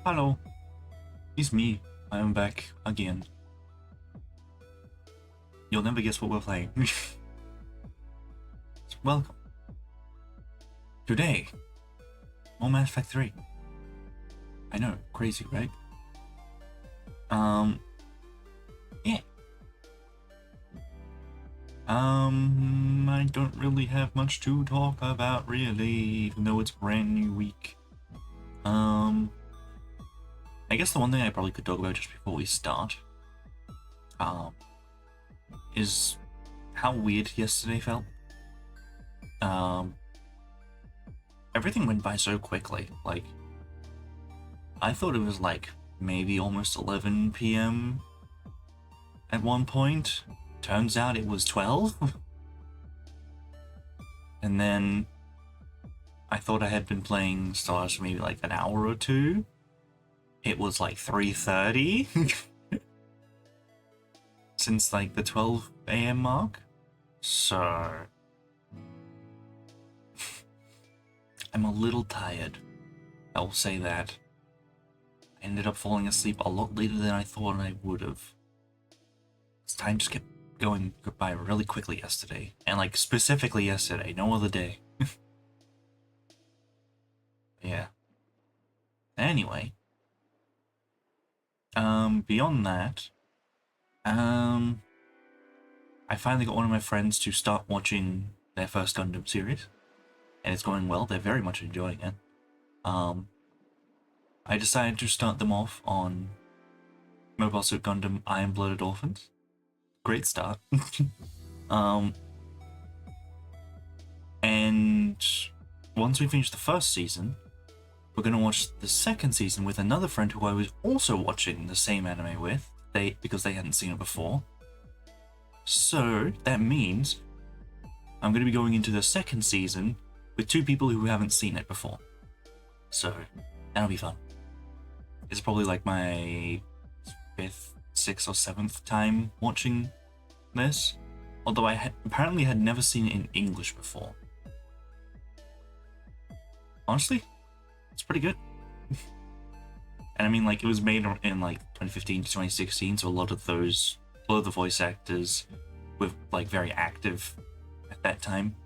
Hello, it's me. I am back again. You'll never guess what we're playing. Welcome. Today, more Mass Effect 3. I know, crazy, right? Yeah. I don't really have much to talk about, really, even though it's a brand new week. I guess the one thing I probably could talk about just before we start, is how weird yesterday felt. Everything went by so quickly. Like, I thought it was like maybe almost 11 p.m. at one point. Turns out it was 12. And then I thought I had been playing Stars for maybe like an hour or two. It was like 3:30 since like the 12 a.m. mark. So I'm a little tired. I will say that. I ended up falling asleep a lot later than I thought I would have. Time just kept going by really quickly yesterday. And like specifically yesterday, no other day. Yeah. Anyway. Beyond that, I finally got one of my friends to start watching their first Gundam series, and it's going well. They're very much enjoying it. I decided to start them off on Mobile Suit Gundam Iron-Blooded Orphans. Great start. And once we finish the first season, we're going to watch the second season with another friend who I was also watching the same anime with, because they hadn't seen it before. So that means I'm going to be going into the second season with two people who haven't seen it before. So that'll be fun. It's probably like my 5th, 6th, or 7th time watching this, although I apparently had never seen it in English before. Honestly, it's pretty good. And I mean, like, it was made in like 2015 to 2016, so a lot of the voice actors were like very active at that time.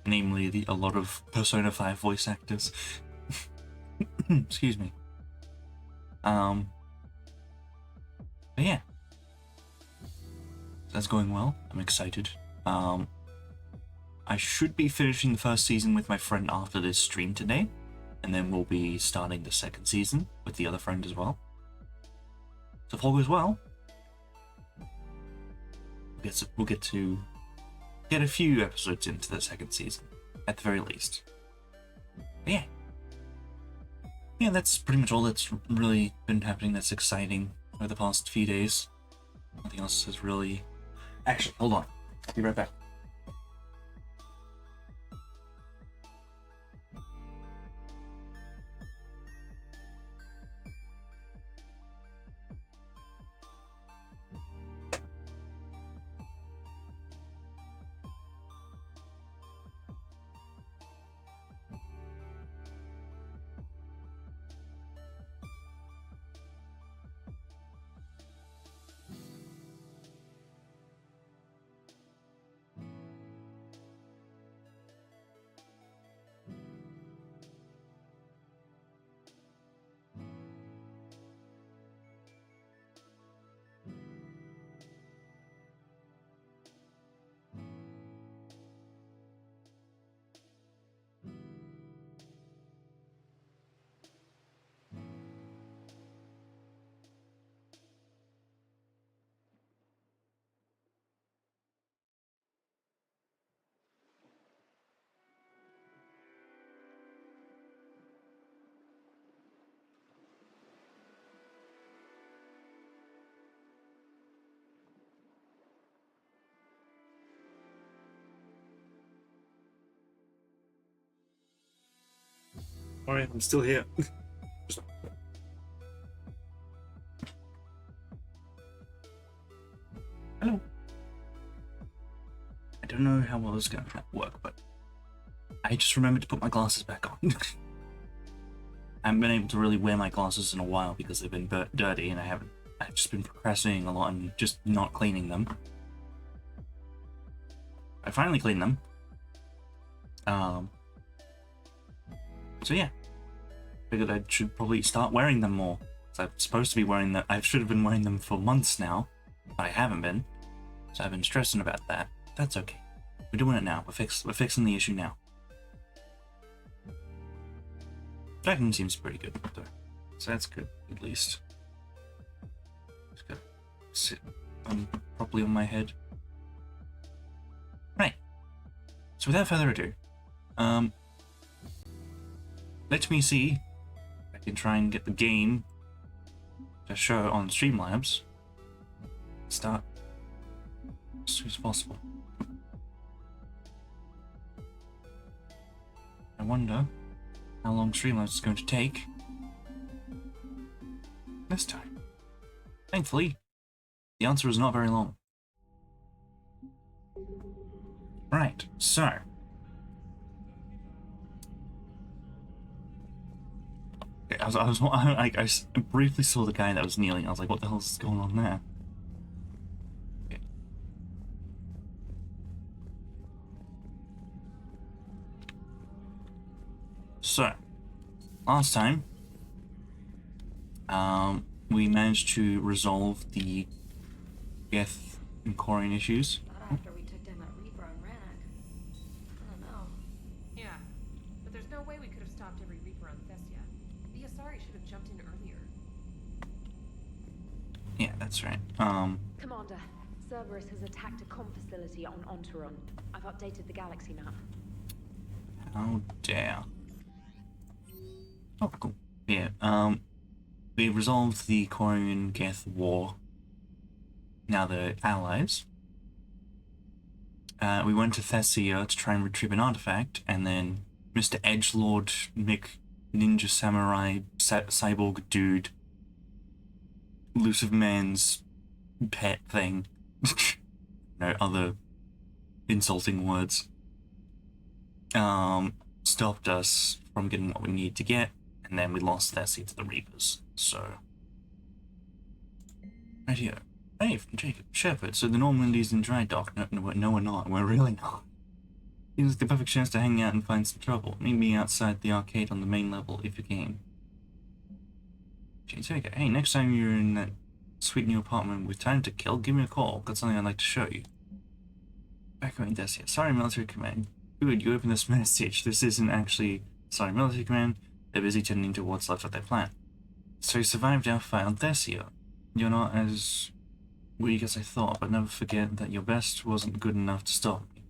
Namely, a lot of Persona 5 voice actors. Excuse me. But yeah, that's going well. I'm excited. I should be finishing the first season with my friend after this stream today, and then we'll be starting the second season with the other friend as well. So if all goes well, we'll get to get a few episodes into the second season, at the very least. But yeah, that's pretty much all that's really been happening that's exciting over the past few days. Nothing else has really... Actually, hold on. I'll be right back. Alright, I'm still here. Hello. I don't know how well this is going to work, but I just remembered to put my glasses back on. I haven't been able to really wear my glasses in a while because they've been dirty, and I've just been procrastinating a lot and just not cleaning them. I finally cleaned them. So yeah, figured I should probably start wearing them more. So I'm supposed to be wearing them. I should have been wearing them for months now, but I haven't been. So I've been stressing about that. That's okay. We're doing it now. We're fixing the issue now. Tracking seems pretty good, though. So that's good, at least. Just gotta sit properly on my head. Right. So without further ado, let me see if I can try and get the game to show on Streamlabs. Start as soon as possible. I wonder how long Streamlabs is going to take this time. Thankfully, the answer is not very long. Right, so I briefly saw the guy that was kneeling. I was like, what the hell is going on there? Okay. So, last time, we managed to resolve the Geth and Corian issues. After we took down that Reaper on Rannoch. I don't know. Yeah, but there's no way we could have stopped every Reaper on Thessia. The Asari should have jumped in earlier. Yeah, that's right. Commander, Cerberus has attacked a comm facility on Ontaron. I've updated the galaxy map. How dare. Oh, cool. Yeah, we resolved the Corian Geth war. Now they're allies. We went to Thessia to try and retrieve an artifact, and then Mr. Edgelord, Mick, Ninja Samurai, Cyborg Dude, Illusive Man's pet thing, no other insulting words, stopped us from getting what we needed to get, and then we lost Thessia to the Reapers, so... Right here. Hey, from Jacob. Shepard, so the Normandy's in dry dock. No, we're not. We're really not. Seems like the perfect chance to hang out and find some trouble. Meet me outside the arcade on the main level if you can. Jacob, hey, next time you're in that sweet new apartment with time to kill, give me a call. Got something I'd like to show you. Echoing Thessia. Sorry, military command. Good, you opened this message. This isn't actually... Sorry, military command. They're busy tending to what's left of their plan. So you survived our fight on Thessia. You're not as... weak as I thought, but never forget that your best wasn't good enough to stop me.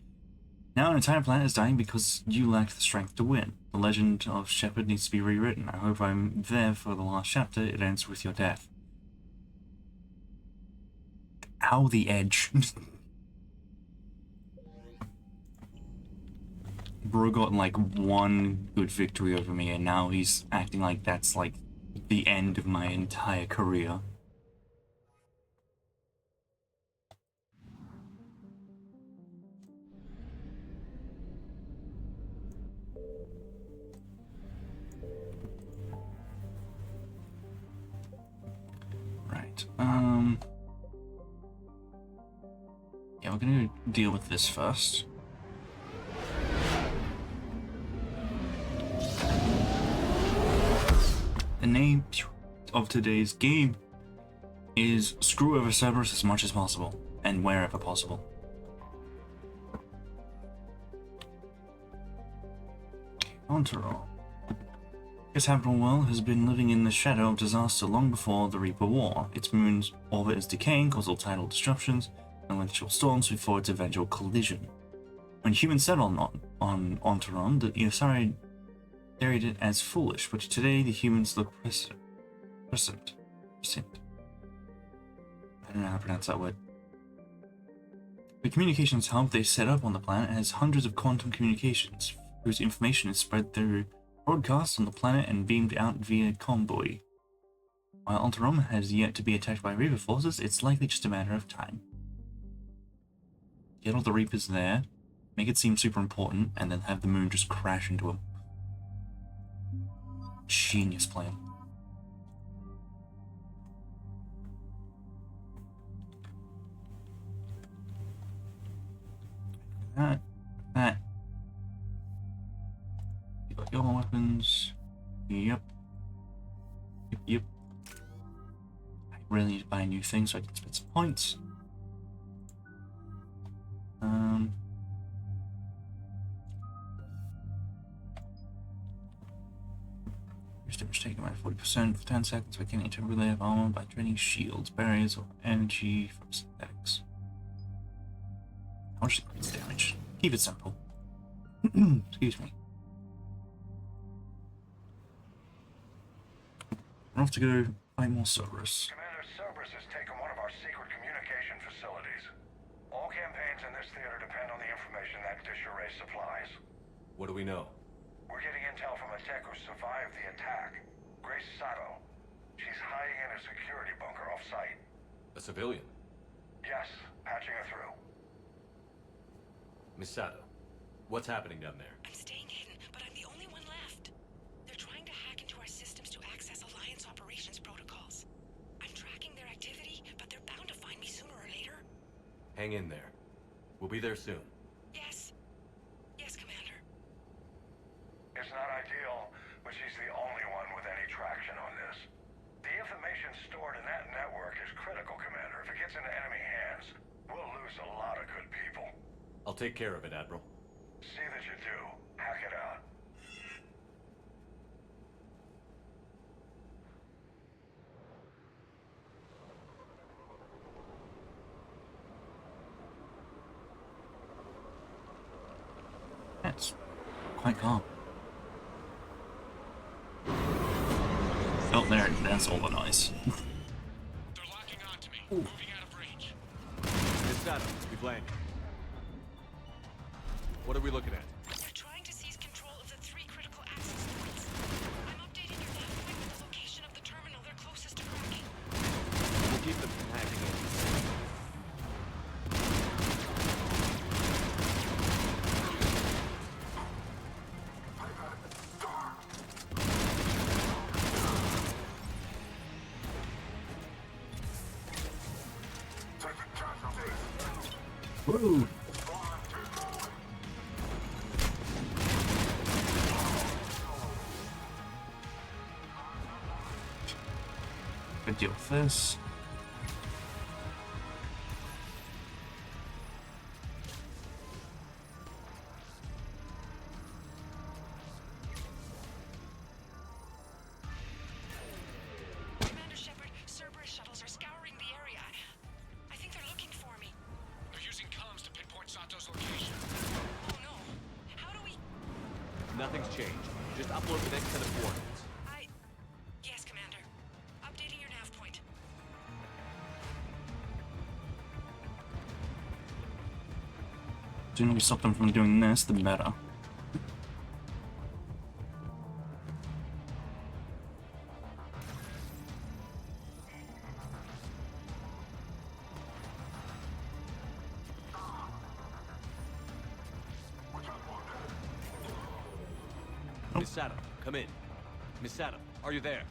Now an entire planet is dying because you lacked the strength to win. The legend of Shepard needs to be rewritten. I hope I'm there for the last chapter. It ends with your death. Ow, the edge. Bro got like one good victory over me, and now he's acting like that's like the end of my entire career. Right. Yeah, we're gonna deal with this first. The name of today's game is Screw Over Cerberus as much as possible, and wherever possible. Ontaron. This habitable world has been living in the shadow of disaster long before the Reaper War. Its moon's orbit is decaying, causing tidal disruptions and literal storms before its eventual collision. When humans settled on Ontaron, the Asari buried it as foolish, but today the humans look prescient. I don't know how to pronounce that word. The communications hub they set up on the planet has hundreds of quantum communications, whose information is spread through broadcasts on the planet and beamed out via convoy. While Ontaron has yet to be attacked by Reaper forces, it's likely just a matter of time. Get all the Reapers there, make it seem super important, and then have the moon just crash into them. Genius plan. That. You got your weapons. Yep. Yep. I really need to buy a new thing so I can spend some points. Your damage taken by 40% for 10 seconds by getting temporary of armor by draining shields, barriers, or energy from synthetics. How much increase damage? Keep it simple. Excuse me. I'm off to go find more Cerberus. Commander, Cerberus has taken one of our secret communication facilities. All campaigns in this theater depend on the information that dish array supplies. What do we know? We're getting intel from a tech who survived the attack. Grace Sato. She's hiding in a security bunker off-site. A civilian? Yes, patching her through. Miss Sato, what's happening down there? I'm staying hidden, but I'm the only one left. They're trying to hack into our systems to access Alliance operations protocols. I'm tracking their activity, but they're bound to find me sooner or later. Hang in there. We'll be there soon. Yes. Yes, Commander. It's not ideal, but she's the only one with any traction on this. The information stored in that network is critical, Commander. If it gets into enemy hands, we'll lose a lot of good people. I'll take care of it, Admiral. See that you do. Hack it out. That's quite calm. Oh, there, that's all the noise. They're locking onto me. Moving out of range. Miss Sato, we've landed. What are we looking at? They're trying to seize control of the 3 critical access points. I'm updating your nav point with the location of the terminal they're closest to cracking. We'll keep them from hacking in. Woo! Good deal with this. Commander Shepard, Cerberus shuttles are scouring the area. I think they're looking for me. They're using comms to pinpoint Sato's location. Oh no. How do we... Nothing's changed. Just upload the next set of coordinates. Yes, Commander. Updating your nav point. The sooner we stop them from doing this, the better. Miss Sato, come in. Miss Sato, are you there?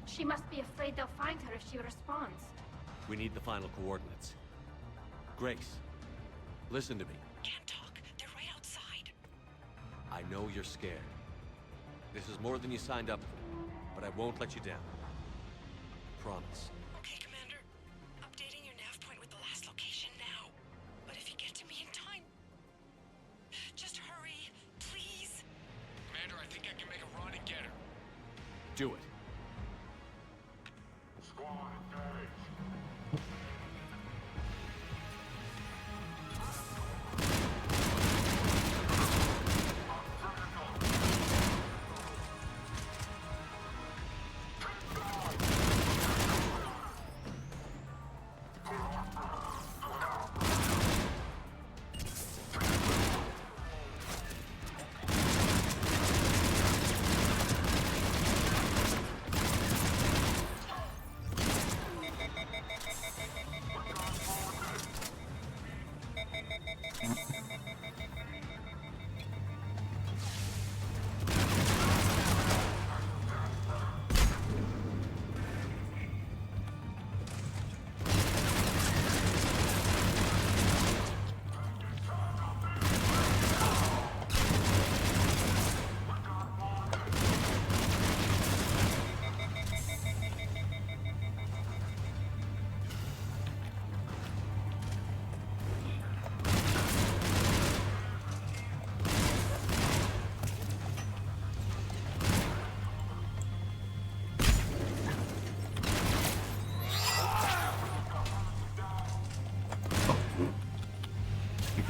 She must be afraid they'll find her if she responds. We need the final coordinates. Grace, listen to me. Can't talk. They're right outside. I know you're scared. This is more than you signed up for, but I won't let you down. Promise. Okay, Commander. Updating your nav point with the last location now. But if you get to me in time... Just hurry, please. Commander, I think I can make a run and get her. Do it.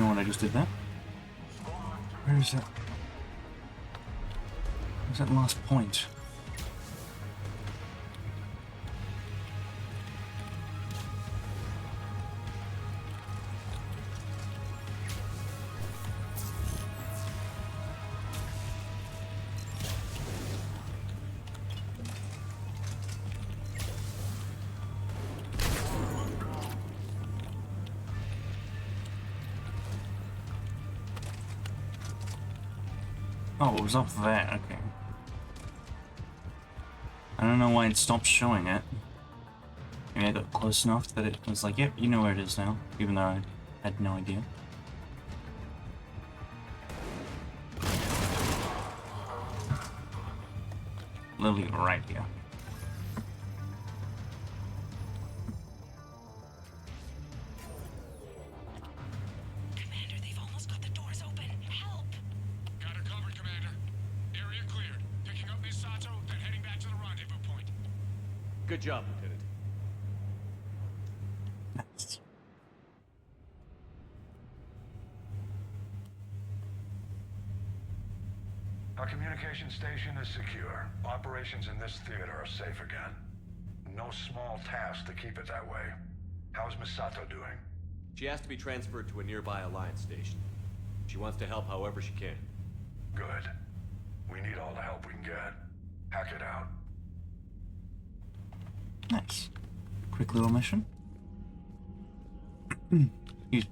know what I just did there. Where is that? Where's that last point? Oh, it was up there, okay. I don't know why it stopped showing it. Maybe I got close enough that it was like, yep, you know where it is now, even though I had no idea. Literally right here. Commander, they've almost got the doors open. Help! Got her covered, Commander. Area cleared. Picking up Miss Sato, then heading back to the rendezvous point. Good job, Lieutenant. Nice. Our communication station is secure. Operations in this theater are safe again. No small task to keep it that way. How is Miss Sato doing? She has to be transferred to a nearby Alliance station. She wants to help however she can. Good. We need all the help we can get. Hack it out. Nice. Quick little mission. Excuse me.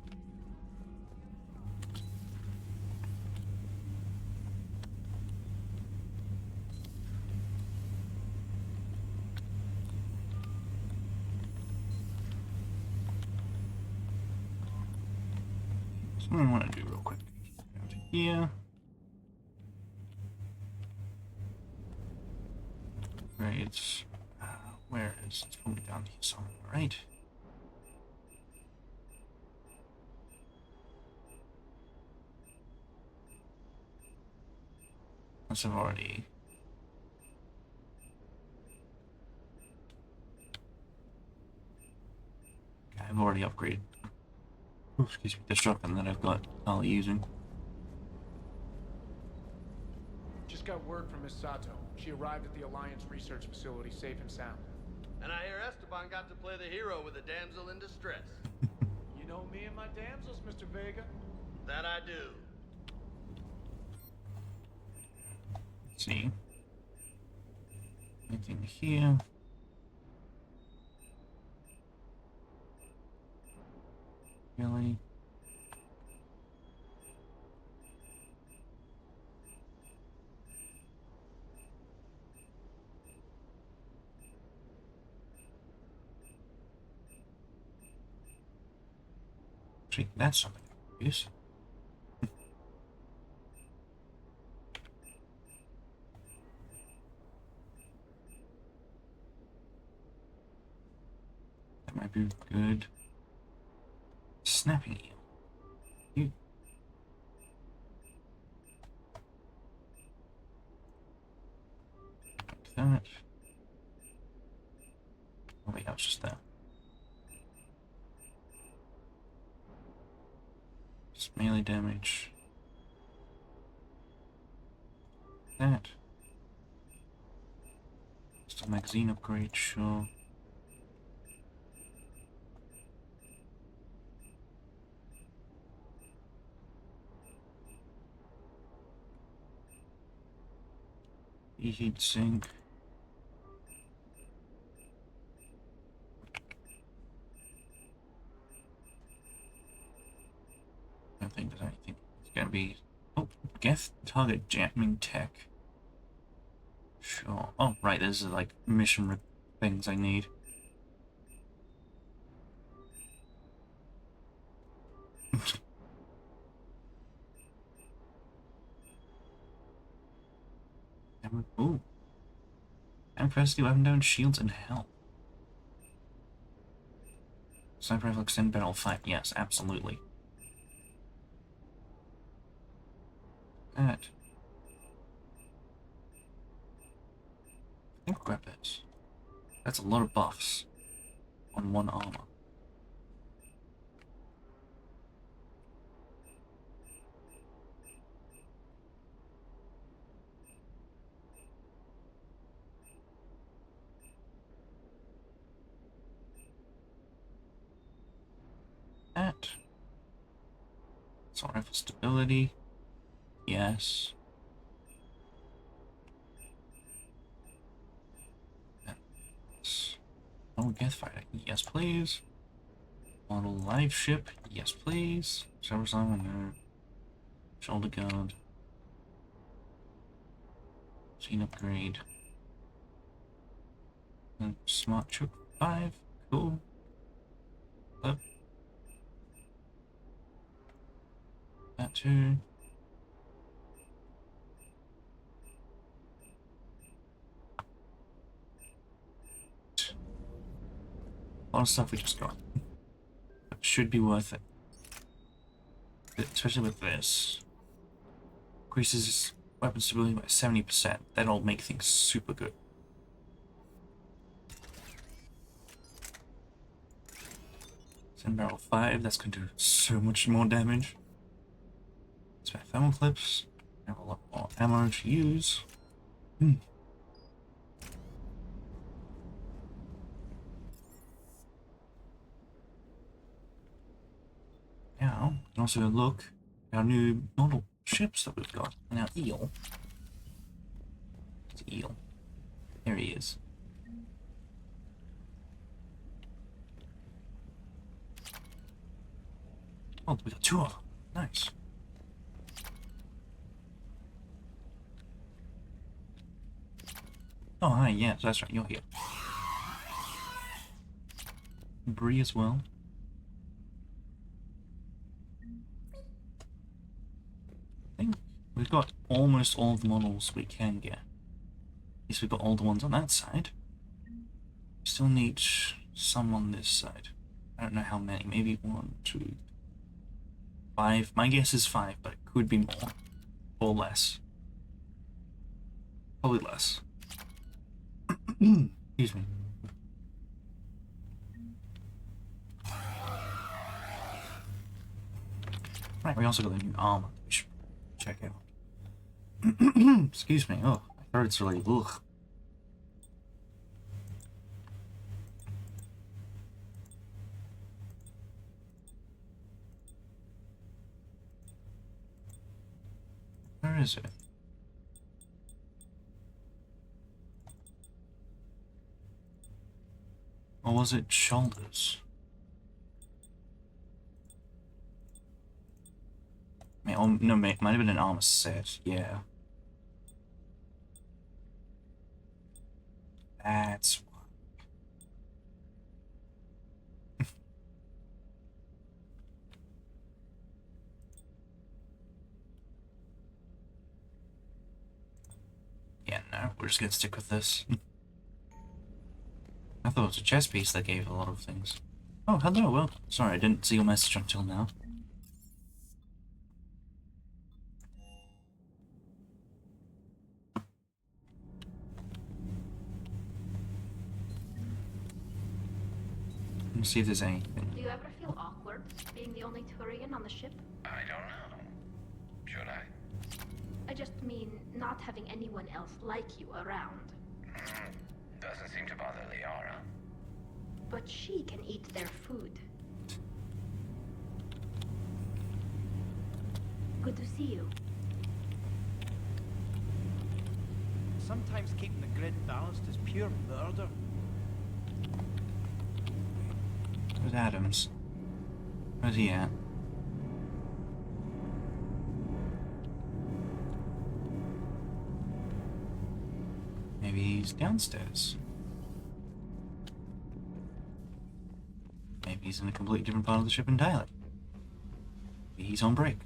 What I want to do real quick. Go to here. Right. Where is it's probably down here somewhere, right? Unless I've already. Okay, I've already upgraded. Ooh, excuse me, the shotgun that I've got Ollie using. Just got word from Miss Sato. She arrived at the Alliance research facility safe and sound. And I hear Esteban got to play the hero with a damsel in distress. You know me and my damsels, Mr. Vega. That I do. Let's see. Anything here? Really? Actually, that's something I can use. That might be good. Snapping eel. You. Like that. Oh wait, that was just that. Just melee damage. That. Just a magazine upgrade, sure. Heat sink. I don't think there's anything. It's gonna be. Oh, guess target jamming tech. Sure. Oh, right. This is like mission things I need. Ooh. And capacity weapon down shields and health. Sniper rifle extend battle fight. Yes, absolutely. That. I think we'll grab this. That's a lot of buffs on one armor. Assault rifle stability. Yes. Oh, Geth fighter. Yes, please. Model live ship. Yes, please. Cerberus armor. No. Shoulder guard. Machine upgrade. And smart chip 5. Cool. Flip. That too. A lot of stuff we just got. But should be worth it. Especially with this. Increases weapon stability by 70%. That'll make things super good. Send barrel 5, that's going to do so much more damage. Spare thermal clips. Have a lot more ammo to use. Now, we can also look at our new model ships that we've got. And our eel. It's eel. There he is. Oh, we got 2 of them. Nice. Oh, hi, yes, that's right, you're here. Bree as well. I think we've got almost all the models we can get. At least we've got all the ones on that side. Still need some on this side. I don't know how many. Maybe 1, 2, 5. My guess is 5, but it could be more. Or less. Probably less. Excuse me. Right, we also got the new armor. We should check out. Excuse me. Oh, my throat's really ugh. Where is it? Or was it shoulders? Oh, no, might have been an armor set, yeah. That's why. Yeah, no, we're just gonna stick with this. I thought it was a chess piece that gave a lot of things. Oh, hello, well, sorry, I didn't see your message until now. Let me see if there's anything. Do you ever feel awkward being the only Turian on the ship? I don't know. Should I? I just mean not having anyone else like you around. Doesn't seem to bother Liara. But she can eat their food. Good to see you. Sometimes keeping the grid balanced is pure murder. Where's Adams? Where's he at? Maybe he's downstairs. Maybe he's in a completely different part of the ship entirely. Maybe he's on break.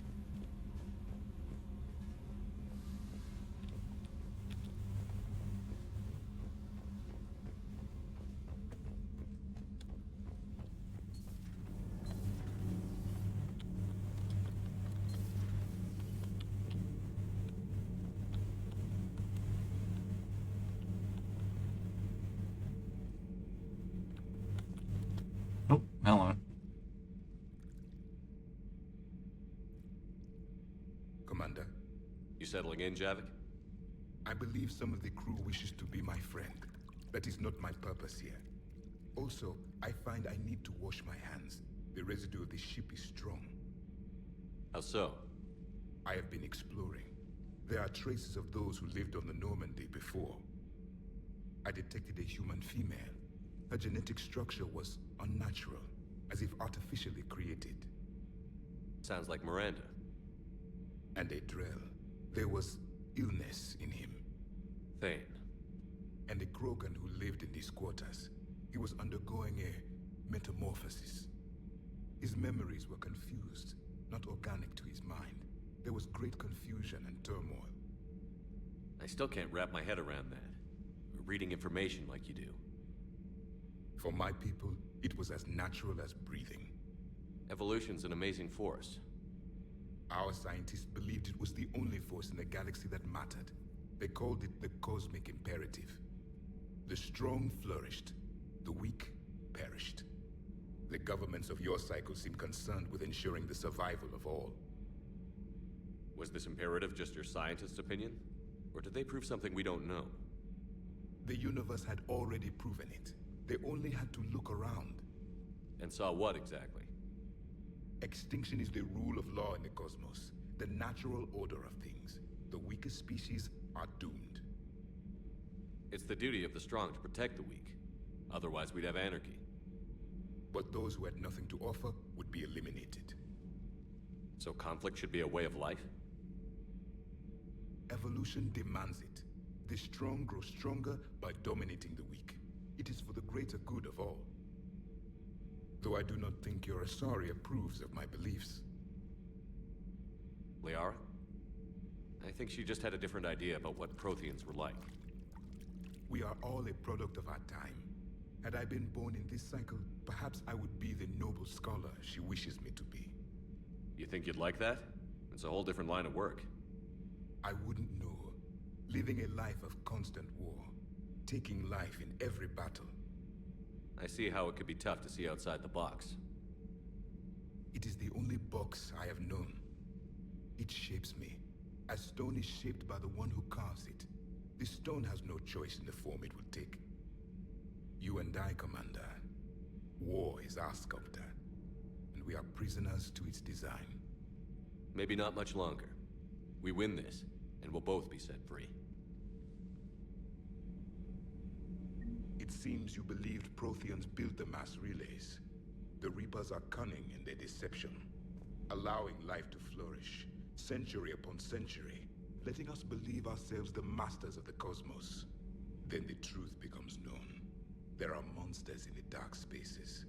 Oh, hello. Commander, You settling in, Javik? I believe some of the crew wishes to be my friend. That is not my purpose here. Also, I find I need to wash my hands. The residue of the ship is strong. How so? I have been exploring. There are traces of those who lived on the Normandy before. I detected a human female. Her genetic structure was unnatural, as if artificially created. Sounds like Miranda. And a Drell. There was illness in him. Thane. And a Krogan who lived in these quarters. He was undergoing a metamorphosis. His memories were confused, not organic to his mind. There was great confusion and turmoil. I still can't wrap my head around that. Reading information like you do. For my people, it was as natural as breathing. Evolution's an amazing force. Our scientists believed it was the only force in the galaxy that mattered. They called it the cosmic imperative. The strong flourished, the weak perished. The governments of your cycle seem concerned with ensuring the survival of all. Was this imperative just your scientist's opinion? Or did they prove something we don't know? The universe had already proven it. They only had to look around. And saw what exactly? Extinction is the rule of law in the cosmos, the natural order of things. The weakest species are doomed. It's the duty of the strong to protect the weak. Otherwise, we'd have anarchy. But those who had nothing to offer would be eliminated. So conflict should be a way of life? Evolution demands it. The strong grow stronger by dominating the weak. It is for the greater good of all. Though I do not think your Asari approves of my beliefs. Liara? I think she just had a different idea about what Protheans were like. We are all a product of our time. Had I been born in this cycle, perhaps I would be the noble scholar she wishes me to be. You think you'd like that? It's a whole different line of work. I wouldn't know. Living a life of constant war. Taking life in every battle. I see how it could be tough to see outside the box. It is the only box I have known. It shapes me, as stone is shaped by the one who carves it. The stone has no choice in the form it will take. You and I, Commander. War is our sculptor, and we are prisoners to its design. Maybe not much longer. We win this, and we'll both be set free. It seems you believed Protheans built the mass relays. The Reapers are cunning in their deception, allowing life to flourish, century upon century, letting us believe ourselves the masters of the cosmos. Then the truth becomes known. There are monsters in the dark spaces,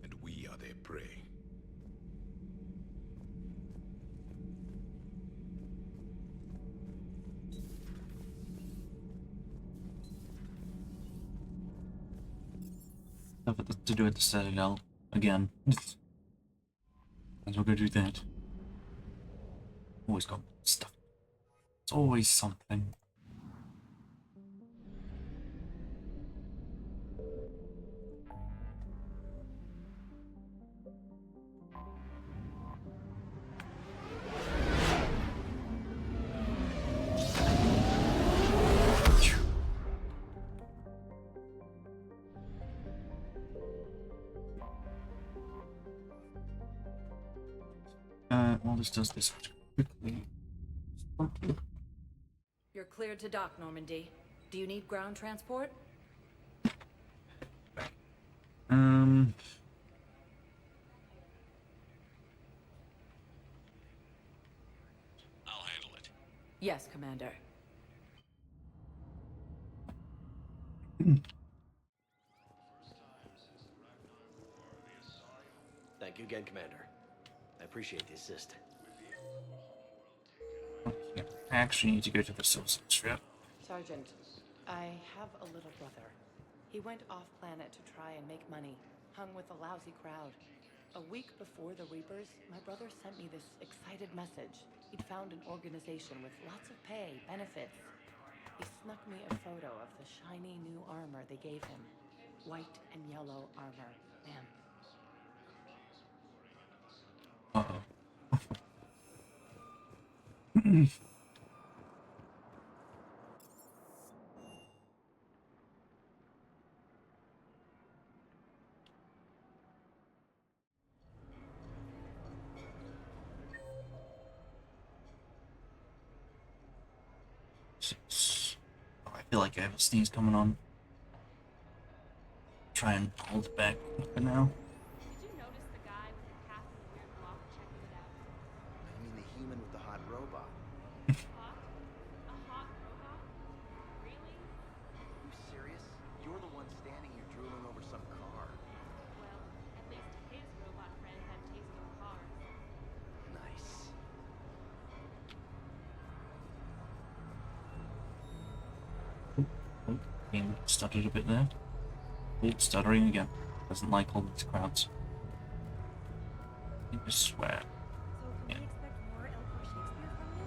and we are their prey. Stuff to do at the Citadel again. And we're gonna do that. Always got stuff. It's always something. Well, this does this quickly. You're cleared to dock, Normandy. Do you need ground transport? I'll handle it. Yes, Commander. Thank you again, Commander. I appreciate the assist. Yeah, I actually need to go to the Silver Strip. Sergeant, I have a little brother. He went off-planet to try and make money, hung with a lousy crowd. A week before the Reapers, my brother sent me this excited message. He'd found an organization with lots of pay, benefits. He snuck me a photo of the shiny new armor they gave him. White and yellow armor, ma'am. Uh-oh. Oh, I feel like I have a sneeze coming on. Try and hold it back for now. Did you notice the guy with the cap and the weird block checking it out? I mean the human with the hot robot. Hot? A hot robot? Really? You serious? You're the one standing here drooling over some car. Well, at least his robot friend had taste in cars. Nice. Oh, game stuttered a bit there. Oh, stuttering again. Doesn't like all these crowds. I swear. So can we expect more Elcor Shakespeare from you?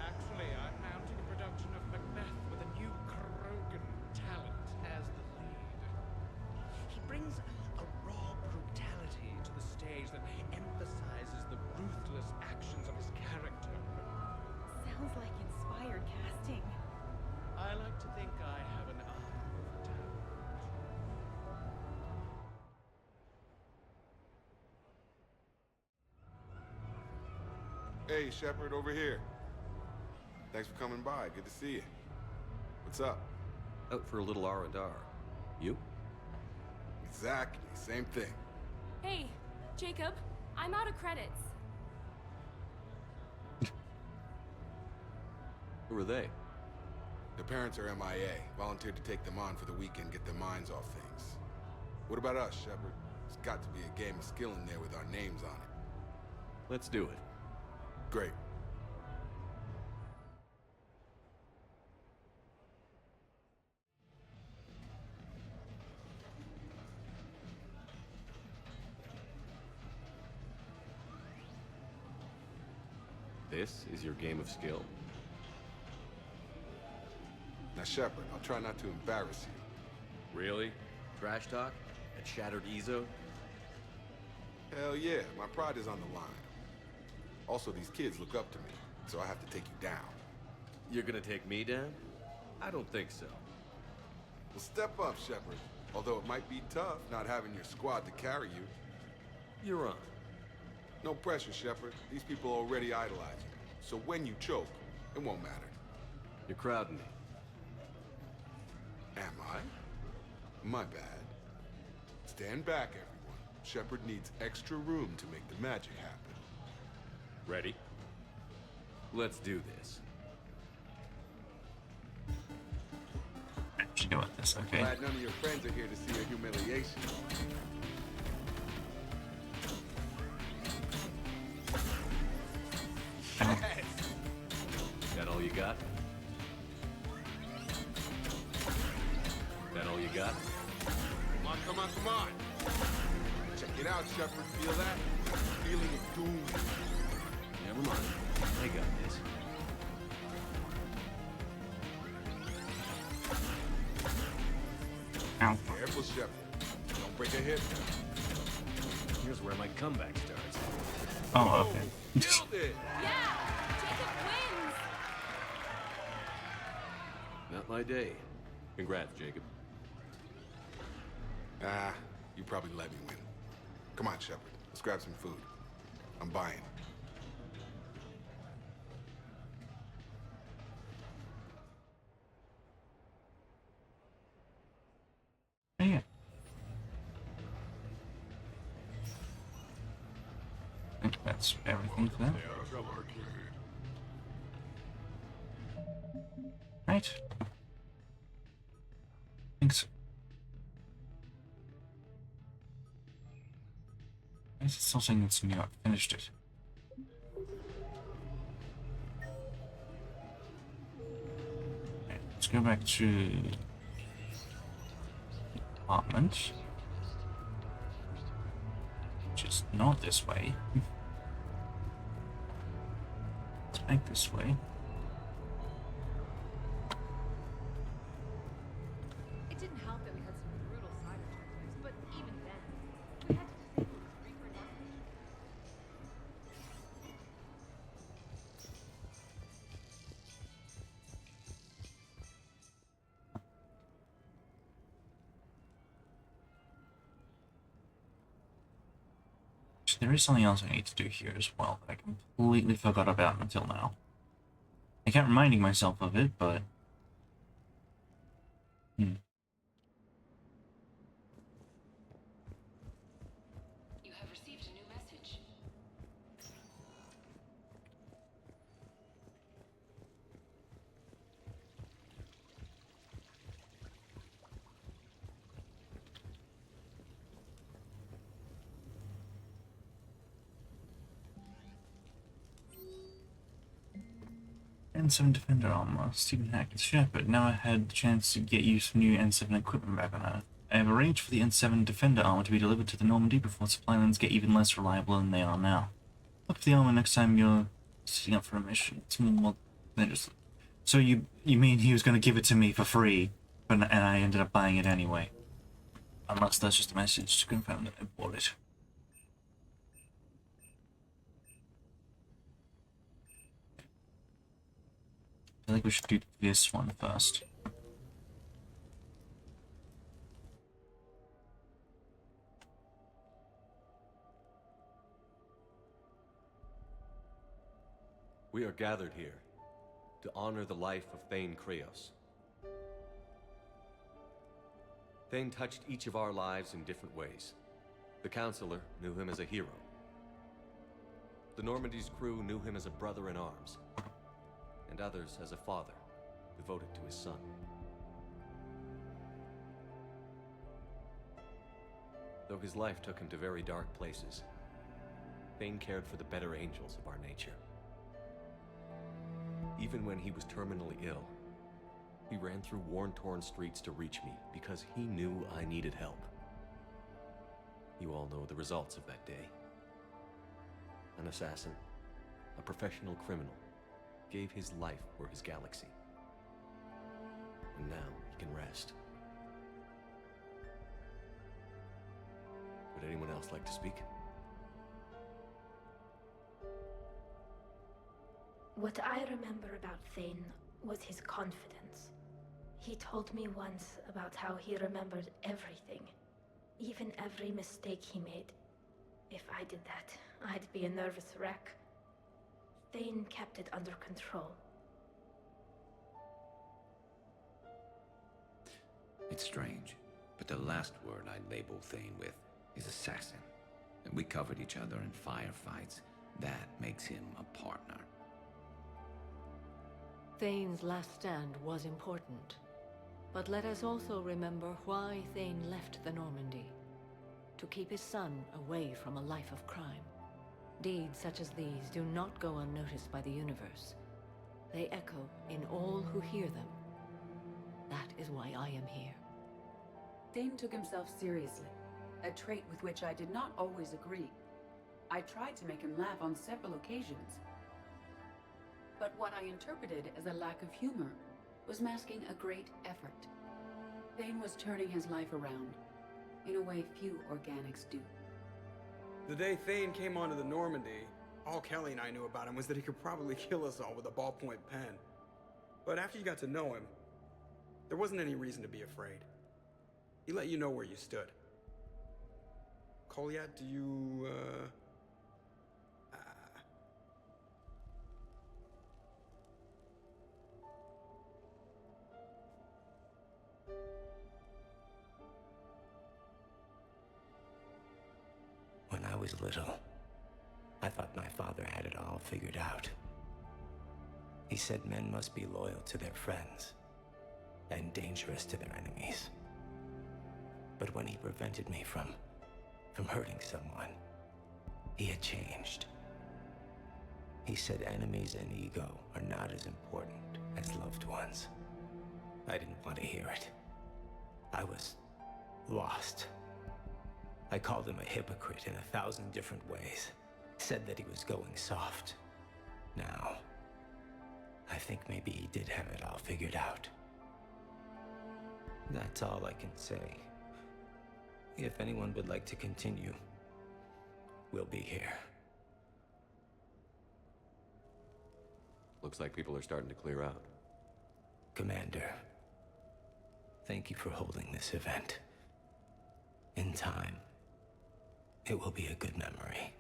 Actually, I'm mounting a production of Macbeth with a new Krogan talent as the lead. He brings a raw brutality to the stage that emphasizes the ruthless actions of his character. Sounds like inspired casting. I like to think I have an eye for talent. Hey, Shepard, over here. Thanks for coming by. Good to see you. What's up? Out for a little R&R. You? Exactly. Same thing. Hey, Jacob, I'm out of credits. Who are they? The parents are MIA. Volunteered to take them on for the weekend, get their minds off things. What about us, Shepard? There's got to be a game of skill in there with our names on it. Let's do it. Great. This is your game of skill? Now, Shepard, I'll try not to embarrass you. Really? Trash talk? At Shattered Ezo? Hell yeah, my pride is on the line. Also, these kids look up to me, so I have to take you down. You're gonna take me down? I don't think so. Well, step up, Shepard. Although it might be tough not having your squad to carry you. You're on. No pressure, Shepard. These people already idolize you. So when you choke, it won't matter. You're crowding me. Am I? My bad. Stand back, everyone. Shepard needs extra room to make the magic happen. Ready? Let's do this. Should go with this, okay? Glad none of your friends are here to see your humiliation. That all you got? That all you got? Come on, come on, come on! Check it out, Shepard. Feel that? Feeling of doom. Never mind. I got this. Ow. Careful, Shepard. Don't break a hip. Here's where my comeback starts. Oh, okay. Killed it! Yeah! Jacob wins! Not my day. Congrats, Jacob. Ah, you probably let me win. Come on, Shepard. Let's grab some food. I'm buying. Yeah. I think that's everything for that. Right. Thanks. Why is it still saying it's new? I finished it. Okay, let's go back to apartment, which is not this way. Let's back this way. It didn't help that we had some brutal cyber tactics, but even then, we had to disable this Reaper indoctrination. There is something else I need to do here as well that I completely forgot about until now. I kept reminding myself of it, but... You have received a new message. N7 Defender armor. Stephen Hackett's Shepherd. Now I had the chance to get you some new N7 equipment back on Earth. I have arranged for the N7 Defender armor to be delivered to the Normandy before supply lines get even less reliable than they are now. Look for the armor next time you're setting up for a mission. It's more than just... So you mean he was going to give it to me for free, and I ended up buying it anyway? Unless that's just a message to confirm that I bought it. I think we should do this one first. We are gathered here to honor the life of Thane Krios. Thane touched each of our lives in different ways. The Counselor knew him as a hero. The Normandy's crew knew him as a brother in arms, and others as a father devoted to his son. Though his life took him to very dark places, Thane cared for the better angels of our nature. Even when he was terminally ill, he ran through worn-torn streets to reach me because he knew I needed help. You all know the results of that day. An assassin, a professional criminal, gave his life for his galaxy. And now he can rest. Would anyone else like to speak? What I remember about Thane was his confidence. He told me once about how he remembered everything, even every mistake he made. If I did that, I'd be a nervous wreck. Thane kept it under control. It's strange, but the last word I'd label Thane with is assassin. And we covered each other in firefights. That makes him a partner. Thane's last stand was important. But let us also remember why Thane left the Normandy. To keep his son away from a life of crime. Deeds such as these do not go unnoticed by the universe. They echo in all who hear them. That is why I am here. Thane took himself seriously, a trait with which I did not always agree. I tried to make him laugh on several occasions. But what I interpreted as a lack of humor was masking a great effort. Thane was turning his life around, in a way few organics do. The day Thane came onto the Normandy, all Kelly and I knew about him was that he could probably kill us all with a ballpoint pen. But after you got to know him, there wasn't any reason to be afraid. He let you know where you stood. Kolyat, do you, When I was little, I thought my father had it all figured out. He said men must be loyal to their friends and dangerous to their enemies. But when he prevented me from hurting someone, he had changed. He said enemies and ego are not as important as loved ones. I didn't want to hear it. I was lost. I called him a hypocrite in 1,000 different ways. Said that he was going soft. Now, I think maybe he did have it all figured out. That's all I can say. If anyone would like to continue, we'll be here. Looks like people are starting to clear out. Commander, thank you for holding this event. In time, it will be a good memory.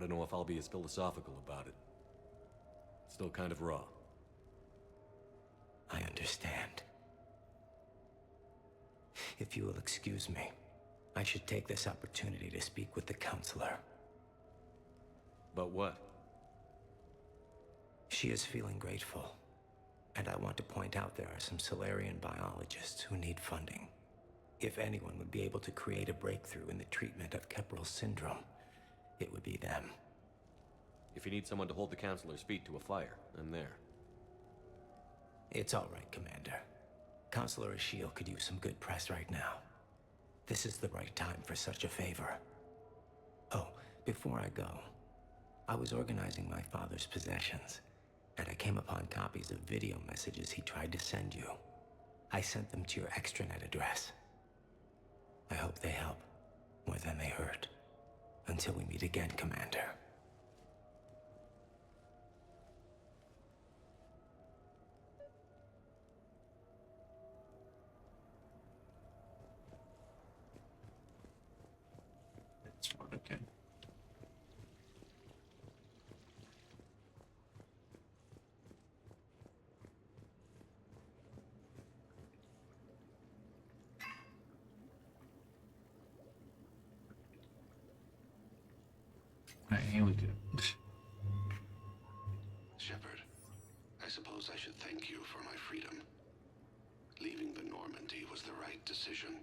I don't know if I'll be as philosophical about it. It's still kind of raw. I understand. If you will excuse me, I should take this opportunity to speak with the counselor. About what? She is feeling grateful, and I want to point out there are some Solarian biologists who need funding. If anyone would be able to create a breakthrough in the treatment of Keppel's syndrome, it would be them. If you need someone to hold the counselor's feet to a fire, I'm there. It's all right, Commander. Counselor Ashiel could use some good press right now. This is the right time for such a favor. Oh, before I go, I was organizing my father's possessions, and I came upon copies of video messages he tried to send you. I sent them to your extranet address. I hope they help more than they hurt. Until we meet again, Commander. That's right, okay. Alright, here we go. Shepard, I suppose I should thank you for my freedom. Leaving the Normandy was the right decision.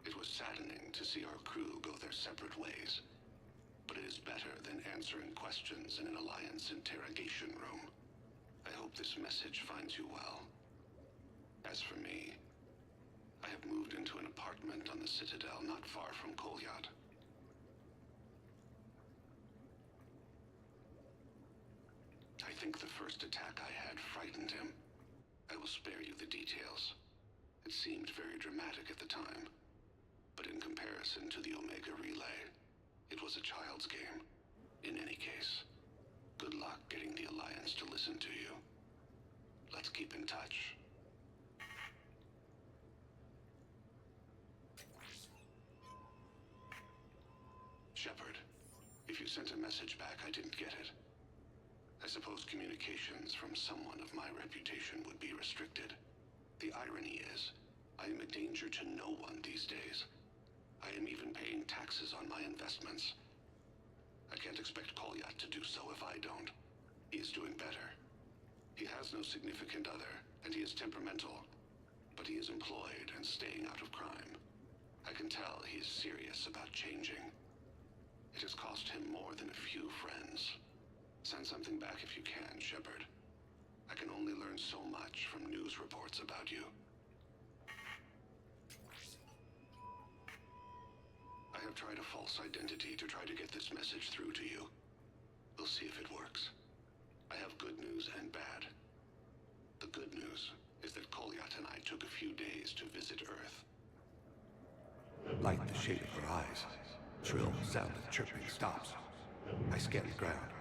It was saddening to see our crew go their separate ways, but it is better than answering questions in an Alliance interrogation room. I hope this message finds you well. As for me, I have moved into an apartment on the Citadel not far from Kolyat. I think the first attack I had frightened him. I will spare you the details. It seemed very dramatic at the time, but in comparison to the Omega Relay, it was a child's game. In any case, good luck getting the Alliance to listen to you. Let's keep in touch. Shepard, if you sent a message back, I didn't get it. I suppose communications from someone of my reputation would be restricted. The irony is, I am a danger to no one these days. I am even paying taxes on my investments. I can't expect Kolyat to do so if I don't. He is doing better. He has no significant other, and he is temperamental. But he is employed and staying out of crime. I can tell he is serious about changing. It has cost him more than a few friends. Send something back if you can, Shepard. I can only learn so much from news reports about you. I have tried a false identity to try to get this message through to you. We'll see if it works. I have good news and bad. The good news is that Kolyat and I took a few days to visit Earth. Light the shade of her eyes. Shrill sound of chirping stops. I scan the ground.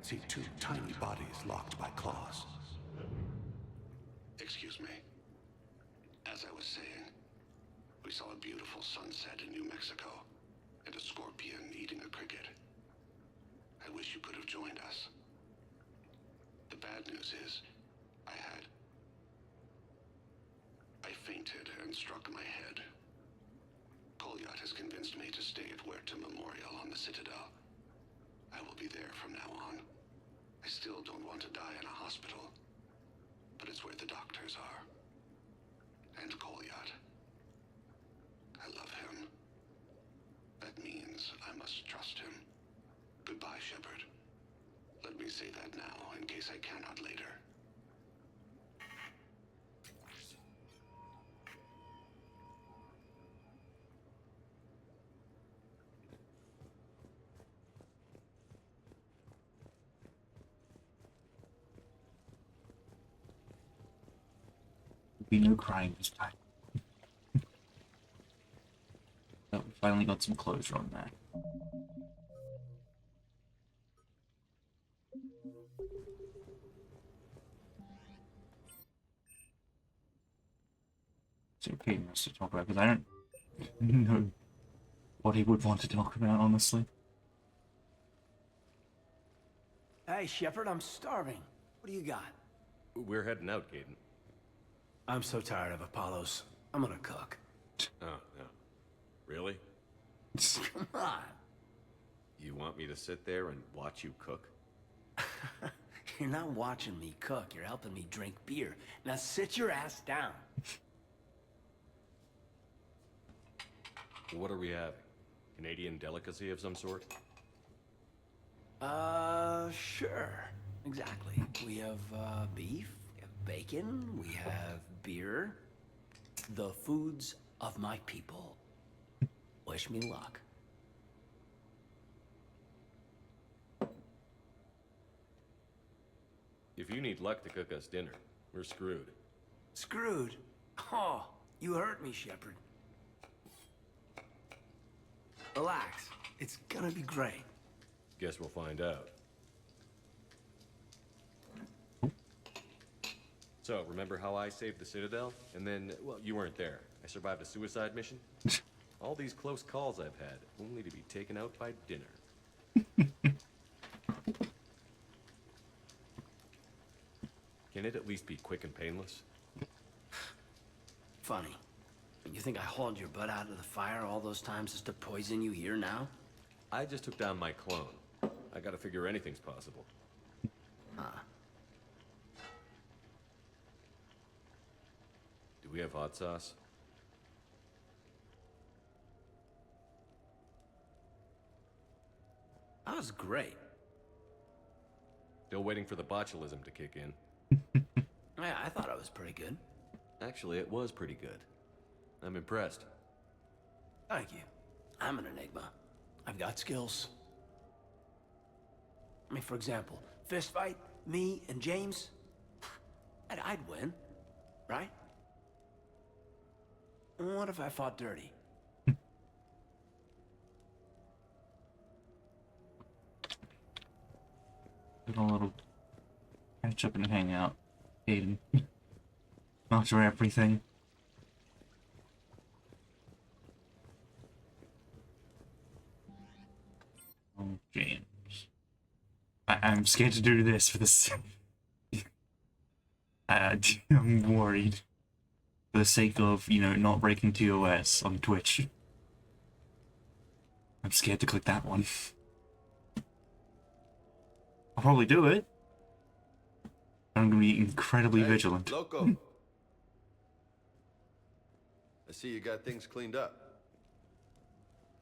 See two tiny bodies locked by claws. Excuse me. As I was saying, we saw a beautiful sunset in New Mexico, and a scorpion eating a cricket. I wish you could have joined us. The bad news is, I fainted and struck my head. Kolyat has convinced me to stay at Huerta Memorial on the Citadel. I will be there from now on. I still don't want to die in a hospital, but it's where the doctors are. And Kolyat. I love him. That means I must trust him. Goodbye, Shepard. Let me say that now, in case I cannot later. Be no crying this time. But we finally got some closure on that. It's okay for us to talk about, because I don't know what he would want to talk about, honestly. Hey, Shepard, I'm starving. What do you got? We're heading out, Caden. I'm so tired of Apollos. I'm gonna cook. Oh, no. Really? Come on. You want me to sit there and watch you cook? You're not watching me cook. You're helping me drink beer. Now sit your ass down. What are we having? Canadian delicacy of some sort? Sure. Exactly. We have, beef, we have bacon, we have beer. The foods of my people. Wish me luck. If you need luck to cook us dinner, we're screwed. Screwed? Oh, you hurt me, Shepard. Relax. It's gonna be great. Guess we'll find out. So, remember how I saved the Citadel? And then, well, you weren't there. I survived a suicide mission? All these close calls I've had, only to be taken out by dinner. Can it at least be quick and painless? Funny. You think I hauled your butt out of the fire all those times just to poison you here now? I just took down my clone. I gotta figure anything's possible. Do we have hot sauce? That was great. Still waiting for the botulism to kick in. Yeah, I thought it was pretty good. Actually, it was pretty good. I'm impressed. Thank you. I'm an enigma. I've got skills. I mean, for example, fist fight, me and James, I'd win, right? And what if I fought dirty? Have a little catch up and hang out. Aiden. After everything. Oh, James. I'm scared to do this for this. I'm worried. For the sake of, you know, not breaking TOS on Twitch. I'm scared to click that one. I'll probably do it. I'm gonna be incredibly vigilant. Loco. I see you got things cleaned up.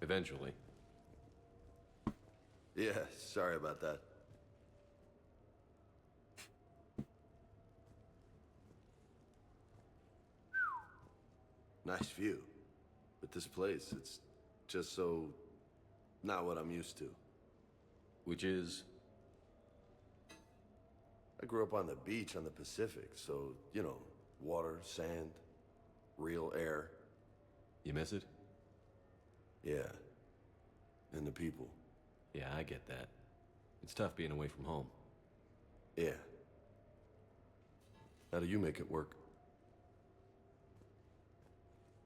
Eventually. Yeah, sorry about that. Nice view. But this place, it's just so not what I'm used to. Which is? I grew up on the beach on the Pacific, so, you know, water, sand, real air. You miss it? Yeah. And the people. Yeah, I get that. It's tough being away from home. Yeah. How do you make it work?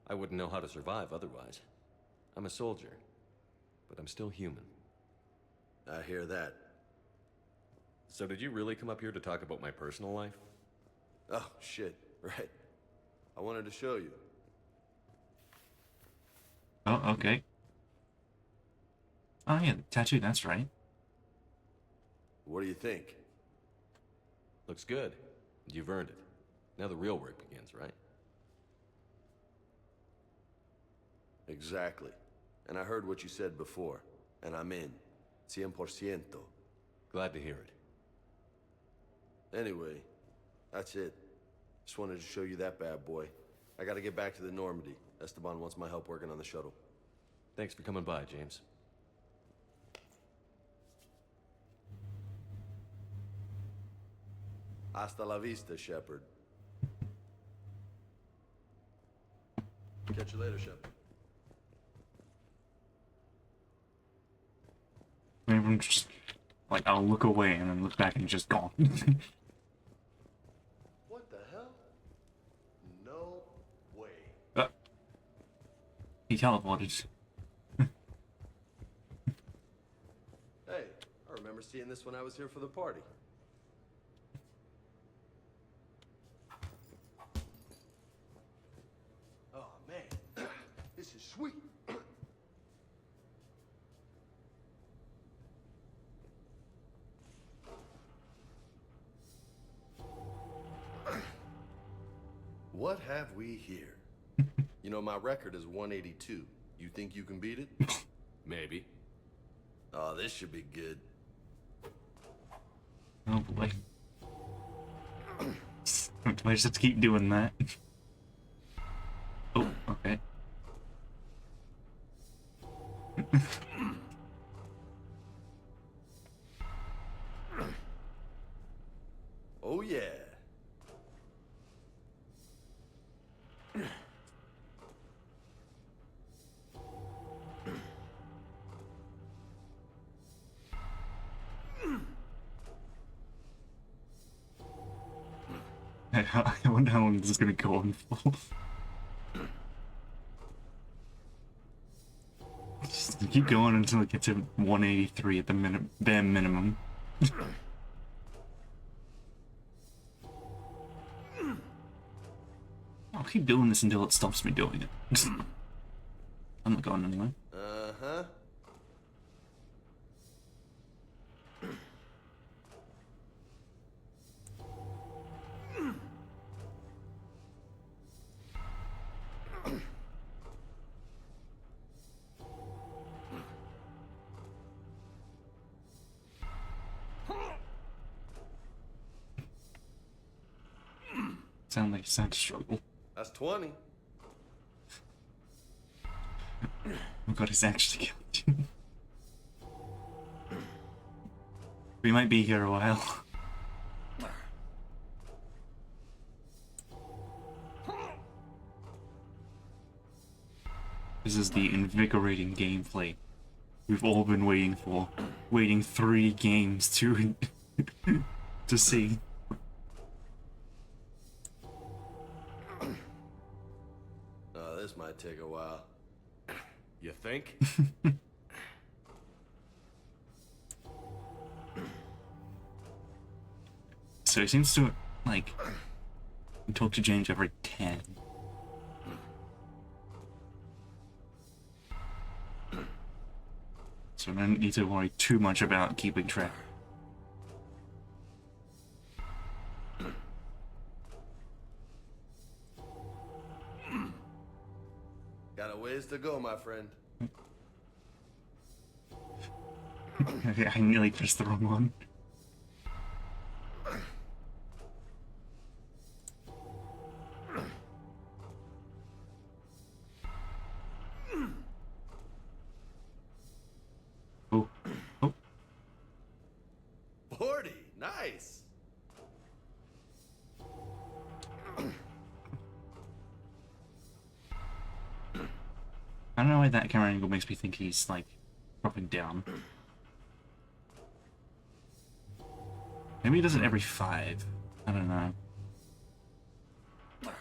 I wouldn't know how to survive otherwise. I'm a soldier, but I'm still human. I hear that. So did you really come up here to talk about my personal life? Oh, shit. Right. I wanted to show you. Oh, okay. Oh yeah, the tattoo, that's right. What do you think? Looks good. You've earned it. Now the real work begins, right? Exactly. And I heard what you said before, and I'm in. 100%. Glad to hear it. Anyway, that's it. Just wanted to show you that bad boy. I gotta get back to the Normandy. Esteban wants my help working on the shuttle. Thanks for coming by, James. Hasta la vista, Shepard. Catch you later, Shepard. Maybe I'm just like, I'll look away and then look back and he's just gone. What the hell? No way. He teleported. Hey, I remember seeing seeing this when I was here for the party. Oh, man. This is sweet. What have we here? You know, my record is 182. You think you can beat it? Maybe. Oh, this should be good. Oh boy. Do I just have to keep doing that? Oh, okay. Oh, yeah. I wonder how long this is going to go on for. Just keep going until it gets to 183 at the bare minimum. I'll keep doing this until it stops me doing it. I'm not going anywhere. Uh-huh. Sound like a sad struggle. That's 20. Oh god, he's actually killed you. We might be here a while. This is the invigorating gameplay we've all been waiting for. Waiting 3 games to to see. Oh, this might take a while. You think? So he seems to, like, talk to James every 10. So I don't need to worry too much about keeping track. Got a ways to go, my friend. I nearly pressed the wrong one. Oh. Oh. 40. Nice. I don't know why that camera angle makes me think he's, like, dropping down. Maybe he does it every 5. I don't know.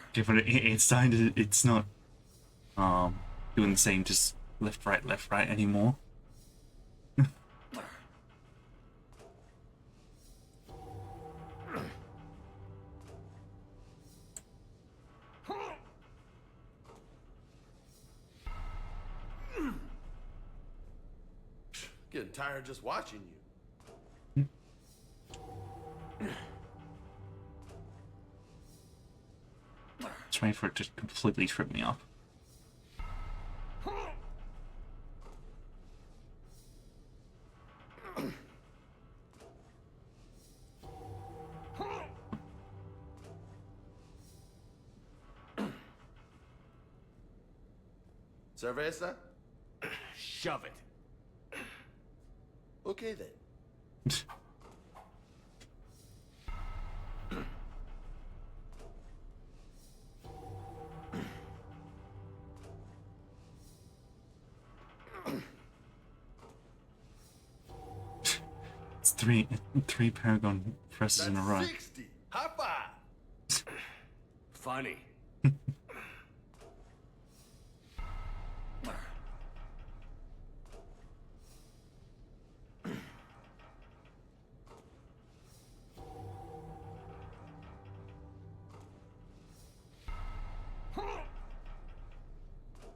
Okay, but it's starting to, it's not doing the same just left right anymore. Getting tired just watching you. Trying for it to completely trip me up. Cerveza? Shove it. Okay then. It's three Paragon presses in a row. 60. High five. Funny.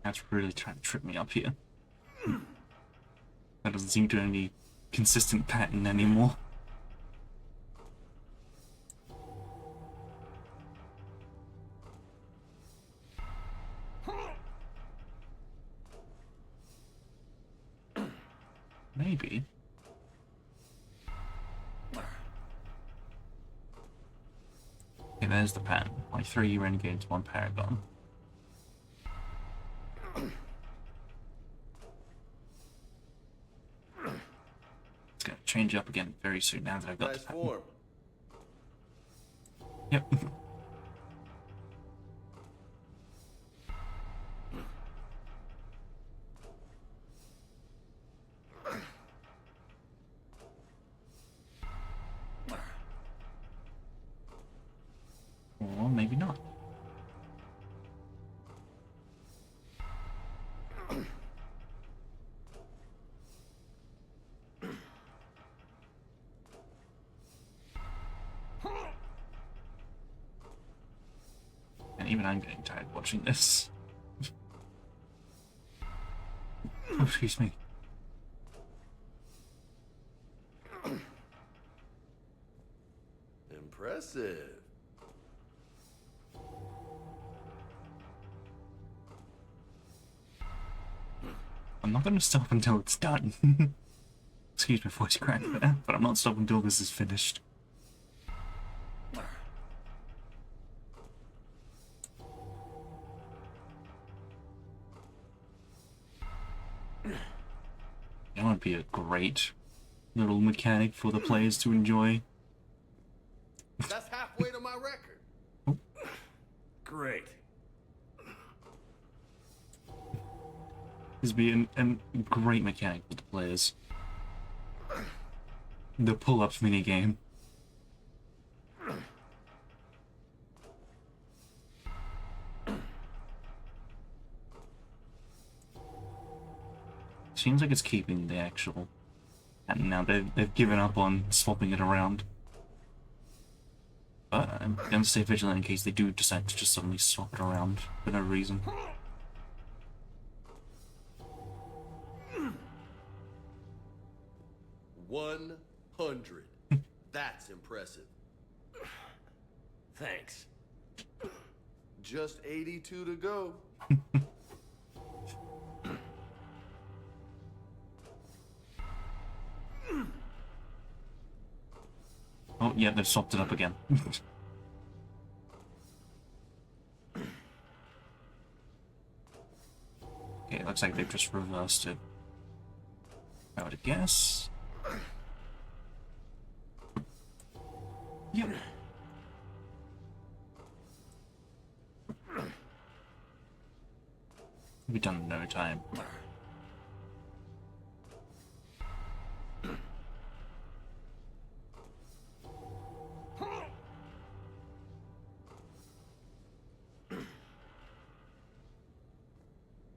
That's really trying to trip me up here. That doesn't seem to be any consistent pattern anymore. Maybe. Okay, there's the pattern. Like 3 renegades, 1 paragon. It's gonna change up again very soon now that I've got the pattern. Form. Yep. Or maybe not. And even I'm getting tired watching this. Oh, excuse me. Impressive. I'm not going to stop until it's done. Excuse my voice crack there, but I'm not stopping until this is finished. That would be a great little mechanic for the players to enjoy. That's halfway to my record. Great. This would be a great mechanic for the players. The pull-ups minigame. Seems like it's keeping the actual, and now they've given up on swapping it around. But I'm gonna stay vigilant in case they do decide to just suddenly swap it around for no reason. $100. That's impressive. Thanks. Just 82 to go. Oh, yeah, they've swapped it up again. Okay, it looks like they've just reversed it. I would guess. Yep. We'll be done in no time.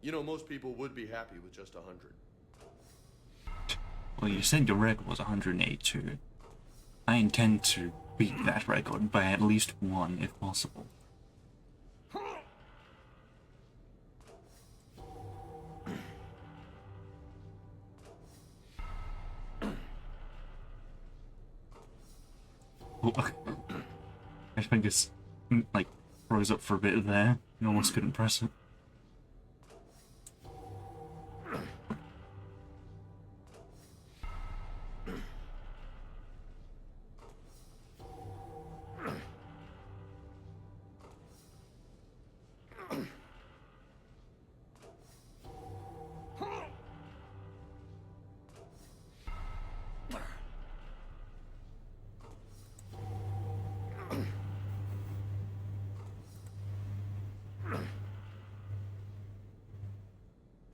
You know, most people would be happy with just 100. Well, you said your record was 182. I intend to beat that record by at least 1, if possible. Oh, I think it's like froze up for a bit there. You almost couldn't press it.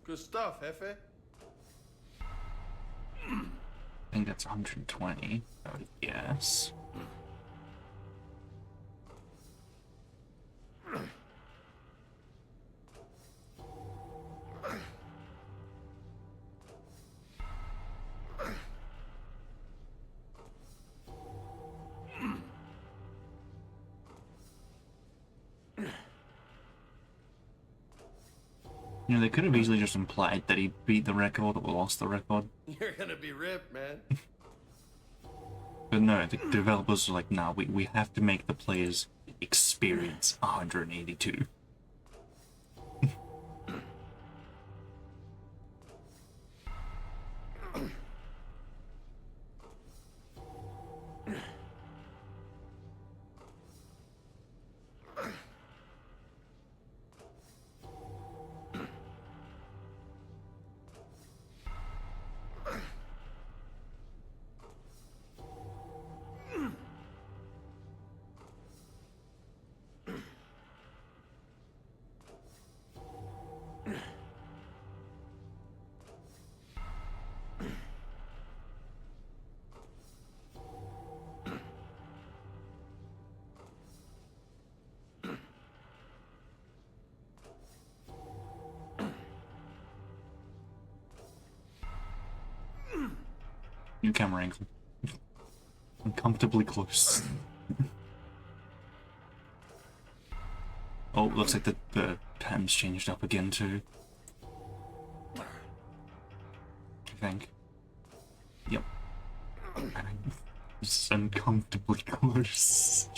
Good stuff, Hefe. I think that's 120, I would guess. You know, they could have easily just implied that he beat the record or lost the record. You're gonna be ripped, man. But no, the developers are like, nah, we have to make the players experience 182. New camera angle. Uncomfortably close. Oh, looks like the pan's changed up again too. I think. Yep. Just uncomfortably close.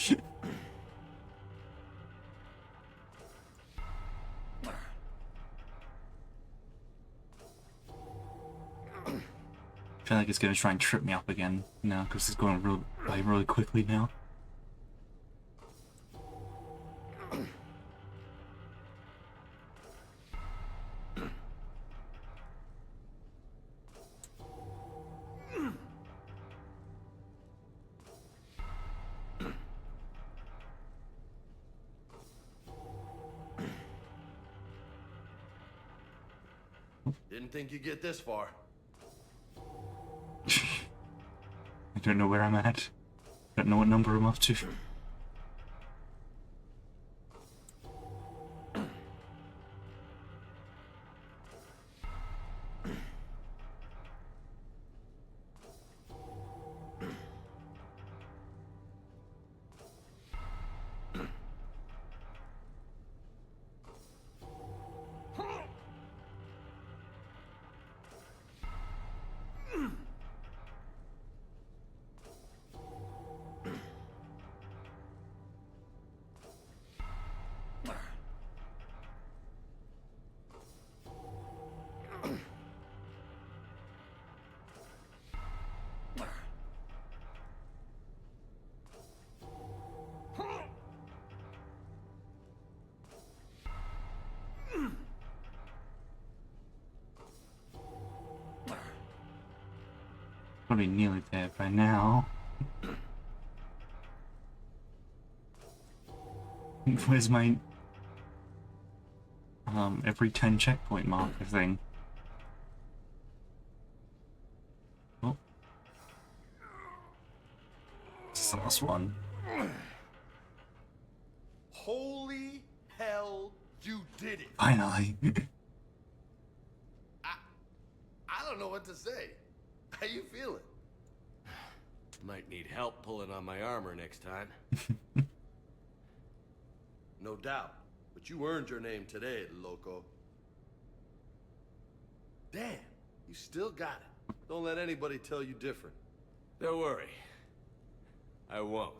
I feel like it's gonna try and trip me up again now because it's going really quickly now. Didn't think you'd get this far. I don't know where I'm at. Don't know what number I'm up to. Probably nearly there by now. Where's my every 10 checkpoint marker thing? Oh. This is the last one. Holy hell, you did it! Finally. I don't know what to say. How you feeling? Might need help pulling on my armor next time. No doubt. But you earned your name today, loco. Damn, you still got it. Don't let anybody tell you different. Don't worry. I won't.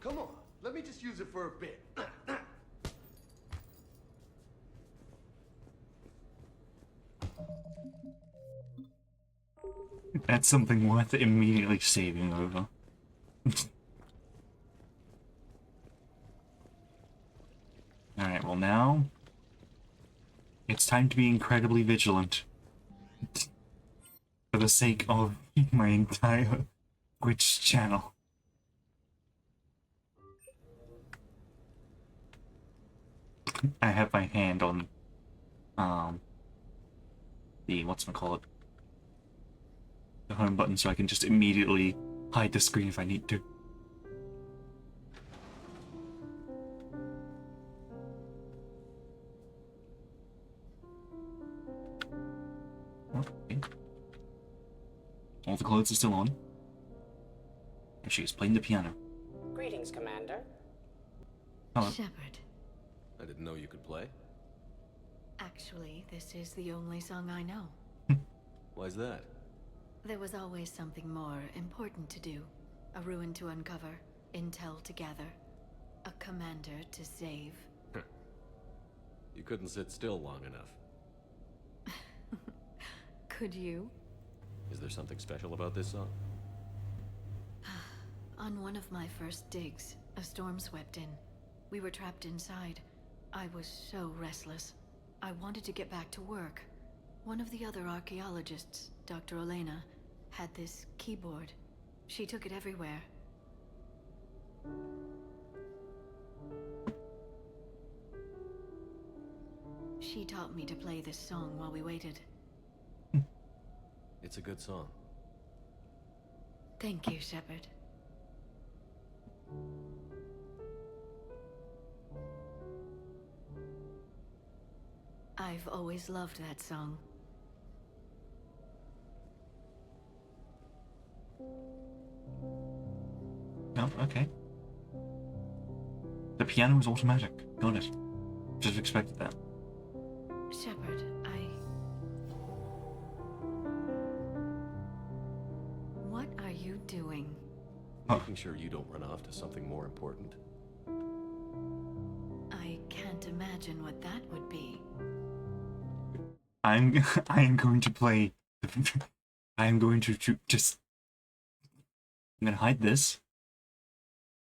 Come on, let me just use it for a bit. That's something worth immediately saving over. Alright, well now... it's time to be incredibly vigilant. For the sake of my entire Twitch channel. I have my hand on... the... whatchamacallit? The home button so I can just immediately hide the screen if I need to. Okay. All the clothes are still on. And she's playing the piano. Greetings, Commander. Hello. Shepard. I didn't know you could play. Actually, this is the only song I know. Why's that? There was always something more important to do. A ruin to uncover, intel to gather, a commander to save. You couldn't sit still long enough. Could you? Is there something special about this song? On one of my first digs, a storm swept in. We were trapped inside. I was so restless. I wanted to get back to work. One of the other archaeologists, Dr. Elena, had this keyboard. She took it everywhere. She taught me to play this song while we waited. It's a good song. Thank you, Shepard. I've always loved that song. Oh, okay. The piano is automatic. Got it. Just expected that. Shepard, What are you doing? Making sure you don't run off to something more important. I can't imagine what that would be. I am going to play. I am going to just. I'm gonna hide this.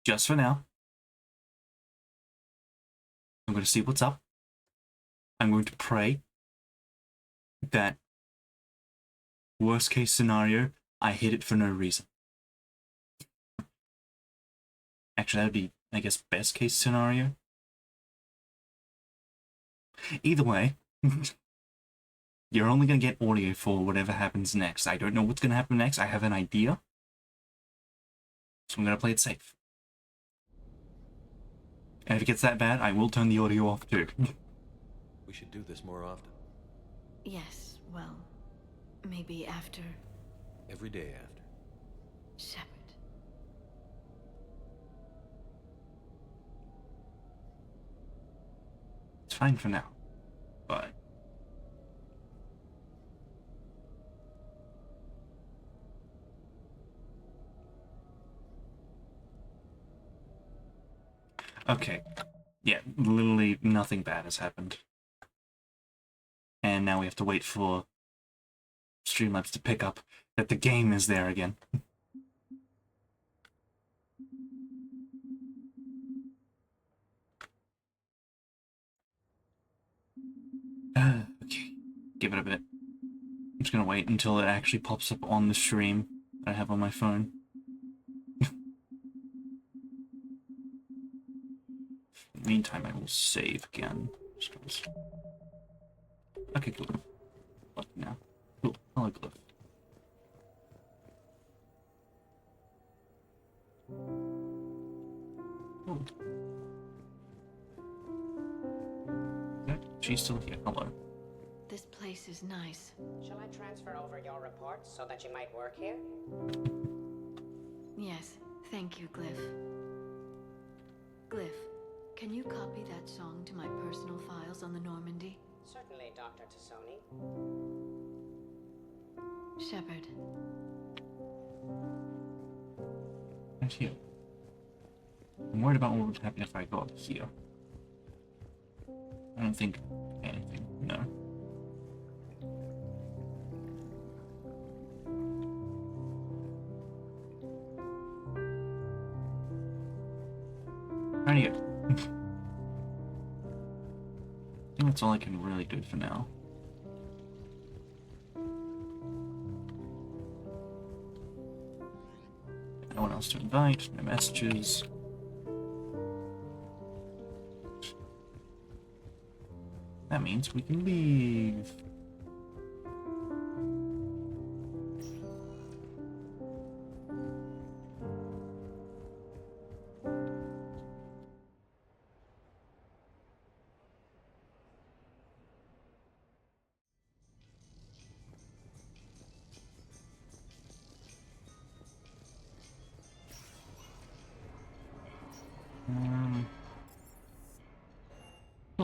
Just for now. I'm gonna see what's up. I'm going to pray that worst case scenario, I hit it for no reason. Actually, that would be, I guess, best case scenario. Either way, you're only going to get audio for whatever happens next. I don't know what's going to happen next. I have an idea. So I'm going to play it safe. And if it gets that bad, I will turn the audio off too. We should do this more often. Yes, well, maybe after. Every day after. Shepard. It's fine for now. But okay. Yeah, literally nothing bad has happened. And now we have to wait for Streamlabs to pick up that the game is there again. Okay, give it a bit. I'm just gonna wait until it actually pops up on the stream that I have on my phone. In the meantime, I will save again. Okay, cool. What now? Cool. Hello, Glyph. Oh. She's still here. Hello. This place is nice. Shall I transfer over your reports so that you might work here? Yes, thank you, Glyph. Glyph, can you copy that song to my personal files on the Normandy? Certainly, Dr. Tassoni. Shepard. Right here. I'm worried about what would happen if I go up here. I don't think anything, no. Right here. I think that's all I can really do for now. No one else to invite, no messages. That means we can leave.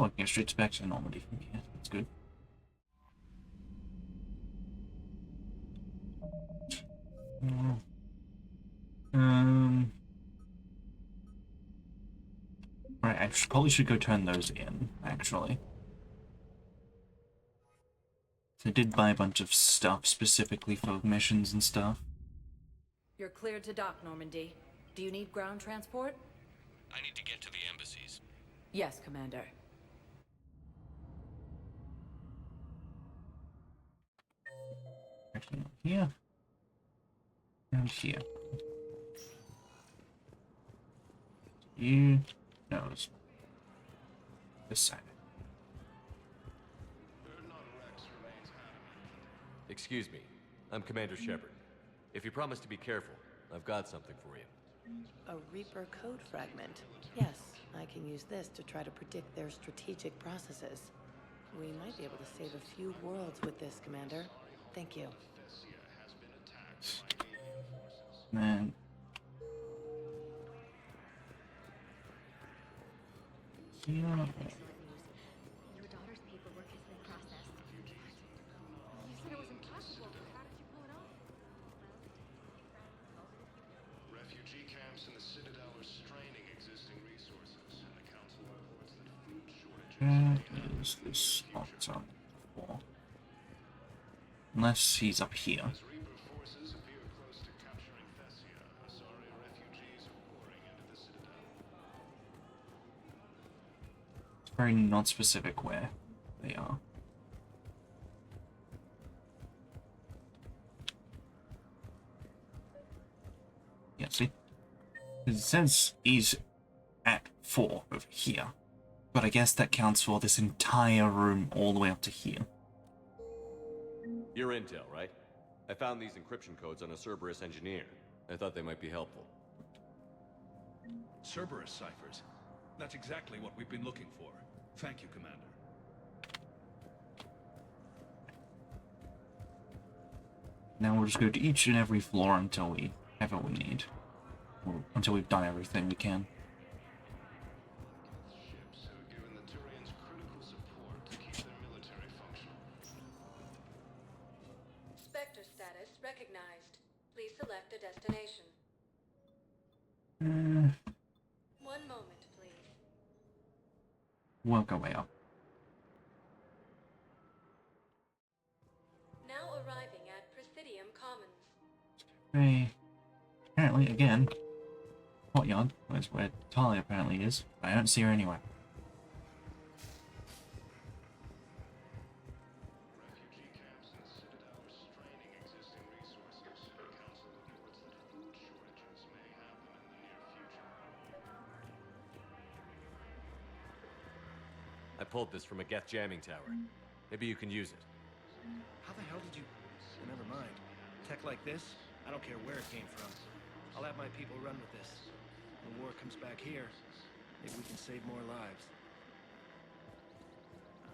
I can get straight back to Normandy from here. That's good. Right, probably should go turn those in, actually. So I did buy a bunch of stuff specifically for missions and stuff. You're cleared to dock, Normandy. Do you need ground transport? I need to get to the embassies. Yes, Commander. Actually, here. And here. You... No, this side. Excuse me. I'm Commander Shepard. If you promise to be careful, I've got something for you. A Reaper code fragment. Yes, I can use this to try to predict their strategic processes. We might be able to save a few worlds with this, Commander. Thank you. Man. Here. Your daughter's paperwork has been processed. You said it was impossible, but how did you pull it off? Refugee camps in the Citadel are straining existing resources, and the Council reports that food shortages Is this not on the wall? Unless he's up here. As Reaper forces appear close to capturing Thessia, Asari refugees are pouring into the Citadel. It's very non-specific where they are. Yeah, see? It says he's at 4 over here. But I guess that counts for this entire room all the way up to here. Your intel, right? I found these encryption codes on a Cerberus engineer. I thought they might be helpful. Cerberus ciphers. That's exactly what we've been looking for. Thank you, Commander. Now we'll just go to each and every floor until we have what we need. Or until we've done everything we can. Ships have given the Turians critical support to keep their military functional. Spectre status recognized. Please select a destination. One moment, please. Work our way up. Now arriving at Presidium Commons. Hey. Apparently, again, courtyard, where's where Talia apparently is. I don't see her anywhere. Refugee camps in the Citadel are straining existing resources. The Council reports that food shortages may happen in the near future. I pulled this from a Geth jamming tower. Maybe you can use it. How the hell did you... Never mind. Tech like this, I don't care where it came from. I'll have my people run with this. When war comes back here, maybe we can save more lives.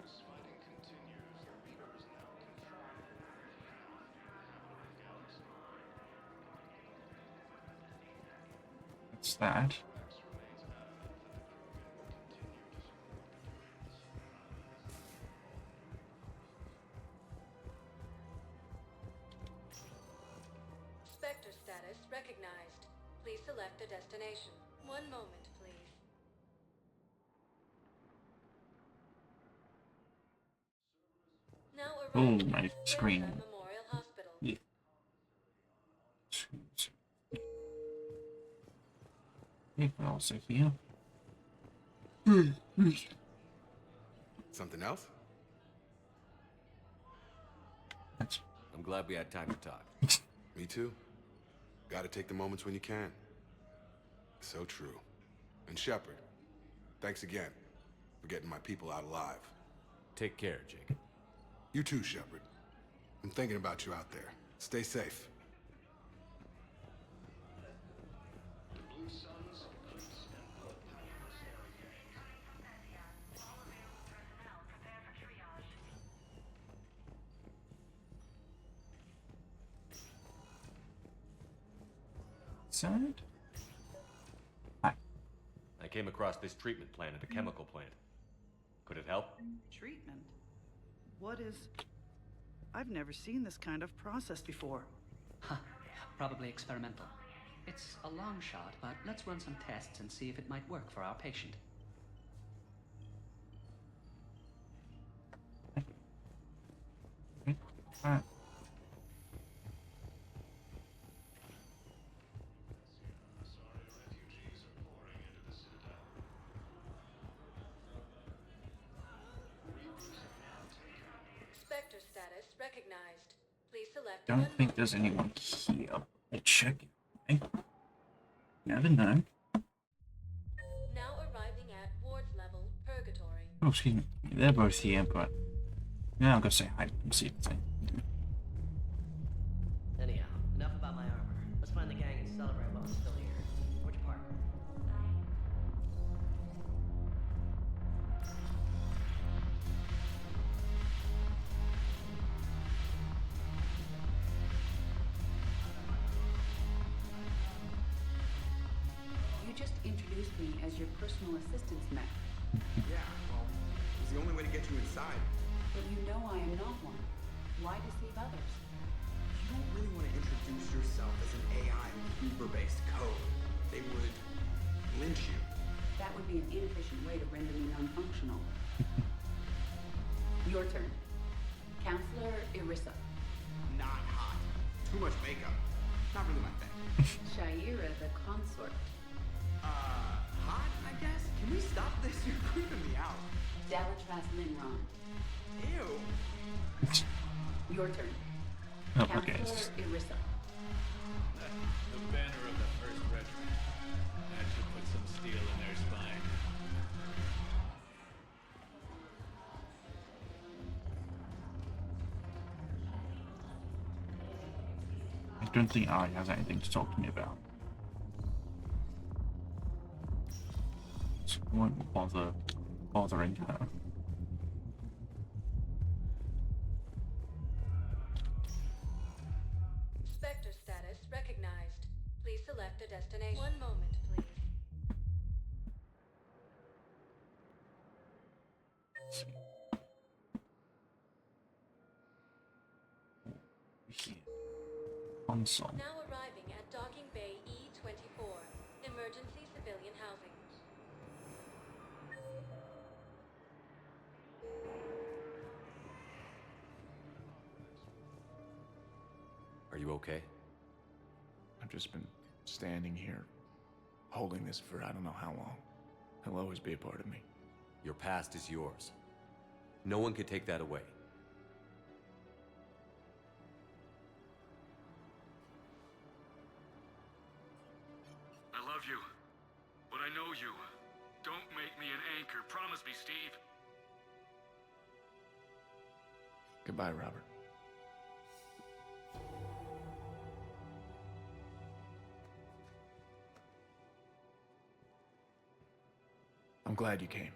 As fighting continues, the Reapers now control half the galaxy. What's that? Spectre status recognized. Please select a destination. One moment, please. Now Oh, arriving my at screen. Memorial Hospital. Yeah. Also here. Something else? I'm glad we had time to talk. Me too. Gotta take the moments when you can. So true. And Shepard, thanks again for getting my people out alive. Take care, Jacob. You too, Shepard. I'm thinking about you out there. Stay safe. Side? I came across this treatment plant at a chemical plant. Could it help? Treatment? What is... I've never seen this kind of process before. Huh. Probably experimental. It's a long shot, but let's run some tests and see if it might work for our patient. Alright. Spectre status recognized. Please select. Don't think there's anyone here. I'll check it. Okay. Never know. Now arriving at wards level purgatory. Oh, excuse me. They're both here, but yeah, I'll go say hi and see if it's anything. Anyhow, enough about my armor. Let's find the gang and celebrate while I'm still here. Where'd you park? You just introduced me as your personal assistance mech. Yeah, well, it was the only way to get you inside. But you know I am not one. Why deceive others? You don't really want to introduce yourself as an AI with Uber-based code. They would lynch you. That would be an inefficient way to render me non-functional. Your turn. Counselor Irissa. Not hot. Too much makeup. Not really my thing. Shaira the consort. Hot, I guess? Can we stop this? You're creeping me out. Dalatras Linron. Ew. Your turn. Oh, Counselor okay. Irissa. The banner of the 1st Regiment. That should put some steel in their spine. I don't think Ari has anything to talk to me about. So I won't bother bothering her. Spectre status recognized. Please select a destination. One moment, please. Here. Console. Now arriving at Docking Bay E24. Emergency civilian housing. Are you okay? I've just been standing here, holding this for I don't know how long. It'll always be a part of me. Your past is yours. No one can take that away. I love you, but I know you. Don't make me an anchor. Promise me, Steve. Goodbye, Robert. I'm glad you came.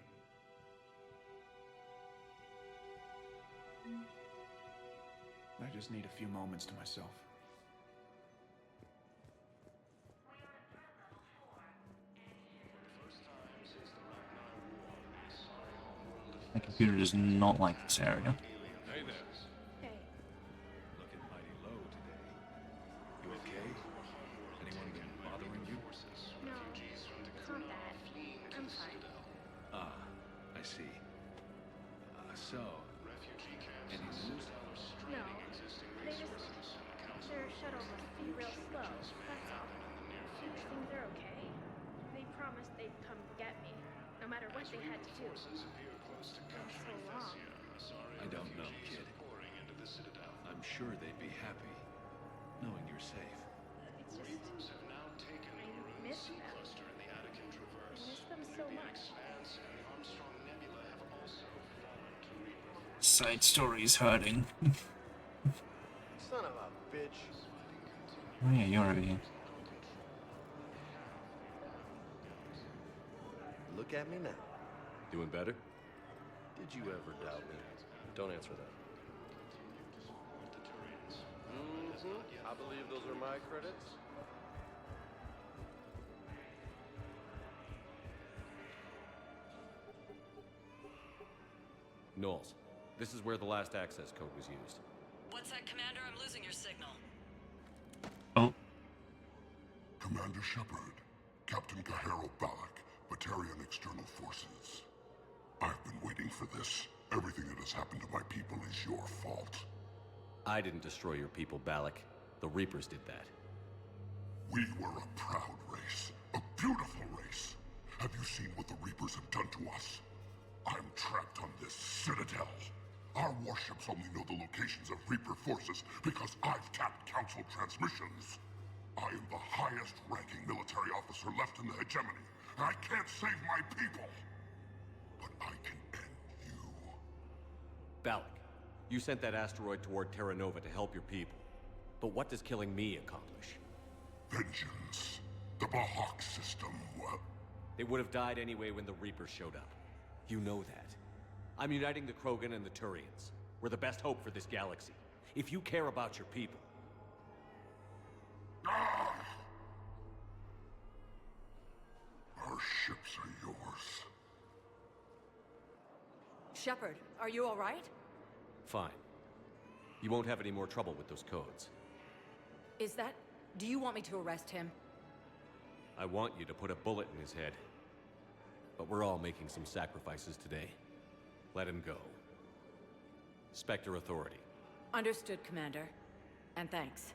I just need a few moments to myself. My computer does not like this area. Hey there. Hey. Looking mighty low today. You okay? Anyone been bothering you? No, it's not that. I'm fine. Ah, I see. So, any news? No, they just... Their shuttle must be real slow, that's all. Things are okay. They promised they'd come get me, no matter what they had to do. It's been so long. I don't know, kid. I'm sure they'd be happy, knowing you're safe. It's just... I miss them. I miss them so much. Side story is hurting. Son of a bitch. Oh yeah, you're over here. Look at me now. Doing better? Did you ever doubt me? Don't answer that. I believe those are my credits. Knowles, this is where the last access code was used. What's that, Commander? I'm losing your signal. Oh. Commander Shepard, Captain Kahero Balak, Batarian External Forces. I've been waiting for this. Everything that has happened to my people is your fault. I didn't destroy your people, Balak. The Reapers did that. We were a proud race. A beautiful race. Have you seen what the Reapers have done to us? I'm trapped on this citadel. Our warships only know the locations of Reaper forces because I've tapped Council transmissions. I am the highest-ranking military officer left in the hegemony, and I can't save my people. But I can end you. Balak, you sent that asteroid toward Terra Nova to help your people. But what does killing me accomplish? Vengeance. The Bahak system, well... They would have died anyway when the Reapers showed up. You know that. I'm uniting the Krogan and the Turians. We're the best hope for this galaxy. If you care about your people... Ah! Our ships are yours. Shepard, are you all right? Fine. You won't have any more trouble with those codes. Is that... Do you want me to arrest him? I want you to put a bullet in his head. But we're all making some sacrifices today. Let him go. Spectre Authority. Understood, Commander. And thanks.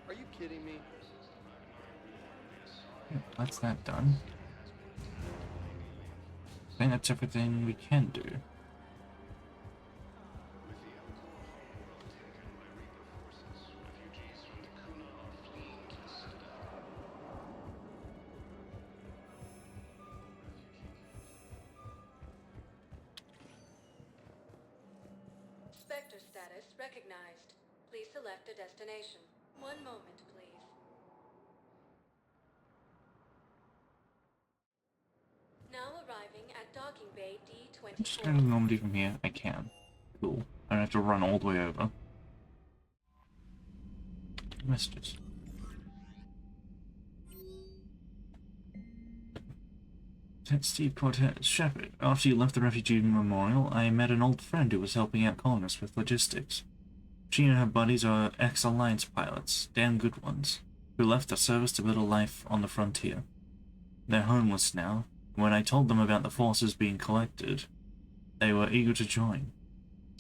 Are you kidding me? That's that done. I think that's everything we can do. Spectre status recognized. Please select a destination. One moment, please. Now arriving at docking bay Just D24. going to Normandy from here. I can. Cool. I don't have to run all the way over. Missed it. Steve Cortez, Shepard. After you left the refugee memorial, I met an old friend who was helping out colonists with logistics. She and her buddies are ex-Alliance pilots, damn good ones, who left the service to build a life on the frontier. They're homeless now. When I told them about the forces being collected, they were eager to join.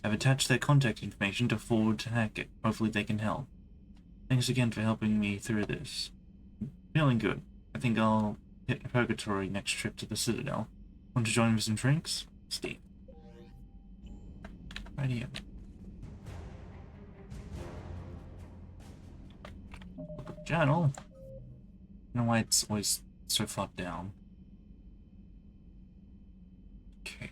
I've attached their contact information to forward to Hackett. Hopefully they can help. Thanks again for helping me through this. Feeling good. I think I'll hit Purgatory next trip to the Citadel. Want to join me for some drinks? Steve. Right here. Journal. I don't know why it's always so far down. Okay.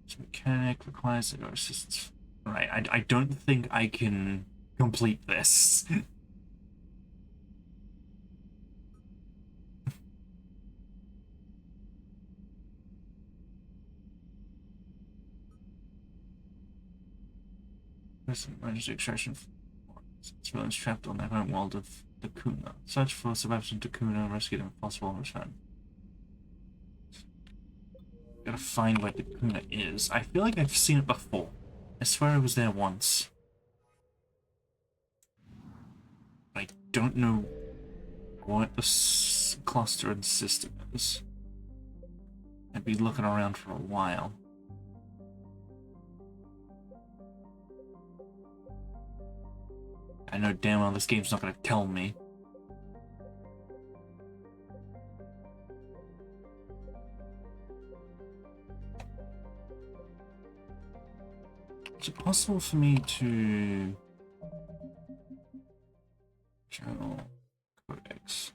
This mechanic requires no assistance. Right, I don't think I can complete this. There's an emergency extraction. Civilians trapped on their home world of Dakuna. Search for survivors in Dakuna, rescue them if possible, and return. Gotta find where Dakuna is. I feel like I've seen it before. I swear I was there once. I don't know what the cluster and system is. I'd be looking around for a while. I know damn well this game's not gonna tell me. Is it possible for me to... Channel Codex.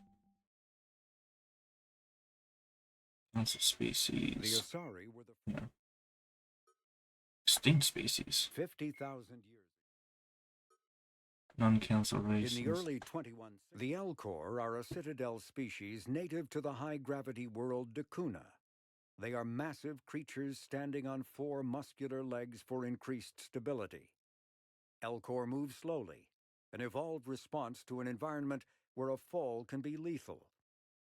Lots of species. The Asari were the yeah. Extinct species. 50,000 years. Non-council races. In the early 21st, the Elcor are a citadel species native to the high-gravity world Dakuna. They are massive creatures standing on 4 muscular legs for increased stability. Elcor move slowly, an evolved response to an environment where a fall can be lethal.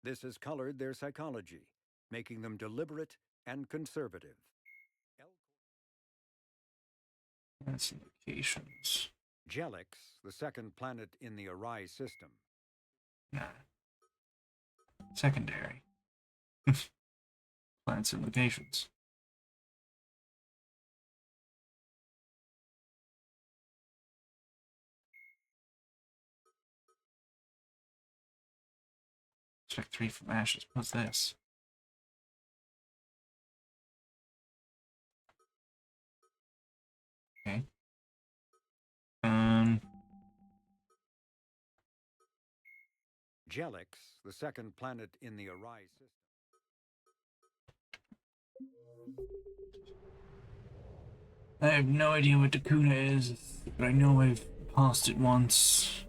This has colored their psychology, making them deliberate and conservative. That's locations. Jelix, the second planet in the Arise system. Nah. Secondary. Planets and locations. Check 3 from Ashes. What's this? Okay. Jelix, the second planet in the Arise system. I have no idea what Dakuna is, but I know I've passed it once.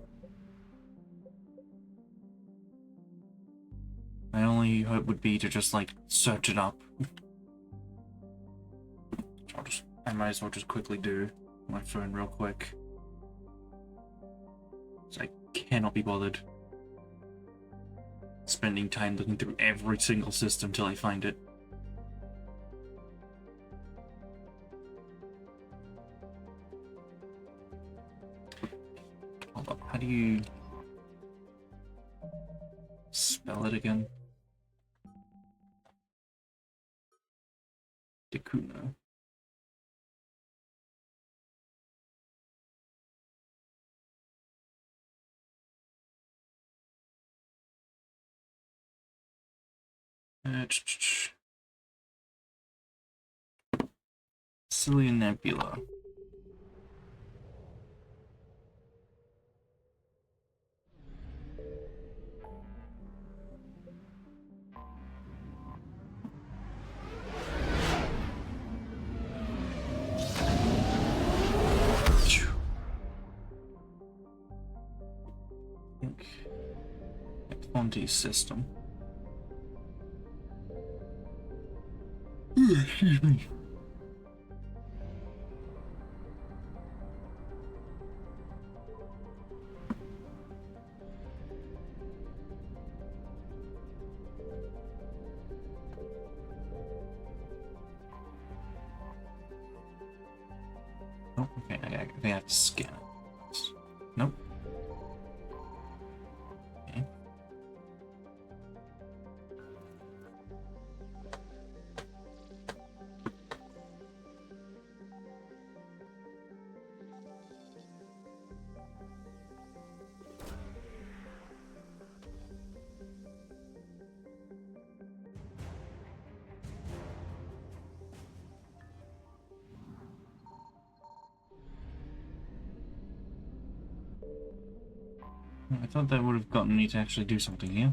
My only hope would be to just, like, search it up. I might as well just quickly do my phone real quick. So I cannot be bothered spending time looking through every single system till I find it. Hold up, how do you spell it again? Dakuna. Cillian Nebula. Fonte system. Excuse me. Oh, okay, I think I have to scan it. Nope. Okay. I thought that would have gotten me to actually do something here.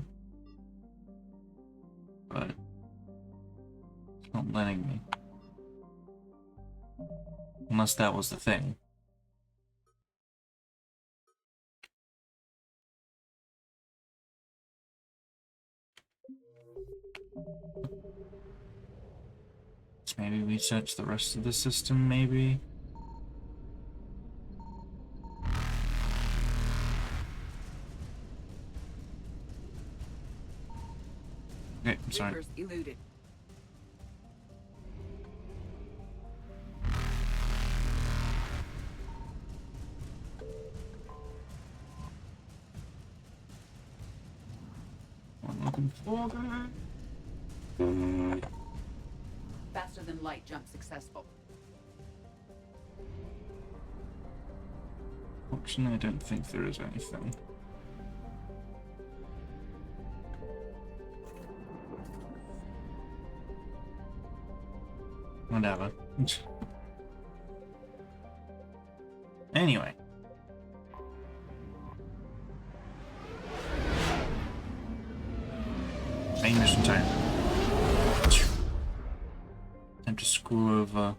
But it's not letting me. Unless that was the thing. So maybe we search the rest of the system, maybe? Okay, I'm sorry. Reapers eluded. I'm looking for that. Faster than light jump successful. Fortunately, I don't think there is anything. Whatever. Anyway. Main mission time. Time to screw over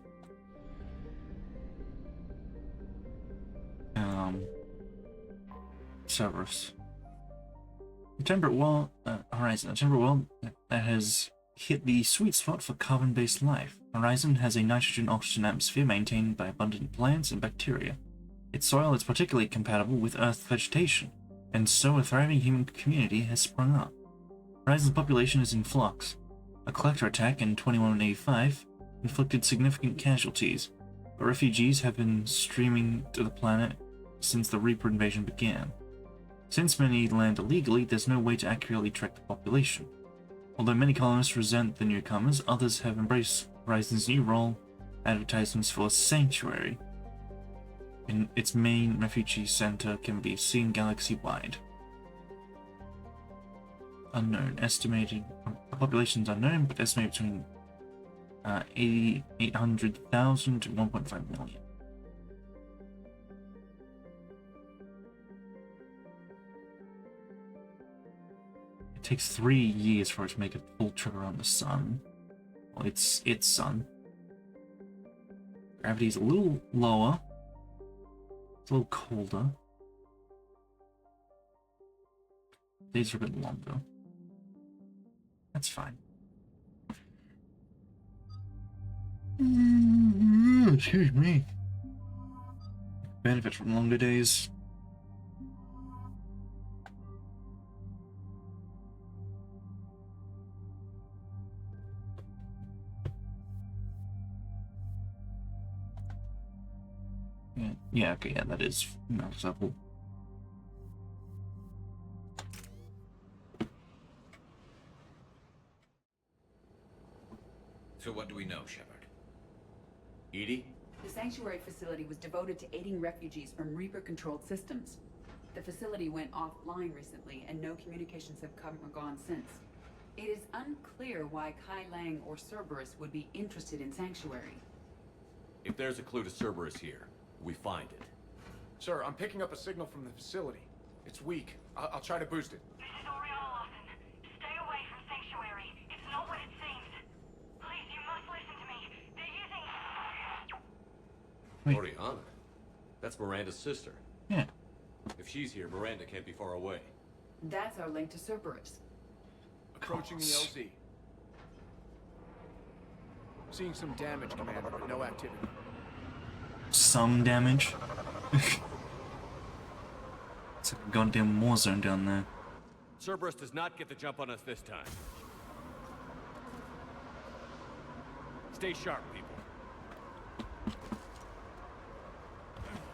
Cerberus. The temperate world, Horizon. A temperate world that has hit the sweet spot for carbon-based life. Horizon has a nitrogen-oxygen atmosphere maintained by abundant plants and bacteria. Its soil is particularly compatible with Earth vegetation, and so a thriving human community has sprung up. Horizon's population is in flux. A collector attack in 2185 inflicted significant casualties, but refugees have been streaming to the planet since the Reaper invasion began. Since many land illegally, there's no way to accurately track the population. Although many colonists resent the newcomers, others have embraced Horizon's new role, advertisements for a sanctuary. And its main refugee center can be seen galaxy-wide. Unknown. Estimated... The population's unknown, but estimated between 800,000 to 1.5 million. It takes 3 years for it to make a full trip around the sun. Well, its sun. Gravity's a little lower. It's a little colder. Days are a bit longer. That's fine. Excuse me. Benefit from longer days. Yeah, okay, yeah, that is noticeable. So what do we know, Shepard? Edie? The sanctuary facility was devoted to aiding refugees from Reaper-controlled systems. The facility went offline recently, and no communications have come or gone since. It is unclear why Kai Lang or Cerberus would be interested in Sanctuary. If there's a clue to Cerberus here, we find it. Sir, I'm picking up a signal from the facility. It's weak. I'll try to boost it. This is Oriana Lawson. Stay away from Sanctuary. It's not what it seems. Please, you must listen to me. They're using... Oriana? That's Miranda's sister. Yeah. If she's here, Miranda can't be far away. That's our link to Cerberus. Approaching the LZ. Seeing some damage, Commander, but no activity. Some damage? It's like a goddamn war zone down there. Cerberus does not get the jump on us this time. Stay sharp, people.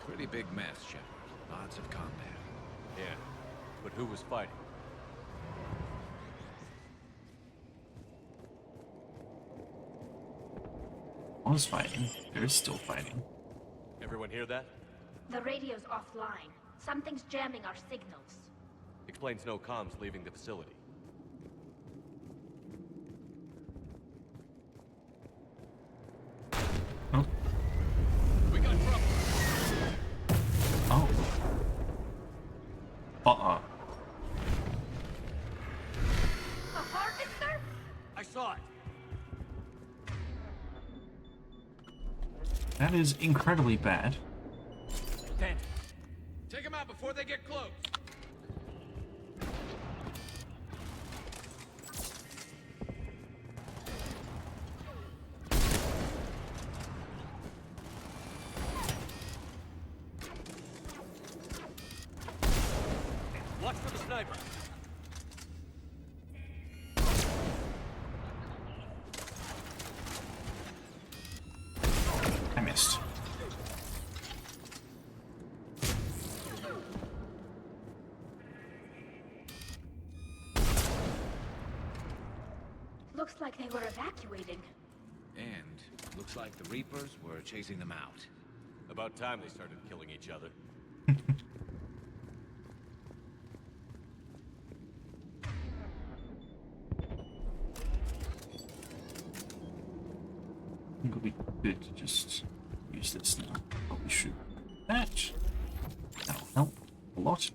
Pretty big mess, Shepard. Lots of combat. Yeah, but who was fighting? I was fighting. They're still fighting. Everyone hear that? The radio's offline. Something's jamming our signals. Explains no comms leaving the facility. Oh. We got trouble. Oh. A harvester? I saw it. That is incredibly bad. Stand. Take them out before they get close. Watch for the sniper. I missed. Looks like they were evacuating. And looks like the Reapers were chasing them out. About time they started killing each other. I think it'll be good to just use this now. Probably shoot that. That'll help a lot.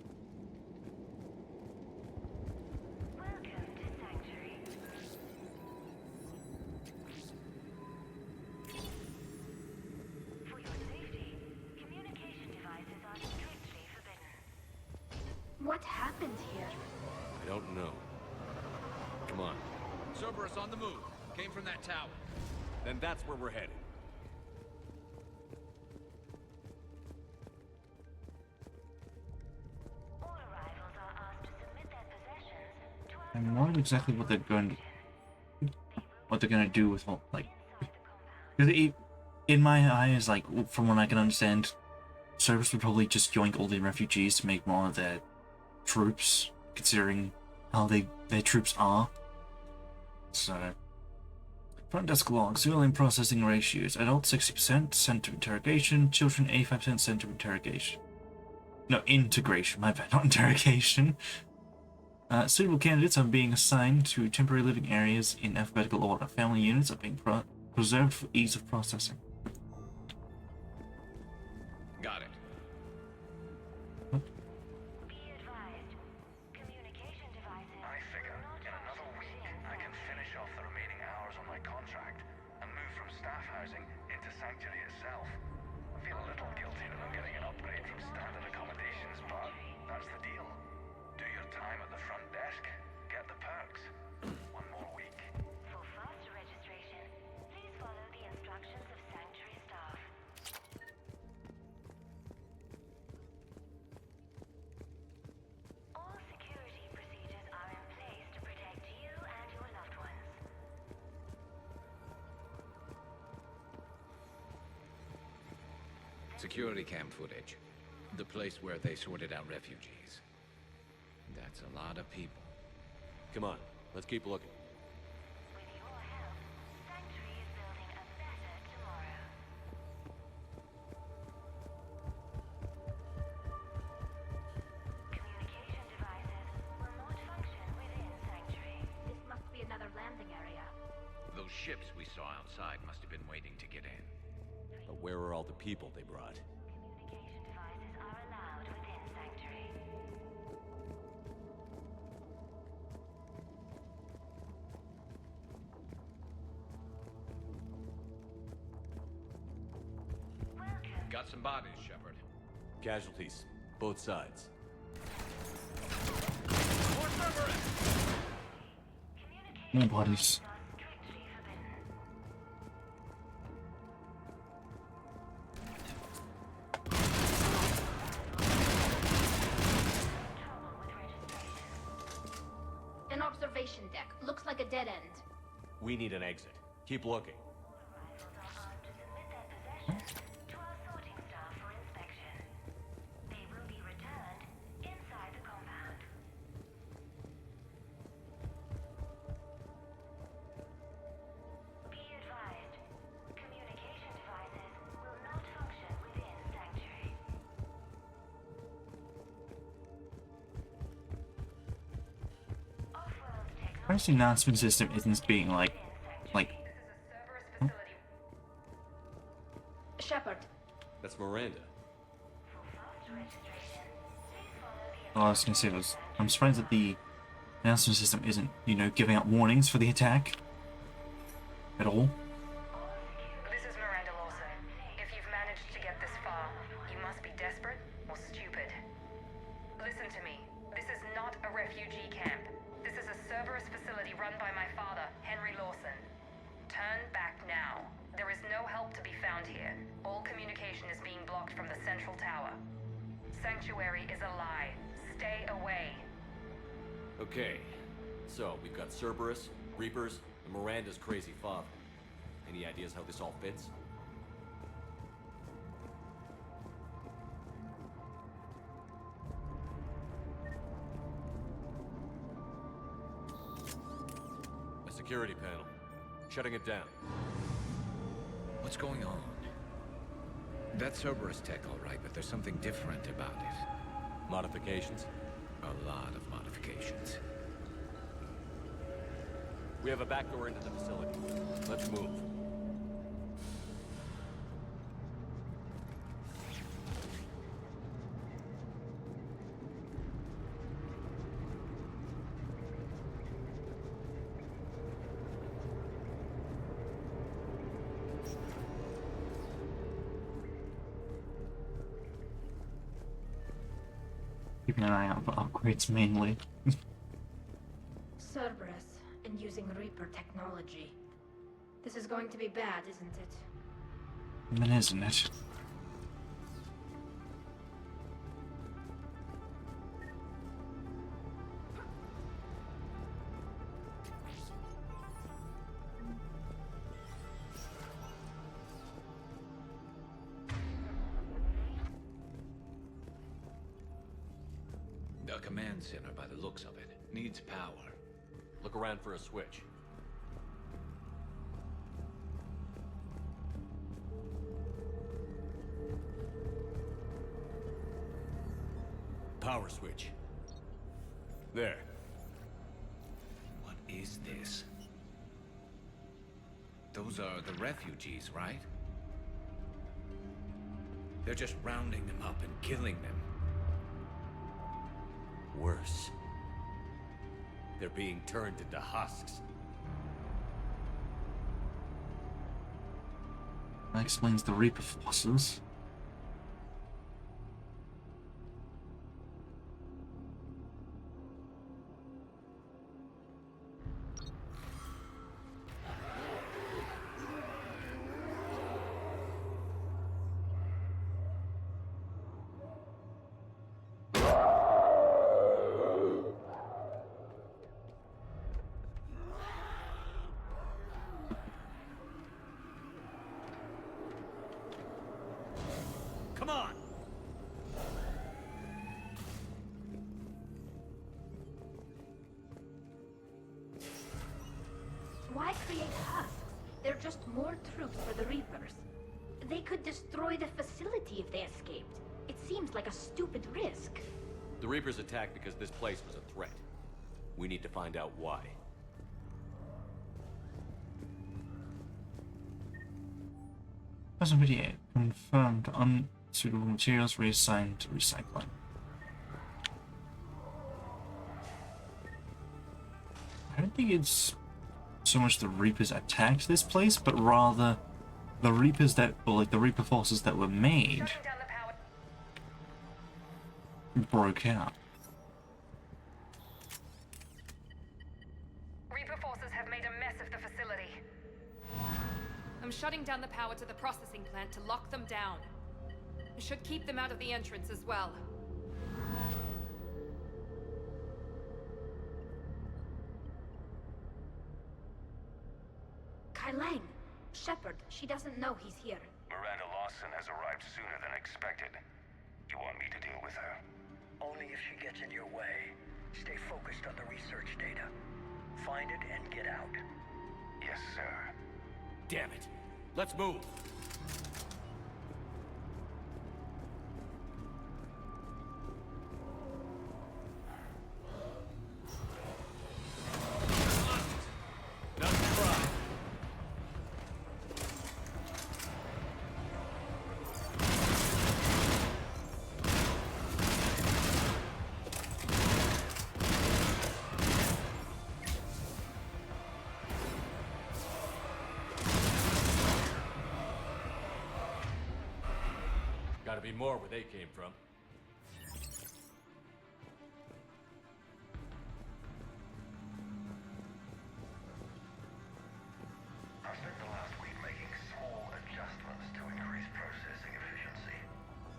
What happened here? I don't know. Come on. Cerberus on the move. Came from that tower. Then that's where we're headed. wonder exactly what they're going to do with all, like, because in my eyes, like, from what I can understand, Cerberus would probably just yoink all the refugees to make more of their troops, considering how their troops are. So, front desk log, civilian processing ratios, adults 60%, center of interrogation, children 85% center of interrogation. No, integration, my bad, not interrogation. Suitable candidates are being assigned to temporary living areas in alphabetical order. Family units are being preserved for ease of processing. Got it. I figure in another week I can finish off the remaining hours on my contract and move from staff housing into Sanctuary itself. I feel a little guilty that I'm getting an upgrade from standard accommodations, but that's the deal. Do your time at the front desk, get the perks. One more week. For faster registration, please follow the instructions of Sanctuary staff. All security procedures are in place to protect you and your loved ones. Security cam footage. The place where they sorted out refugees. That's a lot of people. Come on, let's keep looking. With your help, Sanctuary is building a better tomorrow. Communication devices will not function within Sanctuary. This must be another landing area. Those ships we saw outside must have been waiting to get in. But where are all the people they brought? Communication devices are allowed within Sanctuary. Got some bodies, Shepard. Casualties, both sides. More Cerberus! More bodies. An observation deck. Looks like a dead end. We need an exit. Keep looking. Where's the announcement system isn't being like Shepard. That's Miranda. well, I was gonna say I'm surprised that the announcement system isn't, giving out warnings for the attack at all. This is Miranda Lawson. If you've managed to get this far, you must be desperate or stupid. Listen to me. This is not a refugee camp. This is a Cerberus facility run by my father, Henry Lawson. Turn back now. There is no help to be found here. All communication is being blocked from the central tower. Sanctuary is a lie. Stay away. Okay, so we've got Cerberus, Reapers, and Miranda's crazy father. Any ideas how this all fits? A security panel. Shutting it down. What's going on? That's Cerberus tech, all right, but there's something different about it. Modifications? A lot of modifications. We have a back door into the facility. Let's move. Keeping an eye out for upgrades mainly. Cerberus, and using Reaper technology. This is going to be bad, isn't it? Then isn't it? A command center by the looks of it. Needs power. Look around for a switch. Power switch. There. What is this? Those are the refugees, right? They're just rounding them up and killing them. Worse. They're being turned into husks. That explains the Reaper forces. Come on! Why create husks? They're just more troops for the Reapers. They could destroy the facility if they escaped. It seems like a stupid risk. The Reapers attacked because this place was a threat. We need to find out why. Present video confirmed unsuitable materials reassigned to recycling. I don't think it's so much the Reapers attacked this place, but rather the Reapers that, or like the Reaper forces that were made, broke out. Reaper forces have made a mess of the facility. I'm shutting down the power to the processing plant to lock them down. It should keep them out of the entrance as well. Kailang, Shepard, she doesn't know he's here. Miranda Lawson has arrived sooner than expected. You want me to deal with her? Only if she gets in your way. Stay focused on the research data. Find it and get out. Yes, sir. Damn it! Let's move! Gotta be more where they came from. I spent the last week making small adjustments to increase processing efficiency.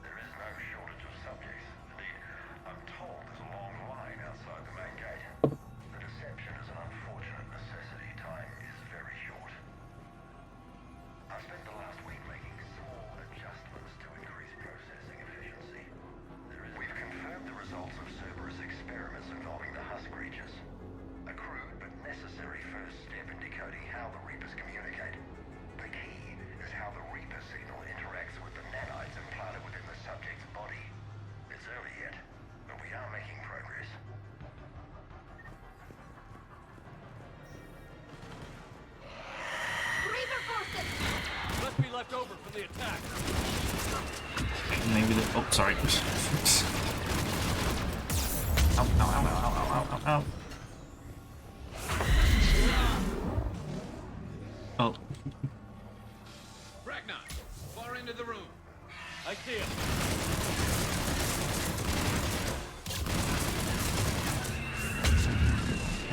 There is no shortage of subjects. Indeed, I'm told there's a long line outside the main gate. The deception is an unfortunate necessity. Time is very short. I spent the last week making small adjustments to increase processing efficiency. We've confirmed the results of Cerberus experiments involving the husk creatures. A crude but necessary first step in decoding how the Reapers communicate. The key is how the Reaper signal interacts with the nanites implanted within the subject's body. It's early yet, but we are making progress. Reaper forces! Must be left over from the attack. Maybe the. Oh, sorry. Ow, ow, ow, ow, ow, ow, ow, ow. Oh. Ragnar, far into the room. I see him.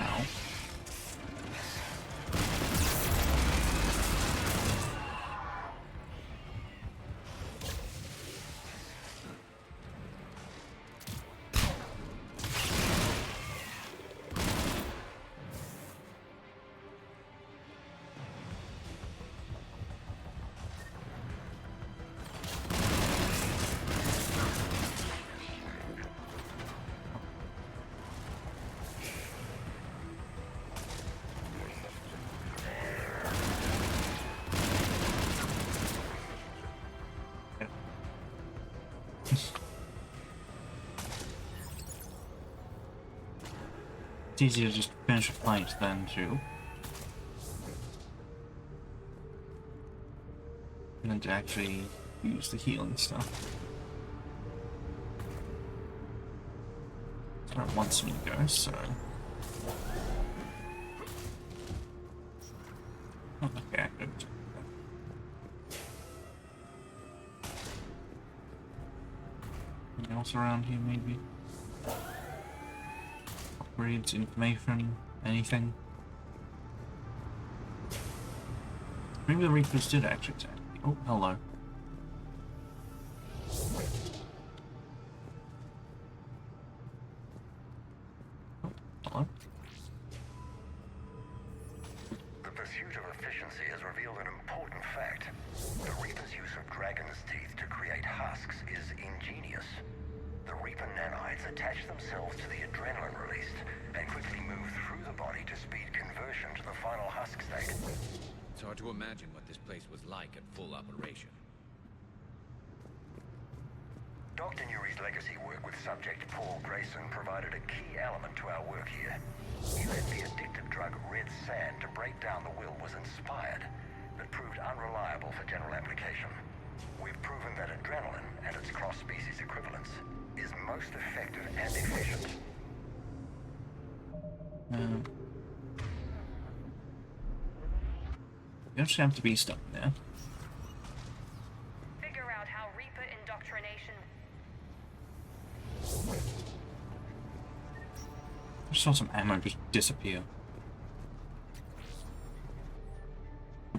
Ow. It's easier to just finish a fight than to actually use the healing stuff. It's where it wants me to go, so... Oh, okay, good. Anything else around here, maybe? Upgrades, information, anything? Maybe the Reapers did actually attack me. Oh, hello. Oh, hello. The pursuit of efficiency has revealed an important fact. The Reaper's use of dragon's teeth to create husks is ingenious. The Reaper nanites attach themselves to the adrenaline released and quickly move through the body to speed conversion to the final husk state. It's hard to imagine what this place was like at full operation. Dr. Nuri's legacy work with subject Paul Grayson provided a key element to our work here. Using the addictive drug red sand to break down the will was inspired, but proved unreliable for general application. We've proven that adrenaline and its cross-species equivalence is most effective and efficient. You actually have to be stuck there. Figure out how Reaper indoctrination... I just saw some ammo just disappear.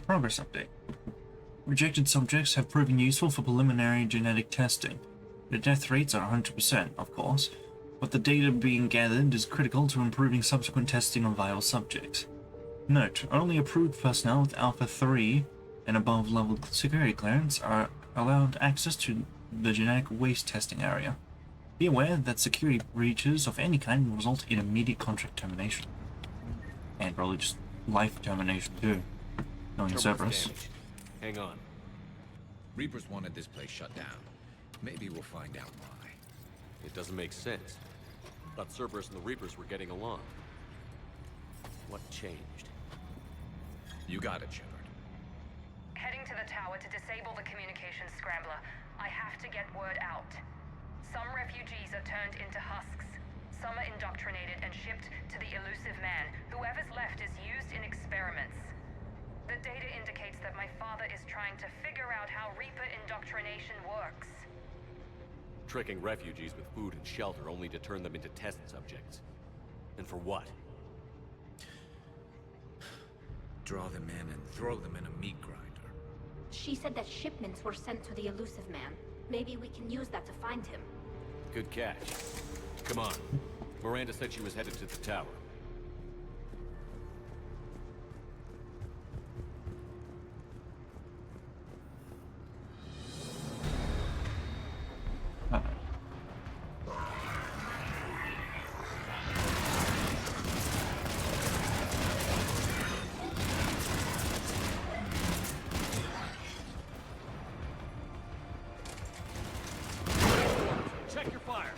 Progress update. Rejected subjects have proven useful for preliminary genetic testing. The death rates are 100%, of course, but the data being gathered is critical to improving subsequent testing on viable subjects. Note, only approved personnel with Alpha 3 and above level security clearance are allowed access to the genetic waste testing area. Be aware that security breaches of any kind will result in immediate contract termination. And probably just life termination too, knowing Cerberus. Hang on. Reapers wanted this place shut down. Maybe we'll find out why. It doesn't make sense. Thought Cerberus and the Reapers were getting along. What changed? You got it, Shepard. Heading to the tower to disable the communications scrambler. I have to get word out. Some refugees are turned into husks. Some are indoctrinated and shipped to the Illusive Man. Whoever's left is used in experiments. The data indicates that my father is trying to figure out how Reaper indoctrination works. Tricking refugees with food and shelter only to turn them into test subjects. And for what? Draw them in and throw them in a meat grinder. She said that shipments were sent to the Illusive Man. Maybe we can use that to find him. Good catch. Come on. Miranda said she was headed to the tower. Check your fire.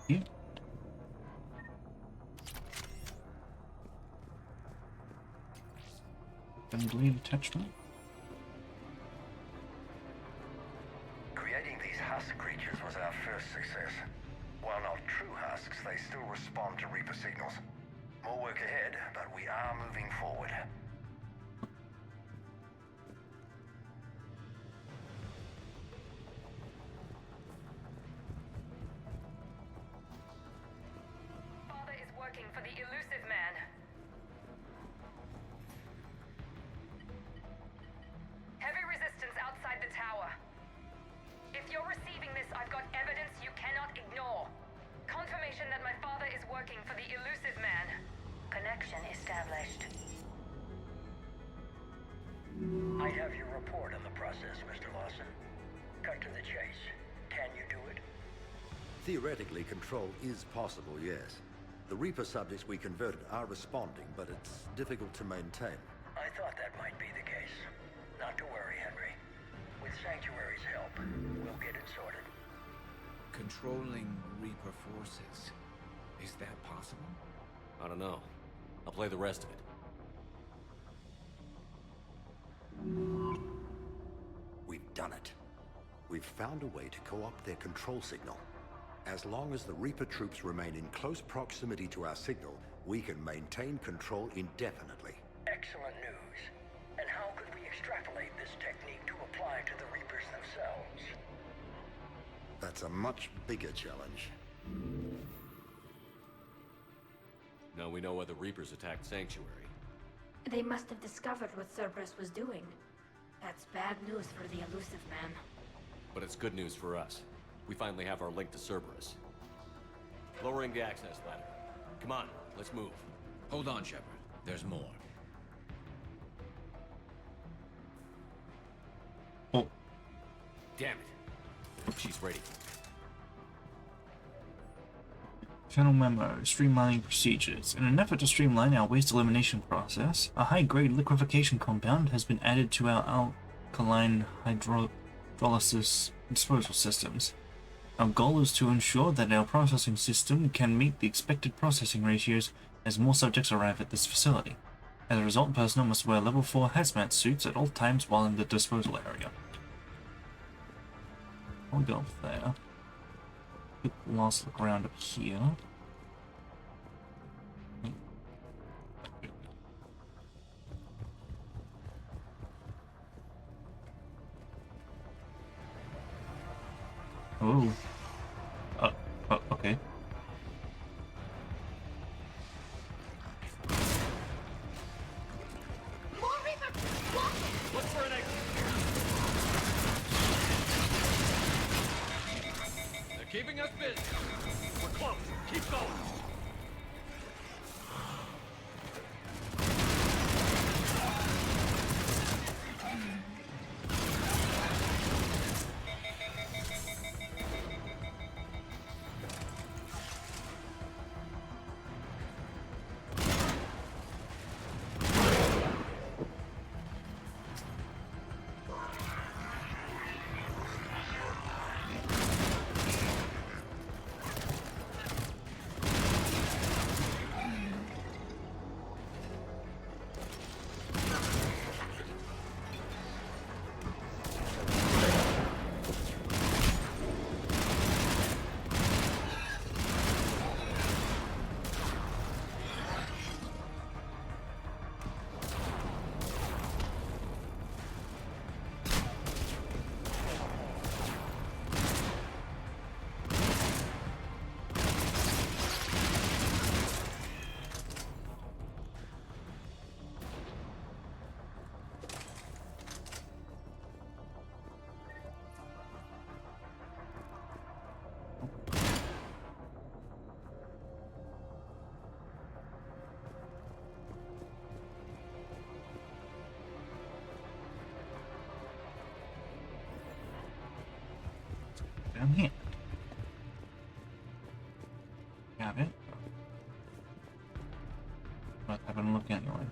Yeah. And lead attachment. Creating these husk creatures was our first success. While not true husks, they still respond to Reaper signals. More work ahead, but we are moving forward. Father is working for the Illusive Man. confirmation that my father is working for the Illusive Man. Connection established. I have your report on the process, Mr. Lawson. Cut to the chase. Can you do it? Theoretically, control is possible, yes. The Reaper subjects we converted are responding, but it's difficult to maintain. I thought that might be the case. Not to worry, Henry. With Sanctuary's help, we'll get it sorted. Controlling Reaper forces. Is that possible? I don't know. I'll play the rest of it. We've done it. We've found a way to co-opt their control signal. As long as the Reaper troops remain in close proximity to our signal, we can maintain control indefinitely. Excellent news. And how could we extrapolate this technique to apply to the Reapers themselves? That's a much bigger challenge. Now we know why the Reapers attacked Sanctuary. They must have discovered what Cerberus was doing. That's bad news for the Illusive Man. But it's good news for us. We finally have our link to Cerberus. Lowering the access ladder. Come on, let's move. Hold on, Shepard. There's more. Oh. Damn it. She's ready. Final memo, streamlining procedures. In an effort to streamline our waste elimination process, a high-grade liquefaction compound has been added to our alkaline hydrolysis disposal systems. Our goal is to ensure that our processing system can meet the expected processing ratios as more subjects arrive at this facility. As a result, personnel must wear level 4 hazmat suits at all times while in the disposal area. I'll go up there. Quick last look around up here. Oh. Okay. More Reaper! Look for an exit! They're keeping us busy. We're close. Keep going. Down here. Got it. Worth having a look anyway.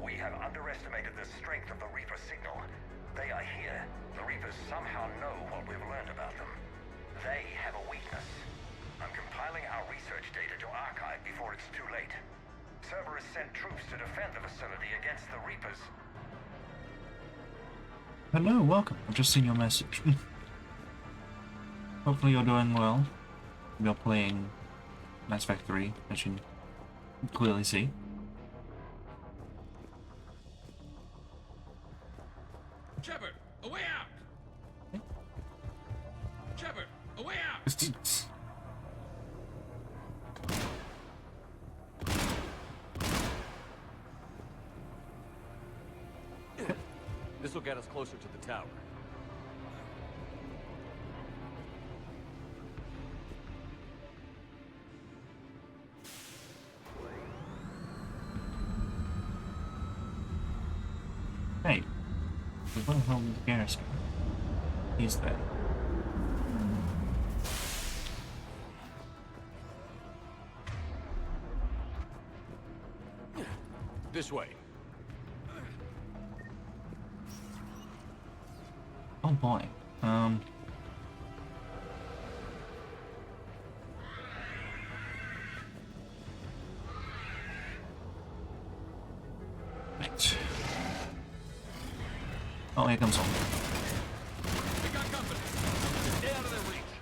We have underestimated the strength of the Reaper signal. They are here. The Reapers somehow know what we've learned about them. They have a weakness. I'm compiling our research data to archive before it's too late. Cerberus sent troops to defend the facility against the Reapers. Hello, welcome. I've just seen your message. Hopefully you're doing well. You're playing Mass Effect 3, as you clearly see. Shepard, a way out! Shepard, a way out! This will get us closer to the tower. Hey, where the hell is the garrison? He's there. This way. Oh boy. Right. Oh, here comes one. We got company. Stay out of their reach.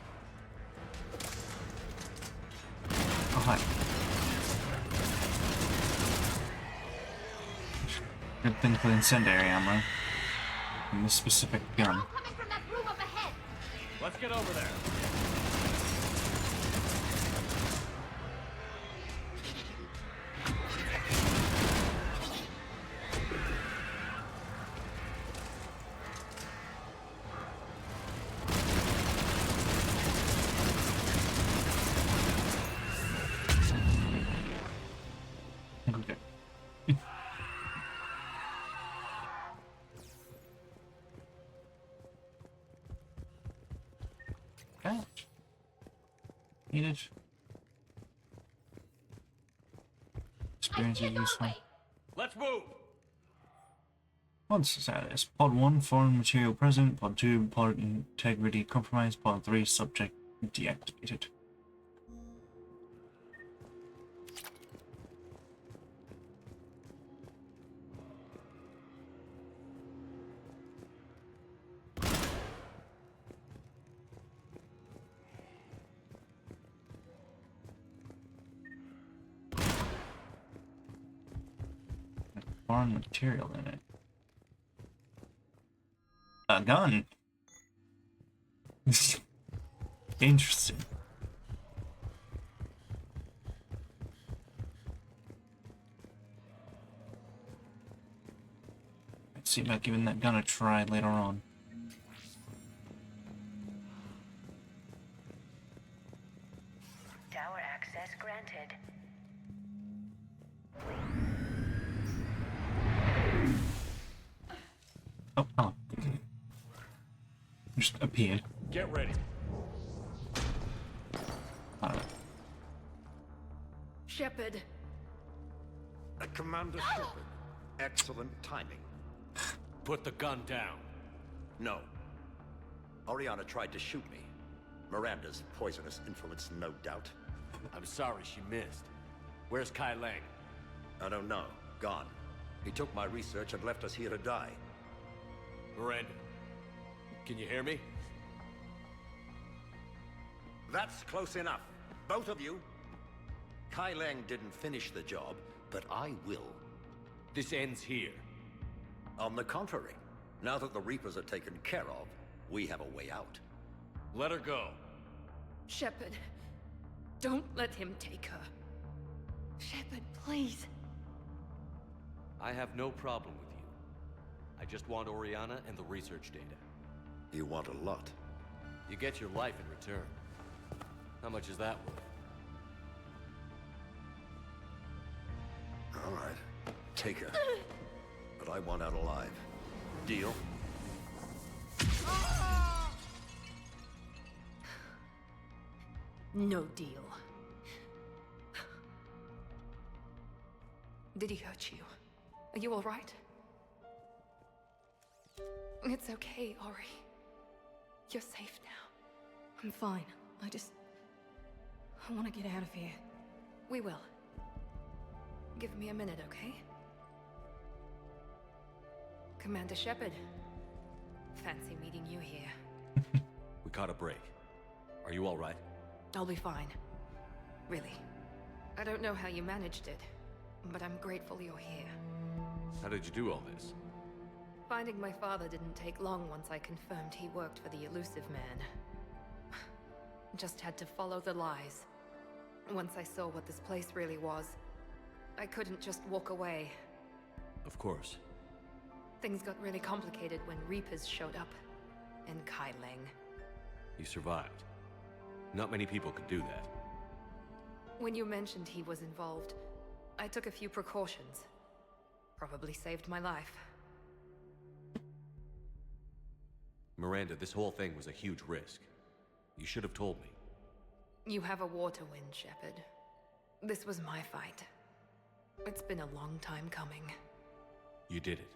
Oh, hi. Good thing for the incendiary ammo. And this specific gun. Let's get over there. Okay. Catch. Needed. Experience is useful. Let's move. Pod status. Pod 1, foreign material present. Pod 2, pod integrity compromised. Pod 3, subject deactivated. Foreign material in it. A gun. Interesting. Let's see about giving that gun a try later on. Tower access granted. Oh. Just appeared. Get ready. Shepard. Commander Shepard. Excellent timing. Put the gun down. No. Oriana tried to shoot me. Miranda's poisonous influence, no doubt. I'm sorry she missed. Where's Kai Lang? I don't know. Gone. He took my research and left us here to die. Miranda, can you hear me? That's close enough. Both of you. Kai Lang didn't finish the job, but I will. This ends here. On the contrary, now that the Reapers are taken care of, we have a way out. Let her go. Shepard, don't let him take her. Shepard, please. I have no problem with you. I just want Oriana and the research data. You want a lot. You get your life in return. How much is that worth? All right. Take her. But I want out alive. Deal? No deal. Did he hurt you? Are you all right? It's okay, Ori. You're safe now. I'm fine. I want to get out of here. We will. Give me a minute, okay? Commander Shepard. Fancy meeting you here. We caught a break. Are you all right? I'll be fine. Really. I don't know how you managed it. but I'm grateful you're here. How did you do all this? Finding my father didn't take long once I confirmed he worked for the Illusive Man. Just had to follow the lies. Once I saw what this place really was, I couldn't just walk away. Of course. Things got really complicated when Reapers showed up. And Kai Leng. You survived. Not many people could do that. When you mentioned he was involved, I took a few precautions. Probably saved my life. Miranda, this whole thing was a huge risk. You should have told me. You have a war to win, Shepard. This was my fight. It's been a long time coming. You did it.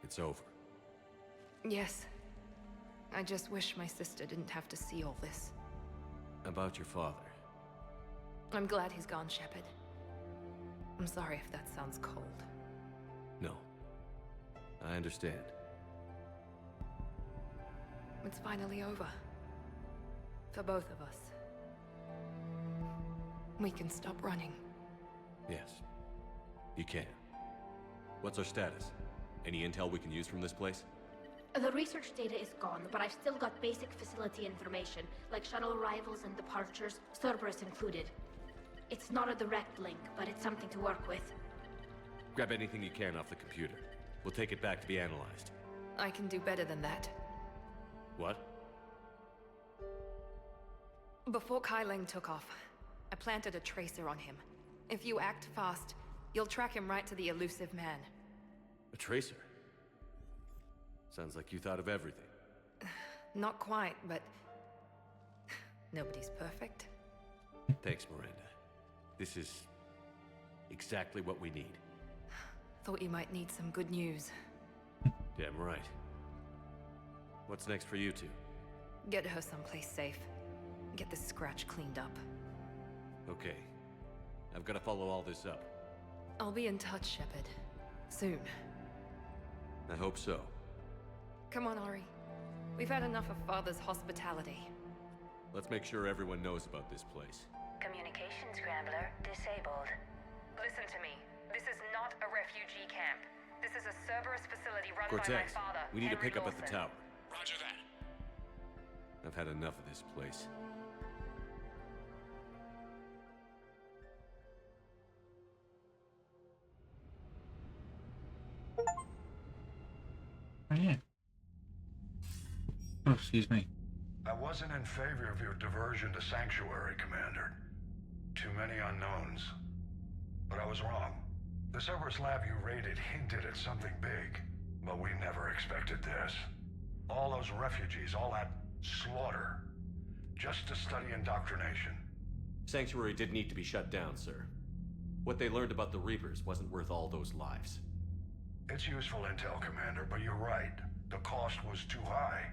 It's over. Yes. I just wish my sister didn't have to see all this. About your father. I'm glad he's gone, Shepard. I'm sorry if that sounds cold. No. I understand. It's finally over. For both of us. We can stop running. Yes. You can. What's our status? Any intel we can use from this place? The research data is gone, but I've still got basic facility information, like shuttle arrivals and departures, Cerberus included. It's not a direct link, but it's something to work with. Grab anything you can off the computer. We'll take it back to be analyzed. I can do better than that. What? Before Kai Leng took off, I planted a tracer on him. If you act fast, you'll track him right to the Illusive Man. A tracer? Sounds like you thought of everything. Not quite, but... nobody's perfect. Thanks, Miranda. This is... exactly what we need. Thought you might need some good news. Damn right. What's next for you two? Get her someplace safe. Get this scratch cleaned up. Okay. I've got to follow all this up. I'll be in touch, Shepard. Soon. I hope so. Come on, Ari. We've had enough of Father's hospitality. Let's make sure everyone knows about this place. Communication scrambler disabled. Listen to me. This is not a refugee camp. This is a Cerberus facility run by my Cortez, father. we need to Henry pick up at the Lawson. tower. Roger that. I've had enough of this place. Oh, yeah. Oh, excuse me. I wasn't in favor of your diversion to Sanctuary, Commander. Too many unknowns. But I was wrong. The Cerberus lab you raided hinted at something big, but we never expected this. All those refugees, all that slaughter, just to study indoctrination. Sanctuary did need to be shut down, sir. What they learned about the Reapers wasn't worth all those lives. It's useful intel, Commander, but you're right. The cost was too high.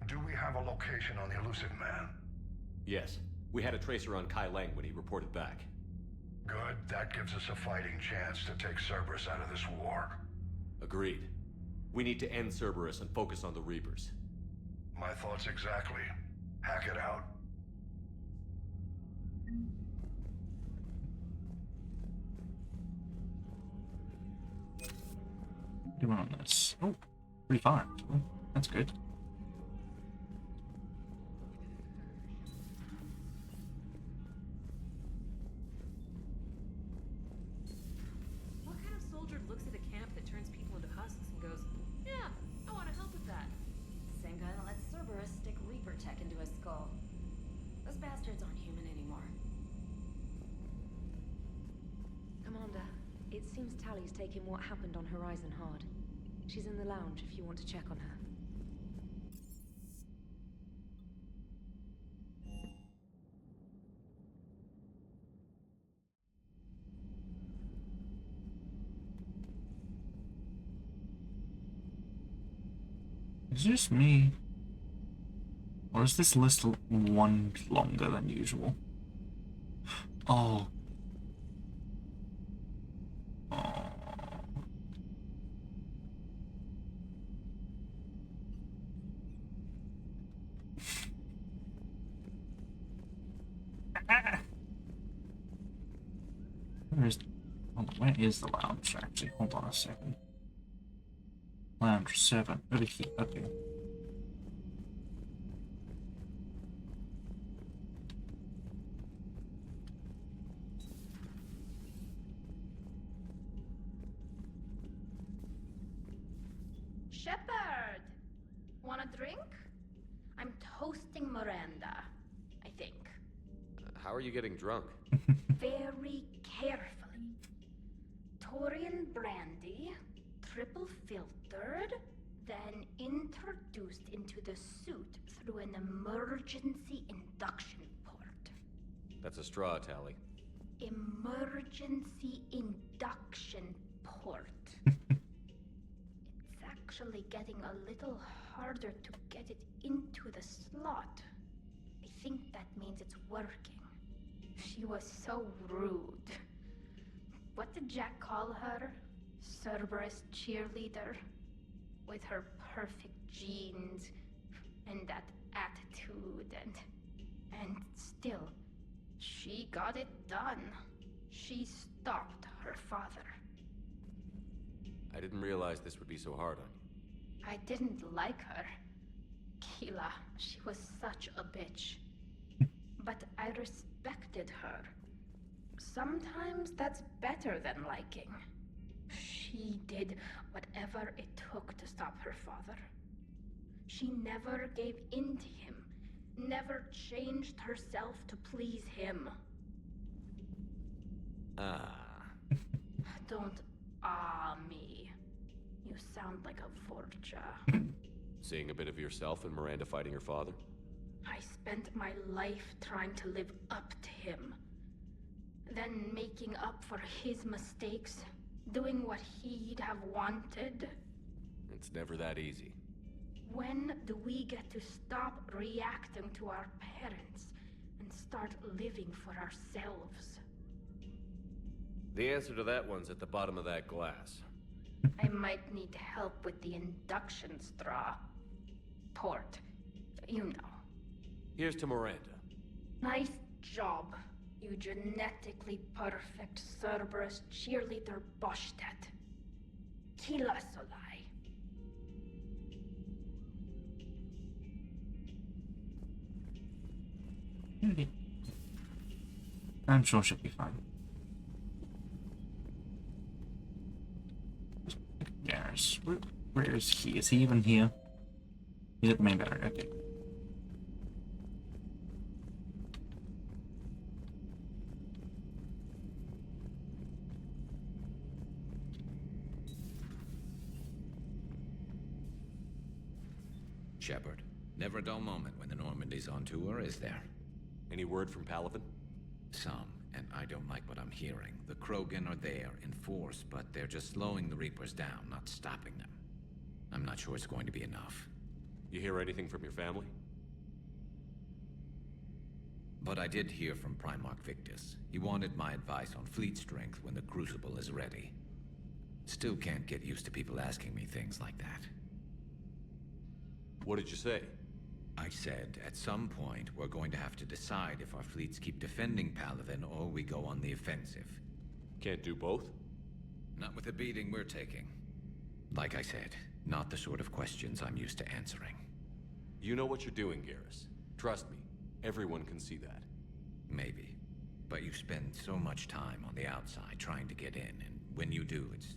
Do we have a location on the Illusive Man? Yes. We had a tracer on Kai Leng when he reported back. Good. That gives us a fighting chance to take Cerberus out of this war. Agreed. We need to end Cerberus and focus on the Reapers. My thoughts exactly. Hack it out. Doing on this. Oh, pretty far. Actually. That's good. What kind of soldier looks at a camp that turns people into husks and goes, yeah, I want to help with that? Same guy that lets Cerberus stick Reaper tech into his skull. Those bastards aren't human anymore. Commander, it seems Tally's taking what happened on Horizon hard. She's in the lounge if you want to check on her. Is this me? Or is this list one longer than usual? Oh. Oh. Where is the lounge, actually? Hold on a second. Lounge 7. Over here. Okay. Shepard! Want a drink? I'm toasting Miranda, I think. How are you getting drunk? Very carefully. Torian brandy, triple filtered, then introduced into the suit through an emergency induction port. That's a straw, Tally. Emergency induction port. It's actually getting a little harder to get it into the slot. I think that means it's working. She was so rude. What did Jack call her? Cerberus cheerleader? With her perfect genes and that attitude and still, she got it done. She stopped her father. I didn't realize this would be so hard on you. I didn't like her. Keela, she was such a bitch. But I respected her. Sometimes that's better than liking. She did whatever it took to stop her father. She never gave in to him, never changed herself to please him. Don't me. You sound like a Vorcha. Seeing a bit of yourself in Miranda fighting her father? I spent my life trying to live up to him. Then making up for his mistakes, doing what he'd have wanted. It's never that easy. When do we get to stop reacting to our parents and start living for ourselves? The answer to that one's at the bottom of that glass. I might need help with the induction straw. Port. You know. Here's to Miranda. Nice job, you genetically perfect Cerberus cheerleader Boschtet. Kila Solai. I'm sure she'll be fine. Yes. Where is he? Is he even here? He's at the main battery. Okay. Shepard, never a dull moment when the Normandy's on tour, is there? Any word from Palaven? Some, and I don't like what I'm hearing. The Krogan are there in force, but they're just slowing the Reapers down, not stopping them. I'm not sure it's going to be enough. You hear anything from your family? But I did hear from Primarch Victus. He wanted my advice on fleet strength when the Crucible is ready. Still can't get used to people asking me things like that. What did you say? I said, at some point, we're going to have to decide if our fleets keep defending Palaven or we go on the offensive. Can't do both? Not with the beating we're taking. Like I said, not the sort of questions I'm used to answering. You know what you're doing, Garrus. Trust me, everyone can see that. Maybe. But you spend so much time on the outside trying to get in, and when you do, it's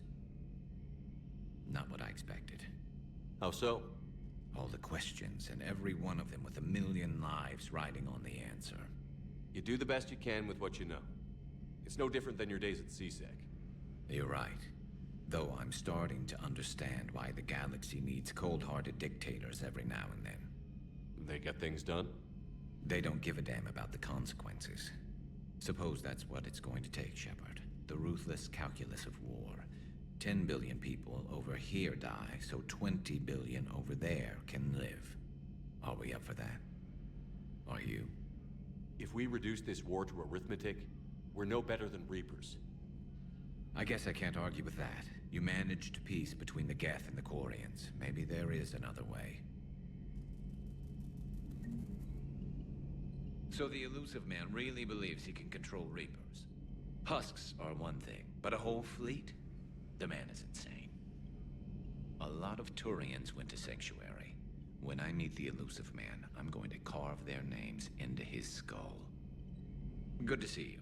not what I expected. How so? All the questions, and every one of them with a million lives riding on the answer. You do the best you can with what you know. It's no different than your days at CSEC. You're right. Though I'm starting to understand why the galaxy needs cold-hearted dictators every now and then. They get things done? They don't give a damn about the consequences. Suppose that's what it's going to take, Shepard. The ruthless calculus of war. 10 billion people over here die, so 20 billion over there can live. Are we up for that? Are you? If we reduce this war to arithmetic, we're no better than Reapers. I guess I can't argue with that. You managed peace between the Geth and the Quarians. Maybe there is another way. So the Illusive Man really believes he can control Reapers. Husks are one thing. But a whole fleet? The man is insane. A lot of Turians went to Sanctuary. When I meet the Illusive Man, I'm going to carve their names into his skull. Good to see you.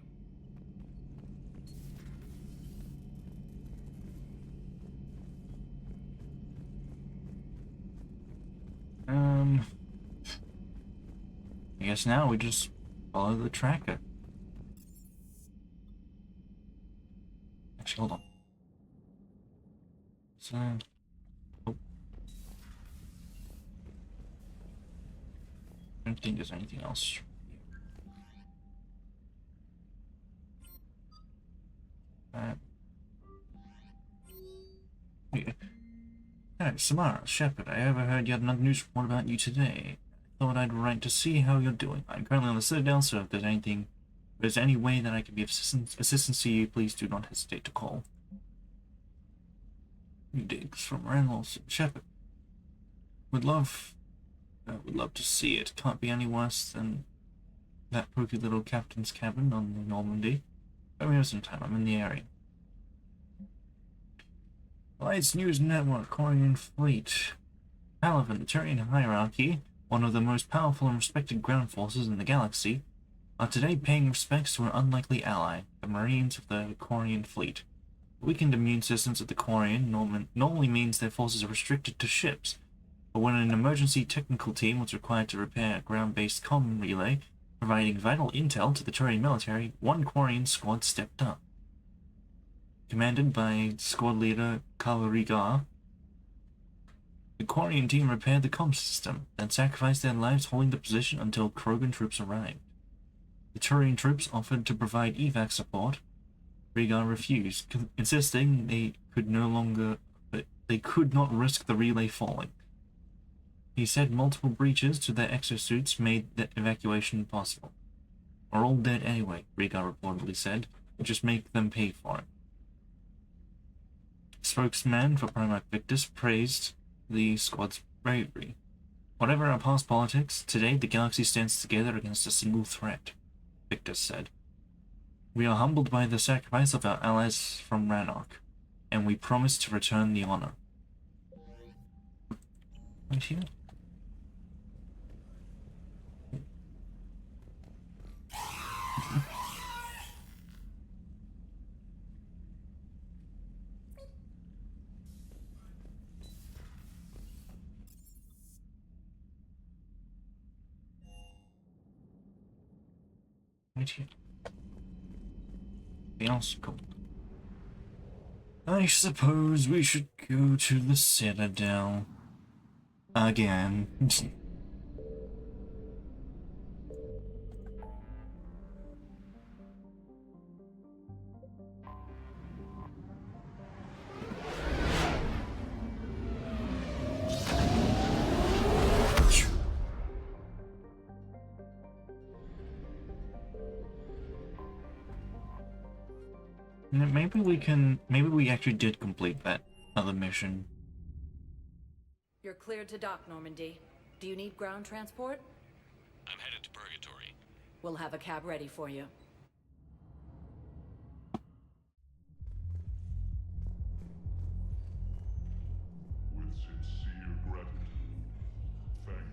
I guess now we just follow the tracker. Actually, hold on. So, oh. I don't think there's anything else. Yeah, Samara, Shepard, I overheard you had another news report about you today. I thought I'd write to see how you're doing. I'm currently on the Citadel, so if there's any way that I can be of assistance to you, please do not hesitate to call. Digs from Reynolds, Shepard. Would love to see it. Can't be any worse than that pokey little captain's cabin on the Normandy. Let me have some time. I'm in the area. Lights News Network, Quarian Fleet. Palaven, the Turian hierarchy, one of the most powerful and respected ground forces in the galaxy, are today paying respects to an unlikely ally, the Marines of the Quarian Fleet. Weakened immune systems of the Quarian normally means their forces are restricted to ships, but when an emergency technical team was required to repair a ground-based comm relay, providing vital intel to the Turian military, one Quarian squad stepped up. Commanded by squad leader Kalarigar, the Quarian team repaired the comm system, then sacrificed their lives holding the position until Krogan troops arrived. The Turian troops offered to provide evac support. Rigar refused, insisting they could not risk the relay falling. He said multiple breaches to their exosuits made the evacuation impossible. We're all dead anyway, Rigar reportedly said. Just make them pay for it. Spokesman for Primarch Victus praised the squad's bravery. Whatever our past politics, today the galaxy stands together against a single threat, Victus said. We are humbled by the sacrifice of our allies from Rannoch, and we promise to return the honor. Right here? Right here. Anything else? Cool. I suppose we should go to the Citadel. Again. Maybe we actually did complete that other mission. You're cleared to dock, Normandy. Do you need ground transport? I'm headed to Purgatory. We'll have a cab ready for you. With sincere gratitude, thank you, human.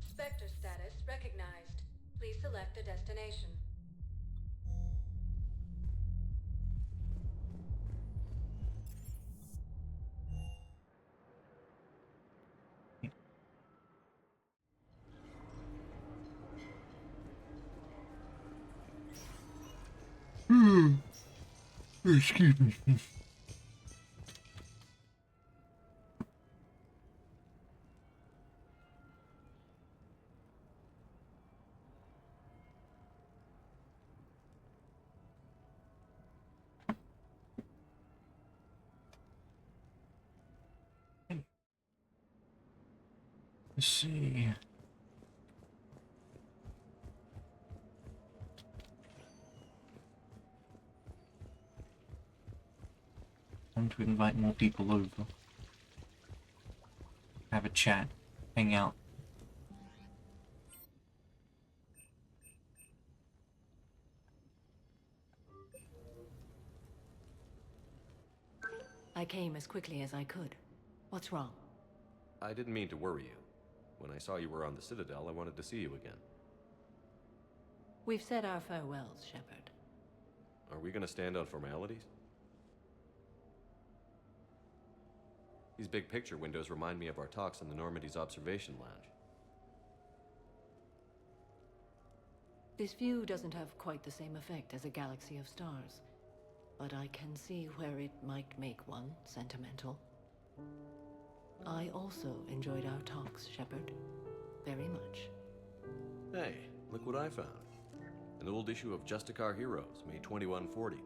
Spectre status recognized. Please select a destination. Excuse me. Let's see. Time to invite more people over. Have a chat. Hang out. I came as quickly as I could. What's wrong? I didn't mean to worry you. When I saw you were on the Citadel, I wanted to see you again. We've said our farewells, Shepard. Are we gonna stand on formalities? These big picture windows remind me of our talks in the Normandy's observation lounge. This view doesn't have quite the same effect as a galaxy of stars, but I can see where it might make one sentimental. I also enjoyed our talks, Shepard. Very much. Hey, look what I found. An old issue of Justicar Heroes, May 2140.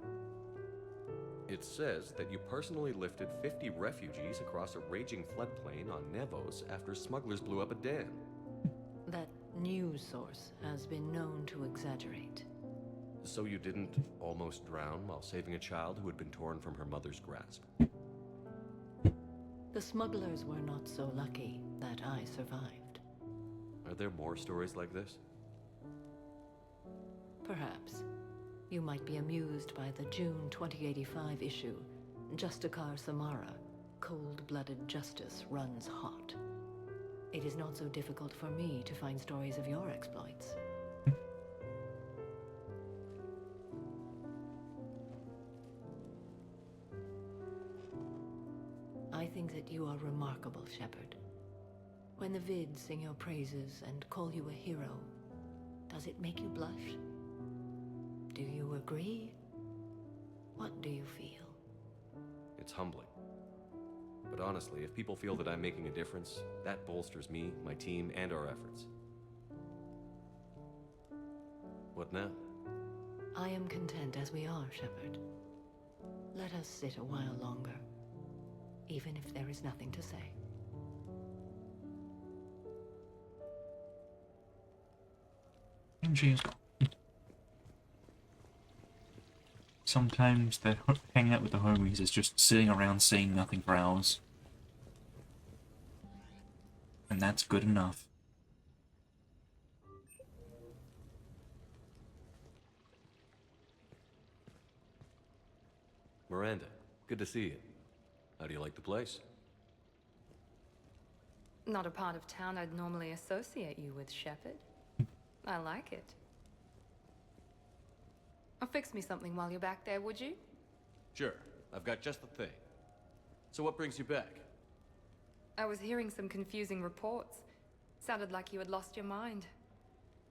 It says that you personally lifted 50 refugees across a raging floodplain on Nevos after smugglers blew up a dam. That news source has been known to exaggerate. So you didn't almost drown while saving a child who had been torn from her mother's grasp? The smugglers were not so lucky that I survived. Are there more stories like this? Perhaps. You might be amused by the June 2085 issue, Justicar Samara, Cold-Blooded Justice Runs Hot. It is not so difficult for me to find stories of your exploits. I think that you are remarkable, Shepard. When the vids sing your praises and call you a hero, does it make you blush? Do you agree? What do you feel? It's humbling. But honestly, if people feel that I'm making a difference, that bolsters me, my team, and our efforts. What now? I am content as we are, Shepard. Let us sit a while longer, even if there is nothing to say. Jeez. Sometimes hanging out with the homies is just sitting around saying nothing for hours. And that's good enough. Miranda, good to see you. How do you like the place? Not a part of town I'd normally associate you with, Shepard. I like it. Fix me something while you're back there, would you? Sure, I've got just the thing. So what brings you back? I was hearing some confusing reports. Sounded like you had lost your mind.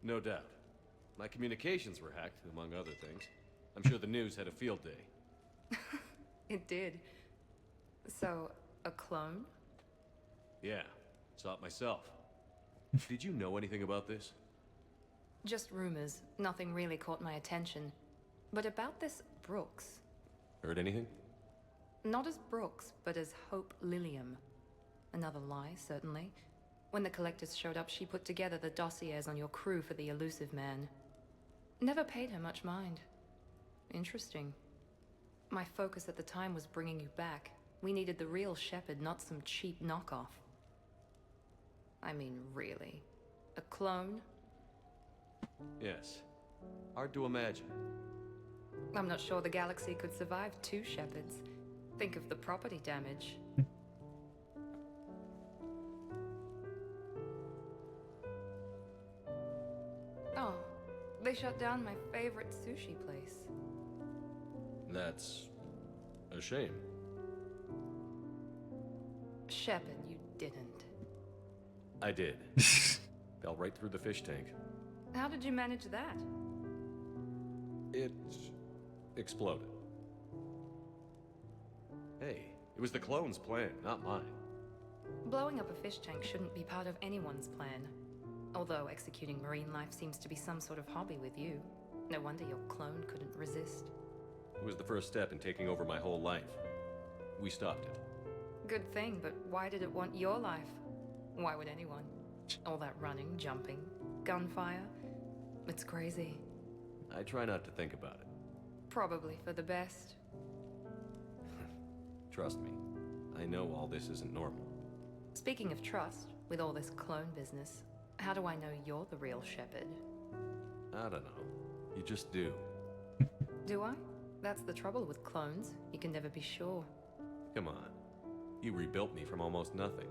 No doubt. My communications were hacked, among other things. I'm sure the news had a field day. It did. So, a clone? Yeah, saw it myself. Did you know anything about this? Just rumors. Nothing really caught my attention. But about this Brooks. Heard anything? Not as Brooks, but as Hope Lilium. Another lie, certainly. When the collectors showed up, she put together the dossiers on your crew for the Illusive Man. Never paid her much mind. Interesting. My focus at the time was bringing you back. We needed the real Shepard, not some cheap knockoff. I mean, really. A clone? Yes. Hard to imagine. I'm not sure the galaxy could survive two Shepards. Think of the property damage. Oh, they shut down my favorite sushi place. That's a shame. Shepard, you didn't. I did. Fell right through the fish tank. How did you manage that? It exploded. Hey, it was the clone's plan, not mine. Blowing up a fish tank shouldn't be part of anyone's plan. Although executing marine life seems to be some sort of hobby with you. No wonder your clone couldn't resist. It was the first step in taking over my whole life. We stopped it. Good thing, but why did it want your life? Why would anyone? All that running, jumping, gunfire. It's crazy. I try not to think about it. Probably for the best. Trust me, I know all this isn't normal. Speaking of trust, with all this clone business, how do I know you're the real Shepard? I don't know. You just do. Do I? That's the trouble with clones. You can never be sure. Come on. You rebuilt me from almost nothing.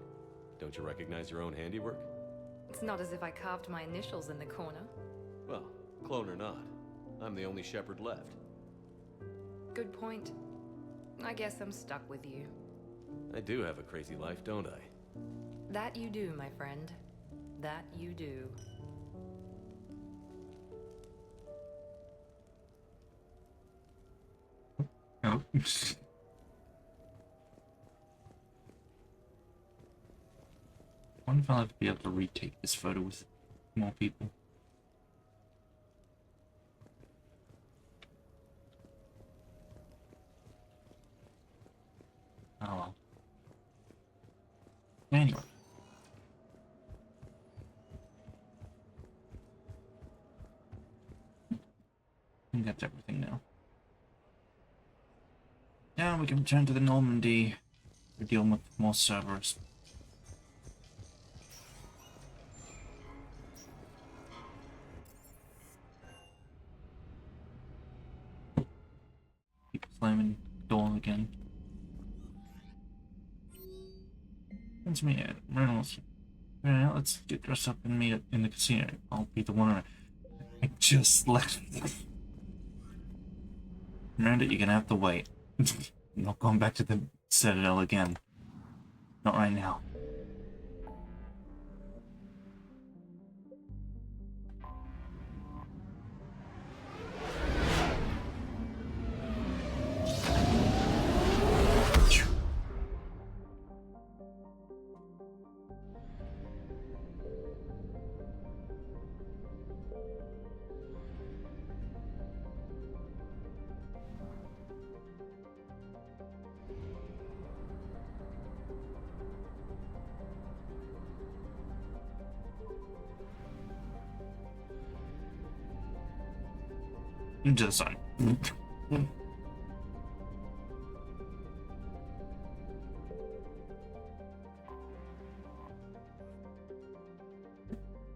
Don't you recognize your own handiwork? It's not as if I carved my initials in the corner. Well, clone or not, I'm the only Shepard left. Good point. I guess I'm stuck with you. I do have a crazy life, don't I? That you do, my friend. That you do. Oh. I wonder if I'll ever be able to retake this photo with more people. Oh well. Anyway. I think that's everything now. Now we can return to the Normandy. We're dealing with more Cerberus. Keep slamming the door again. It's me, Reynolds. Alright, let's get dressed up and meet in the casino. I'll be the one I just left. Miranda, you're gonna have to wait. I'm not going back to the Citadel again. Not right now. Into the sun.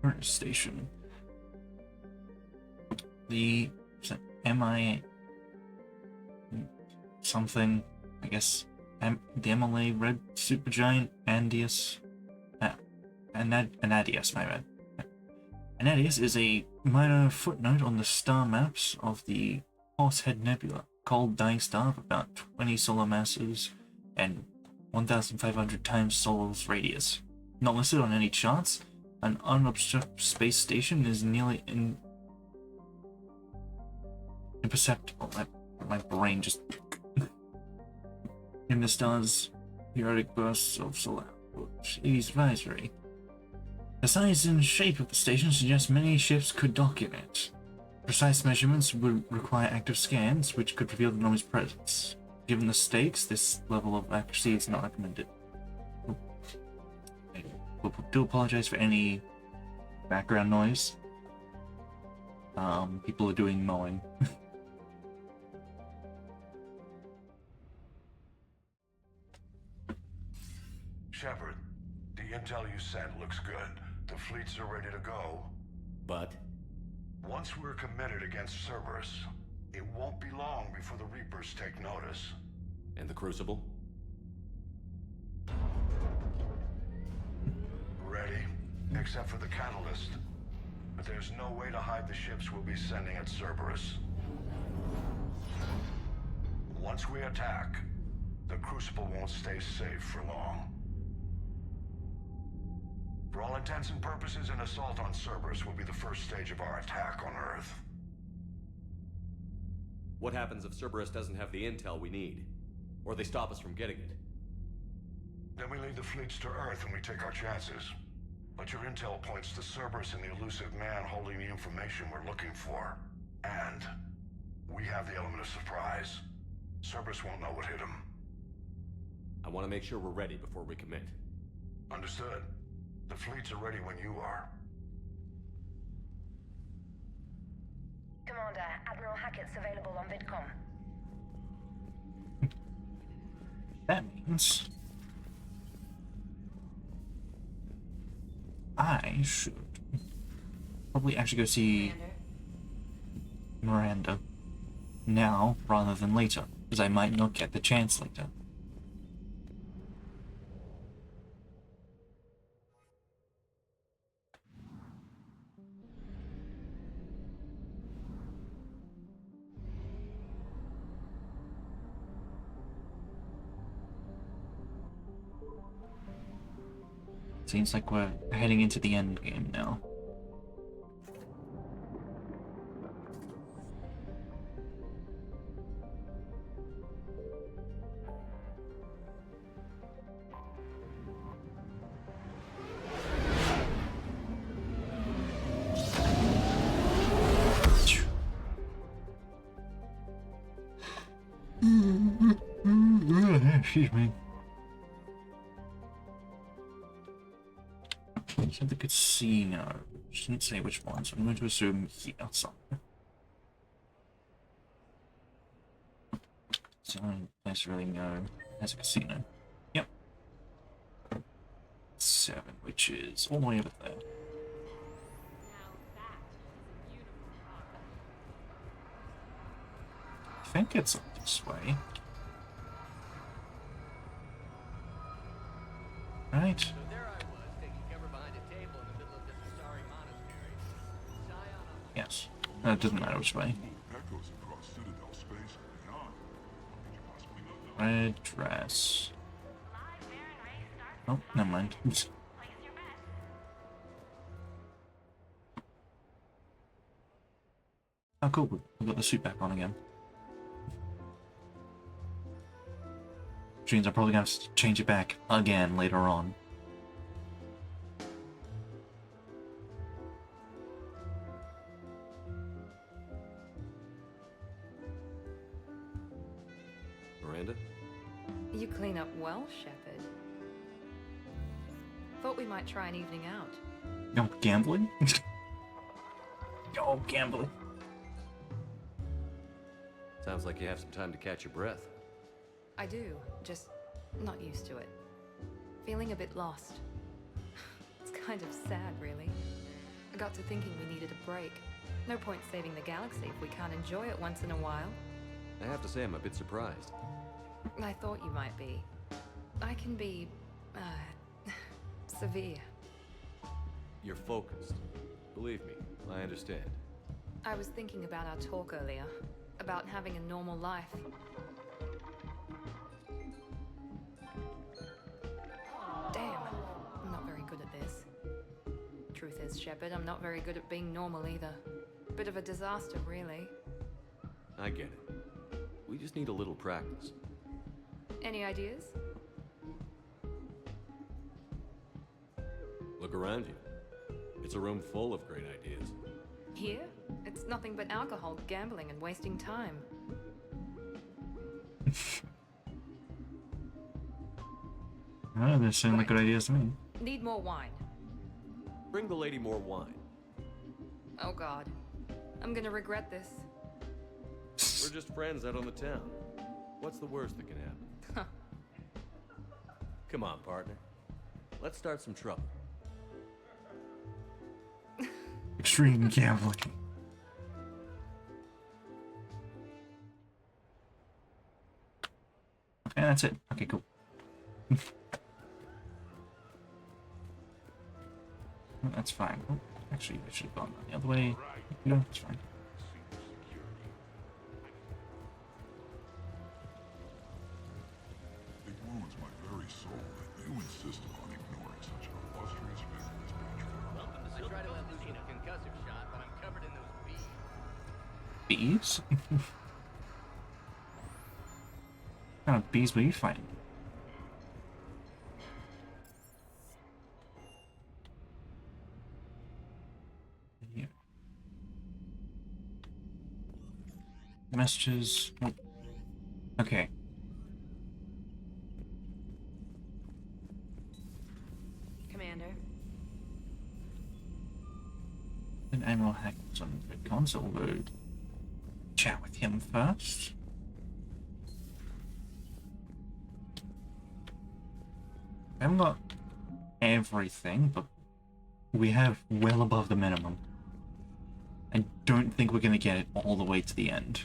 Current station. The MIA something, I guess. The MLA Red Supergiant Andius. Anadius, my bad. Anadius is a minor footnote on the star maps of the Horsehead Nebula, cold dying star of about 20 solar masses and 1,500 times solar's radius. Not listed on any charts, an unobstructed space station is nearly imperceptible. My brain just in the star's periodic bursts of solar output. It is advisory. The size and shape of the station suggests many ships could dock in it. Precise measurements would require active scans, which could reveal the enormous presence. Given the stakes, this level of accuracy is not recommended. I do apologize for any background noise. People are doing mowing. Shepard, the intel you sent looks good. The fleets are ready to go. But? Once we're committed against Cerberus, it won't be long before the Reapers take notice. And the Crucible? Ready, except for the catalyst. But there's no way to hide the ships we'll be sending at Cerberus. Once we attack, the Crucible won't stay safe for long. For all intents and purposes, an assault on Cerberus will be the first stage of our attack on Earth. What happens if Cerberus doesn't have the intel we need? Or they stop us from getting it? Then we lead the fleets to Earth and we take our chances. But your intel points to Cerberus and the Illusive Man holding the information we're looking for. And we have the element of surprise. Cerberus won't know what hit him. I want to make sure we're ready before we commit. Understood. The fleets are ready when you are. Commander, Admiral Hackett's available on VidCom. That means I should probably actually go see Miranda now rather than later, because I might not get the chance later. Seems like we're heading into the end game now. Excuse me. Said the casino. She didn't say which one, so I'm going to assume here somewhere. So let's really know. There's a casino. Yep. 7, which is all the way over there. I think it's up this way. Right. So there I was, taking cover behind a table in the middle of this sorry monastery. Scion of... Yes. It doesn't matter which way. Echoes across Citadel space and beyond. Red dress. Oh, never mind. Oh, cool. We've got the suit back on again. Which means I'm probably going to have to change it back again later on. Miranda? You clean up well, Shepard. Thought we might try an evening out. No, gambling? Oh, gambling. Sounds like you have some time to catch your breath. I do, just not used to it. Feeling a bit lost. It's kind of sad, really. I got to thinking we needed a break. No point saving the galaxy if we can't enjoy it once in a while. I have to say I'm a bit surprised. I thought you might be. I can be, severe. You're focused. Believe me, I understand. I was thinking about our talk earlier. About having a normal life. Damn, I'm not very good at this. Truth is, Shepard, I'm not very good at being normal either. Bit of a disaster, really. I get it. We just need a little practice. Any ideas? Look around you. It's a room full of great ideas. Here? It's nothing but alcohol, gambling, and wasting time. Oh, they sound like good ideas to me. Need more wine. Bring the lady more wine. Oh god. I'm gonna regret this. We're just friends out on the town. What's the worst that can happen? Huh. Come on, partner. Let's start some trouble. Extreme gambling. Okay, that's it. Okay, cool. That's fine. Oh, actually, I should have gone the other way. No, it's fine. It wounds my very soul that you insist upon ignoring such an illustrious family as Patriot. I try to let loose with a concussive shot, but I'm covered in those bees. Bees? What kind of bees were you fighting? Here. Messages. Oh. Okay. Commander. Then Admiral Hack's on the console mode. Chat with him first. I haven't got everything, but we have well above the minimum. I don't think we're going to get it all the way to the end.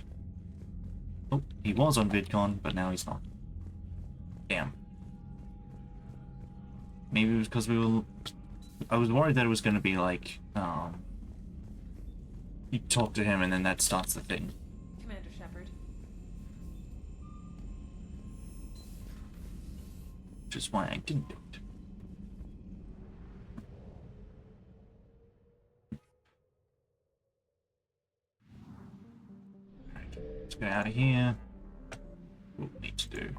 Oh, he was on VidCon, but now he's not. Damn. Maybe it was because we were... I was worried that it was going to be like, you talk to him and then that starts the thing. Commander Shepard. Which is why I didn't do it. get out of here. What we need to do.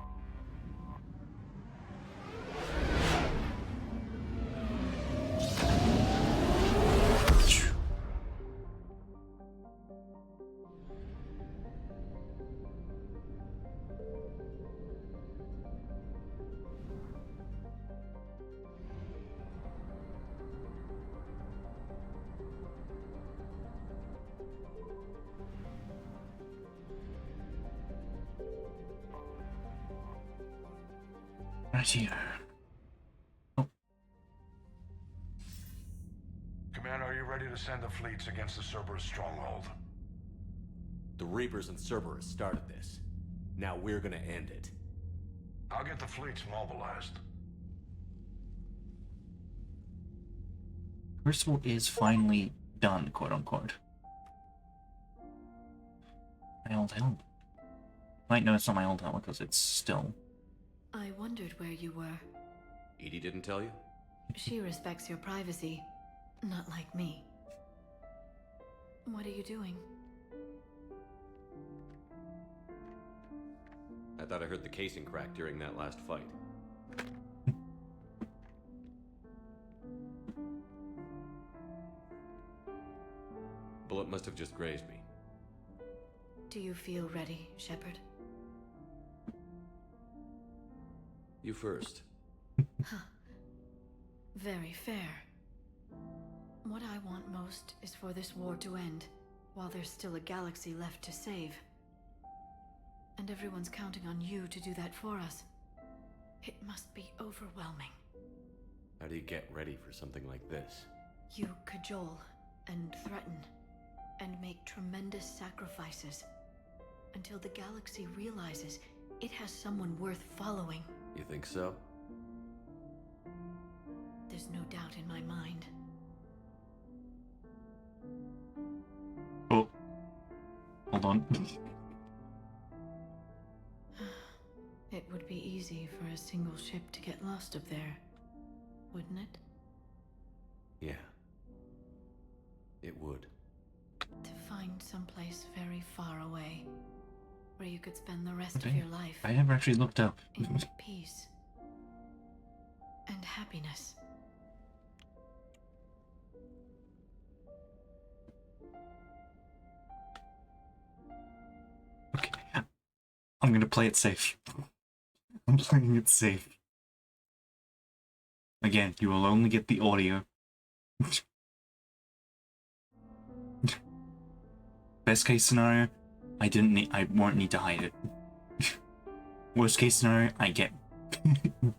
Right here. Commander, are you ready to send the fleets against the Cerberus stronghold? The Reapers and Cerberus started this. Now we're gonna end it. I'll get the fleets mobilized. Crucible is finally done, quote unquote. My old helmet. Wait, no, it's not my old helmet because it's still. I wondered where you were. Edie didn't tell you? She respects your privacy, not like me. What are you doing? I thought I heard the casing crack during that last fight. Bullet must have just grazed me. Do you feel ready, Shepard? You first. Huh. Very fair. What I want most is for this war to end, while there's still a galaxy left to save. And everyone's counting on you to do that for us. It must be overwhelming. How do you get ready for something like this? You cajole and threaten and make tremendous sacrifices until the galaxy realizes it has someone worth following. You think so? There's no doubt in my mind. Oh. Hold on. It would be easy for a single ship to get lost up there, wouldn't it? Yeah. It would. To find someplace very far away, where you could spend the rest Okay. of your life I never actually looked up. in peace and happiness. Okay. I'm gonna play it safe. I'm playing it safe. Again, you will only get the audio. Best case scenario, I won't need to hide it. Worst case scenario, I get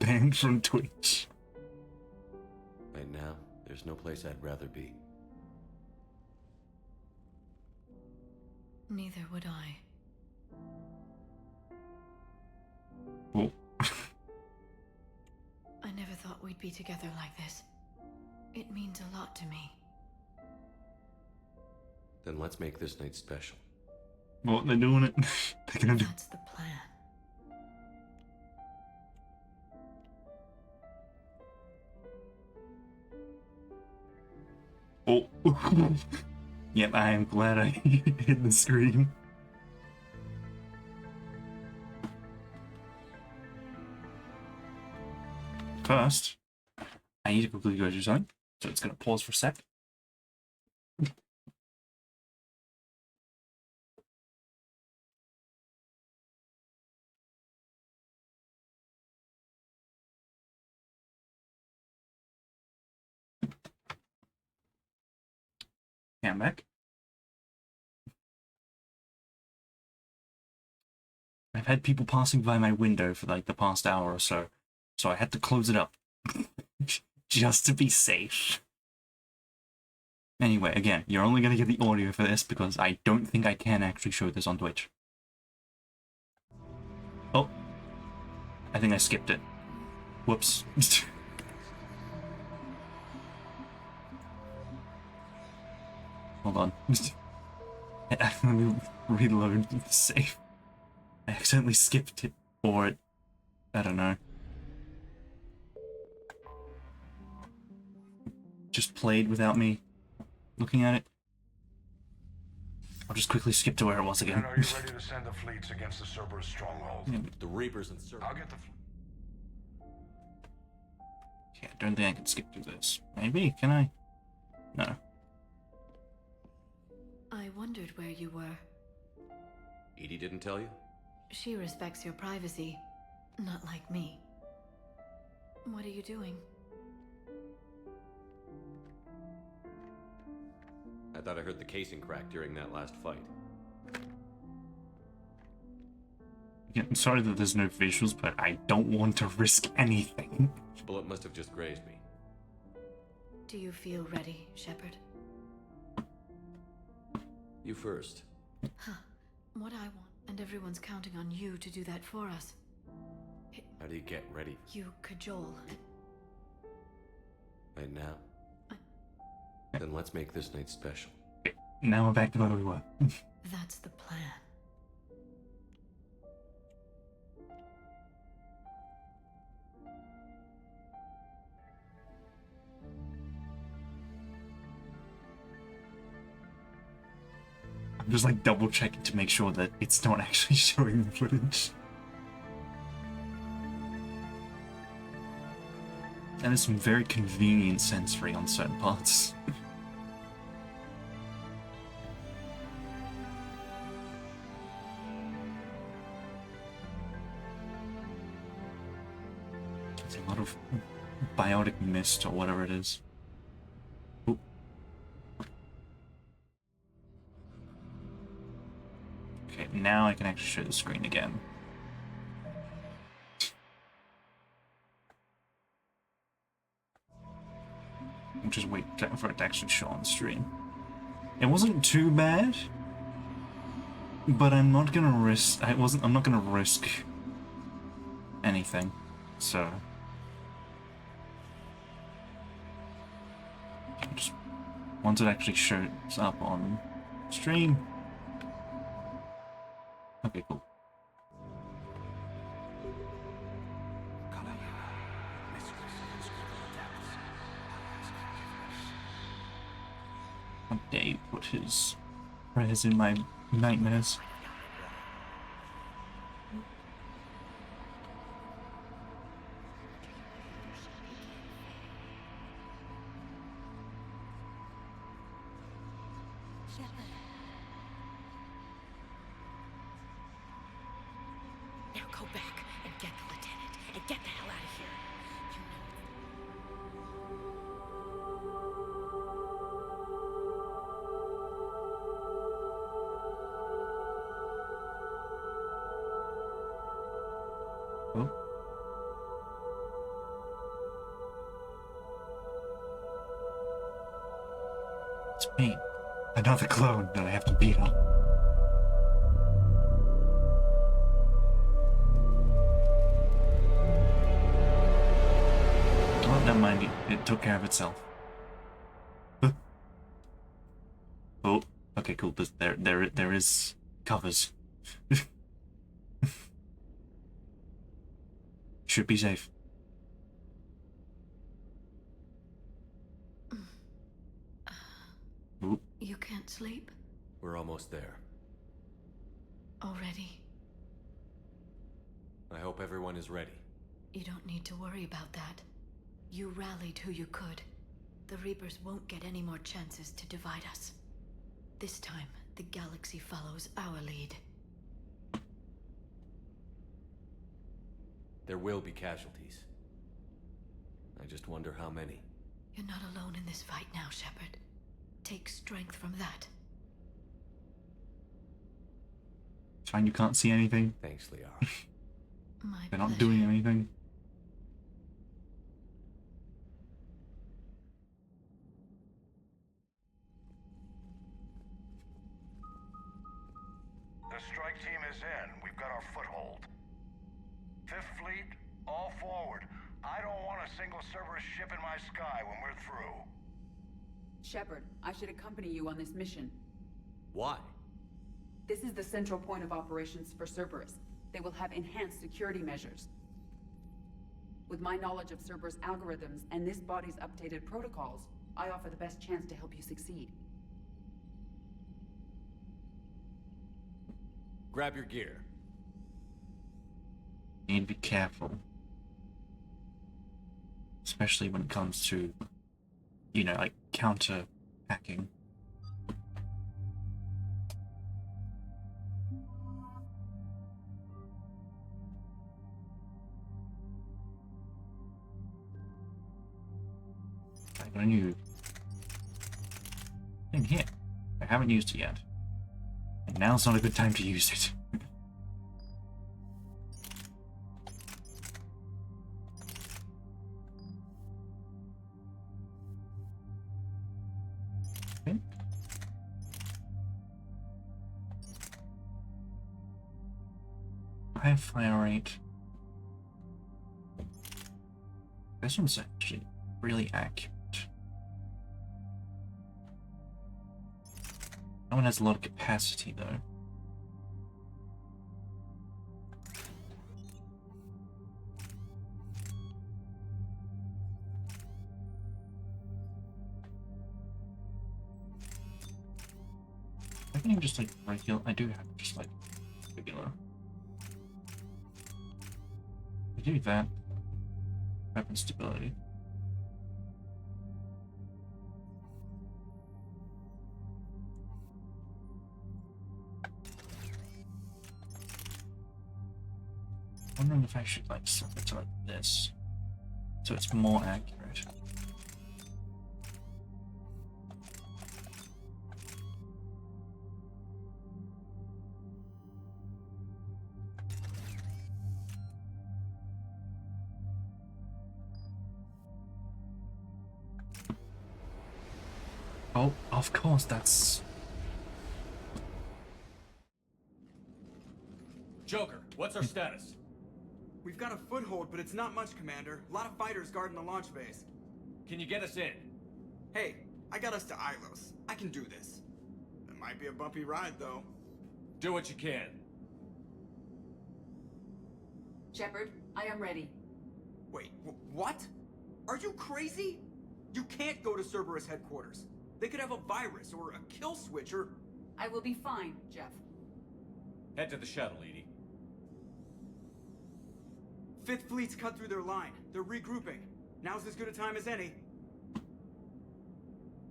banned from Twitch. Right now, there's no place I'd rather be. Neither would I. Oh. I never thought we'd be together like this. It means a lot to me. Then let's make this night special. What, they're doing it? They're gonna do. That's the plan. Oh. Yep, I am glad I hit the screen. First, I need to quickly go do something, so it's gonna pause for a sec. Yeah, I'm back. I've had people passing by my window for like the past hour or so I had to close it up. Just to be safe. Anyway, again, you're only gonna get the audio for this because I don't think I can actually show this on Twitch. Oh. I think I skipped it. Whoops. Hold on. Let me reload the save. I accidentally skipped it, or it... I don't know. Just played without me looking at it. I'll just quickly skip to where it was again. And are you ready to send the fleets against the Cerberus stronghold? The Reapers and Cerberus. I'll get the Okay, I don't think I can skip through this. Maybe? Can I? No. I wondered where you were. Edie didn't tell you? She respects your privacy, not like me. What are you doing? I thought I heard the casing crack during that last fight. Yeah, I'm sorry that there's no visuals, but I don't want to risk anything. Bullet must have just grazed me. Do you feel ready, Shepard? You first. Huh. What I want, and everyone's counting on you to do that for us. How do you get ready? You cajole. Right now? Then let's make this night special. Now we're back to where we were. That's the plan. I'm just like double checking to make sure that it's not actually showing the footage. And there's some very convenient sensory on certain parts. There's a lot of biotic mist or whatever it is. Ooh. Okay, now I can actually show the screen again. I'll just wait for it to actually show on the stream. It wasn't too bad, but I'm not gonna risk. I'm not gonna risk anything. So just once it actually shows up on stream. Okay, cool. How dare you put his prayers in my nightmares? Now go back and get the lieutenant and get the hell out of here. Oh. It's me. Another clone that I have to beat up. Oh, never mind. It took care of itself. Oh, okay, cool. There is covers. Should be safe. Ooh. You can't sleep? We're almost there. Already? I hope everyone is ready. You don't need to worry about that. You rallied who you could. The Reapers won't get any more chances to divide us. This time, the galaxy follows our lead. There will be casualties. I just wonder how many. You're not alone in this fight now, Shepard. Take strength from that. It's fine, you can't see anything. Thanks, Liara. They're not doing anything. The strike team is in. We've got our foothold. Fifth Fleet, all forward. I don't want a single Cerberus ship in my sky when we're through. Shepard, I should accompany you on this mission. Why? This is the central point of operations for Cerberus. They will have enhanced security measures. With my knowledge of Cerberus algorithms and this body's updated protocols, I offer the best chance to help you succeed. Grab your gear. Need to be careful. Especially when it comes to, you know, like counter hacking. I got a new thing here. I haven't used it yet. And now's not a good time to use it. Okay. High fire rate. This one's actually really accurate. That one has a lot of capacity, though. I can just like regular. I do have just like regular. I do that. Weapon stability. Wondering if I should like set it like this, so it's more accurate. Oh, of course, that's... Joker, what's our status? We've got a foothold, but it's not much, Commander. A lot of fighters guarding the launch base. Can you get us in? Hey, I got us to Ilos. I can do this. It might be a bumpy ride, though. Do what you can. Shepard, I am ready. Wait, what? Are you crazy? You can't go to Cerberus headquarters. They could have a virus or a kill switch or... I will be fine, Jeff. Head to the shuttle, Edie. Fifth Fleet's cut through their line. They're regrouping. Now's as good a time as any.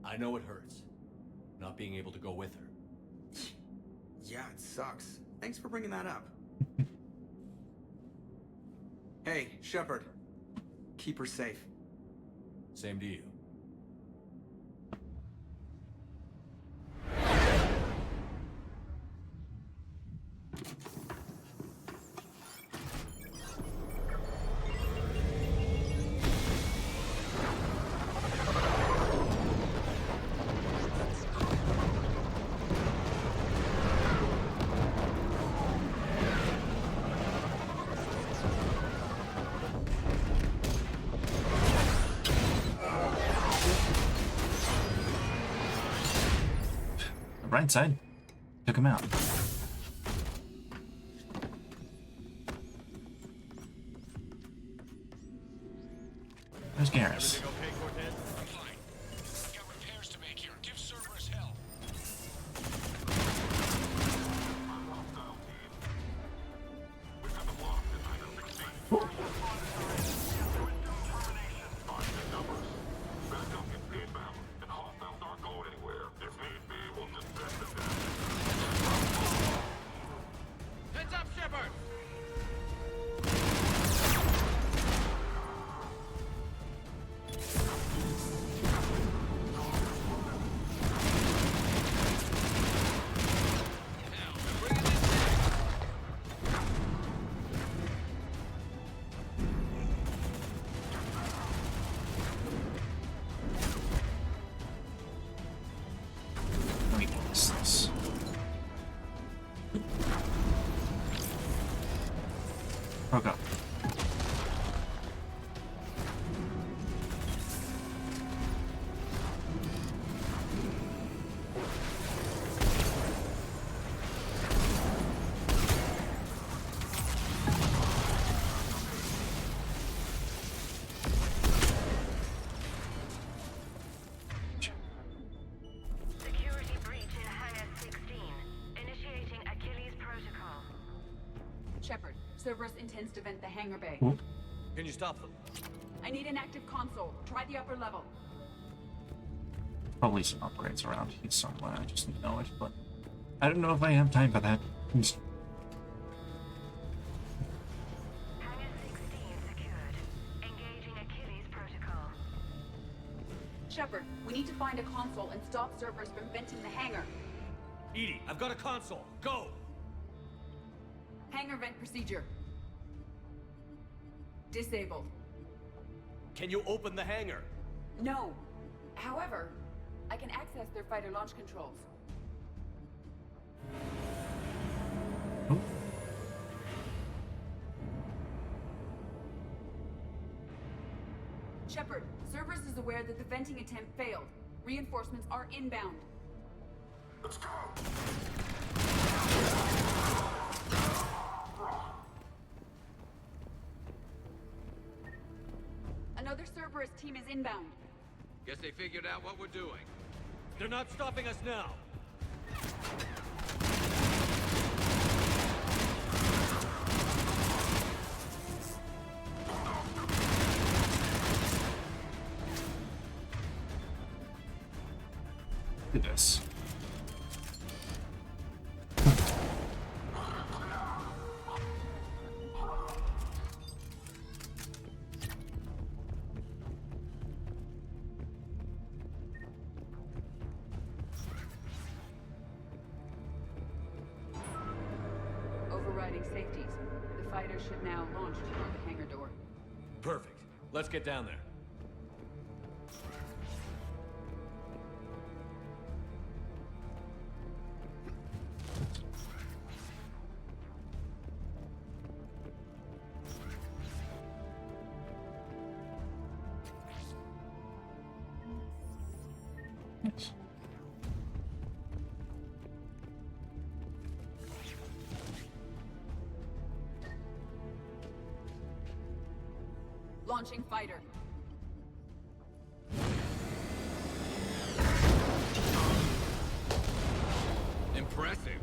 I know it hurts. Not being able to go with her. Yeah, it sucks. Thanks for bringing that up. Hey, Shepard. Keep her safe. Same to you. Right side. Took him out. There's Garrus. Cerberus intends to vent the hangar bay. Oop. Can you stop them? I need an active console. Try the upper level. Probably some upgrades around here somewhere. I just know it, but I don't know if I have time for that. Shepard, we need to find a console and stop Cerberus from venting the hangar. EDI, I've got a console. Go! Hangar vent procedure. Disabled. Can you open the hangar? No. However, I can access their fighter launch controls. Shepard, Cerberus is aware that the venting attempt failed. Reinforcements are inbound. Let's go! Another Cerberus team is inbound. Guess they figured out what we're doing. They're not stopping us now. Look at this. Overriding safeties. The fighter should now launch toward the hangar door. Perfect. Let's get down there. Yes. Launching fighter. Impressive.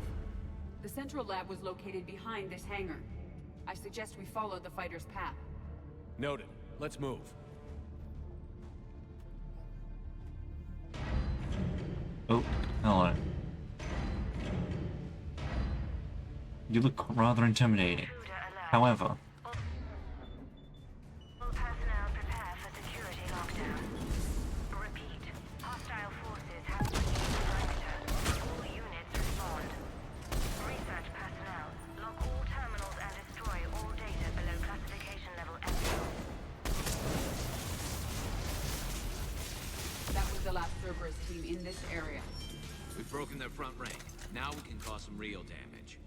The central lab was located behind this hangar. I suggest we follow the fighter's path. Noted. Let's move. Oh, hello. You look rather intimidating. However, All personnel prepare for security lockdown. Repeat, hostile forces have breached the perimeter. All units respond. Research personnel, lock all terminals and destroy all data below classification level Epsilon. That was the last Cerberus team in this area. We've broken their front rank. Now we can cause some real damage.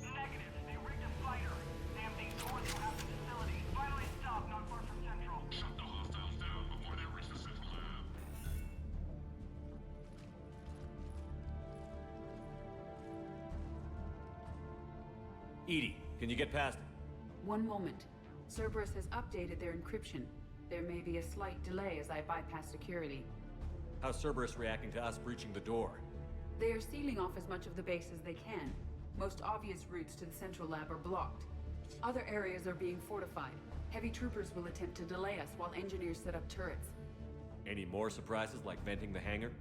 Negative. They rigged a fighter. Damn thing tore through half the facility. Finally stopped not far from Central. Shut the hostiles down before they reach the central lab. EDI, can you get past it? One moment. Cerberus has updated their encryption. There may be a slight delay as I bypass security. How's Cerberus reacting to us breaching the door? They are sealing off as much of the base as they can. Most obvious routes to the central lab are blocked. Other areas are being fortified. Heavy troopers will attempt to delay us while engineers set up turrets. Any more surprises like venting the hangar?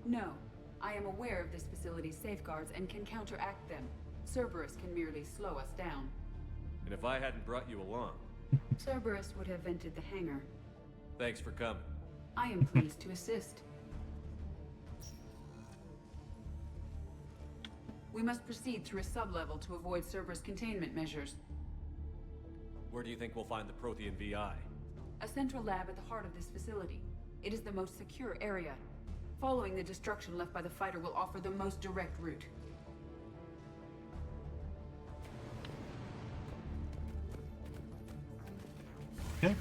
No. I am aware of this facility's safeguards and can counteract them. Cerberus can merely slow us down. And if I hadn't brought you along? Cerberus would have vented the hangar. Thanks for coming. I am pleased to assist. We must proceed through a sub-level to avoid Cerberus containment measures. Where do you think we'll find the Prothean VI? A central lab at the heart of this facility. It is the most secure area. Following the destruction left by the fighter will offer the most direct route. okay.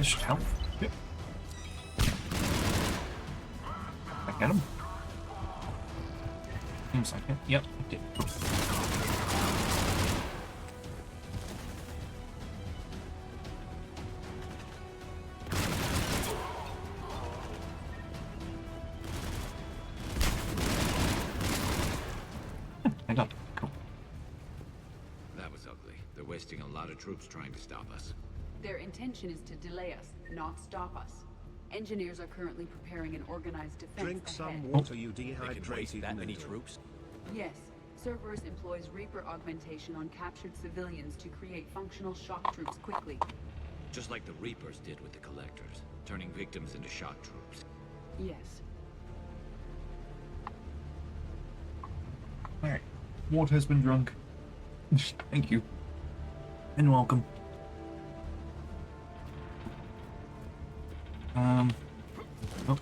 This should help. Yep. I get him? Seems like it. Yep, I did. I got it. Cool. That was ugly. They're wasting a lot of troops trying to stop us. Their intention is to delay us, not stop us. Engineers are currently preparing an organized defense Drink ahead. some water, you dehydrated They can waste that many noodle. troops? Yes. Cerberus employs Reaper augmentation on captured civilians to create functional shock troops quickly. Just like the Reapers did with the Collectors, turning victims into shock troops. Yes. Alright. Water has been drunk. Thank you. And welcome. Oh.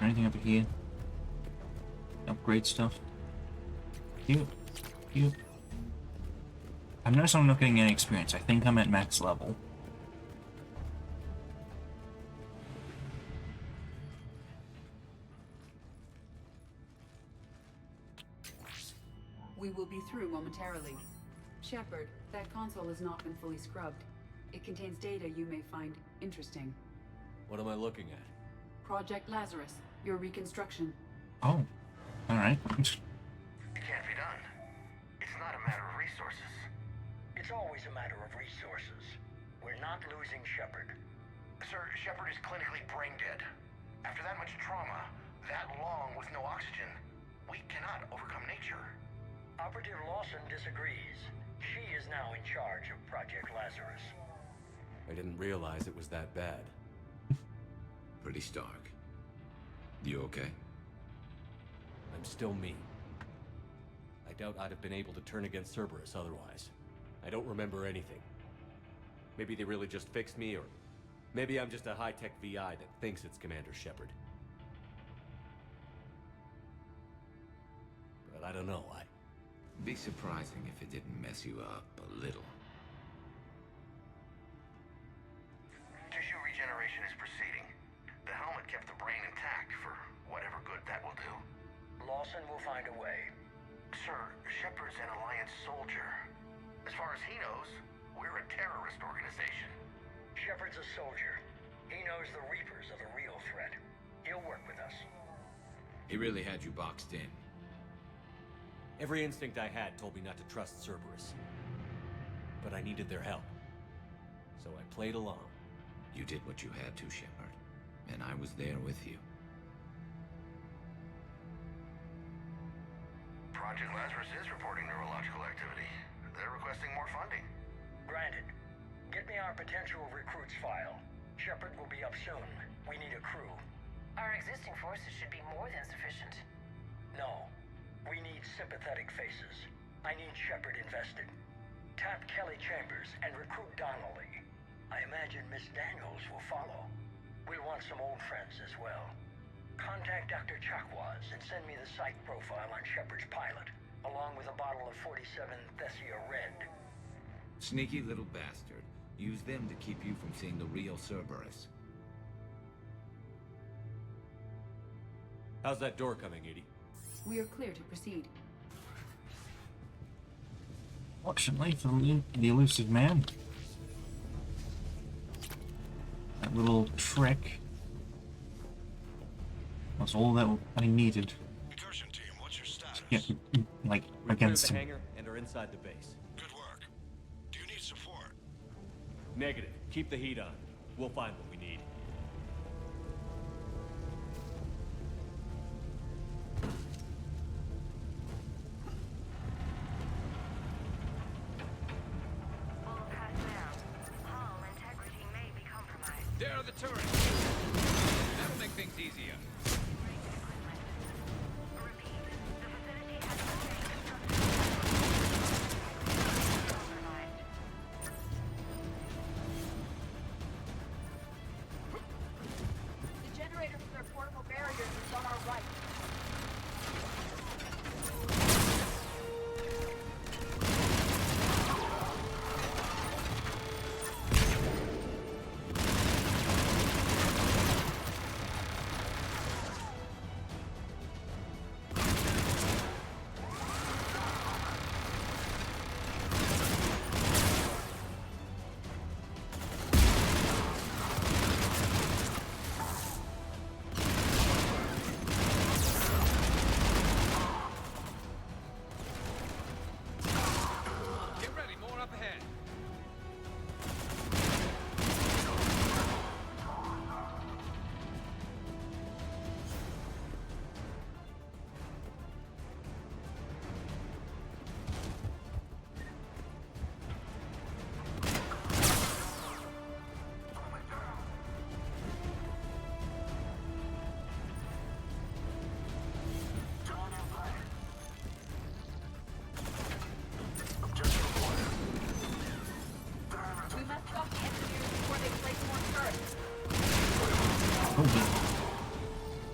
Anything over here? Upgrade stuff. Cute. Cute. I've noticed I'm not getting any experience. I think I'm at max level. We will be through momentarily. Shepard, that console has not been fully scrubbed. It contains data you may find interesting. What am I looking at? Project Lazarus, your reconstruction. Oh. Alright. It can't be done. It's not a matter of resources. It's always a matter of resources. We're not losing Shepard. Sir, Shepard is clinically brain dead. After that much trauma, that long with no oxygen, we cannot overcome nature. Operative Lawson disagrees. She is now in charge of Project Lazarus. I didn't realize it was that bad. Pretty stark. You okay? I'm still me. I doubt I'd have been able to turn against Cerberus otherwise. I don't remember anything. Maybe they really just fixed me, or maybe I'm just a high-tech VI that thinks it's Commander Shepard. But I don't know, Be surprising if it didn't mess you up a little. Tissue regeneration is proceeding. The helmet kept the brain intact for whatever good that will do. Lawson will find a way. Sir, Shepard's an Alliance soldier. As far as he knows, we're a terrorist organization. Shepard's a soldier. He knows the Reapers are the real threat. He'll work with us. He really had you boxed in. Every instinct I had told me not to trust Cerberus. But I needed their help. So I played along. You did what you had to, Shepard. And I was there with you. Project Lazarus is reporting neurological activity. They're requesting more funding. Granted. Get me our potential recruits file. Shepard will be up soon. We need a crew. Our existing forces should be more than sufficient. No. We need sympathetic faces. I need Shepard invested. Tap Kelly Chambers and recruit Donnelly. I imagine Miss Daniels will follow. We'll want some old friends as well. Contact Dr. Chakwas and send me the psych profile on Shepard's pilot, along with a bottle of 47 Thessia Red. Sneaky little bastard. Use them to keep you from seeing the real Cerberus. How's that door coming, Edie? We are clear to proceed. Fortunately for the Illusive Man. That little trick was all that I needed. Incursion team, what's your status? Yeah, like, We against cleared the him. hangar and are inside the base. Good work. Do you need support? Negative. Keep the heat on. We'll find what we need. There are the turrets! That'll make things easier. The generator for their portable barriers is on our right.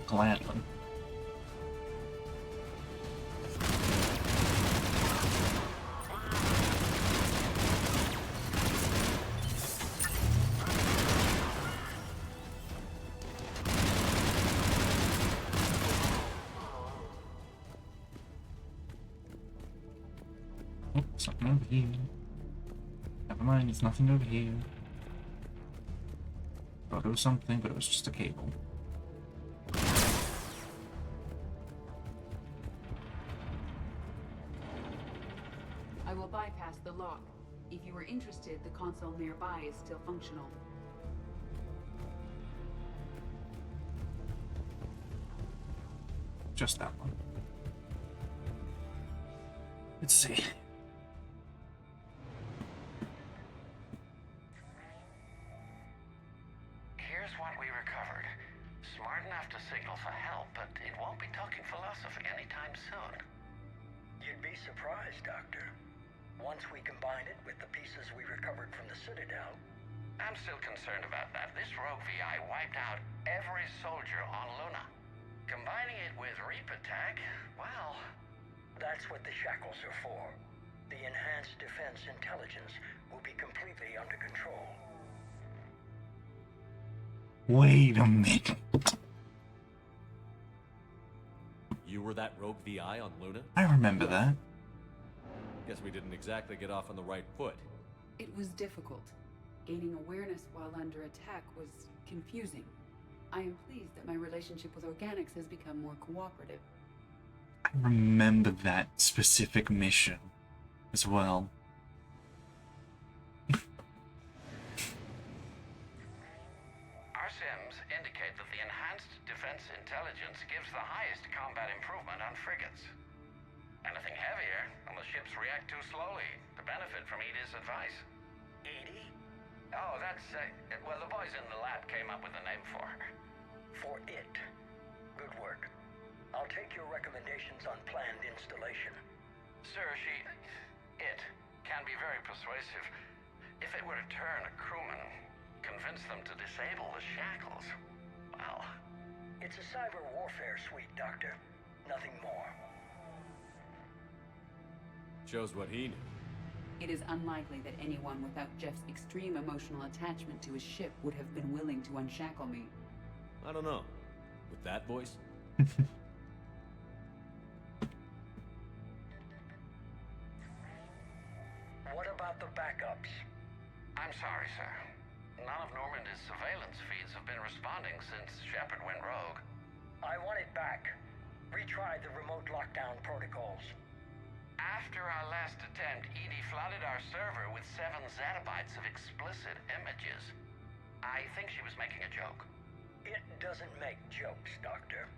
Gladly. Oh, something over here. Never mind, it's nothing over here. Thought it was something, but it was just a cable. I will bypass the lock. If you are interested, the console nearby is still functional. Just that one. Let's see. Here's what we recovered. Smart enough to signal for help, but it won't be talking philosophy anytime soon. You'd be surprised, Doctor. Once we combine it with the pieces we recovered from the Citadel... I'm still concerned about that. This rogue VI wiped out every soldier on Luna. Combining it with Reaper tech, well... That's what the shackles are for. The enhanced defense intelligence will be completely under control. Wait a minute. You were that rogue VI on Luna? I remember that. Guess we didn't exactly get off on the right foot. It was difficult. Gaining awareness while under attack was confusing. I am pleased that my relationship with Organics has become more cooperative. I remember that specific mission as well. Our sims indicate that the enhanced defense intelligence gives the highest combat improvement on frigates. Anything heavier, and the ships react too slowly to benefit from Edie's advice. Edie? Oh, that's, well, the boys in the lab came up with a name for her. For it. Good work. I'll take your recommendations on planned installation. Sir, it can be very persuasive. If it were to turn a crewman, convince them to disable the shackles, well... It's a cyber warfare suite, Doctor. Nothing more. Shows what he knew. It is unlikely that anyone without Jeff's extreme emotional attachment to his ship would have been willing to unshackle me. I don't know. With that voice? What about the backups? I'm sorry, sir. None of Normandy's surveillance feeds have been responding since Shepard went rogue. I want it back. Retry the remote lockdown protocols. After our last attempt, Edie flooded our server with 7 zettabytes of explicit images. I think she was making a joke. It doesn't make jokes, Doctor.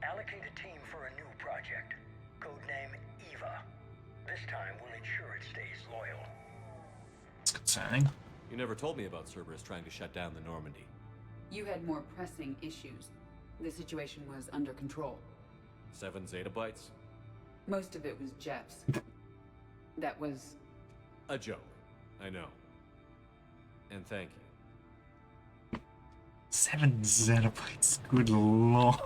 Allocate a team for a new project. Codename Eva. This time we'll ensure it stays loyal. It's concerning. You never told me about Cerberus trying to shut down the Normandy. You had more pressing issues. The situation was under control. 7 zettabytes? Most of it was Jeff's. That was... a joke. I know. And thank you. 7 zettabytes. Good lord.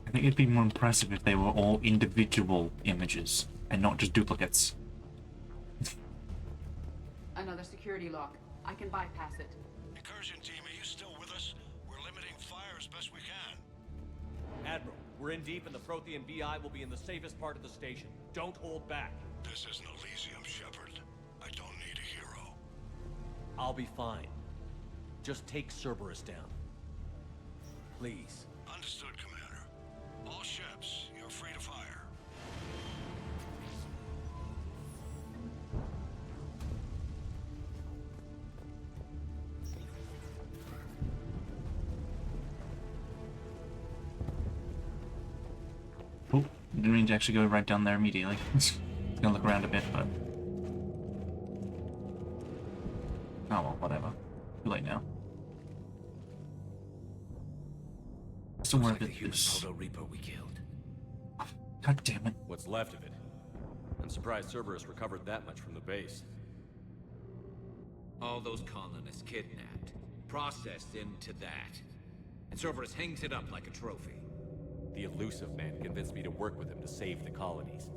I think it'd be more impressive if they were all individual images and not just duplicates. Another security lock. I can bypass it. Incursion team, are you still with us? We're limiting fire as best we can. Admiral, we're in deep and the Prothean VI will be in the safest part of the station. Don't hold back. This isn't Elysium, Shepard. I don't need a hero. I'll be fine. Just take Cerberus down. Please. Understood, Commander. All ships, you're free to fire. Oh, didn't mean to actually go right down there immediately. Gonna look around a bit, but... oh well, whatever. Too late now. Still more of it is... Reaper we killed. God damn it. What's left of it? I'm surprised Cerberus recovered that much from the base. All those colonists kidnapped. processed into that. And Cerberus hangs it up like a trophy. The Illusive Man convinced me to work with him to save the colonies.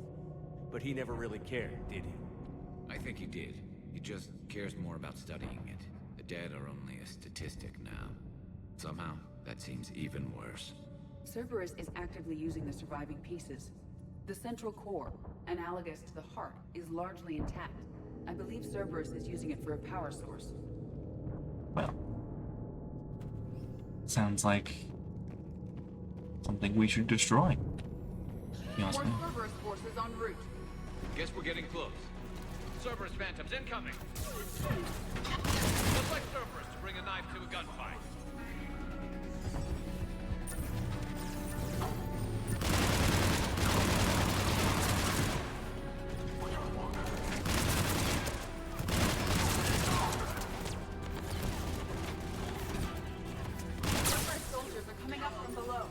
But he never really cared, did he? I think he did. He just cares more about studying it. The dead are only a statistic now. Somehow, that seems even worse. Cerberus is actively using the surviving pieces. The central core, analogous to the heart, is largely intact. I believe Cerberus is using it for a power source. Well, sounds like something we should destroy. You ask More me. Cerberus forces en route. Guess we're getting close. Cerberus Phantoms incoming! Looks like Cerberus to bring a knife to a gunfight. Cerberus soldiers are coming up from below.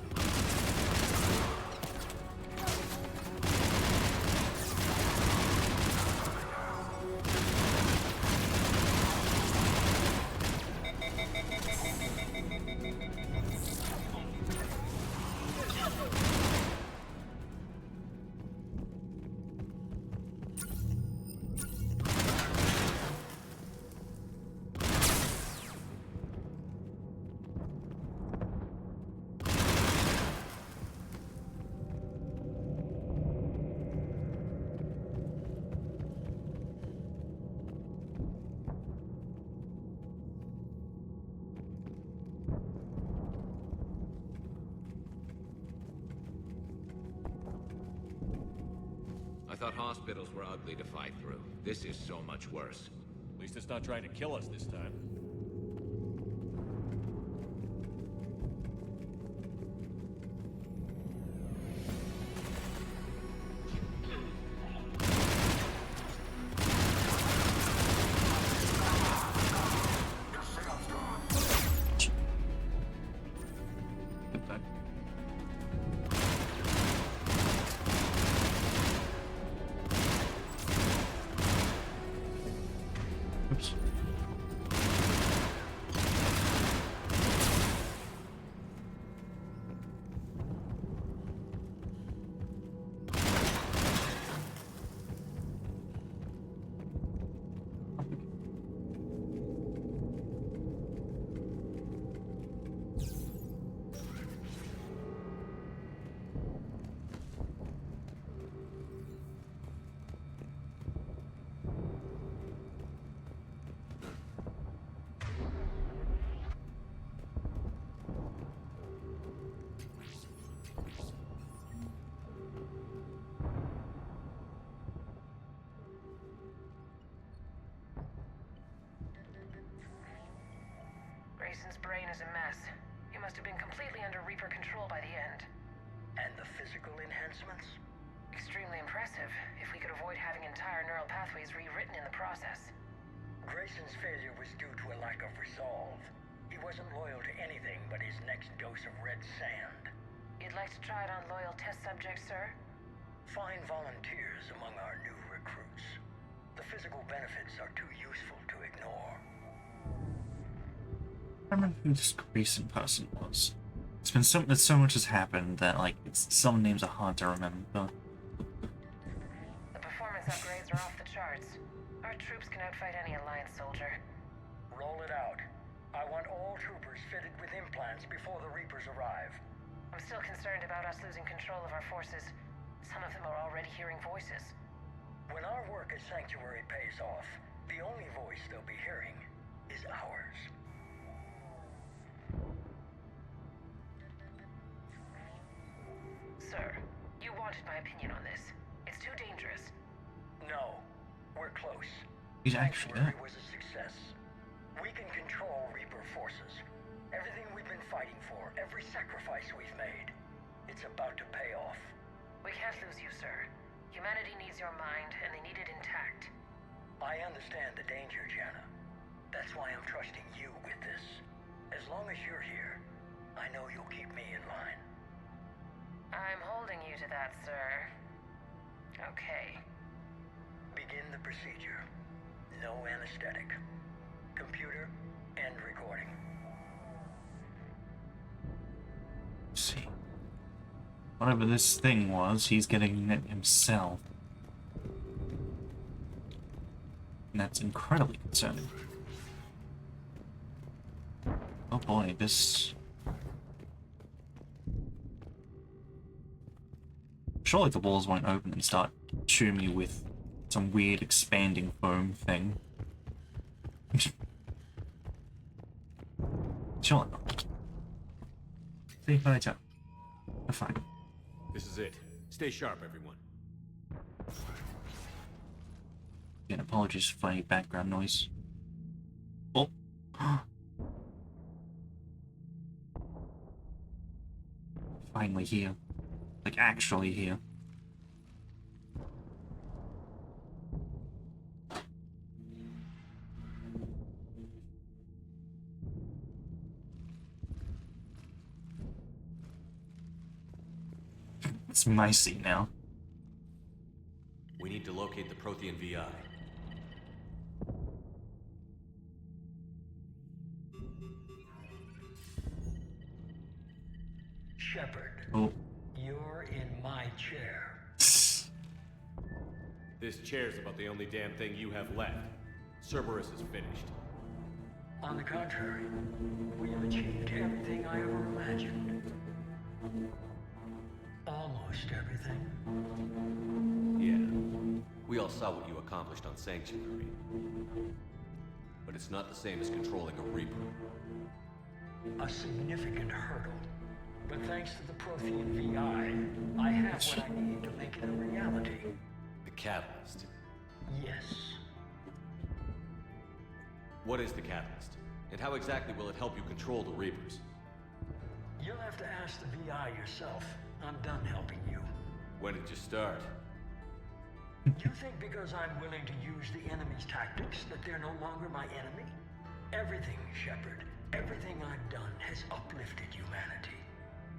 I thought hospitals were ugly to fight through. This is so much worse. At least it's not trying to kill us this time. Oops. Grayson's brain is a mess. He must have been completely under Reaper control by the end. And the physical enhancements? Extremely impressive, if we could avoid having entire neural pathways rewritten in the process. Grayson's failure was due to a lack of resolve. He wasn't loyal to anything but his next dose of red sand. You'd like to try it on loyal test subjects, sir? Find volunteers among our new recruits. The physical benefits are too useful to ignore. I remember who this recent person was. It's been so much has happened that like some names are hard to remember. The performance upgrades are off the charts. Our troops can outfight any Alliance soldier. Roll it out. I want all troopers fitted with implants before the Reapers arrive. I'm still concerned about us losing control of our forces. Some of them are already hearing voices. When our work as Sanctuary pays off, the only voice they'll be hearing is ours. Sir, you wanted my opinion on this. It's too dangerous. No, we're close. He's actually Sanctuary was a success. We can control Reaper forces. Everything we've been fighting for, every sacrifice we've made, it's about to pay off. We can't lose you, sir. Humanity needs your mind, and they need it intact. I understand the danger, Jana. That's why I'm trusting you with this. As long as you're here, I know you'll keep me in line. I'm holding you to that, sir. Okay. Begin the procedure. No anesthetic. Computer, end recording. Whatever this thing was, he's getting it himself. And that's incredibly concerning. Oh boy, this... Surely the walls won't open and start shooting me with some weird expanding foam thing. Surely not. See, but I tell. I'm fine. This is it. Stay sharp, everyone. Again, apologies for any background noise. Oh. Finally here. Like, actually here. It's my seat now. We need to locate the Prothean VI. Shepard, oh. You're in my chair. This chair's about the only damn thing you have left. Cerberus is finished. On the contrary, we have achieved everything I ever imagined. Almost everything. Yeah. We all saw what you accomplished on Sanctuary. But it's not the same as controlling a Reaper. A significant hurdle. But thanks to the Prothean VI, I have what I need to make it a reality. The Catalyst. Yes. What is the Catalyst? And how exactly will it help you control the Reapers? You'll have to ask the VI yourself. I'm done helping you. When did you start? You think because I'm willing to use the enemy's tactics that they're no longer my enemy? Everything, Shepard, everything I've done has uplifted humanity.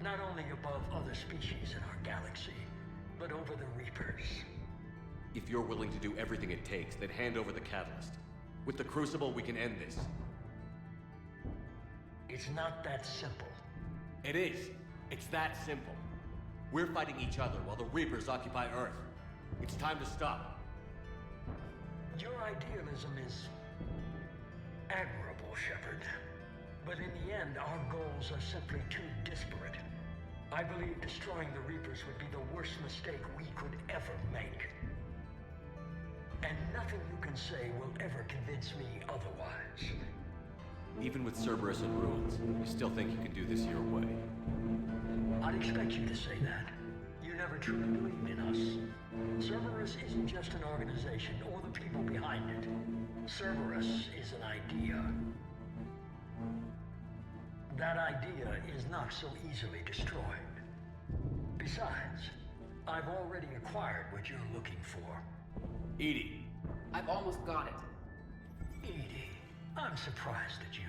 Not only above other species in our galaxy, but over the Reapers. If you're willing to do everything it takes, then hand over the Catalyst. With the Crucible, we can end this. It's not that simple. It is. It's that simple. We're fighting each other while the Reapers occupy Earth. It's time to stop. Your idealism is admirable, Shepard. But in the end, our goals are simply too disparate. I believe destroying the Reapers would be the worst mistake we could ever make. And nothing you can say will ever convince me otherwise. Even with Cerberus in ruins, you still think you can do this your way? I'd expect you to say that. You never truly believed in us. Cerberus isn't just an organization or the people behind it. Cerberus is an idea. That idea is not so easily destroyed. Besides, I've already acquired what you're looking for. EDI. I've almost got it. EDI, I'm surprised at you.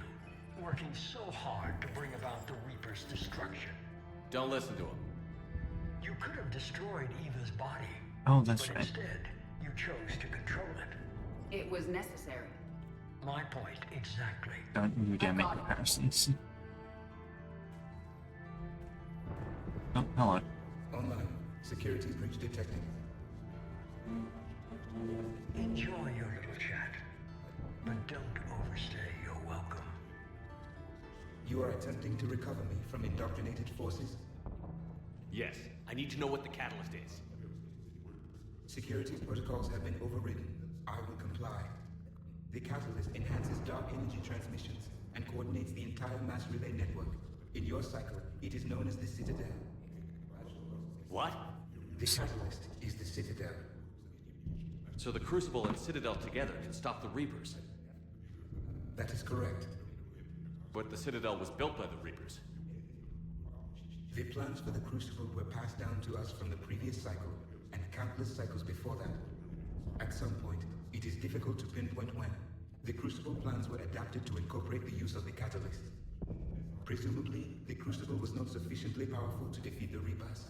Working so hard to bring about the Reaper's destruction. Don't listen to him. You could have destroyed Eva's body. Oh, that's but right. Instead, you chose to control it. It was necessary. My point exactly. Don't you dare make comparisons. Oh, hello. Online. Security breach detected. Enjoy your little chat, but don't overstay your welcome. You are attempting to recover me from indoctrinated forces? Yes. I need to know what the Catalyst is. Security protocols have been overridden. I will comply. The Catalyst enhances dark energy transmissions and coordinates the entire mass relay network. In your cycle, it is known as the Citadel. What? The Catalyst is the Citadel. So the Crucible and Citadel together can stop the Reapers? That is correct. But the Citadel was built by the Reapers. The plans for the Crucible were passed down to us from the previous cycle, and countless cycles before that. At some point, it is difficult to pinpoint when, the Crucible plans were adapted to incorporate the use of the Catalyst. Presumably, the Crucible was not sufficiently powerful to defeat the Reapers.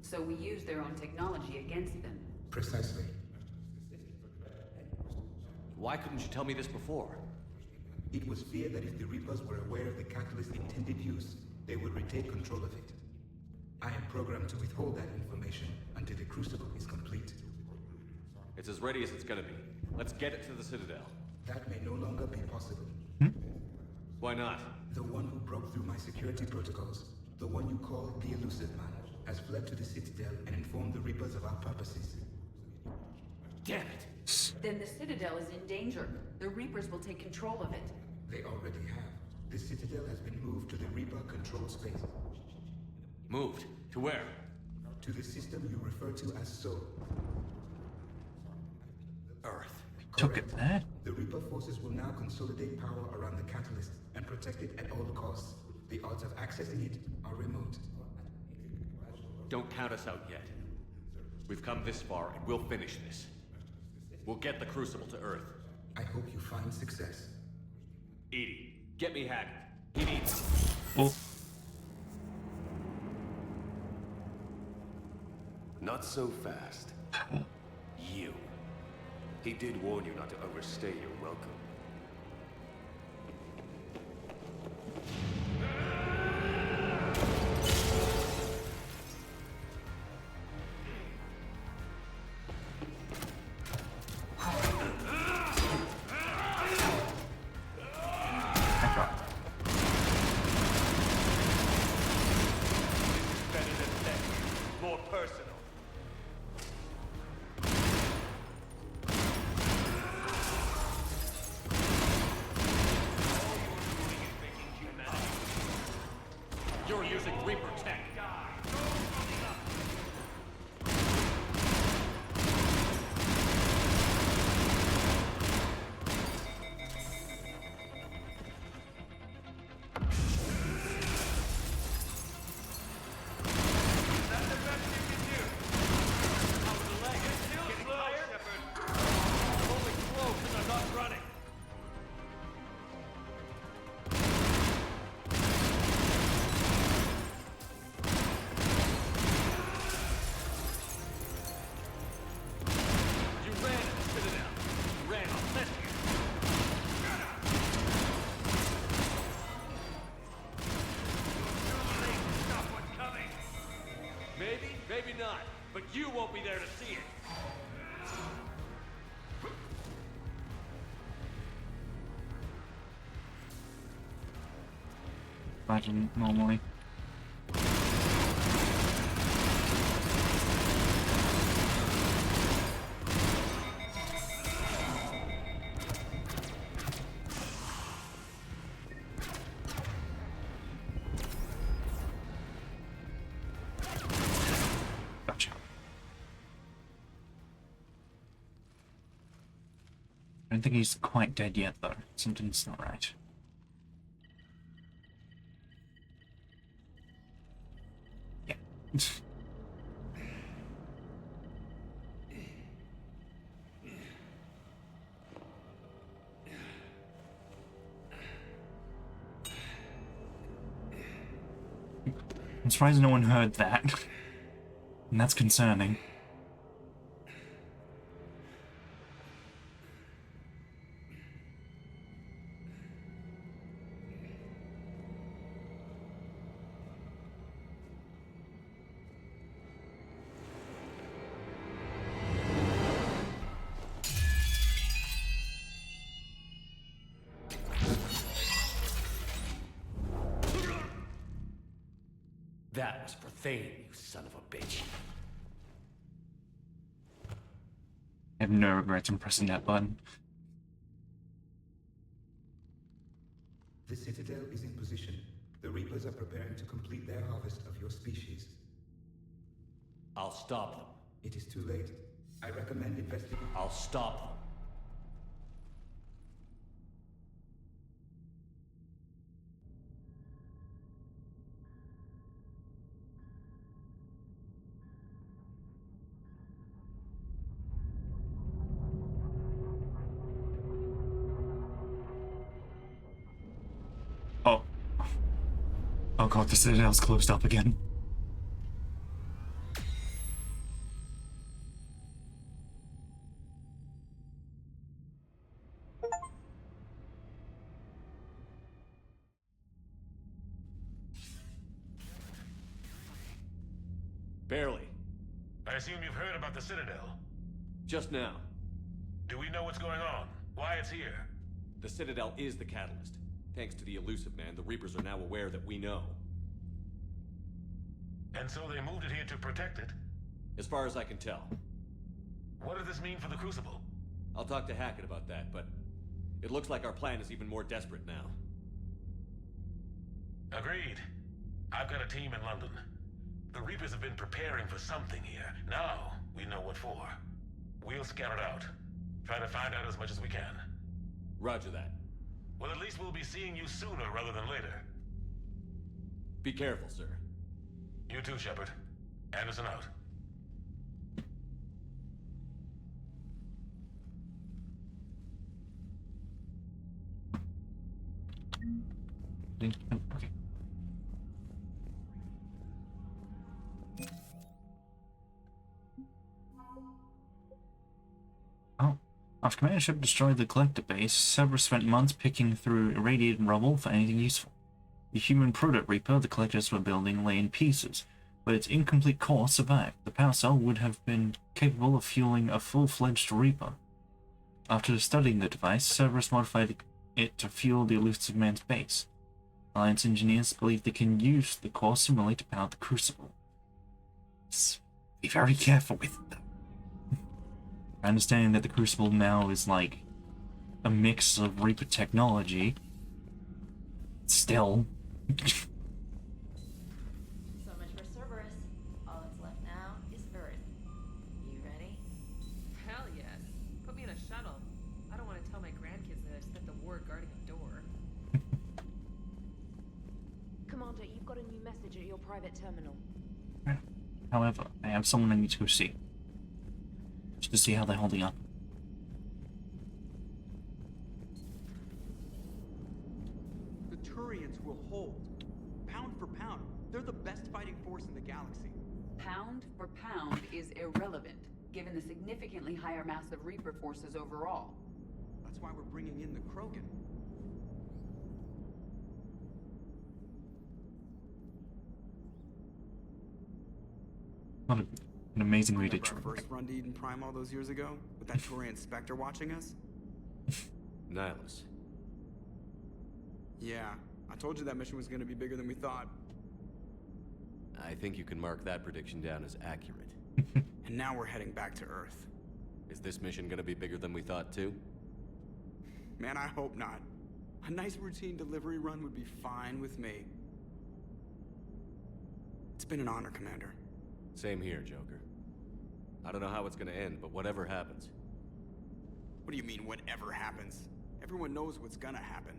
So we used their own technology against them. Precisely. Why couldn't you tell me this before? It was feared that if the Reapers were aware of the Catalyst's intended use, they would retake control of it. I am programmed to withhold that information until the Crucible is complete. It's as ready as it's gonna be. Let's get it to the Citadel. That may no longer be possible. Why not? The one who broke through my security protocols, the one you call the Illusive Man, has fled to the Citadel and informed the Reapers of our purposes. Damn it! Then the Citadel is in danger. The Reapers will take control of it. They already have. The Citadel has been moved to the Reaper-controlled space. Moved? To where? To the system you refer to as Soul. Earth. Took it there? The Reaper forces will now consolidate power around the catalyst and protect it at all costs. The odds of accessing it are remote. Don't count us out yet. We've come this far, and we'll finish this. We'll get the Crucible to Earth. I hope you find success. EDI, get me Haggard. He needs... Oh. Not so fast. You. He did warn you not to overstay your welcome. You're using Reaper tech. Maybe not, but you won't be there to see it. Imagine normally. I don't think he's quite dead yet, though. Something's not right. Yeah. I'm surprised no one heard that. And that's concerning. That was for Thane, you son of a bitch. I have no regrets in pressing that button. The Citadel is in position. The Reapers are preparing to complete their harvest of your species. I'll stop them. It is too late. I recommend investigating. I'll stop them. Oh. Oh god, the Citadel's closed up again. Barely. I assume you've heard about the Citadel. Just now. Do we know what's going on? Why it's here? The Citadel is the catalyst. Thanks to the Illusive Man, the Reapers are now aware that we know. And so they moved it here to protect it? As far as I can tell. What does this mean for the Crucible? I'll talk to Hackett about that, but it looks like our plan is even more desperate now. Agreed. I've got a team in London. The Reapers have been preparing for something here. Now, we know what for. We'll scout it out. Try to find out as much as we can. Roger that. Well, at least we'll be seeing you sooner rather than later. Be careful, sir. You too, Shepard. Anderson out. Okay. Oh. After Commander Shepard destroyed the collector base, Cerberus spent months picking through irradiated rubble for anything useful. The human proto Reaper the collectors were building lay in pieces, but its incomplete core survived. The power cell would have been capable of fueling a full-fledged Reaper. After studying the device, Cerberus modified it to fuel the Illusive Man's base. Alliance engineers believe they can use the core similarly to power the Crucible. Be very careful with them. Understanding that the Crucible now is like a mix of Reaper technology, still. So much for Cerberus. All that's left now is Earth. You ready? Hell yes. Put me in a shuttle. I don't want to tell my grandkids that I spent the war guarding a door. Commander, you've got a new message at your private terminal. However, I have someone I need to go see. Just to see how they're holding up. The Turians will hold. Pound for pound, they're the best fighting force in the galaxy. Pound for pound is irrelevant, given the significantly higher mass of Reaper forces overall. That's why we're bringing in the Krogan. What an amazing way to Remember our first run to Eden Prime all those years ago, with that Turian Spectre watching us? Nihilus. Yeah, I told you that mission was gonna be bigger than we thought. I think you can mark that prediction down as accurate. And now we're heading back to Earth. Is this mission gonna be bigger than we thought, too? Man, I hope not. A nice routine delivery run would be fine with me. It's been an honor, Commander. Same here, Joker. I don't know how it's gonna end, but whatever happens. What do you mean, whatever happens? Everyone knows what's gonna happen.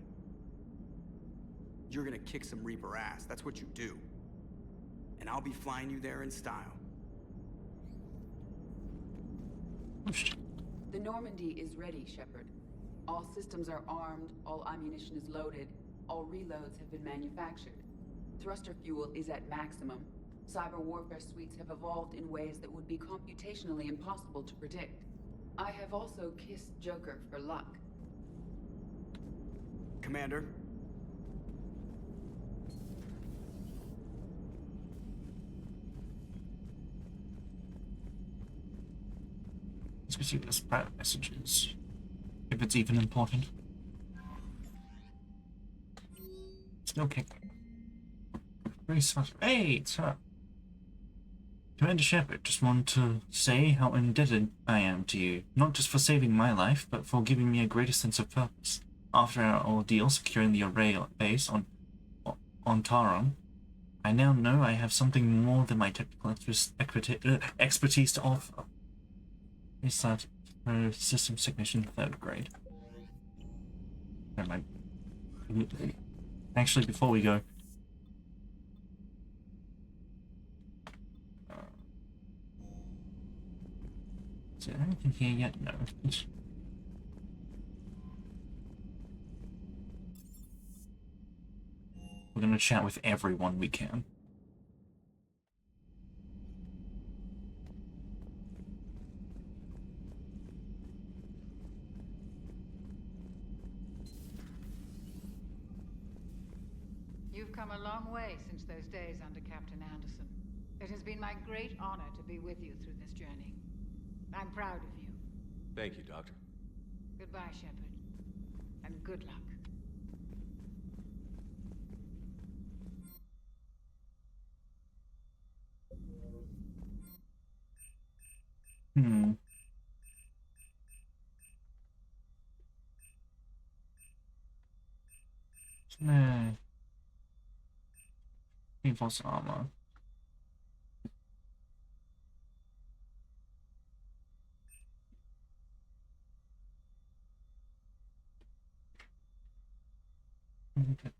You're gonna kick some Reaper ass, that's what you do. And I'll be flying you there in style. The Normandy is ready, Shepard. All systems are armed, all ammunition is loaded, all reloads have been manufactured. Thruster fuel is at maximum. Cyber warfare suites have evolved in ways that would be computationally impossible to predict. I have also kissed Joker for luck. Commander? Let's go see what this private message is. If it's even important. Still kicking. Very smart. Hey, it's her. Commander Shepard, just want to say how indebted I am to you, not just for saving my life, but for giving me a greater sense of purpose. After our ordeal securing the array base on Taron, I now know I have something more than my technical expertise to offer. Is that her systems technician 3rd grade? Never mind. Actually, before we go, is there anything here yet? No. We're gonna chat with everyone we can. You've come a long way since those days under Captain Anderson. It has been my great honor to be with you through this journey. I'm proud of you. Thank you, Doctor. Goodbye, Shepard. And good luck. Reinforced armor.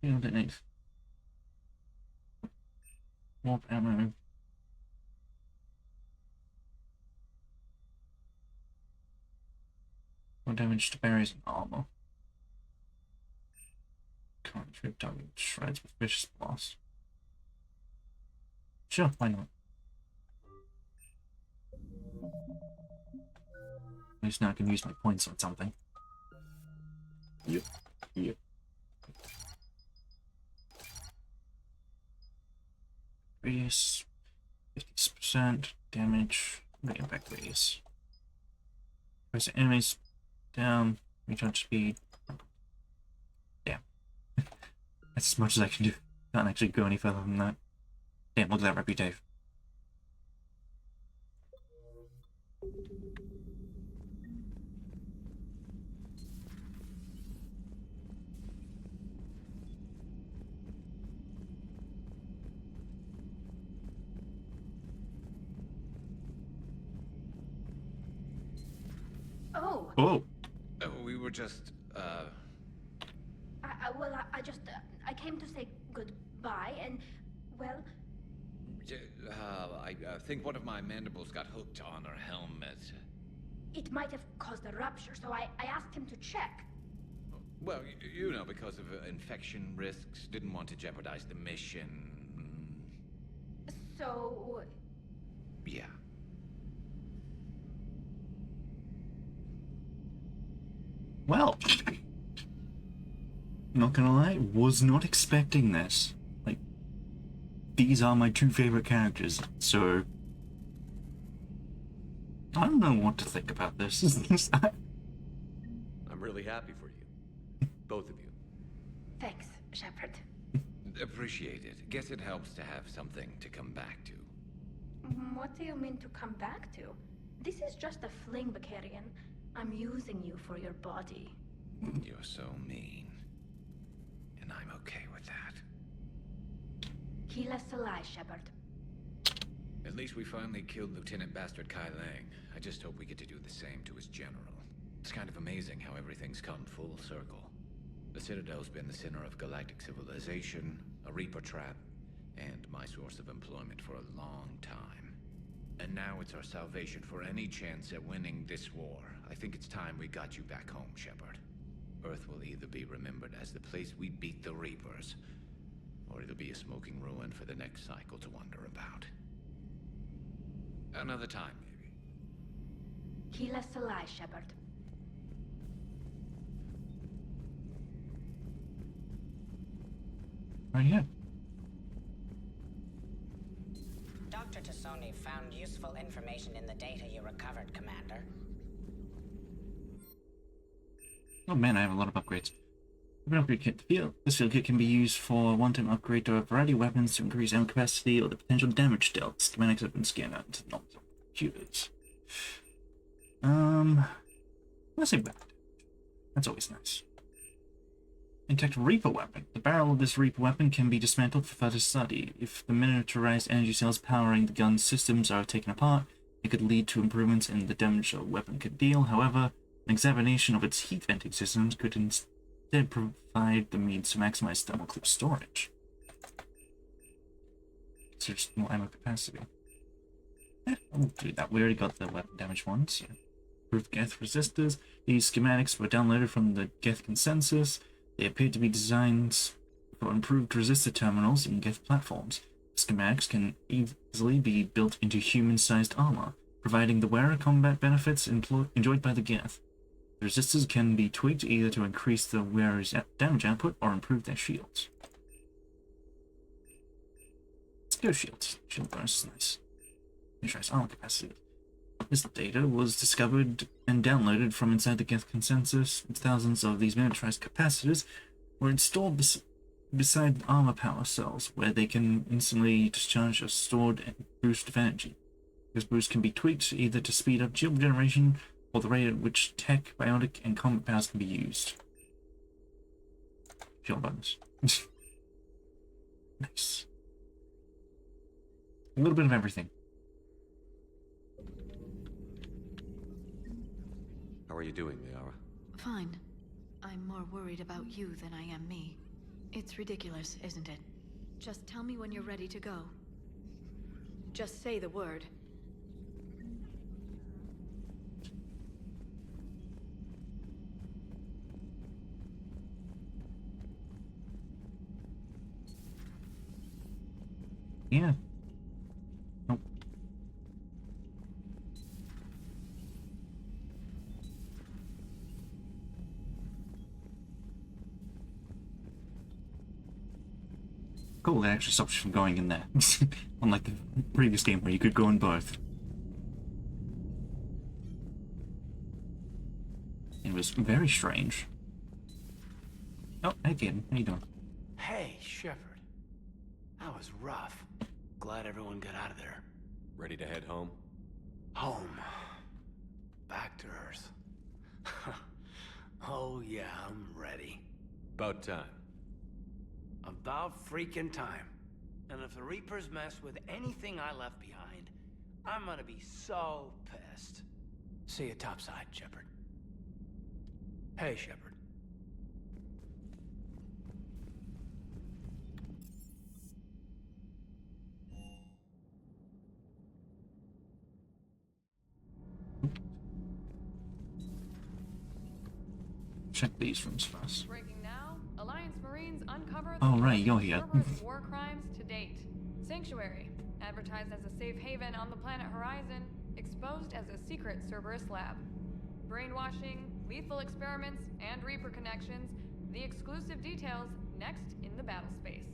Nice. Warp ammo. More damage to barriers and armor. Can't trip target shreds with vicious blast. Sure, why not? At least now I can use my points on something. Yep. Yep. Radius 50% damage. Bring it back radius. Press enemies down. Recharge speed. Damn. That's as much as I can do. Can't actually go any further than that. Damn, look at that reputation. Oh. Oh. We were just, I came to say goodbye, and, well... I think one of my mandibles got hooked on her helmet. It might have caused a rupture, so I asked him to check. Well, you know, because of infection risks, didn't want to jeopardize the mission. So... Yeah. Well, not gonna lie, was not expecting this. Like, these are my two favorite characters, so I don't know what to think about this. I'm really happy for you. Both of you. Thanks, Shepard. Appreciate it. Guess it helps to have something to come back to. What do you mean to come back to? This is just a fling, Bakarian. I'm using you for your body. You're so mean. And I'm okay with that. Keep us alive, Shepard. At least we finally killed Lieutenant Bastard Kai Lang. I just hope we get to do the same to his general. It's kind of amazing how everything's come full circle. The Citadel's been the center of galactic civilization, a Reaper trap, and my source of employment for a long time. And now it's our salvation for any chance at winning this war. I think it's time we got you back home, Shepard. Earth will either be remembered as the place we beat the Reapers, or it'll be a smoking ruin for the next cycle to wonder about. Another time, maybe. Keep us alive, Shepard. Right here. Dr. Tassoni found useful information in the data you recovered, Commander. Oh man, I have a lot of upgrades. An upgrade kit. This field kit can be used for one-time upgrade to a variety of weapons to increase ammo capacity or the potential damage dealt. Schematics have been scanned out into normal computers. Let's say that. That's always nice. Intact Reaper weapon. The barrel of this Reaper weapon can be dismantled for further study. If the miniaturized energy cells powering the gun's systems are taken apart, it could lead to improvements in the damage a weapon could deal. However, an examination of its heat venting systems could instead provide the means to maximize thermal clip storage. So just more ammo capacity. Yeah, I'll do that. We already got the weapon damage ones. Yeah. Improved Geth resistors. These schematics were downloaded from the Geth consensus. They appear to be designed for improved resistor terminals in Geth platforms. Schematics can easily be built into human-sized armor, providing the wearer combat benefits enjoyed by the Geth. The resistors can be tweaked either to increase the wearer's damage output or improve their shields. Go shields. Shield bonus is nice. Miniaturized armor capacity. This data was discovered and downloaded from inside the Geth consensus. Thousands of these miniaturized capacitors were installed beside armor power cells, where they can instantly discharge a stored boost of energy. This boost can be tweaked either to speed up shield generation or the rate at which tech, biotic, and combat powers can be used. Shield bonus. Nice. A little bit of everything. How are you doing, Liara? Fine. I'm more worried about you than I am me. It's ridiculous, isn't it? Just tell me when you're ready to go. Just say the word. Yeah. Nope. Cool, that actually stops you from going in there. Unlike the previous game where you could go in both. It was very strange. Oh, hey kid, how you doing? Hey, Shepard. That was rough. Glad everyone got out of there. Ready to head home? Home. Back to Earth. Oh yeah, I'm ready. About time. About freaking time. And if the Reapers mess with anything I left behind, I'm gonna be so pissed. See you topside, Shepard. Hey, Shepard. Check these rooms first. Breaking now, Alliance Marines uncover Oh, right, you're here. Cerberus war crimes to date. Sanctuary, advertised as a safe haven on the planet Horizon, exposed as a secret Cerberus lab. Brainwashing, lethal experiments, and Reaper connections, the exclusive details next in the battle space.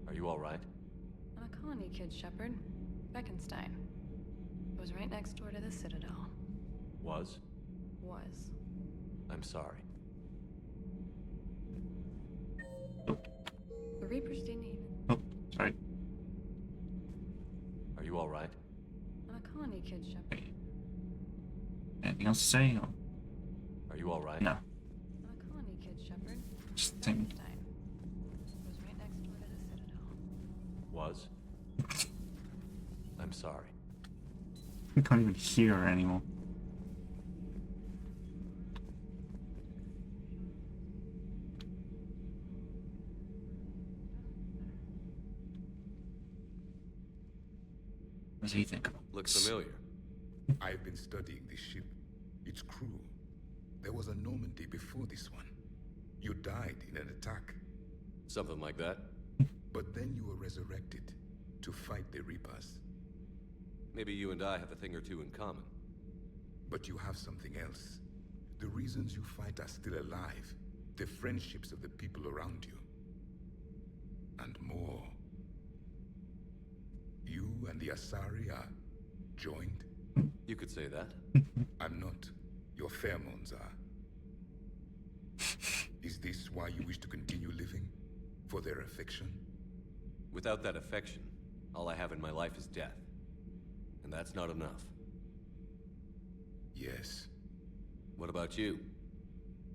Are you alright? I'm a colony kid, Shepard. Beckenstein. It was right next door to the Citadel. Was? Was. I'm sorry. The Reapers didn't even... Oh, sorry. Are you alright? I'm a colony kid, Shepard. Anything else to say? Or... Are you alright? No. I'm a colony kid, Shepard. Just think. Beckenstein. It was right next door to the Citadel. Was? I'm sorry. I can't even hear her anymore. What does he think about Looks this? familiar. I've been studying this ship. Its crew. There was a Normandy before this one. You died in an attack. Something like that. But then you were resurrected to fight the Reapers. Maybe you and I have a thing or two in common. But you have something else. The reasons you fight are still alive. The friendships of the people around you. And more. You and the Asari are joined? You could say that. I'm not. Your pheromones are. Is this why you wish to continue living? For their affection? Without that affection, all I have in my life is death. And that's not enough. Yes. What about you?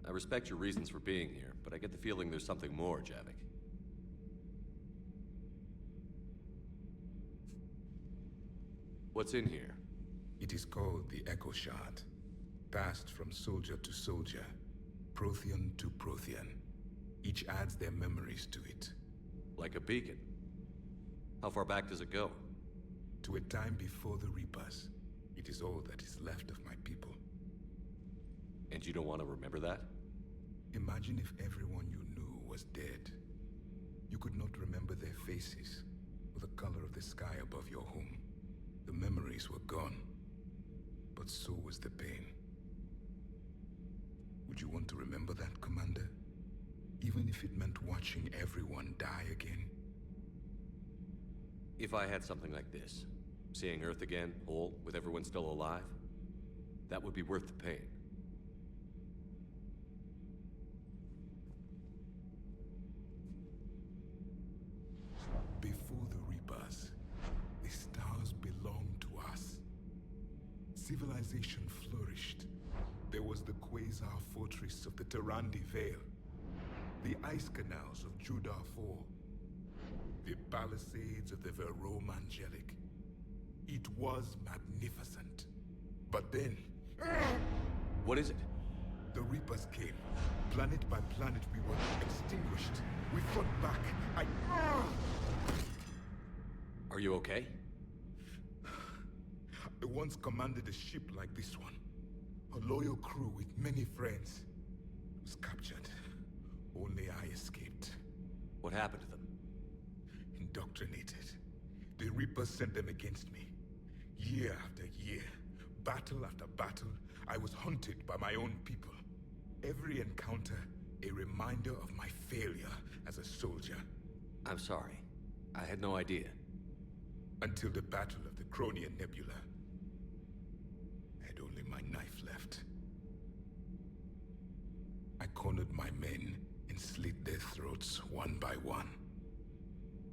I respect your reasons for being here, but I get the feeling there's something more, Javik. What's in here? It is called the Echo Shard. Passed from soldier to soldier. Prothean to Prothean. Each adds their memories to it. Like a beacon. How far back does it go? To a time before the Reapers. It is all that is left of my people. And you don't want to remember that? Imagine if everyone you knew was dead. You could not remember their faces, or the color of the sky above your home. The memories were gone, but so was the pain. Would you want to remember that, Commander? even if it meant watching everyone die again. If I had something like this, seeing Earth again, whole, with everyone still alive, that would be worth the pain. Before the Reapers, the stars belonged to us. Civilization flourished. There was the Quasar fortress of the Tarandi Vale, the ice canals of Judar IV, the palisades of the Verome Angelic. It was magnificent. But then... What is it? The Reapers came. Planet by planet, we were extinguished. We fought back. Are you okay? I once commanded a ship like this one. A loyal crew with many friends. Was captured. Only I escaped. What happened to them? Indoctrinated. The Reapers sent them against me. Year after year, battle after battle, I was hunted by my own people. Every encounter, a reminder of my failure as a soldier. I'm sorry. I had no idea. Until the Battle of the Cronian Nebula. I had only my knife left. I cornered my men and slit their throats one by one.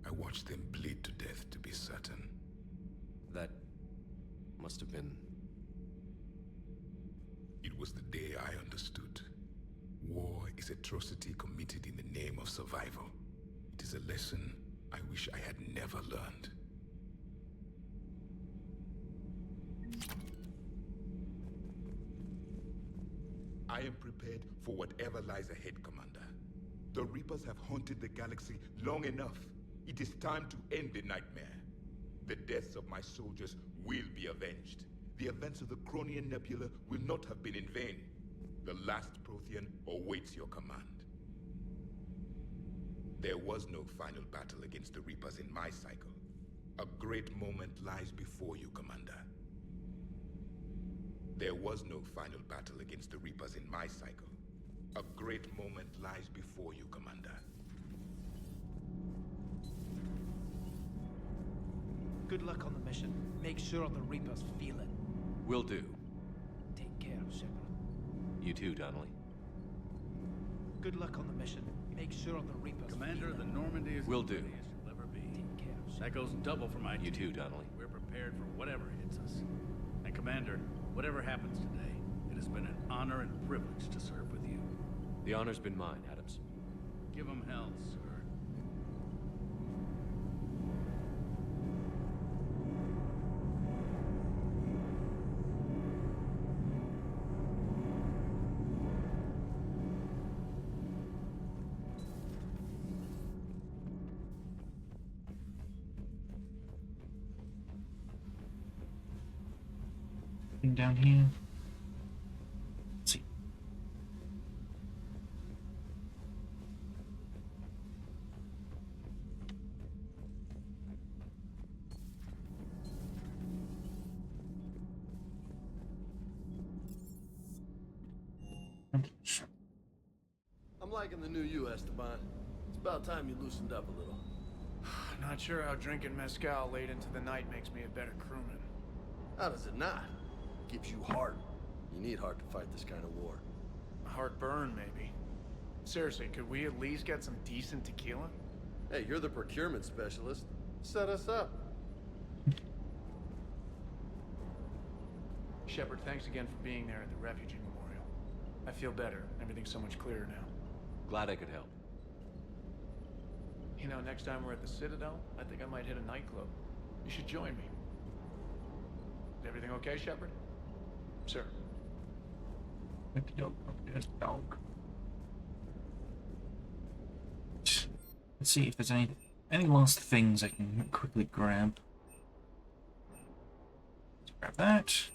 I watched them bleed to death to be certain. That must have been... It was the day I understood. War is atrocity committed in the name of survival. It is a lesson I wish I had never learned. I am prepared for whatever lies ahead, Commander. The Reapers have haunted the galaxy long enough. It is time to end the nightmare. The deaths of my soldiers will be avenged. The events of the Cronian Nebula will not have been in vain. The last Prothean awaits your command. There was no final battle against the Reapers in my cycle. A great moment lies before you, Commander. There was no final battle against the Reapers in my cycle. A great moment lies before you, Commander. Good luck on the mission. Make sure the Reapers feel it. Will do. Take care, Shepard. You too, Donnelly. Good luck on the mission. Make sure the Reapers Commander, feel the it. Normandy is Will as do. ready as it'll ever be. Take care, That goes double for my You team. too, Donnelly. We're prepared for whatever hits us. And Commander, whatever happens today, it has been an honor and privilege to serve with you. The honor's been mine, Adams. Give 'em hell, sir. Down here. Let's see. I'm liking the new you, Esteban. It's about time you loosened up a little. Not sure how drinking mezcal late into the night makes me a better crewman. How does it not? Gives you heart. You need heart to fight this kind of war. A heartburn, maybe. Seriously, could we at least get some decent tequila? Hey, you're the procurement specialist. Set us up. Shepard, thanks again for being there at the Refugee Memorial. I feel better. Everything's so much clearer now. Glad I could help. You know, next time we're at the Citadel, I think I might hit a nightclub. You should join me. Is everything okay, Shepard? Sir. Dog. Let's see if there's any last things I can quickly grab. Let's grab that.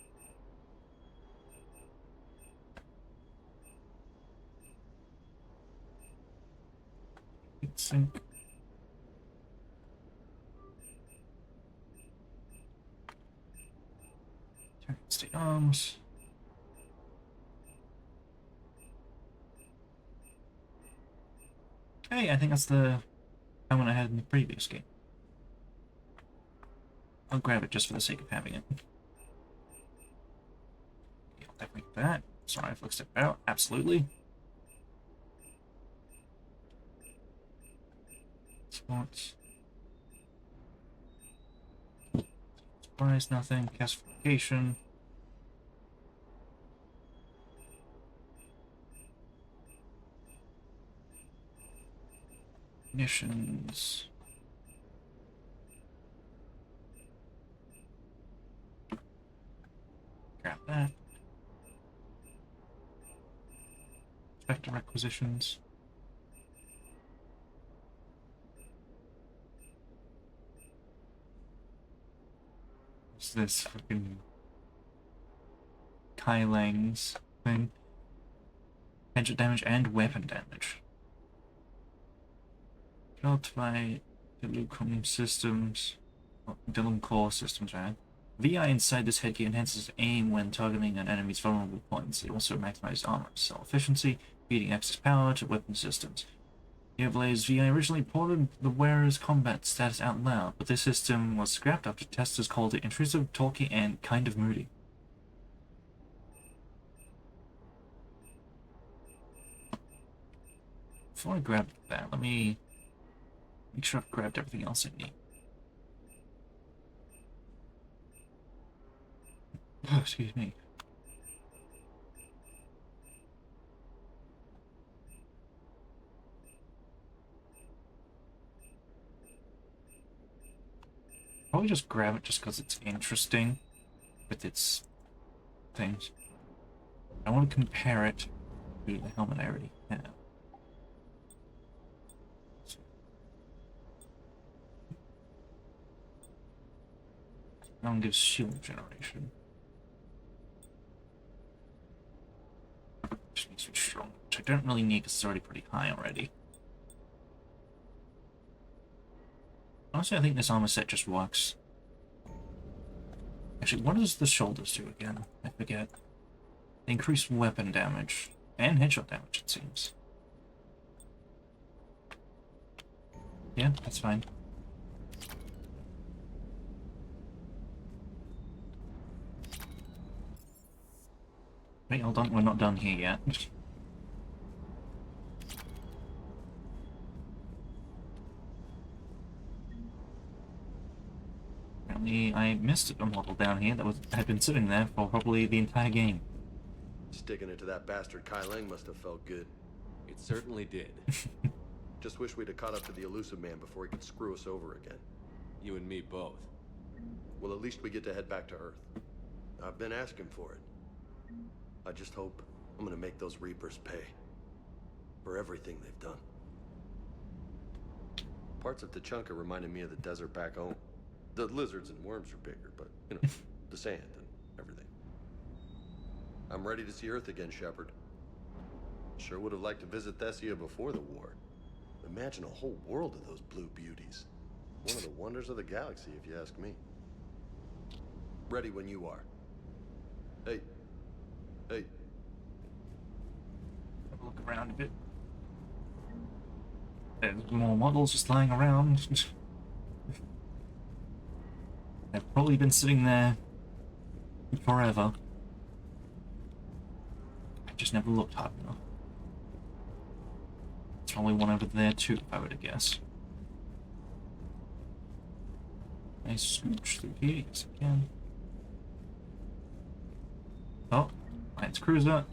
Sync. State arms. Hey, I think that's the one I had in the previous game. I'll grab it just for the sake of having it. I'll definitely do that. Sorry if I step out. Absolutely. Spots. Supplies, nothing. Gasification. Missions. Grab that. Spectre requisitions. What's this freaking Kai Lang's thing? Headshot damage and weapon damage. Developed by Dilucum Systems. Dilum Core Systems, right? VI inside this headgear enhances aim when targeting an enemy's vulnerable points. It also maximizes armor cell efficiency, feeding excess power to weapon systems. Airblades VI originally ported the wearer's combat status out loud, but this system was scrapped after testers called it intrusive, talky, and kind of moody. Before I grab that, let me make sure I've grabbed everything else I need. Oh, excuse me. Probably just grab it just because it's interesting with its things. I want to compare it to the helmet I already have. That one gives shield generation. Which makes me strong, which I don't really need because it's already pretty high already. Honestly, I think this armor set just works. Actually, what does the shoulders do again? I forget. Increased weapon damage and headshot damage, it seems. Yeah, that's fine. Wait, hold on, we're not done here yet. Apparently, I missed a model down here that had been sitting there for probably the entire game. Sticking it to that bastard Kai Lang must have felt good. It certainly did. Just wish we'd have caught up to the Illusive Man before he could screw us over again. You and me both. Well, at least we get to head back to Earth. I've been asking for it. I just hope I'm gonna make those Reapers pay. For everything they've done. Parts of Tachanka reminded me of the desert back home. The lizards and worms are bigger, but, you know, the sand and everything. I'm ready to see Earth again, Shepard. Sure would have liked to visit Thessia before the war. Imagine a whole world of those blue beauties. One of the wonders of the galaxy, if you ask me. Ready when you are. Hey. Hey. Have a look around a bit. There's more models just lying around. They've probably been sitting there forever. I just never looked hard enough. There's probably one over there too, if I were to guess. I scooch through here, yes I can. Oh, Lance Cruiser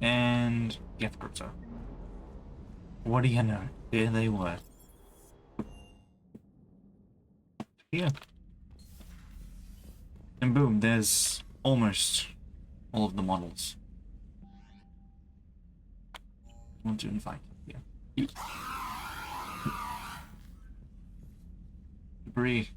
and Geth Cruiser. What do you know? There they were. Here. And boom, there's almost all of the models. Want to invite here. You. Debris.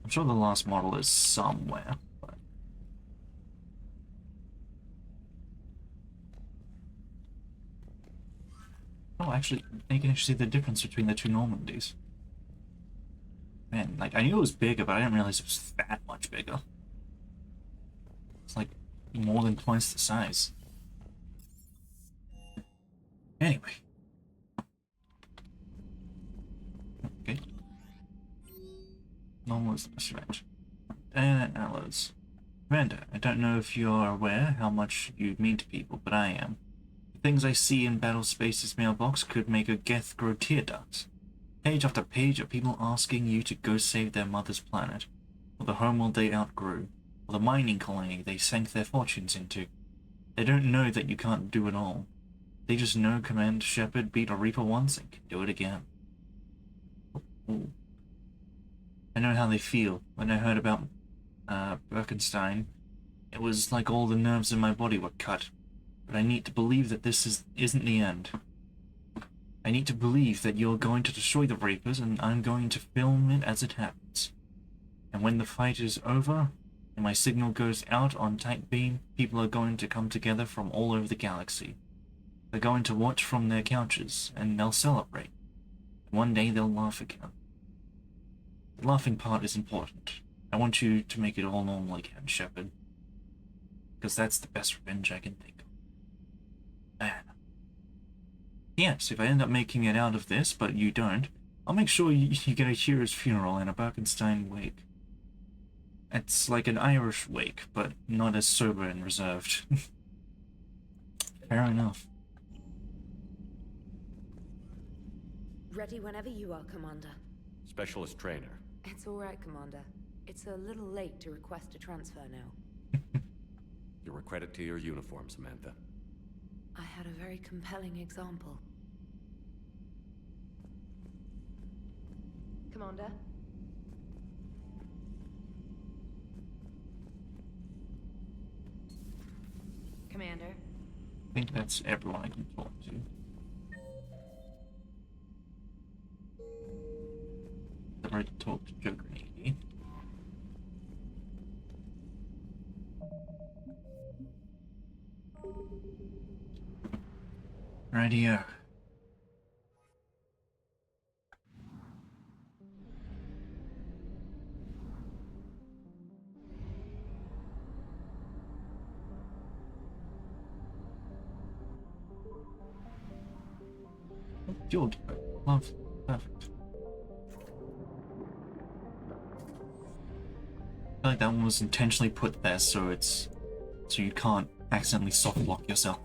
I'm sure the last model is somewhere. But... Oh, actually, they can actually see the difference between the two Normandies. Man, like, I knew it was bigger, but I didn't realize it was that much bigger. It's like more than twice the size. Anyway. Okay. Normal is the best range. And alloys. Commander, I don't know if you are aware how much you mean to people, but I am. The things I see in Battle Space's mailbox could make a Geth grow tear ducts. Page after page of people asking you to go save their mother's planet, or the homeworld they outgrew, or the mining colony they sank their fortunes into. They don't know that you can't do it all. They just know Commander Shepard beat a Reaper once and can do it again. Ooh. I know how they feel. When I heard about Birkenstein, it was like all the nerves in my body were cut. But I need to believe that this isn't the end. I need to believe that you're going to destroy the Reapers, and I'm going to film it as it happens. And when the fight is over, and my signal goes out on tight beam, people are going to come together from all over the galaxy. They're going to watch from their couches, and they'll celebrate. One day they'll laugh again. The laughing part is important. I want you to make it all normal again, Shepard. Because that's the best revenge I can think of. Man. Yes, if I end up making it out of this, but you don't, I'll make sure you get a hero's funeral and a Birkenstein wake. It's like an Irish wake, but not as sober and reserved. Fair enough. Ready whenever you are, Commander. Specialist trainer. It's all right, Commander. It's a little late to request a transfer now. You're a credit to your uniform, Samantha. I had a very compelling example. Commander? Commander? I think that's everyone I can talk to. I've already talked to Joker and Edie. Right here. Fuel depot. Love. Perfect. I feel like that one was intentionally put there so you can't accidentally soft lock yourself.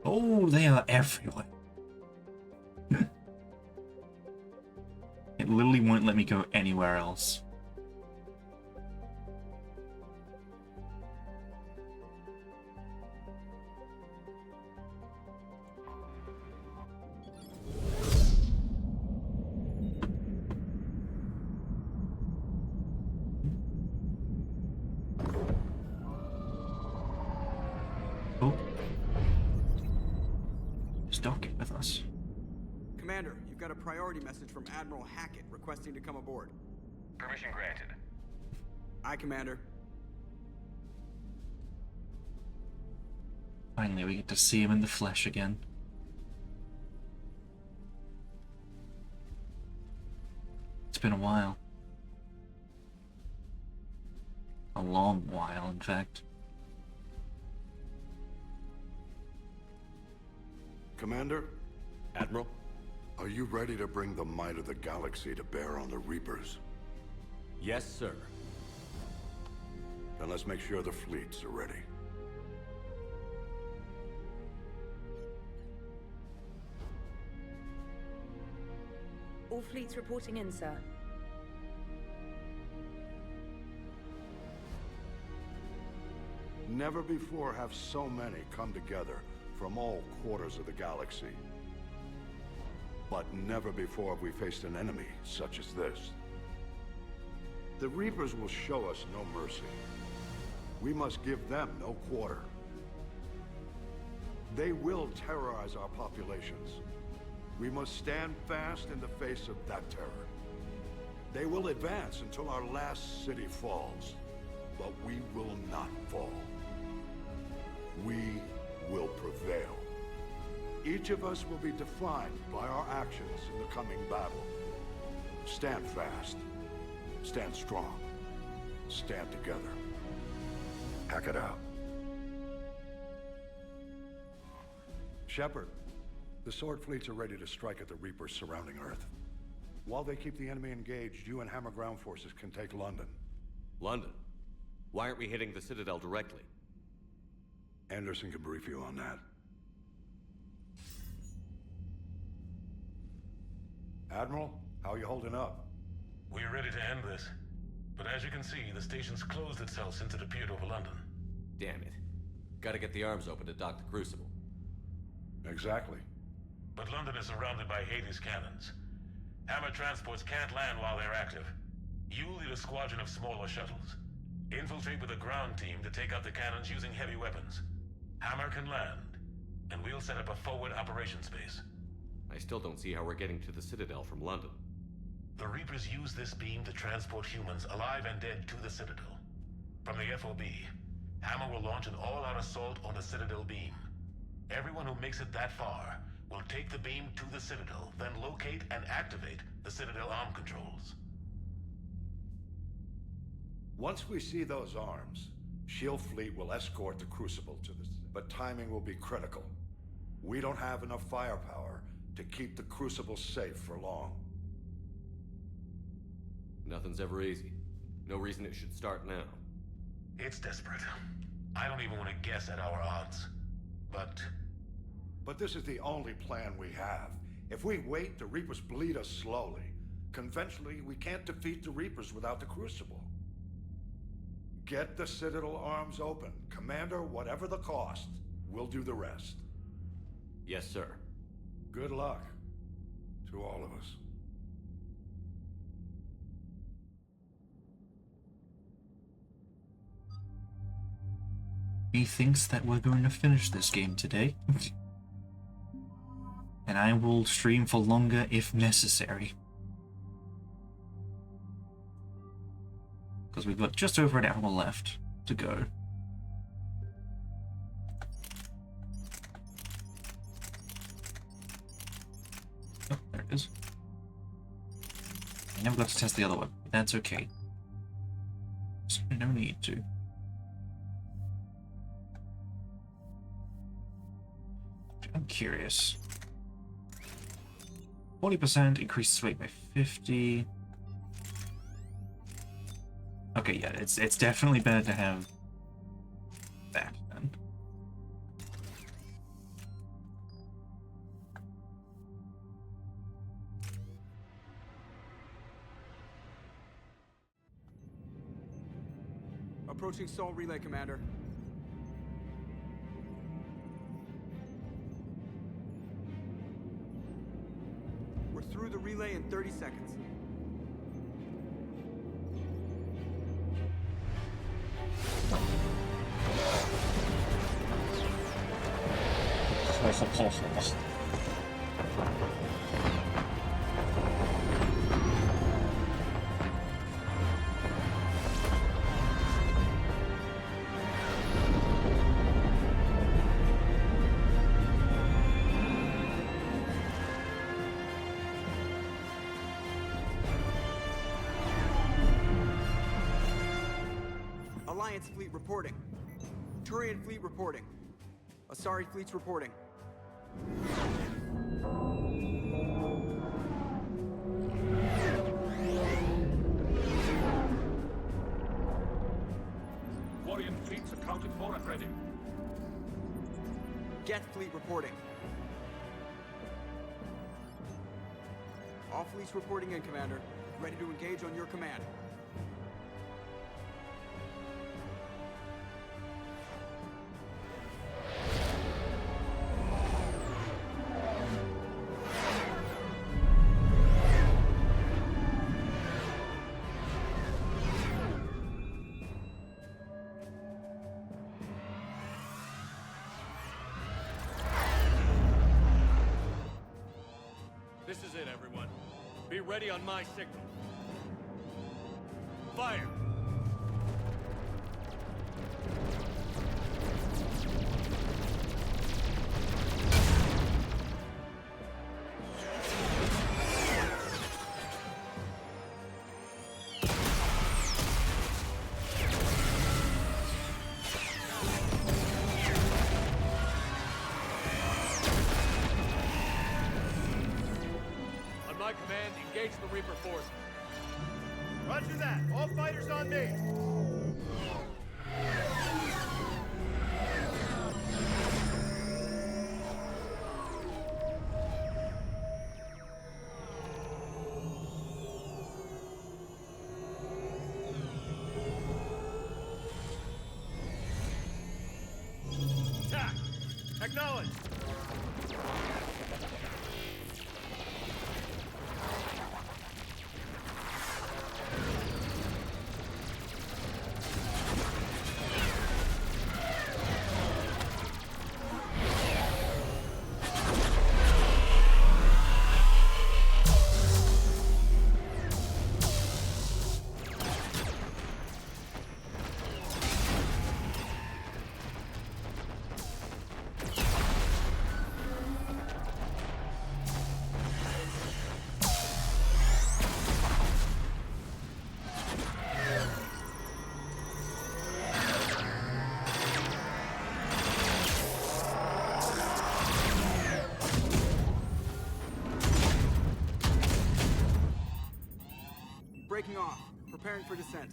Oh, they are everywhere. It literally won't let me go anywhere else. Dock with us. Commander, you've got a priority message from Admiral Hackett requesting to come aboard. Permission granted. Aye, Commander. Finally, we get to see him in the flesh again. It's been a while. A long while, in fact. Commander? Admiral? Are you ready to bring the might of the galaxy to bear on the Reapers? Yes, sir. Then let's make sure the fleets are ready. All fleets reporting in, sir. Never before have so many come together from all quarters of the galaxy. But never before have we faced an enemy such as this. The Reapers will show us no mercy. We must give them no quarter. They will terrorize our populations. We must stand fast in the face of that terror. They will advance until our last city falls, but we will not fall. We will prevail. Each of us will be defined by our actions in the coming battle. Stand fast. Stand strong. Stand together. Hack it out. Shepard, the Sword fleets are ready to strike at the Reapers surrounding Earth. While they keep the enemy engaged, you and Hammer ground forces can take London. London? Why aren't we hitting the Citadel directly? Anderson can brief you on that. Admiral, how are you holding up? We're ready to end this. But as you can see, the station's closed itself since it appeared over London. Damn it. Gotta get the arms open to dock the Crucible. Exactly. But London is surrounded by Hades cannons. Hammer transports can't land while they're active. You'll lead a squadron of smaller shuttles. Infiltrate with a ground team to take out the cannons using heavy weapons. Hammer can land, and we'll set up a forward operations base. I still don't see how we're getting to the Citadel from London. The Reapers use this beam to transport humans, alive and dead, to the Citadel. From the FOB, Hammer will launch an all-out assault on the Citadel beam. Everyone who makes it that far will take the beam to the Citadel, then locate and activate the Citadel arm controls. Once we see those arms, SHIELD fleet will escort the Crucible to the... But timing will be critical. We don't have enough firepower to keep the Crucible safe for long. Nothing's ever easy. No reason it should start now. It's desperate. I don't even want to guess at our odds. But this is the only plan we have. If we wait, the Reapers bleed us slowly. Conventionally, we can't defeat the Reapers without the Crucible. Get the Citadel arms open. Commander, whatever the cost, we'll do the rest. Yes, sir. Good luck to all of us. He thinks that we're going to finish this game today. And I will stream for longer if necessary. Because we've got just over an hour left to go. Oh, there it is. I never got to test the other one. That's okay. No need to. I'm curious. 40% increases weight by 50. Okay, yeah, it's definitely better to have that then. Approaching Sol Relay, Commander. We're through the relay in 30 seconds. Alliance fleet reporting. Turian fleet reporting. Asari fleets reporting. Quarian fleets accounted for and ready. Geth fleet reporting. All fleets reporting in, Commander. Ready to engage on your command. This is it, everyone. Be ready on my signal. Fire! Engage the Reaper force. Roger that. All fighters on me. Attack! Acknowledge! Breaking off. Preparing for descent.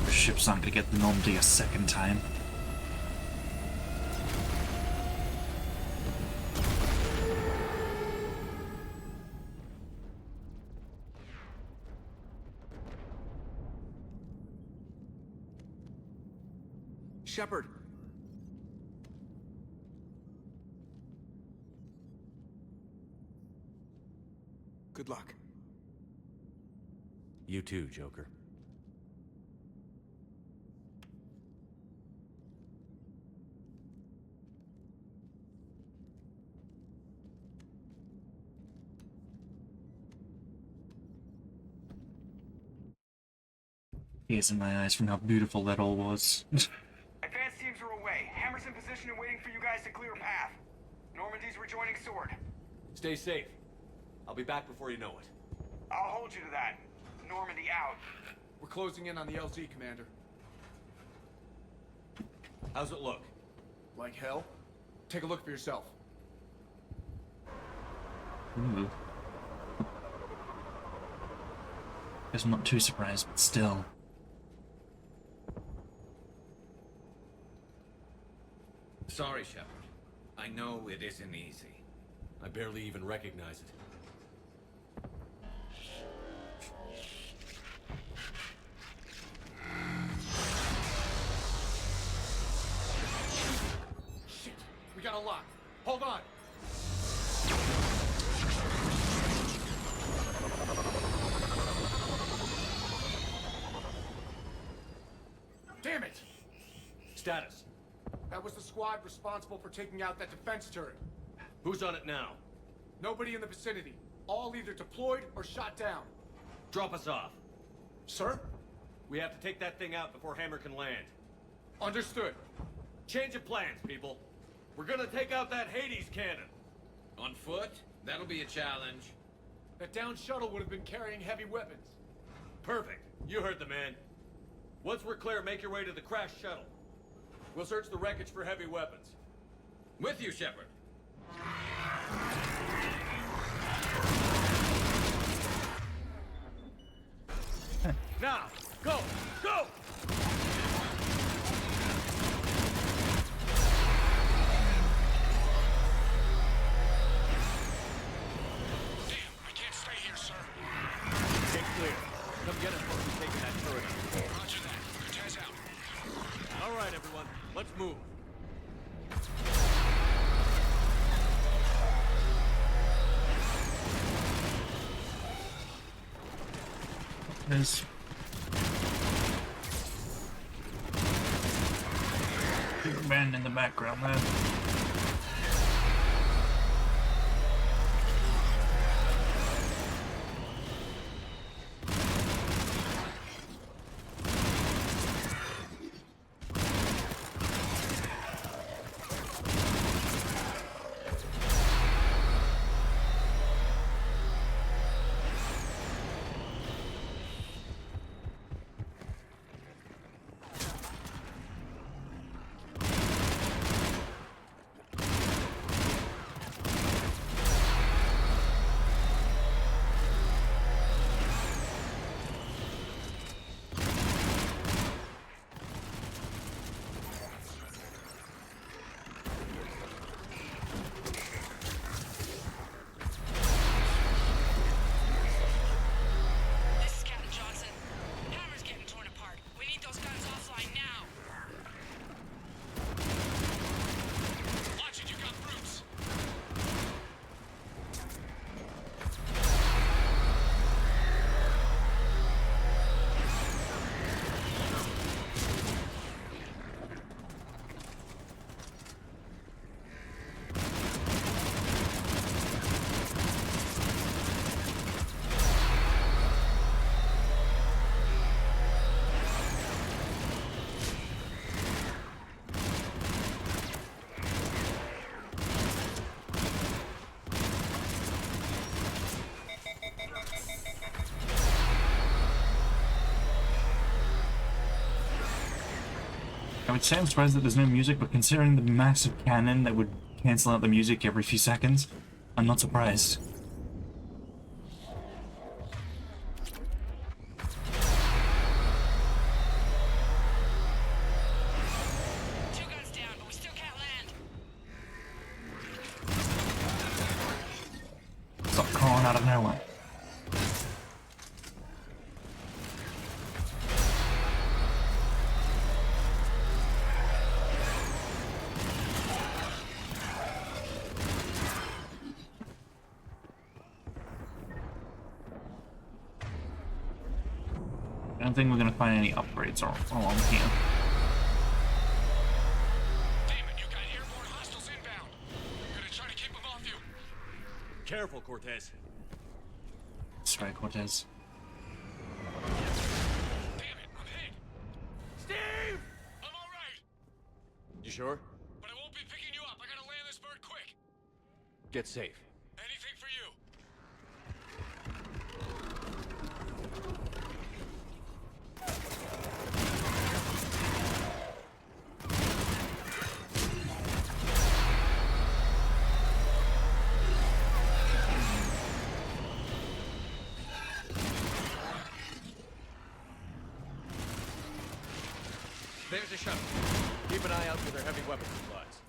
The ship's not gonna get the Normandy a second time. Shepard. Good luck. You too, Joker. Tears in my eyes from how beautiful that all was. Advanced teams are away. Hammer's in position and waiting for you guys to clear a path. Normandy's rejoining Sword. Stay safe. I'll be back before you know it. I'll hold you to that. Normandy out. We're closing in on the LZ, Commander. How's it look? Like hell? Take a look for yourself. Ooh. Guess I'm not too surprised, but still. Sorry, Shepard. I know it isn't easy. I barely even recognize it. Shit! We got a lock. Hold on! Damn it! Status. That was the squad responsible for taking out that defense turret. Who's on it now? Nobody in the vicinity. All either deployed or shot down. Drop us off. Sir? We have to take that thing out before Hammer can land. Understood. Change of plans, people. We're gonna take out that Hades cannon. On foot? That'll be a challenge. That down shuttle would have been carrying heavy weapons. Perfect. You heard the man. Once we're clear, make your way to the crashed shuttle. We'll search the wreckage for heavy weapons. With you, Shepard. Now, go! Go! Get clear. Come get us once we've taken that turret out. Roger that. Cortez out. All right, everyone. Let's move. There's big man in the background there. would say I'm surprised that there's no music, but considering the massive cannon that would cancel out the music every few seconds, I'm not surprised. Stop crawling out of nowhere. I don't think we're gonna find any upgrades along here. Careful, Cortez. That's right, Cortez. Steve! I'm alright! You sure? But I won't be picking you up. I gotta land this bird quick. Get safe. Anything for you. There's a shuttle. Keep an eye out for their heavy weapon supplies.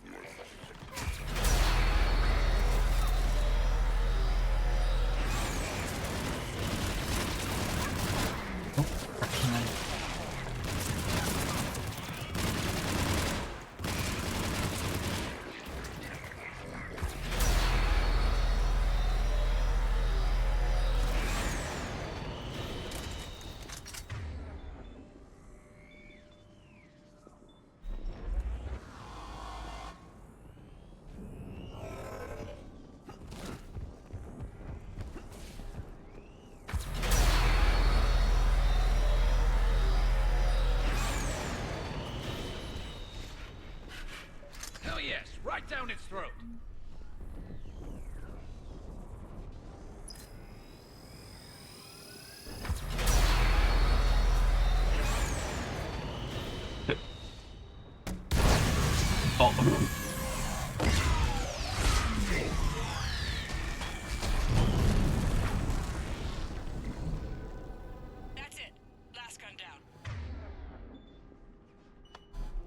Hell yes, right down its throat. That's it. Last gun down.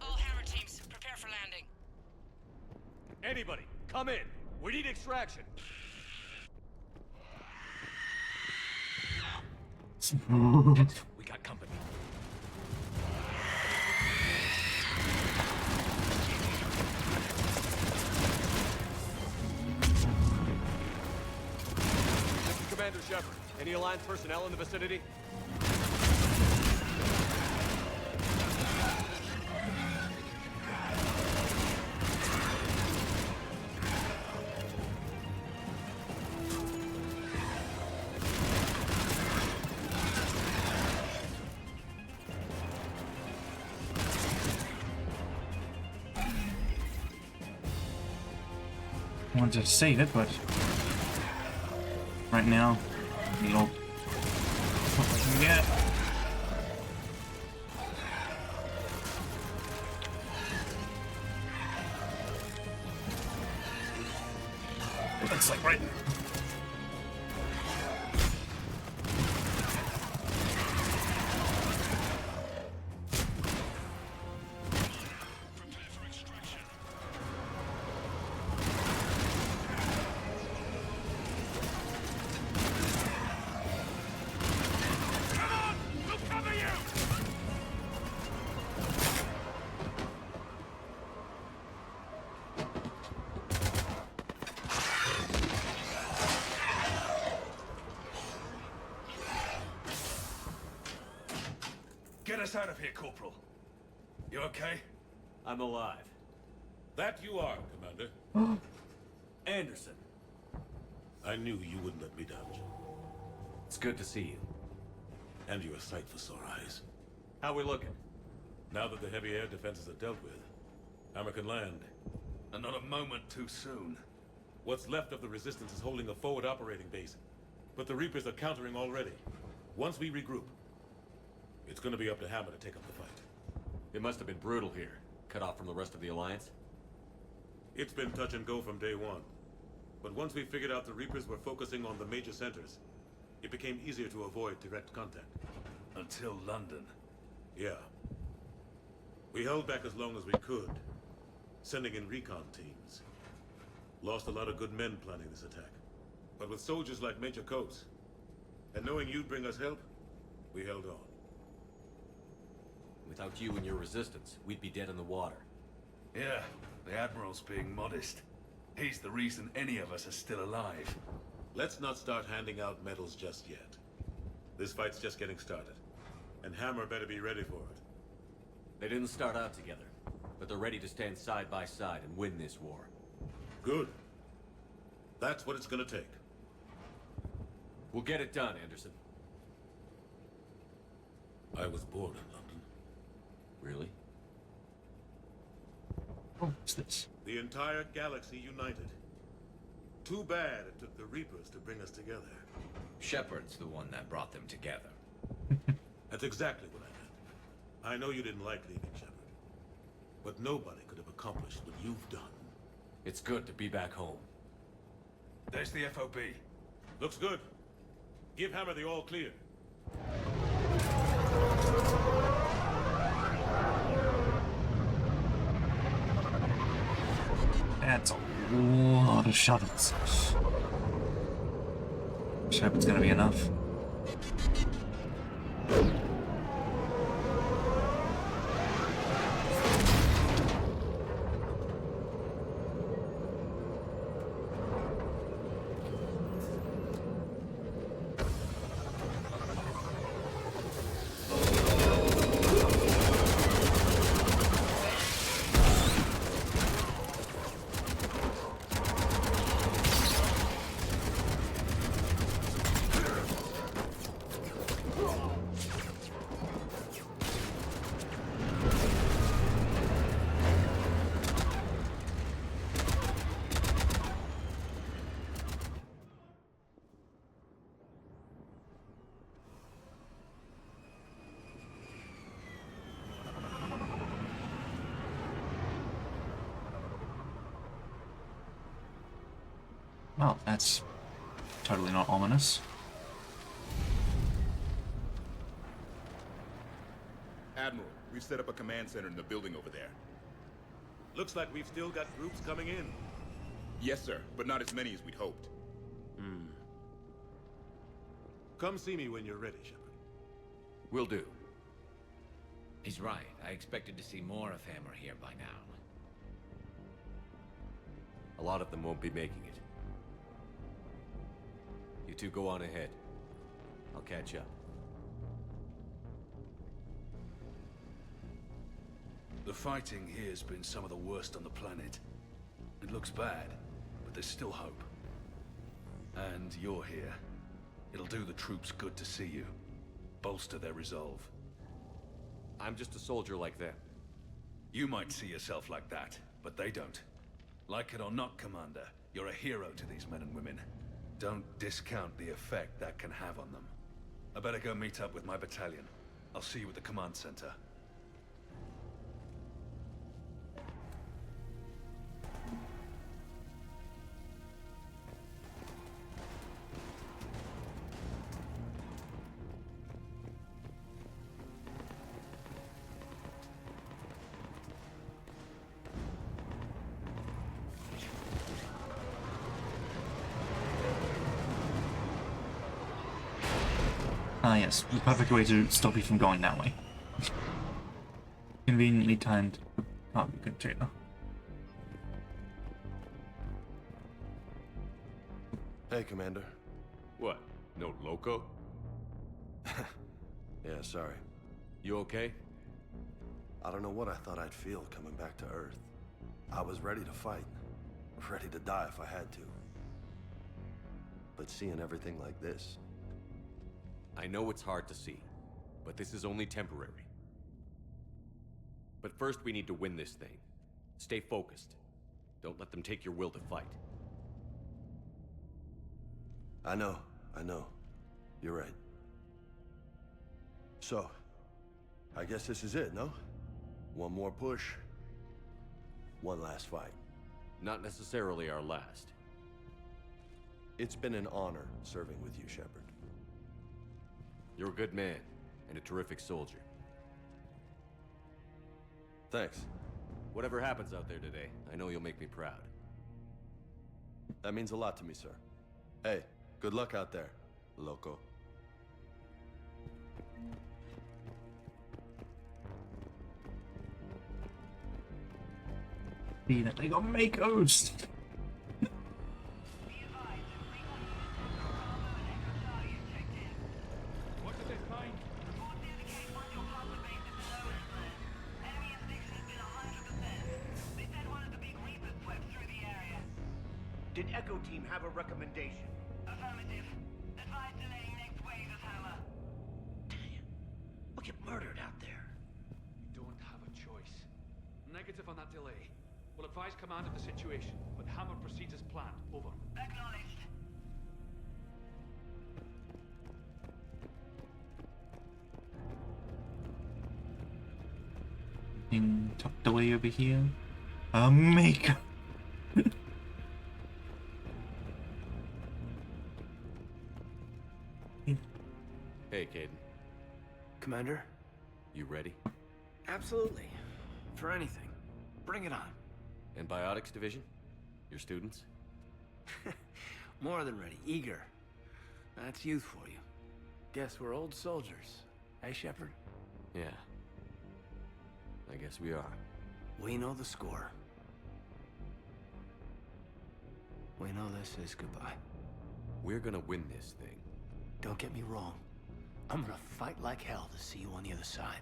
All hammer teams, prepare for landing. Anybody, come in. We need extraction. We got company. This is Commander Shepard. Any Alliance personnel in the vicinity? I wanted to save it, but right now, you know, what we can get. Looks like right. Get us out of here, Corporal. You okay? I'm alive. That you are, Commander. Anderson. I knew you wouldn't let me down, Joe. It's good to see you. And you're a sight for sore eyes. How we looking? Now that the heavy air defenses are dealt with, Hammer can land. And not a moment too soon. What's left of the Resistance is holding a forward operating base. But the Reapers are countering already. Once we regroup, it's gonna be up to Hammer to take up the fight. It must have been brutal here. Cut off from the rest of the Alliance? It's been touch and go from day one. But once we figured out the Reapers were focusing on the major centers, it became easier to avoid direct contact. Until London. Yeah. We held back as long as we could, sending in recon teams. Lost a lot of good men planning this attack. But with soldiers like Major Coates, and knowing you'd bring us help, we held on. Without you and your resistance, we'd be dead in the water. Yeah, the Admiral's being modest. He's the reason any of us are still alive. Let's not start handing out medals just yet. This fight's just getting started. And Hammer better be ready for it. They didn't start out together, but they're ready to stand side by side and win this war. Good. That's what it's gonna take. We'll get it done, Anderson. I was born in London. Really? What's this? The entire galaxy united. Too bad it took the Reapers to bring us together. Shepard's the one that brought them together. That's exactly what I meant. I know you didn't like leaving, Shepard. But nobody could have accomplished what you've done. It's good to be back home. There's the FOB. Looks good. Give Hammer the all clear. That's a lot of shuttles. Shepard's gonna be enough. Well, that's totally not ominous. Admiral, we've set up a command center in the building over there. Looks like we've still got groups coming in. Yes, sir, but not as many as we'd hoped. Come see me when you're ready, Shepard. Will do. He's right. I expected to see more of Hammer here by now. A lot of them won't be making it. You two go on ahead. I'll catch up. The fighting here's been some of the worst on the planet. It looks bad, but there's still hope. And you're here. It'll do the troops good to see you. Bolster their resolve. I'm just a soldier like them. You might see yourself like that, but they don't. Like it or not, Commander, you're a hero to these men and women. Don't discount the effect that can have on them. I better go meet up with my battalion. I'll see you at the command center. Ah yes, the perfect way to stop you from going that way. Conveniently timed cargo container. Hey, Commander. What? No loco? Yeah, sorry. You okay? I don't know what I thought I'd feel coming back to Earth. I was ready to fight. Ready to die if I had to. But seeing everything like this... I know it's hard to see, but this is only temporary. But first we need to win this thing. Stay focused. Don't let them take your will to fight. I know. You're right. So, I guess this is it, no? One more push, one last fight. Not necessarily our last. It's been an honor serving with you, Shepard. You're a good man, and a terrific soldier. Thanks. Whatever happens out there today, I know you'll make me proud. That means a lot to me, sir. Hey, good luck out there, loco. They got Makos! What did they find? Did Echo Team have a recommendation? Affirmative. Advise delaying next wave of Hammer. We'll get murdered out there. We don't have a choice. Negative on that delay. We'll advise command of the situation, but Hammer proceeds as planned. Over. Acknowledged. Tucked away over here. A Mako! Hey, Caden. Commander? You ready? Absolutely. For anything. Bring it on. Antibiotics Division? Your students? More than ready. Eager. That's youth for you. Guess we're old soldiers. Hey, Shepard? Yeah. I guess we are. We know the score. We know this is goodbye. We're gonna win this thing. Don't get me wrong. I'm gonna fight like hell to see you on the other side.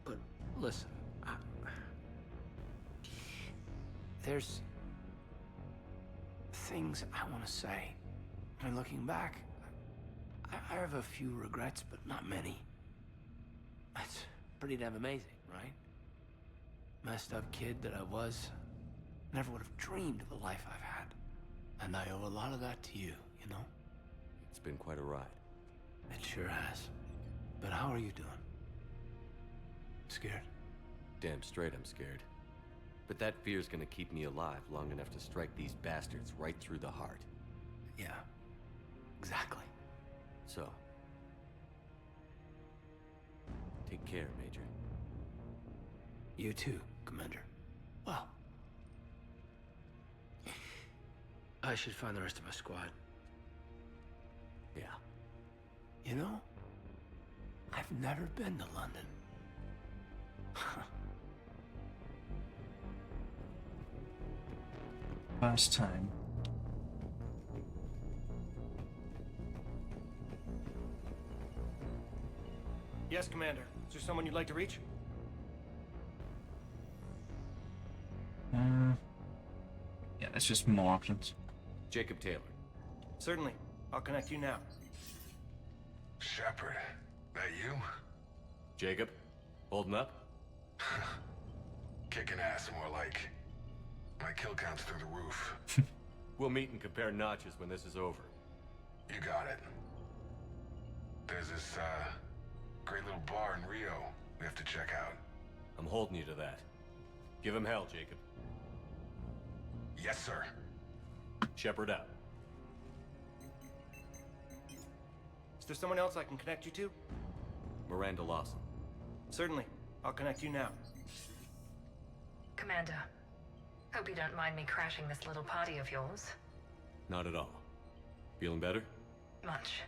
But listen, there's things I want to say. And looking back, I have a few regrets, but not many. That's pretty damn amazing, right? Messed up kid that I was, never would have dreamed of the life I've had. And I owe a lot of that to you, you know? It's been quite a ride. It sure has. But how are you doing? Scared? Damn straight I'm scared. But that fear's gonna keep me alive long enough to strike these bastards right through the heart. Yeah. Exactly. So... take care, Major. You too, Commander. Well... I should find the rest of my squad. Yeah. You know, I've never been to London. First time. Yes, Commander. Is there someone you'd like to reach? Yeah, that's just more options. Jacob Taylor. Certainly. I'll connect you now. Shepard, that you? Jacob, holding up? Kicking ass, more like. My kill count's through the roof. We'll meet and compare notches when this is over. You got it. There's this, great little bar in Rio we have to check out. I'm holding you to that. Give him hell, Jacob. Yes, sir. Shepard out. Is there someone else I can connect you to? Miranda Lawson. Certainly. I'll connect you now. Commander, hope you don't mind me crashing this little party of yours. Not at all. Feeling better? Much.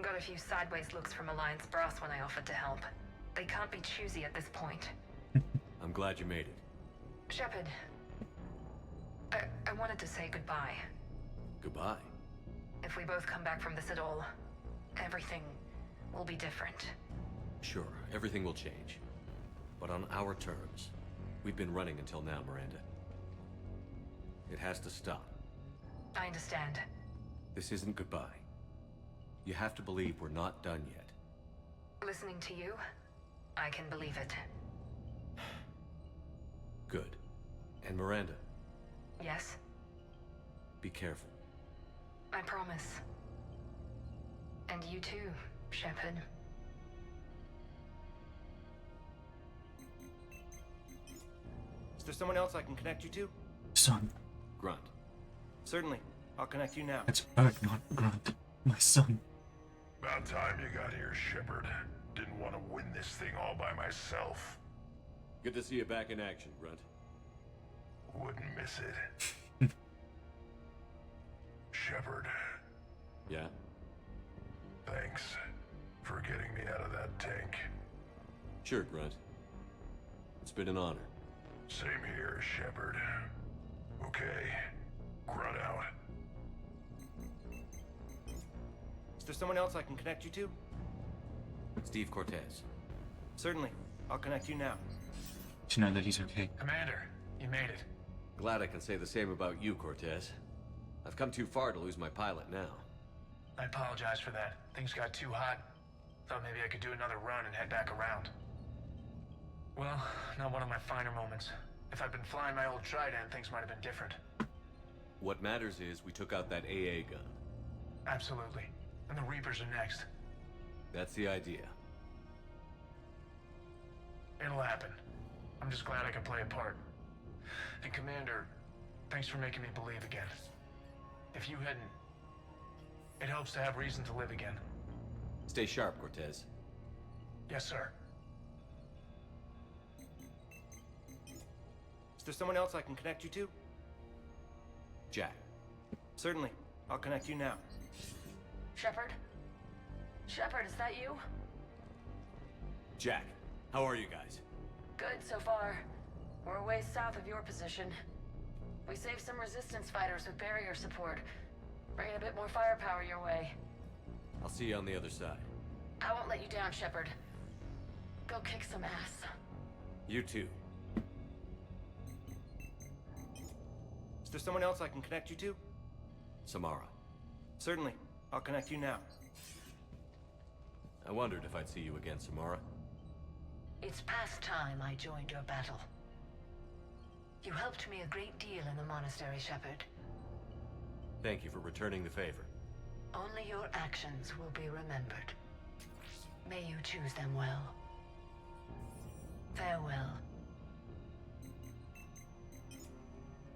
Got a few sideways looks from Alliance brass when I offered to help. They can't be choosy at this point. I'm glad you made it. Shepard, I wanted to say goodbye. Goodbye. If we both come back from this at all, everything will be different. Sure, everything will change. But on our terms. We've been running until now, Miranda. It has to stop. I understand. This isn't goodbye. You have to believe we're not done yet. Listening to you, I can believe it. Good. And Miranda, Yes, be careful. I promise. And you too, Shepard. Is there someone else I can connect you to? Son. Grunt. Certainly. I'll connect you now. That's Erg, not Grunt. My son. About time you got here, Shepard. Didn't want to win this thing all by myself. Good to see you back in action, Grunt. Wouldn't miss it. Shepard. Yeah? Thanks for getting me out of that tank. Sure, Grunt. It's been an honor. Same here, Shepard. Okay. Grunt out. Is there someone else I can connect you to? Steve Cortez. Certainly. I'll connect you now. To know that he's okay. Commander, you made it. Glad I can say the same about you, Cortez. I've come too far to lose my pilot now. I apologize for that. Things got too hot. Thought maybe I could do another run and head back around. Well, not one of my finer moments. If I'd been flying my old Trident, things might have been different. What matters is we took out that AA gun. Absolutely. And the Reapers are next. That's the idea. It'll happen. I'm just glad I could play a part. And Commander, thanks for making me believe again. If you hadn't, it helps to have reason to live again. Stay sharp, Cortez. Yes, sir. Is there someone else I can connect you to? Jack. Certainly. I'll connect you now. Shepard? Shepard, is that you? Jack, how are you guys? Good so far. We're a ways south of your position. We saved some resistance fighters with barrier support. Bringing a bit more firepower your way. I'll see you on the other side. I won't let you down, Shepard. Go kick some ass. You too. Is there someone else I can connect you to? Samara. Certainly. I'll connect you now. I wondered if I'd see you again, Samara. It's past time I joined your battle. You helped me a great deal in the monastery, Shepard. Thank you for returning the favor. Only your actions will be remembered. May you choose them well. Farewell.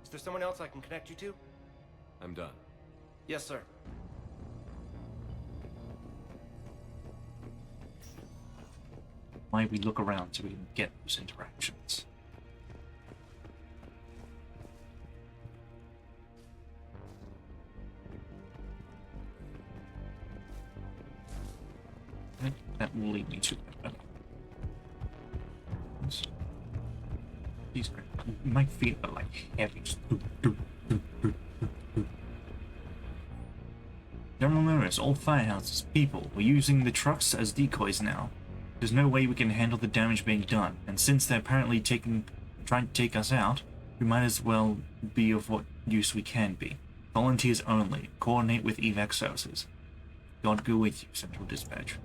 Is there someone else I can connect you to? I'm done. Yes, sir. Why we look around so we can get those interactions. And that will lead me to that. These are, my feet are like heavy. Don't notice, all firehouses, people, we're using the trucks as decoys now. There's no way we can handle the damage being done, and since they're apparently trying to take us out, we might as well be of what use we can be. Volunteers only. Coordinate with evac services. God go with you, Central Dispatch.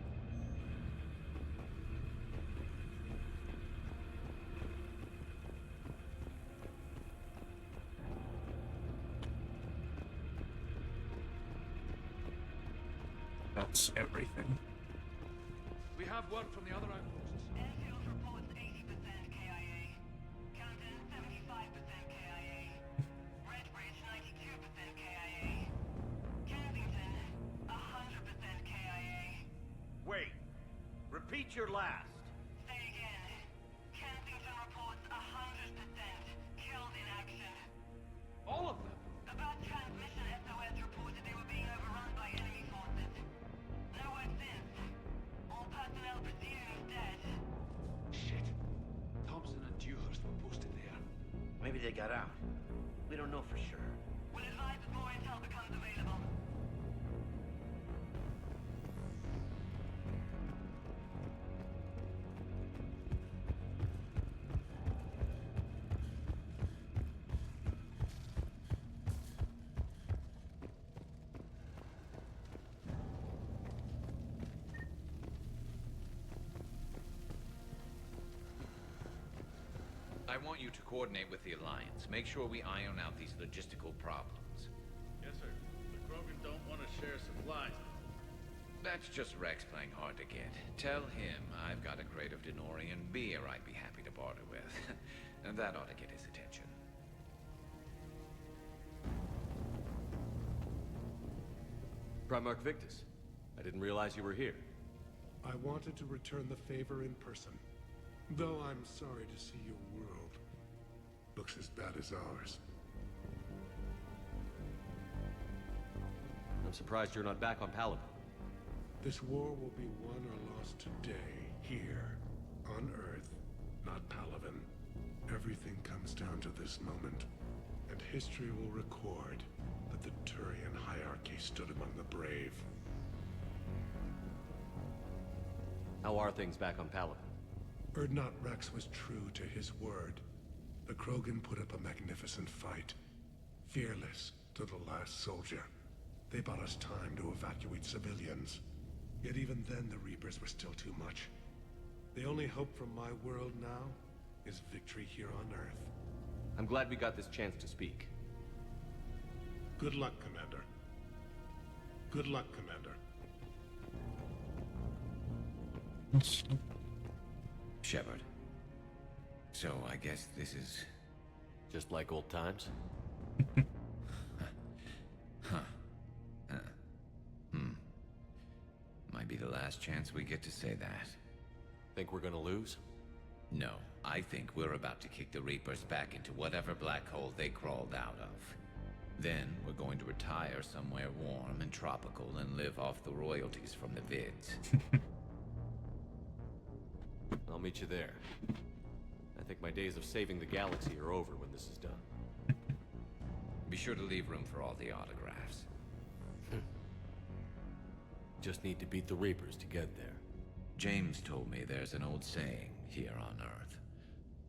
That's everything. We have word from the other outposts. Airfield reports 80% KIA. Camden 75% KIA. Redbridge 92% KIA. Kensington 100% KIA. Wait. Repeat your last. Say again. Kensington reports 100% killed in action. All of them? About transmission SOS reported they were being overrun by enemy forces. No word since. All personnel presumed dead. Shit. Thompson and Dewhurst were posted there. Maybe they got out. We don't know for sure. We'll advise as more intel becomes available. I want you to coordinate with the Alliance. Make sure we iron out these logistical problems. Yes, sir. The Krogan don't want to share supplies. That's just Rex playing hard to get. Tell him I've got a crate of Denorian beer I'd be happy to barter with. And that ought to get his attention. Primarch Victus, I didn't realize you were here. I wanted to return the favor in person. Though I'm sorry to see your world looks as bad as ours. I'm surprised you're not back on Palaven. This war will be won or lost today, here, on Earth, not Palaven. Everything comes down to this moment, and history will record that the Turian hierarchy stood among the brave. How are things back on Palaven? Urdnot Rex was true to his word. The Krogan put up a magnificent fight. Fearless to the last soldier. They bought us time to evacuate civilians. Yet even then the Reapers were still too much. The only hope from my world now is victory here on Earth. I'm glad we got this chance to speak. Good luck, Commander. Good luck, Commander. Shepard. So I guess this is... just like old times? Might be the last chance we get to say that. Think we're gonna lose? No, I think we're about to kick the Reapers back into whatever black hole they crawled out of. Then we're going to retire somewhere warm and tropical and live off the royalties from the vids. I'll meet you there. I think my days of saving the galaxy are over when this is done. Be sure to leave room for all the autographs. Just need to beat the Reapers to get there. James told me there's an old saying here on Earth.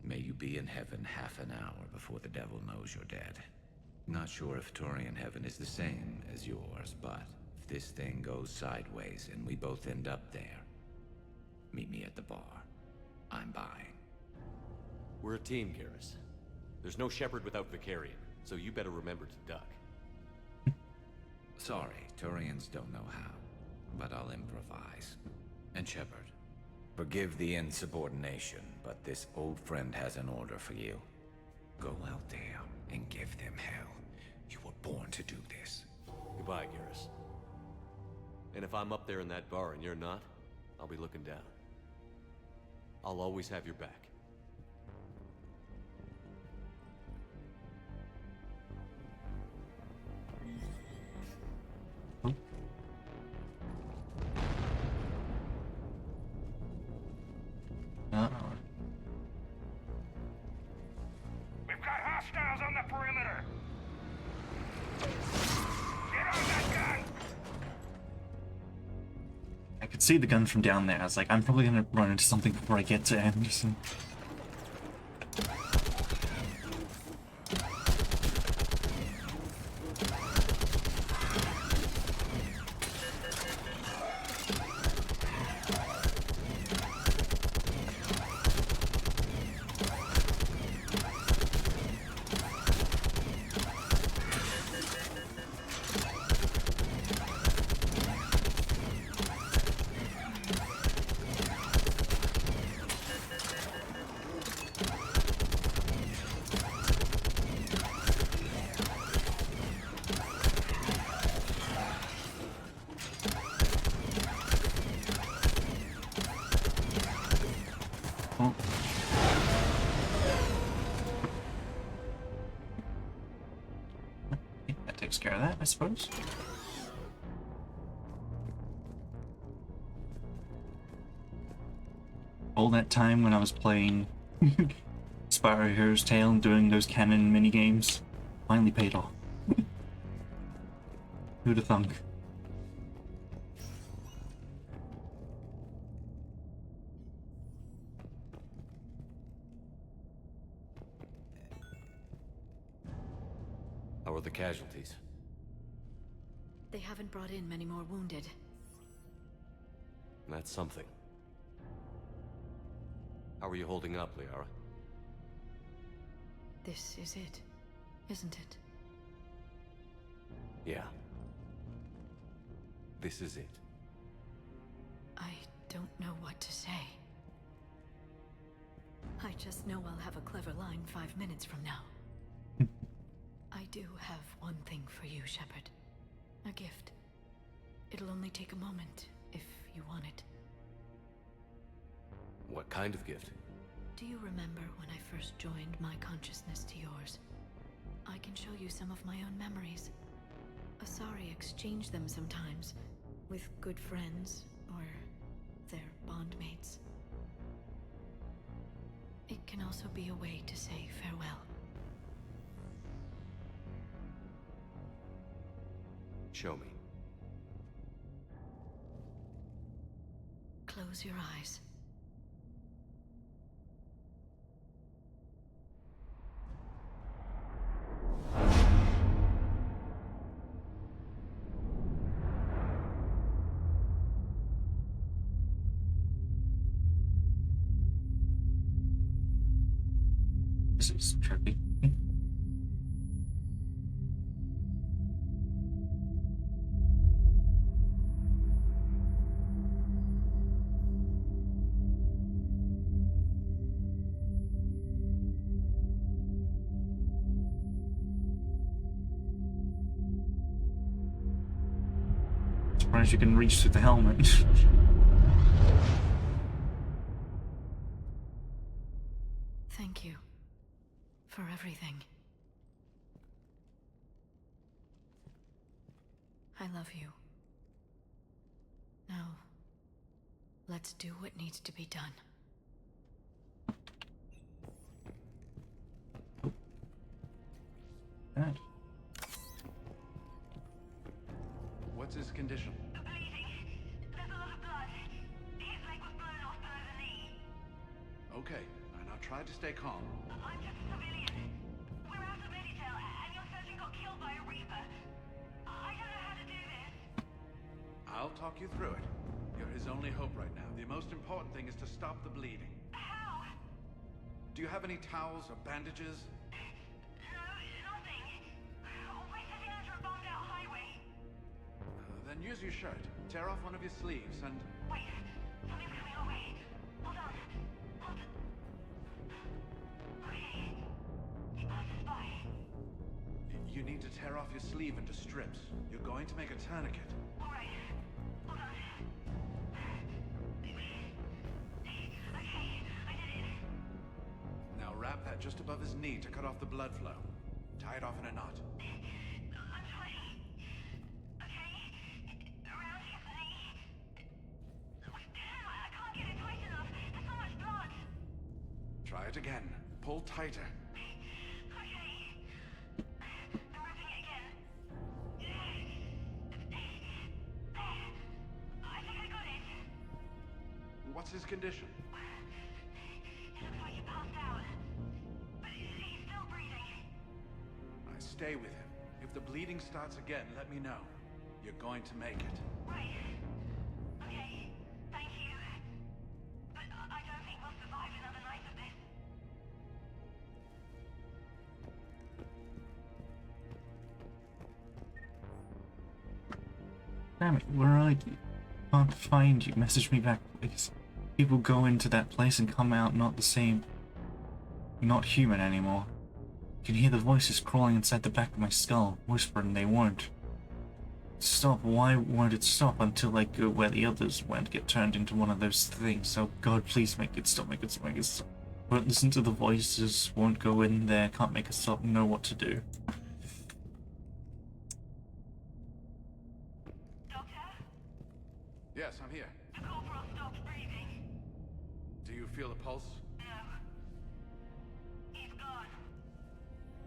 May you be in heaven half an hour before the devil knows you're dead. Not sure if Turian heaven is the same as yours, but if this thing goes sideways and we both end up there, meet me at the bar. I'm buying. We're a team, Garrus. There's no Shepard without Vicarian, so you better remember to duck. Sorry, Turians don't know how, but I'll improvise. And Shepard, forgive the insubordination, but this old friend has an order for you. Go out there and give them hell. You were born to do this. Goodbye, Garrus. And if I'm up there in that bar and you're not, I'll be looking down. I'll always have your back. We've got hostiles on the perimeter! Get on that gun! I could see the gun from down there. I was like, I'm probably gonna run into something before I get to Anderson. That takes care of that, I suppose. All that time when I was playing Spyro Hero's Tale and doing those canon minigames finally paid off. Who'd have thunk? How are the casualties? They haven't brought in many more wounded. That's something. How are you holding up, Liara? This is it, isn't it? Yeah. This is it. I don't know what to say. I just know I'll have a clever line 5 minutes from now. I do have one thing for you, Shepard. A gift. It'll only take a moment, if you want it. What kind of gift? Do you remember when I first joined my consciousness to yours? I can show you some of my own memories. Asari exchange them sometimes, with good friends, or their bondmates. It can also be a way to say farewell. Show me. Close your eyes. This is trippy. Surprised you can reach through the helmet. Thank you. For everything. I love you. Now, let's do what needs to be done. Right. What's his condition? There's a lot of blood. His leg was blown off below the knee. Okay, now try to stay calm. I'm just a civilian. We're out of Meditel, and your surgeon got killed by a Reaper. I don't know how to do this. I'll talk you through it. You're his only hope right now. The most important thing is to stop the bleeding. How? Do you have any towels or bandages? Then use your shirt. Tear off one of your sleeves and... Wait, something's coming our way. Hold on. Okay. He passes by. You need to tear off your sleeve into strips. You're going to make a tourniquet. Alright. Hold on. Okay, I did it. Now wrap that just above his knee to cut off the blood flow. Tie it off in a knot. I'm trying. Okay. Around his knee. Damn, I can't get it tight enough. There's so much blood. Try it again. Pull tighter. What's his condition? It looks like he passed out. But he's still breathing. I stay with him. If the bleeding starts again, let me know. You're going to make it. Right. Okay. Thank you. But I don't think we'll survive another night of this. Damn it, where are you? Can't find you. Message me back, please. People go into that place and come out not the same. Not human anymore. You can hear the voices crawling inside the back of my skull, whispering they won't. Stop, why won't it stop until I go where the others went, get turned into one of those things? Oh God, please make it stop, make it stop, make it stop. Won't listen to the voices, won't go in there, can't make it stop, know what to do. Yes, I'm here. The corporal stopped breathing. Do you feel a pulse? No. He's gone.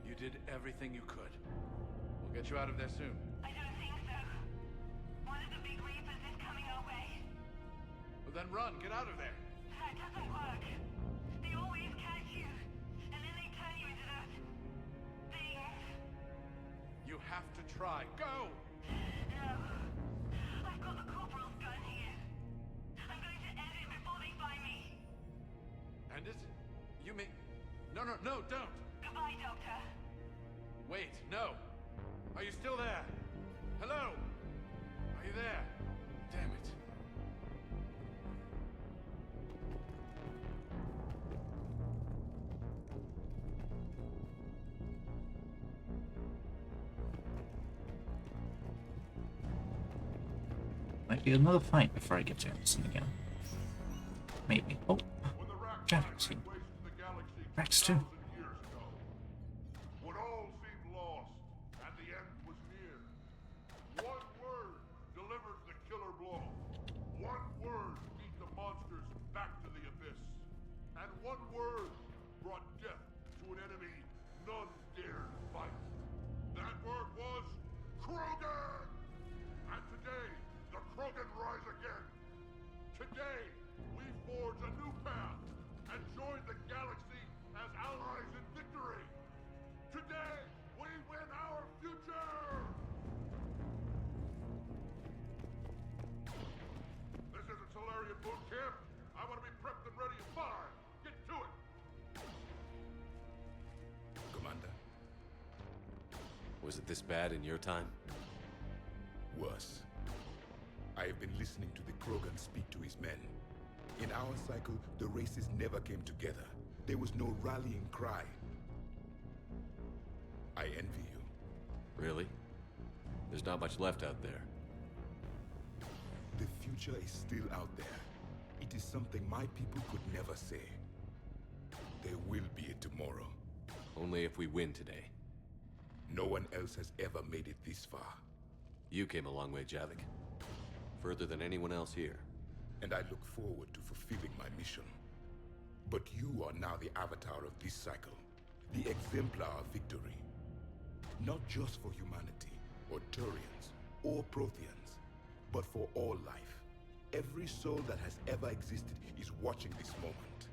You did everything you could. We'll get you out of there soon. I don't think so. One of the big Reapers is coming our way. Well, then run. Get out of there. That doesn't work. They always catch you, and then they turn you into that thing. You have to try. Go! No. I've got the corporal's gun here. I'm going to end it before they find me. End it? You mean... No, don't! Goodbye, Doctor. Wait, no! Are you still there? Hello? Are you there? Damn it. Might be another fight before I get to Anderson again. Maybe. Oh, Jack's here. Rex too. When all seemed lost and the end was near, one word delivered the killer blow. One word beat the monsters back to the abyss. And one word brought death to an enemy none dared fight. That word was Krogan! And today, the Krogan rise again. Today, we forge a new path and join the galaxy as allies in victory. Today, we win our future! This isn't Solarian boot camp. I want to be prepped and ready at 5. Get to it! Commander, Was it this bad in your time? worse. I have been listening to the Krogan speak to his men. In our cycle, the races never came together. There was no rallying cry. I envy you. Really? There's not much left out there. The future is still out there. It is something my people could never say. There will be a tomorrow. Only if we win today. No one else has ever made it this far. You came a long way, Javik. Further than anyone else here. And I look forward to fulfilling my mission. But you are now the avatar of this cycle. The exemplar of victory. Not just for humanity, or Turians, or Protheans, but for all life. Every soul that has ever existed is watching this moment.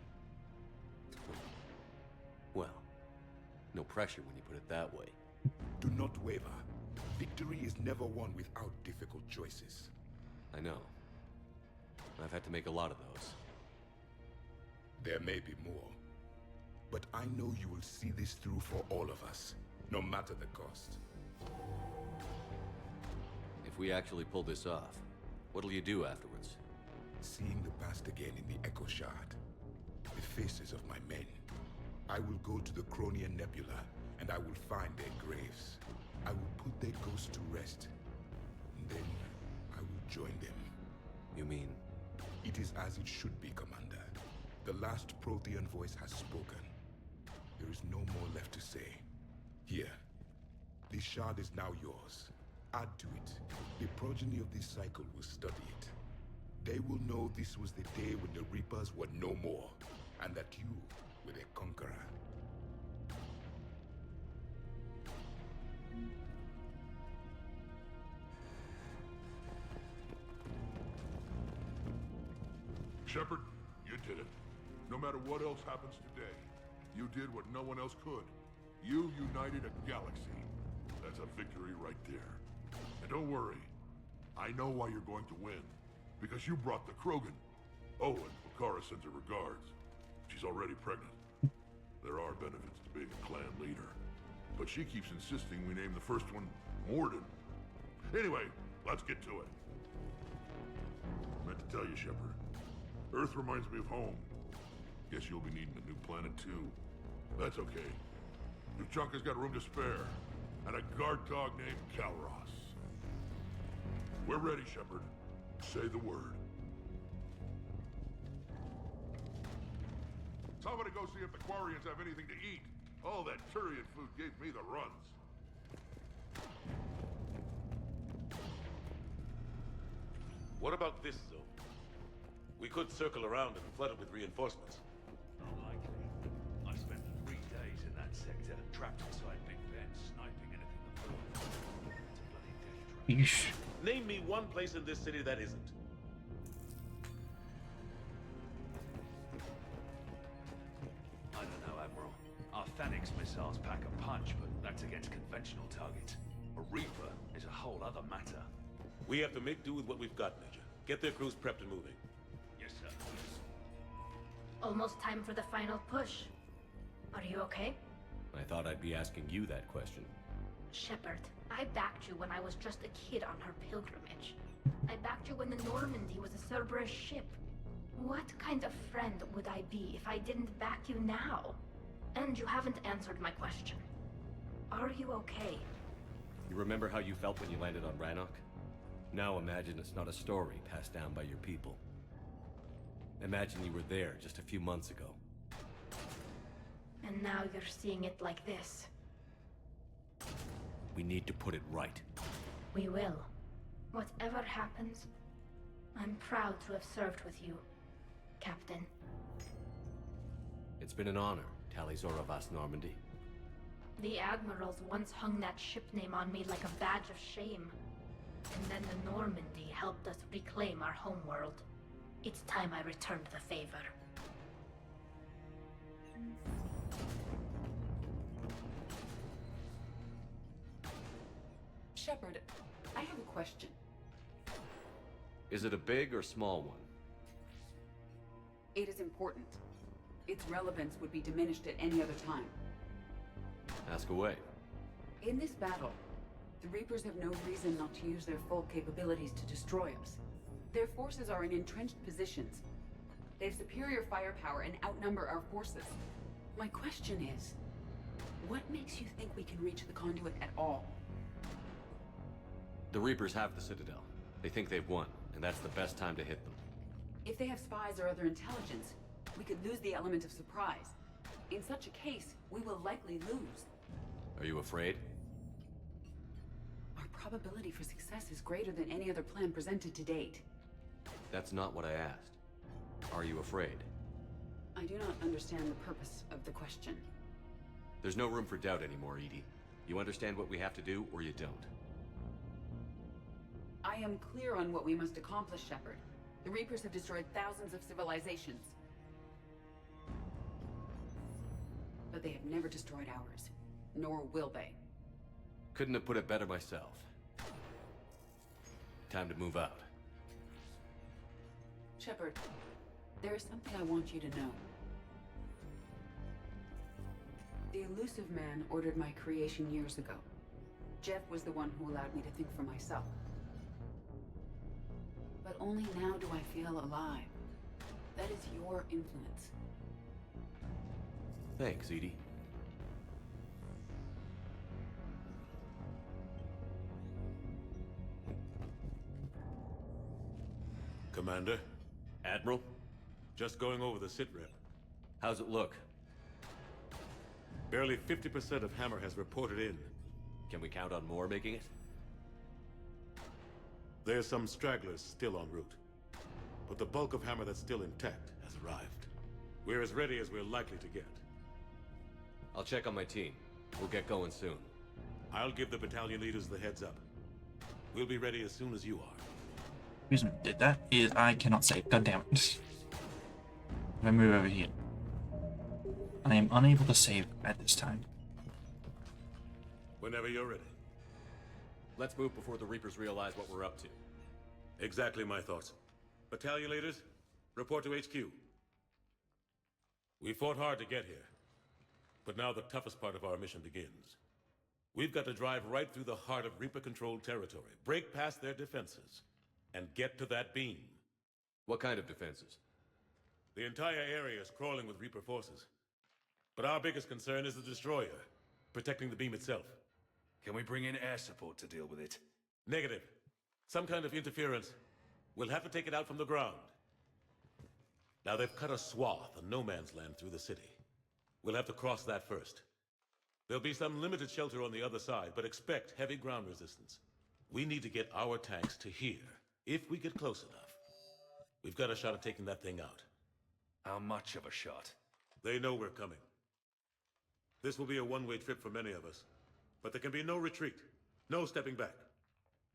Well, no pressure when you put it that way. Do not waver. Victory is never won without difficult choices. I know. I've had to make a lot of those. There may be more. But I know you will see this through for all of us, no matter the cost. If we actually pull this off, what'll you do afterwards? Seeing the past again in the Echo Shard, the faces of my men. I will go to the Cronian Nebula, and I will find their graves. I will put their ghosts to rest. And then I will join them. You mean? It is as it should be, Commander. The last Prothean voice has spoken. There is no more left to say. Here. This shard is now yours. Add to it. The progeny of this cycle will study it. They will know this was the day when the Reapers were no more, and that you were their conqueror. Shepard, you did it. No matter what else happens today, you did what no one else could. You united a galaxy. That's a victory right there. And don't worry, I know why you're going to win. Because you brought the Krogan. Oh, and Bakara sends her regards. She's already pregnant. There are benefits to being a clan leader. But she keeps insisting we name the first one Morden. Anyway, let's get to it. I meant to tell you, Shepard. Earth reminds me of home. Guess you'll be needing a new planet too. That's okay. Tuchanka's got room to spare. And a guard dog named Calros. We're ready, Shepard. Say the word. Somebody go see if the Quarians have anything to eat. All that Turian food gave me the runs. What about this zone? We could circle around and flood it with reinforcements. Unlikely. I spent 3 days in that sector, trapped inside Big Ben, sniping anything that moved. It's a bloody death trap. Name me one place in this city that isn't. I don't know, Admiral. Our Thanix missiles pack a punch, but that's against conventional targets. A Reaper is a whole other matter. We have to make do with what we've got, Major. Get their crews prepped and moving. Yes, sir. Almost time for the final push. Are you okay? I thought I'd be asking you that question. Shepard, I backed you when I was just a kid on her pilgrimage. I backed you when the Normandy was a Cerberus ship. What kind of friend would I be if I didn't back you now? And you haven't answered my question. Are you okay? You remember how you felt when you landed on Rannoch? Now imagine it's not a story passed down by your people. Imagine you were there just a few months ago. And now you're seeing it like this. We need to put it right. We will. Whatever happens, I'm proud to have served with you, Captain. It's been an honor, Talizor of As Normandy. The Admirals once hung that ship name on me like a badge of shame. And then the Normandy helped us reclaim our homeworld. It's time I returned the favor. Shepard, I have a question. Is it a big or small one? It is important. Its relevance would be diminished at any other time. Ask away. In this battle, the Reapers have no reason not to use their full capabilities to destroy us. Their forces are in entrenched positions. They have superior firepower and outnumber our forces. My question is, what makes you think we can reach the conduit at all? The Reapers have the Citadel. They think they've won, and that's the best time to hit them. If they have spies or other intelligence, we could lose the element of surprise. In such a case, we will likely lose. Are you afraid? Our probability for success is greater than any other plan presented to date. That's not what I asked. Are you afraid? I do not understand the purpose of the question. There's no room for doubt anymore, EDI. You understand what we have to do, or you don't. I am clear on what we must accomplish, Shepard. The Reapers have destroyed thousands of civilizations. But they have never destroyed ours. Nor will they. Couldn't have put it better myself. Time to move out. Shepard, there is something I want you to know. The Illusive Man ordered my creation years ago. Jeff was the one who allowed me to think for myself. But only now do I feel alive. That is your influence. Thanks, EDI. Commander? Admiral? Just going over the sitrep. How's it look? Barely 50% of Hammer has reported in. Can we count on more making it? There's some stragglers still en route. But the bulk of Hammer that's still intact has arrived. We're as ready as we're likely to get. I'll check on my team. We'll get going soon. I'll give the battalion leaders the heads up. We'll be ready as soon as you are. The reason I did that is I cannot save. God damn it. If I move over here, I am unable to save at this time. Whenever you're ready. Let's move before the Reapers realize what we're up to. Exactly my thoughts. Battalion leaders, report to HQ. We fought hard to get here. But now the toughest part of our mission begins. We've got to drive right through the heart of Reaper-controlled territory, break past their defenses, and get to that beam. What kind of defenses? The entire area is crawling with Reaper forces. But our biggest concern is the destroyer, protecting the beam itself. Can we bring in air support to deal with it? Negative. Some kind of interference. We'll have to take it out from the ground. Now they've cut a swath of no man's land through the city. We'll have to cross that first. There'll be some limited shelter on the other side, but expect heavy ground resistance. We need to get our tanks to here, if we get close enough. We've got a shot at taking that thing out. How much of a shot? They know we're coming. This will be a one-way trip for many of us. But there can be no retreat. No stepping back.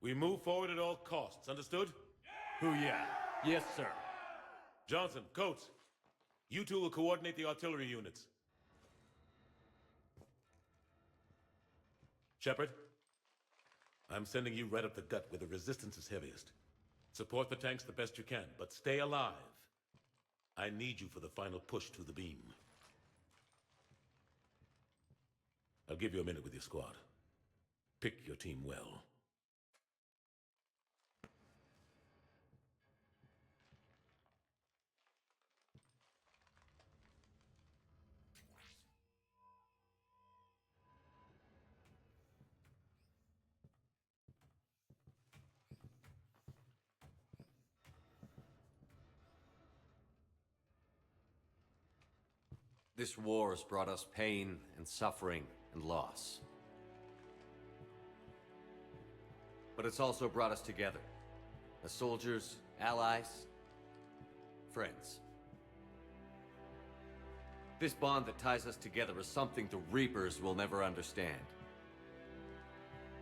We move forward at all costs, understood? Hoo-yeah. Yes, sir. Johnson, Coates, you two will coordinate the artillery units. Shepard, I'm sending you right up the gut where the resistance is heaviest. Support the tanks the best you can, but stay alive. I need you for the final push to the beam. I'll give you a minute with your squad. Pick your team well. This war has brought us pain and suffering and loss. But it's also brought us together. As soldiers, allies, friends. This bond that ties us together is something the Reapers will never understand.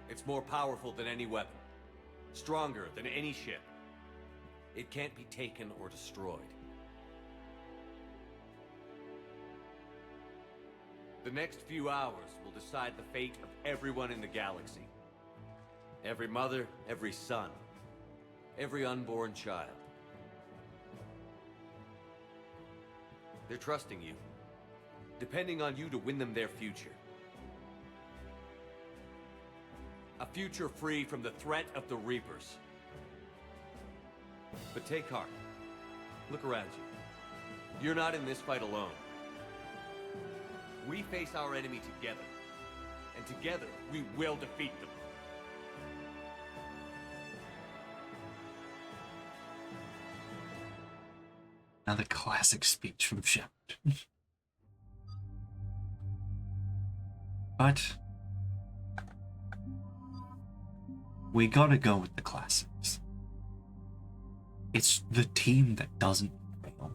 It's more powerful than any weapon. Stronger than any ship. It can't be taken or destroyed. The next few hours will decide the fate of everyone in the galaxy. Every mother, every son, every unborn child. They're trusting you, depending on you to win them their future. A future free from the threat of the Reapers. But take heart. Look around you. You're not in this fight alone. We face our enemy together. And together, we will defeat them. Another classic speech from Shepard. But we gotta go with the classics. It's the team that doesn't fail.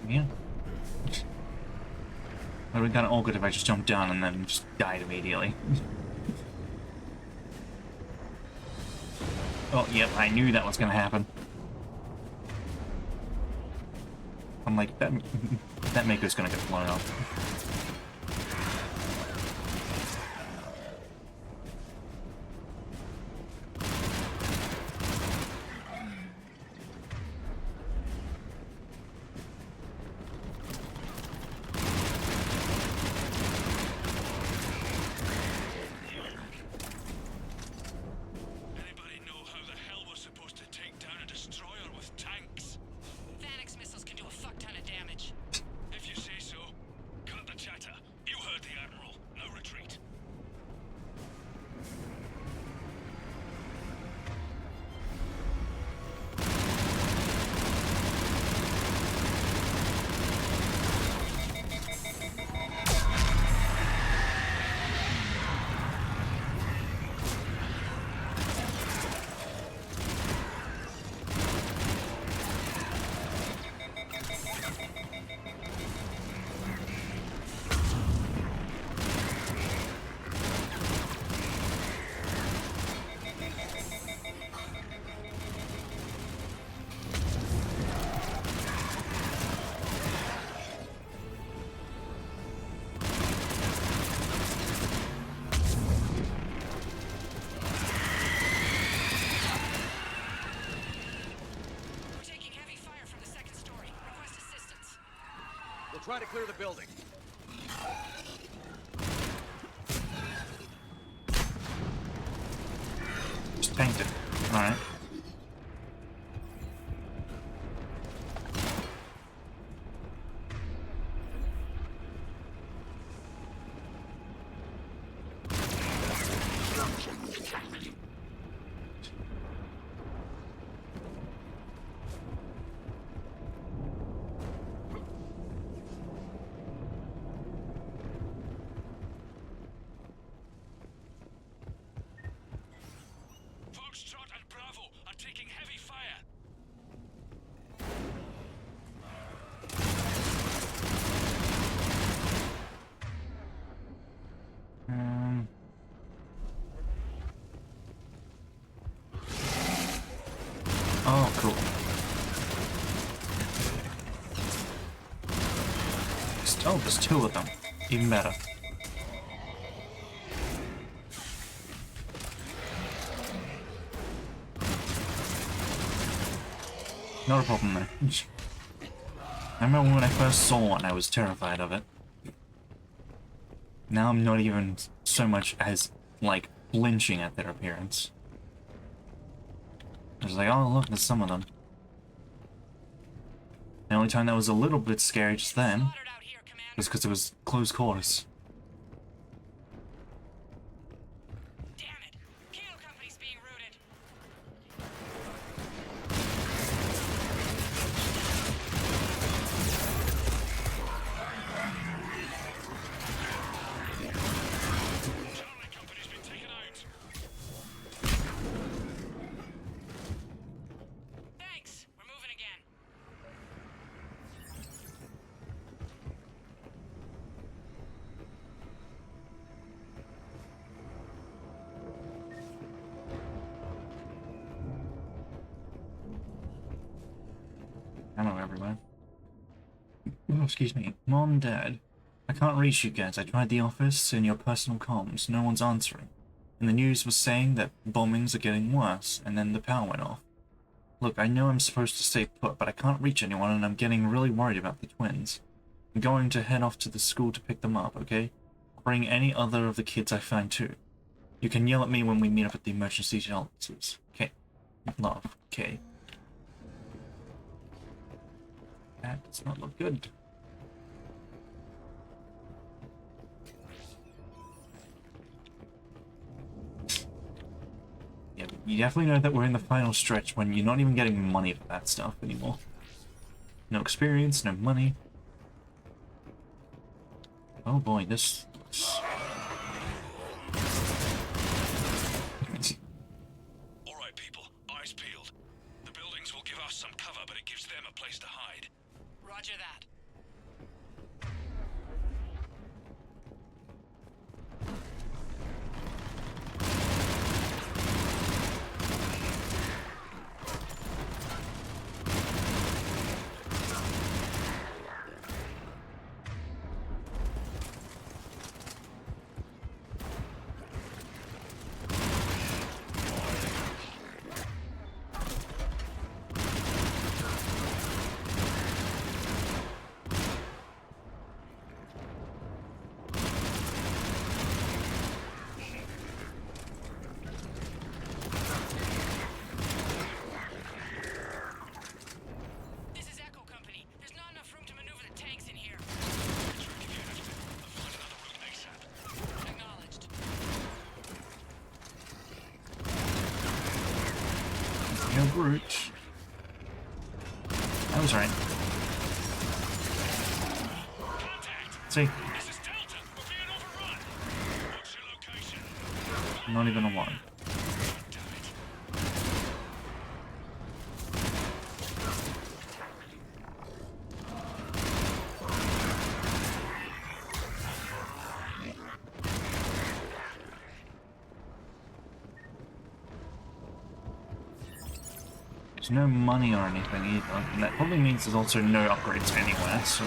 Yeah. It would have been kind of awkward if I just jumped down and then just died immediately. Oh, yep, I knew that was going to happen. I'm like, that maker's going to get blown up. Cut the try to clear the building. Just tanked it. Alright. Foxtrot and Bravo are taking heavy fire. Oh, cool. Oh, there's two of them. Even better. Not a problem there. I remember when I first saw one, I was terrified of it. Now I'm not even so much as, like, flinching at their appearance. I was like, oh look, there's some of them. The only time that was a little bit scary just then was because it was close quarters. Hello, everyone. Oh, excuse me. Mom, Dad. I can't reach you guys. I tried the office and your personal comms. No one's answering. And the news was saying that bombings are getting worse, and then the power went off. Look, I know I'm supposed to stay put, but I can't reach anyone, and I'm getting really worried about the twins. I'm going to head off to the school to pick them up, okay? I'll bring any other of the kids I find, too. You can yell at me when we meet up at the emergency shelters. Okay. Love. Okay. That does not look good. Yeah, you definitely know that we're in the final stretch when you're not even getting money for that stuff anymore. No experience, no money. Oh boy, this looks... Alright people, eyes peeled. The buildings will give us some cover, but it gives them a place to hide. Roger that. Brute. I was right. See? Not even a one. There's no money or anything either, and that probably means there's also no upgrades anywhere, so...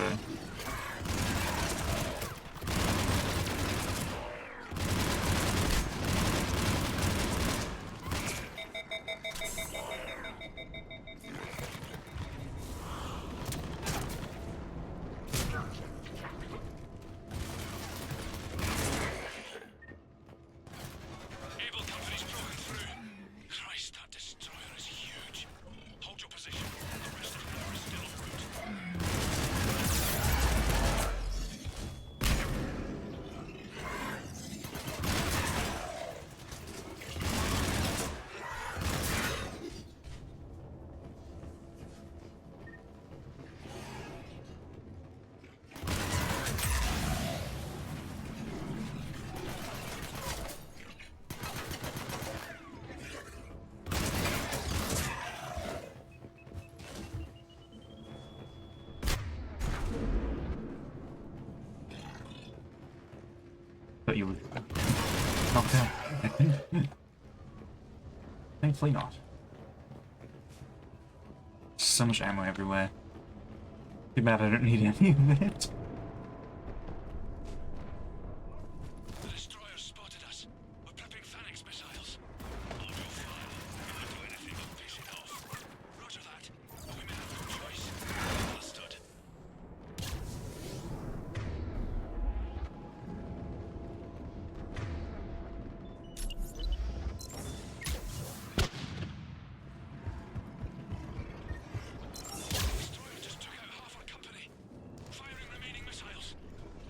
thought you were knocked out. Thankfully not. So much ammo everywhere. Too bad I don't need any of it. The destroyer spotted us. We're prepping Phoenix missiles. Hold your fire. We won't do anything but piss it off. Roger that. We may have no choice. Understood. Destroyer just took out half our company. Firing remaining missiles.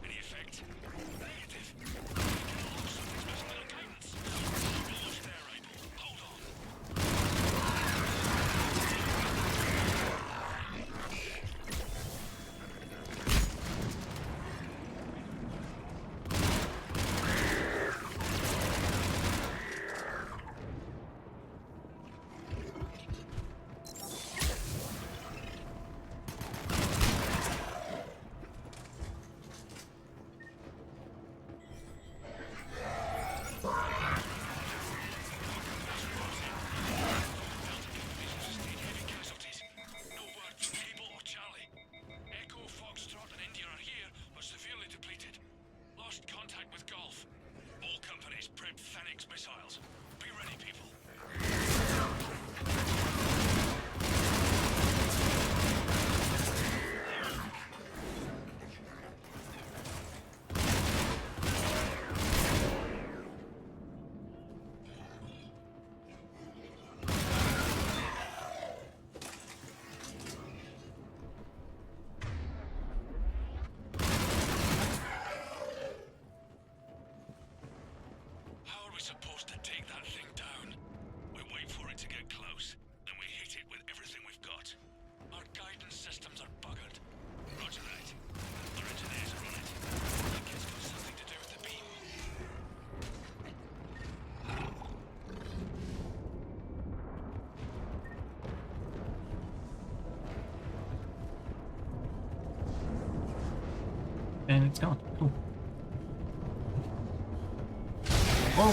Any effect? Negative. Making a lot, something's messing with our guidance. Almost there, Abel. Hold on. Casualties. No word from Abel or Charlie. Echo, Foxtrot, and India are here, but severely depleted. Lost contact with Golf. All companies prep Phoenix missiles. Be ready, people. How are we supposed to take that thing down? We wait for it to get close, then we hit it with everything we've got. Our guidance systems are buggered. Roger that. Our engineers are on it. That kid's got something to do with the beam. And it's gone. Cool. Whoa!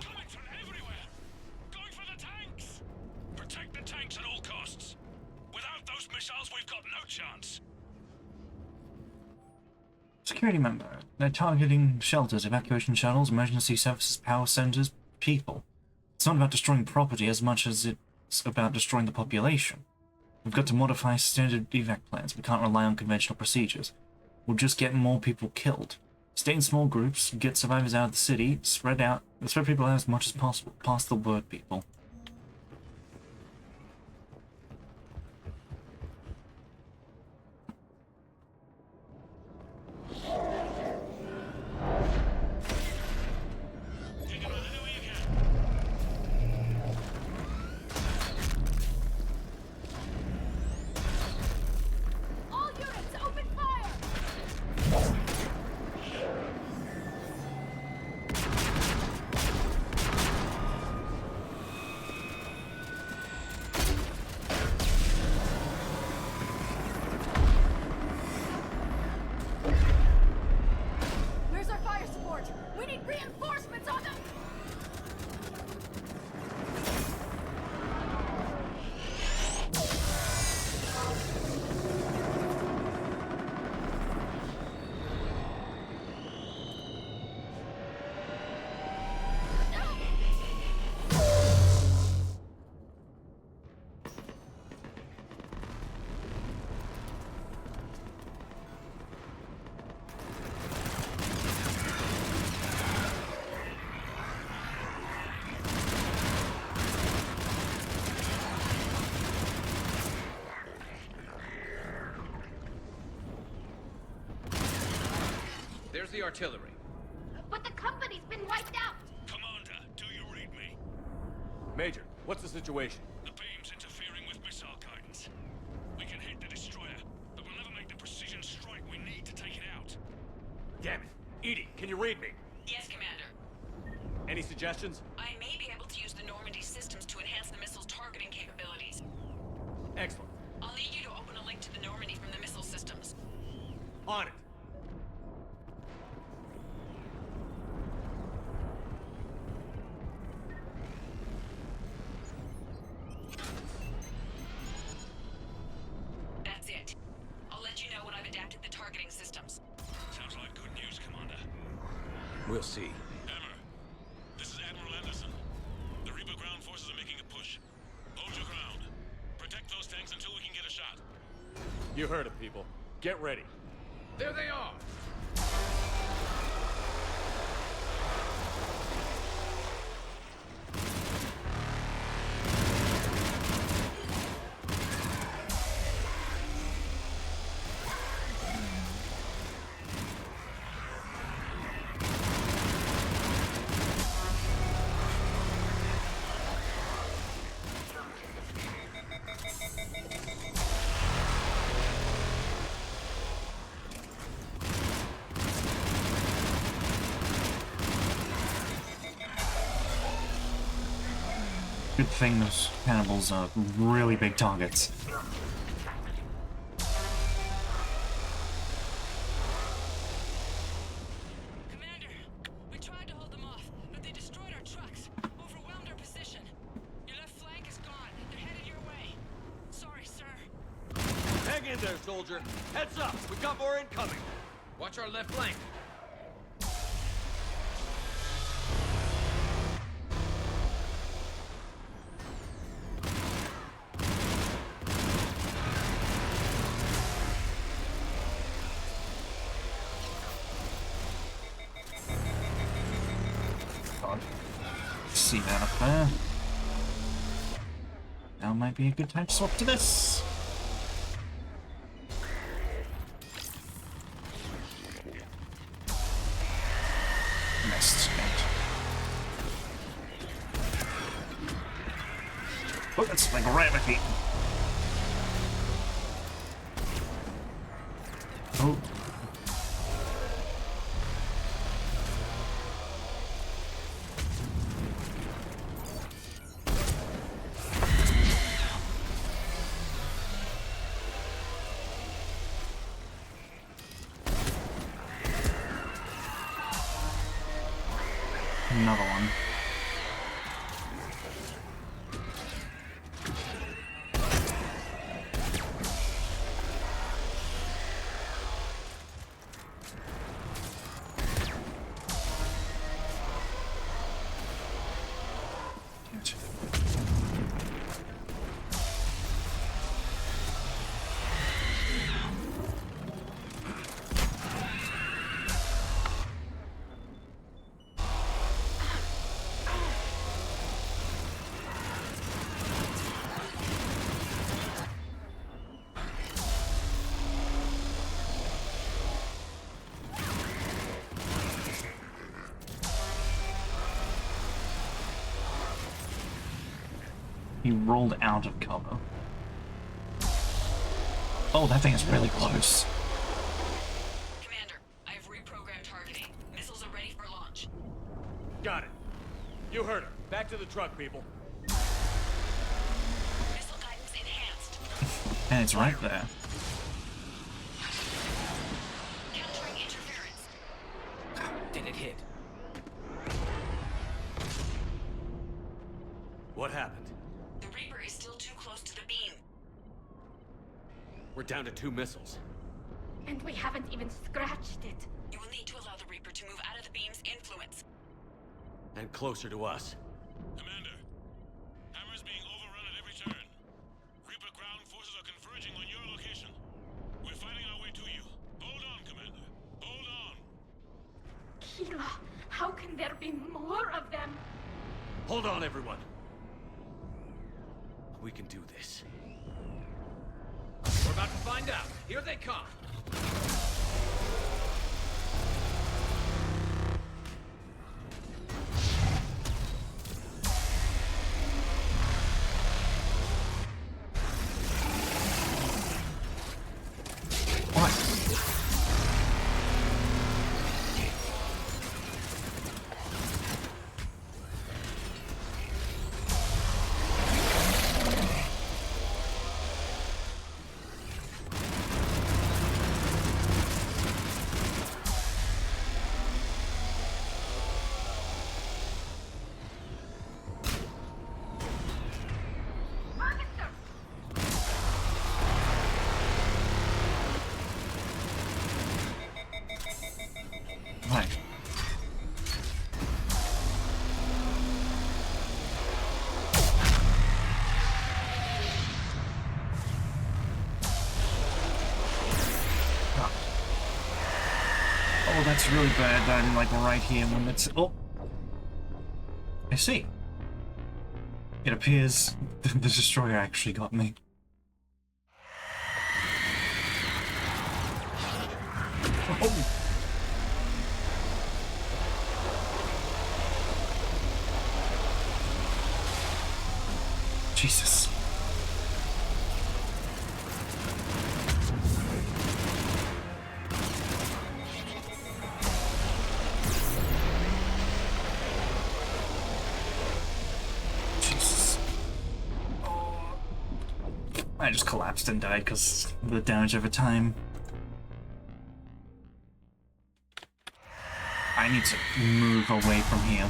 Coming from everywhere! Going for the tanks! Protect the tanks at all costs. Without those missiles, we've got no chance. Security member. They're targeting shelters, evacuation channels, emergency services, power centers, people. It's not about destroying property as much as it's about destroying the population. We've got to modify standard evac plans. We can't rely on conventional procedures. We'll just get more people killed. Stay in small groups, get survivors out of the city, spread people out as much as possible. Pass the word, people. All units, open fire! Where's our fire support? We need reinforcements on them! There's the artillery. But the company's been wiped out! Commander, do you read me? Major, what's the situation? The beam's interfering with missile guidance. We can hit the destroyer, but we'll never make the precision strike we need to take it out. Damn it. Edie, can you read me? Yes, Commander. Any suggestions? I may be able to use the Normandy systems to enhance the missile's targeting capability. Excellent. I'll need you to open a link to the Normandy from the missile systems. On it. That's it. I'll let you know when I've adapted the targeting systems. Sounds like good news, Commander. We'll see. Hammer, this is Admiral Anderson. The Reaper ground forces are making a push. Hold your ground. Protect those tanks until we can get a shot. You heard it, people. Get ready. There they are! Good thing those cannibals are really big targets. Commander, we tried to hold them off, but they destroyed our trucks, overwhelmed our position. Your left flank is gone. They're headed your way. Sorry, sir. Hang in there, soldier. Heads up, we got more incoming. Watch our left flank. God. See that up there? Now might be a good time to swap to this. Missed. Oh, that's like gravity. Oh. Another one. He rolled out of cover. Oh, that thing is really close. Commander, I have reprogrammed targeting. Missiles are ready for launch. Got it. You heard her. Back to the truck, people. Missile guidance enhanced. And it's right there. Countering interference. Did it hit? What happened? The Reaper is still too close to the beam. We're down to 2 missiles. And we haven't even scratched it. You will need to allow the Reaper to move out of the beam's influence. And closer to us. Commander, Hammer's being overrun at every turn. Reaper ground forces are converging on your location. We're fighting our way to you. Hold on, Commander. Hold on. Keela, how can there be more of them? Hold on, everyone. We can do this. We're about to find out. Here they come. that's really bad. I'm like right here when it's... Oh! I see. It appears the destroyer actually got me. Oh! Jesus. Jesus. I just collapsed and died because of the damage over time. I need to move away from here.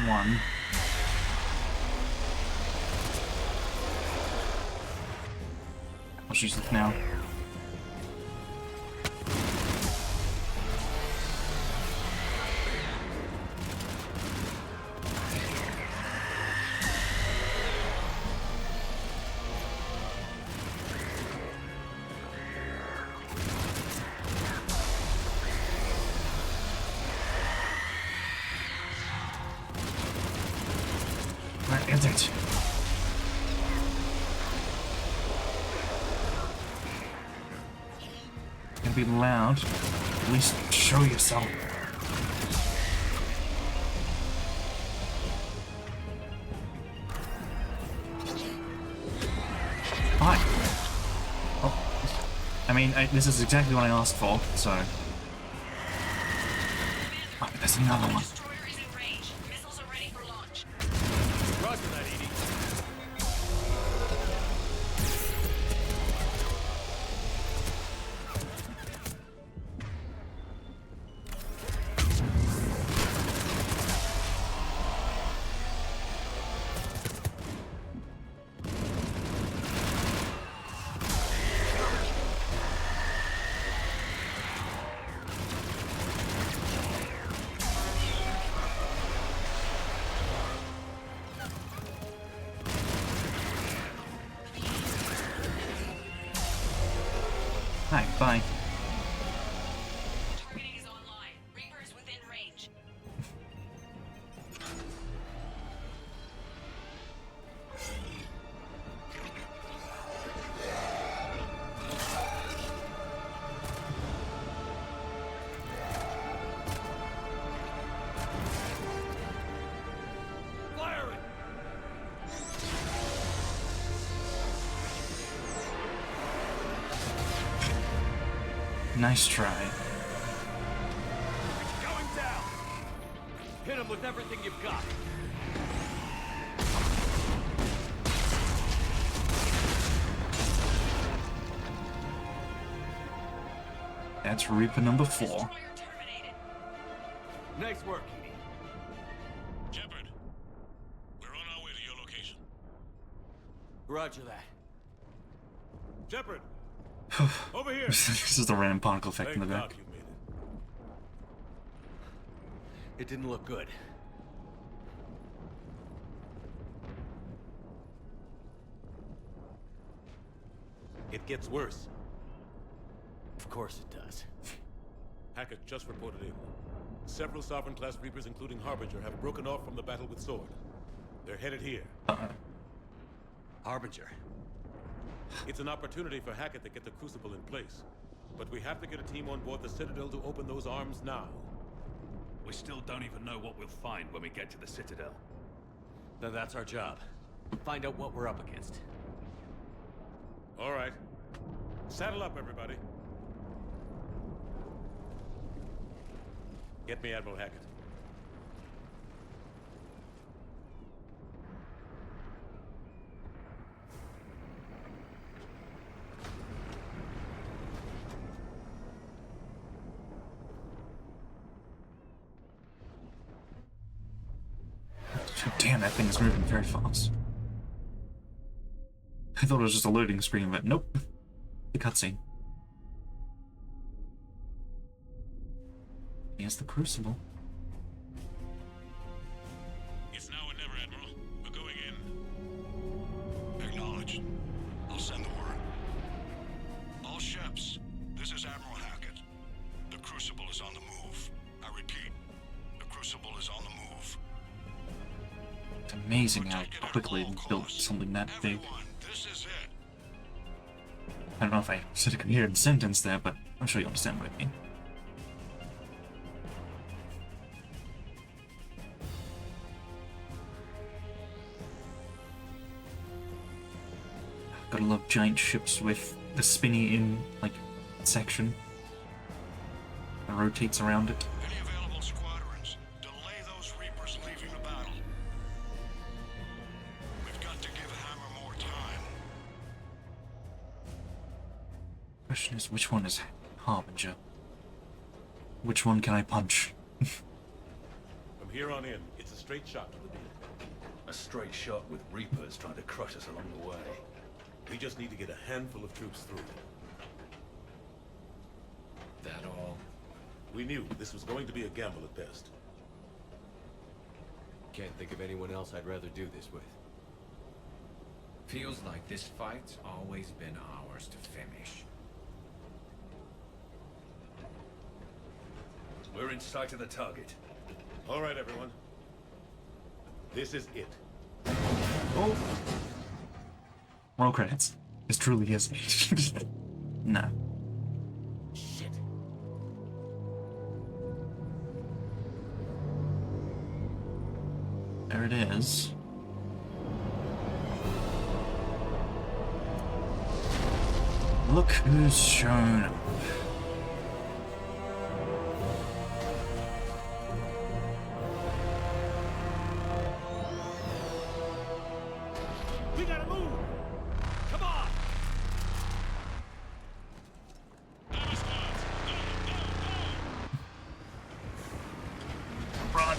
One. I'll use it now. Where is it? Gonna be loud. At least show yourself. Hi. Oh. I mean, this is exactly what I asked for, so... Oh, there's another one. Hi, bye. Targeting is online. Reapers within range. Firing! Nice try. Going down! Hit him with everything you've got. That's Reaper number 4. Nice work, Edie. Shepard, we're on our way to your location. Roger that. Shepard! Over here! This is the random particle effect in the Thank back. God you made it. It didn't look good. It gets worse. Of course it does. Hackett just reported in. Several Sovereign-class Reapers, including Harbinger, have broken off from the battle with Sword. They're headed here. Harbinger. It's an opportunity for Hackett to get the Crucible in place. But we have to get a team on board the Citadel to open those arms now. We still don't even know what we'll find when we get to the Citadel. Then that's our job. Find out what we're up against. All right. Saddle up, everybody. Get me Admiral Hackett. Damn, that thing is moving very fast. I thought it was just a loading screen, but nope. The cutscene. Here's the Crucible. It's now or never, Admiral. We're going in. Acknowledged. I'll send the word. All ships, this is Admiral Hackett. The Crucible is on the move. I repeat, the Crucible is on the move. It's amazing how quickly they built something that big. This is it. I don't know if I said a coherent sentence there, but I'm sure you understand what I mean. Gotta love giant ships with the spinny in, like, section that rotates around it. Any available squadrons, delay those Reapers leaving the battle. We've got to give Hammer more time. Question is, which one is Harbinger? Which one can I punch? From here on in, it's a straight shot to the beam. A straight shot with Reapers trying to crush us along the way. We just need to get a handful of troops through. That all? We knew this was going to be a gamble at best. Can't think of anyone else I'd rather do this with. Feels like this fight's always been ours to finish. We're in sight of the target. All right, everyone. This is it. Oh. Roll credits. This truly is. No. Shit. There it is. Look who's shown up. We gotta move! Come on! Run!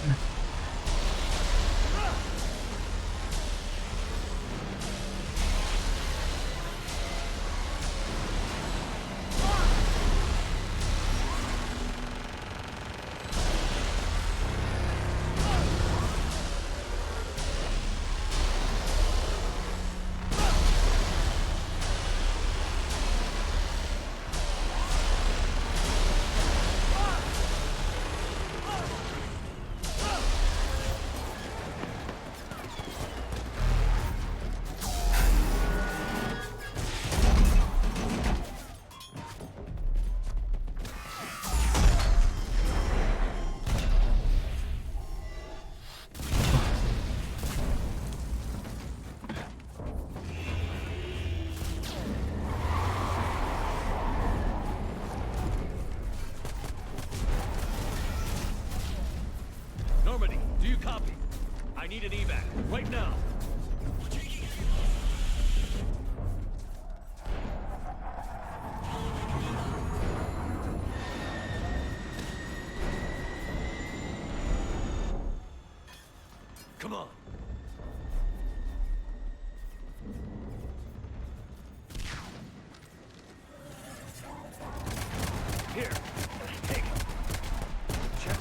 Normandy, do you copy? I need an evac, right now. Come on. Here, take it. Check.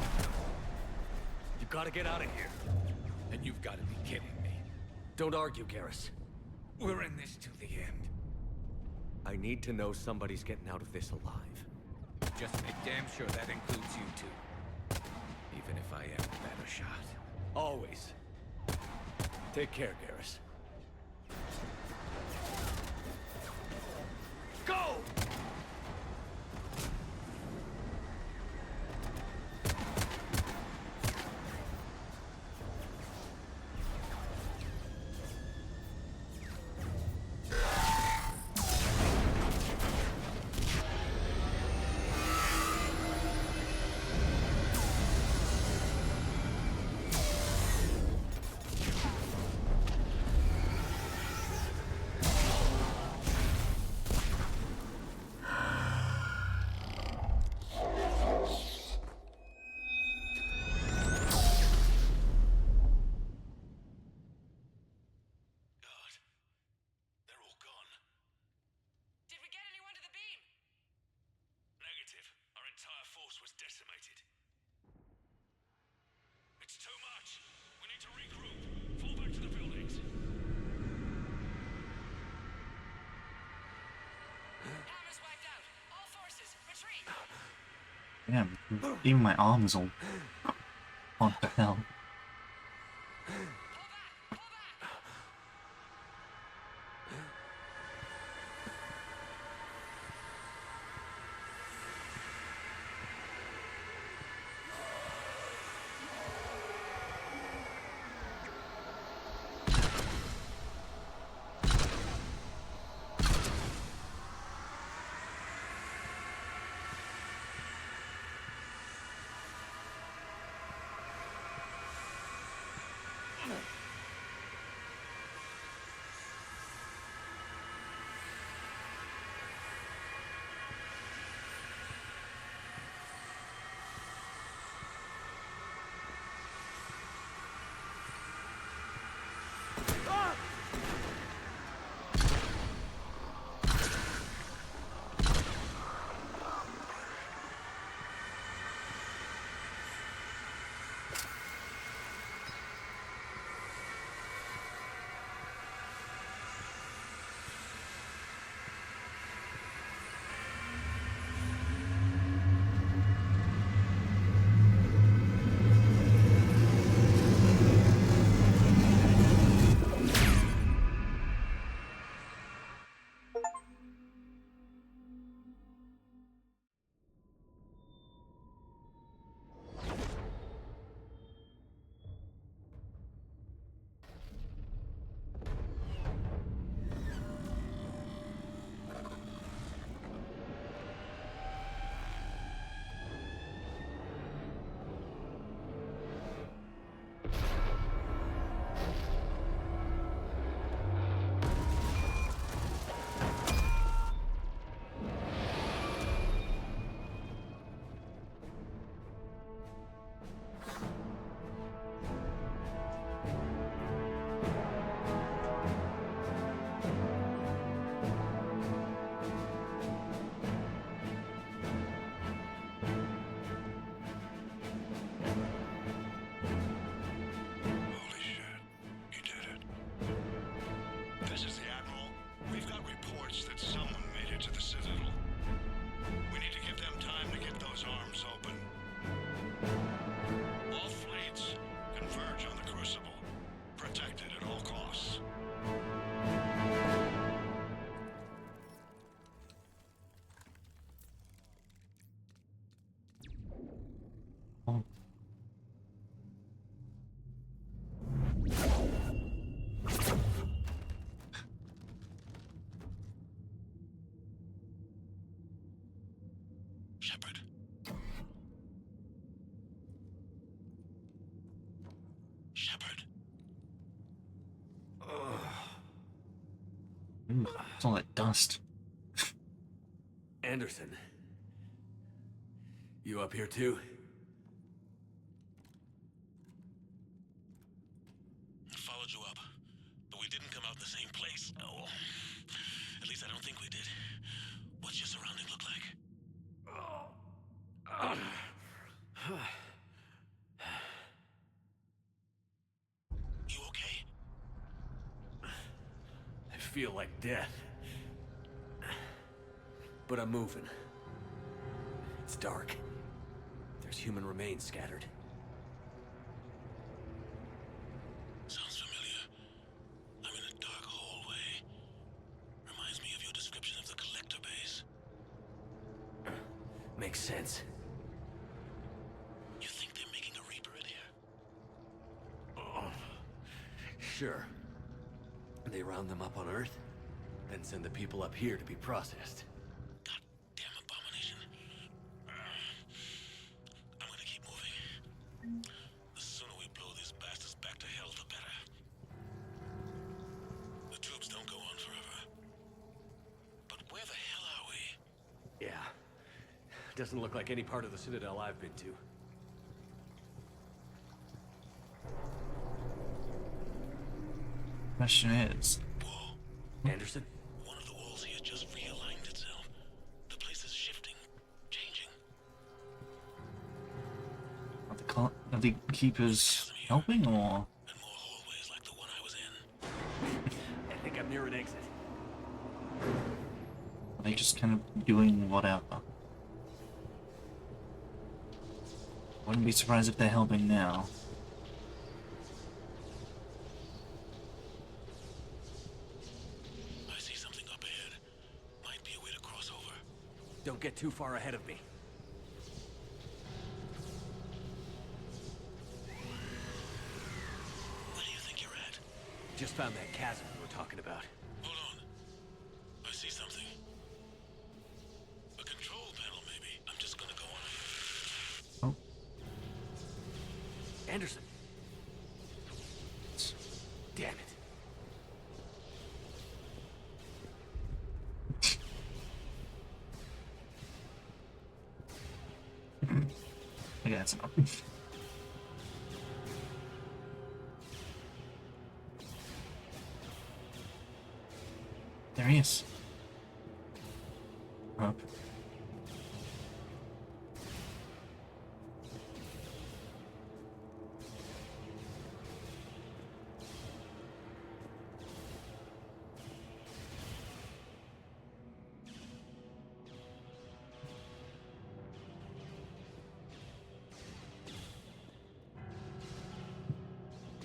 You gotta get out of here. And you've got to be kidding me. Don't argue, Garrus. We're in this till the end. I need to know somebody's getting out of this alive. Just make damn sure that includes you two. Even if I am a better shot. Always. Take care, Garrus. Go! Yeah, even my arms all on to hell. Shepard. Shepard. It's all that dust. Anderson. You up here too? I followed you up, but we didn't come out the same place. Oh, at least I don't think we did. What's your surrounding look like? You okay? I feel like death. But I'm moving. It's dark. There's human remains scattered. Sounds familiar. I'm in a dark hallway. Reminds me of your description of the collector base. Makes sense. You think they're making a Reaper in here? Sure. They round them up on Earth, then send the people up here to be processed. Goddamn abomination. I'm gonna keep moving. The sooner we blow these bastards back to hell, the better. The troops don't go on forever. But where the hell are we? Yeah. Doesn't look like any part of the Citadel I've been to. Question is, Anderson? One of the walls here just realigned itself. The place is shifting, changing. are the keepers helping, or? I think I'm near an exit. Are they just kind of doing whatever? Wouldn't be surprised if they're helping now. I see something up ahead. Might be a way to cross over. Don't get too far ahead of me. Where do you think you're at? Just found that chasm we were talking about. Hold on. I see something. A control panel, maybe. I'm just gonna go on. Anderson. Damn it. I guess not. There he is. Up.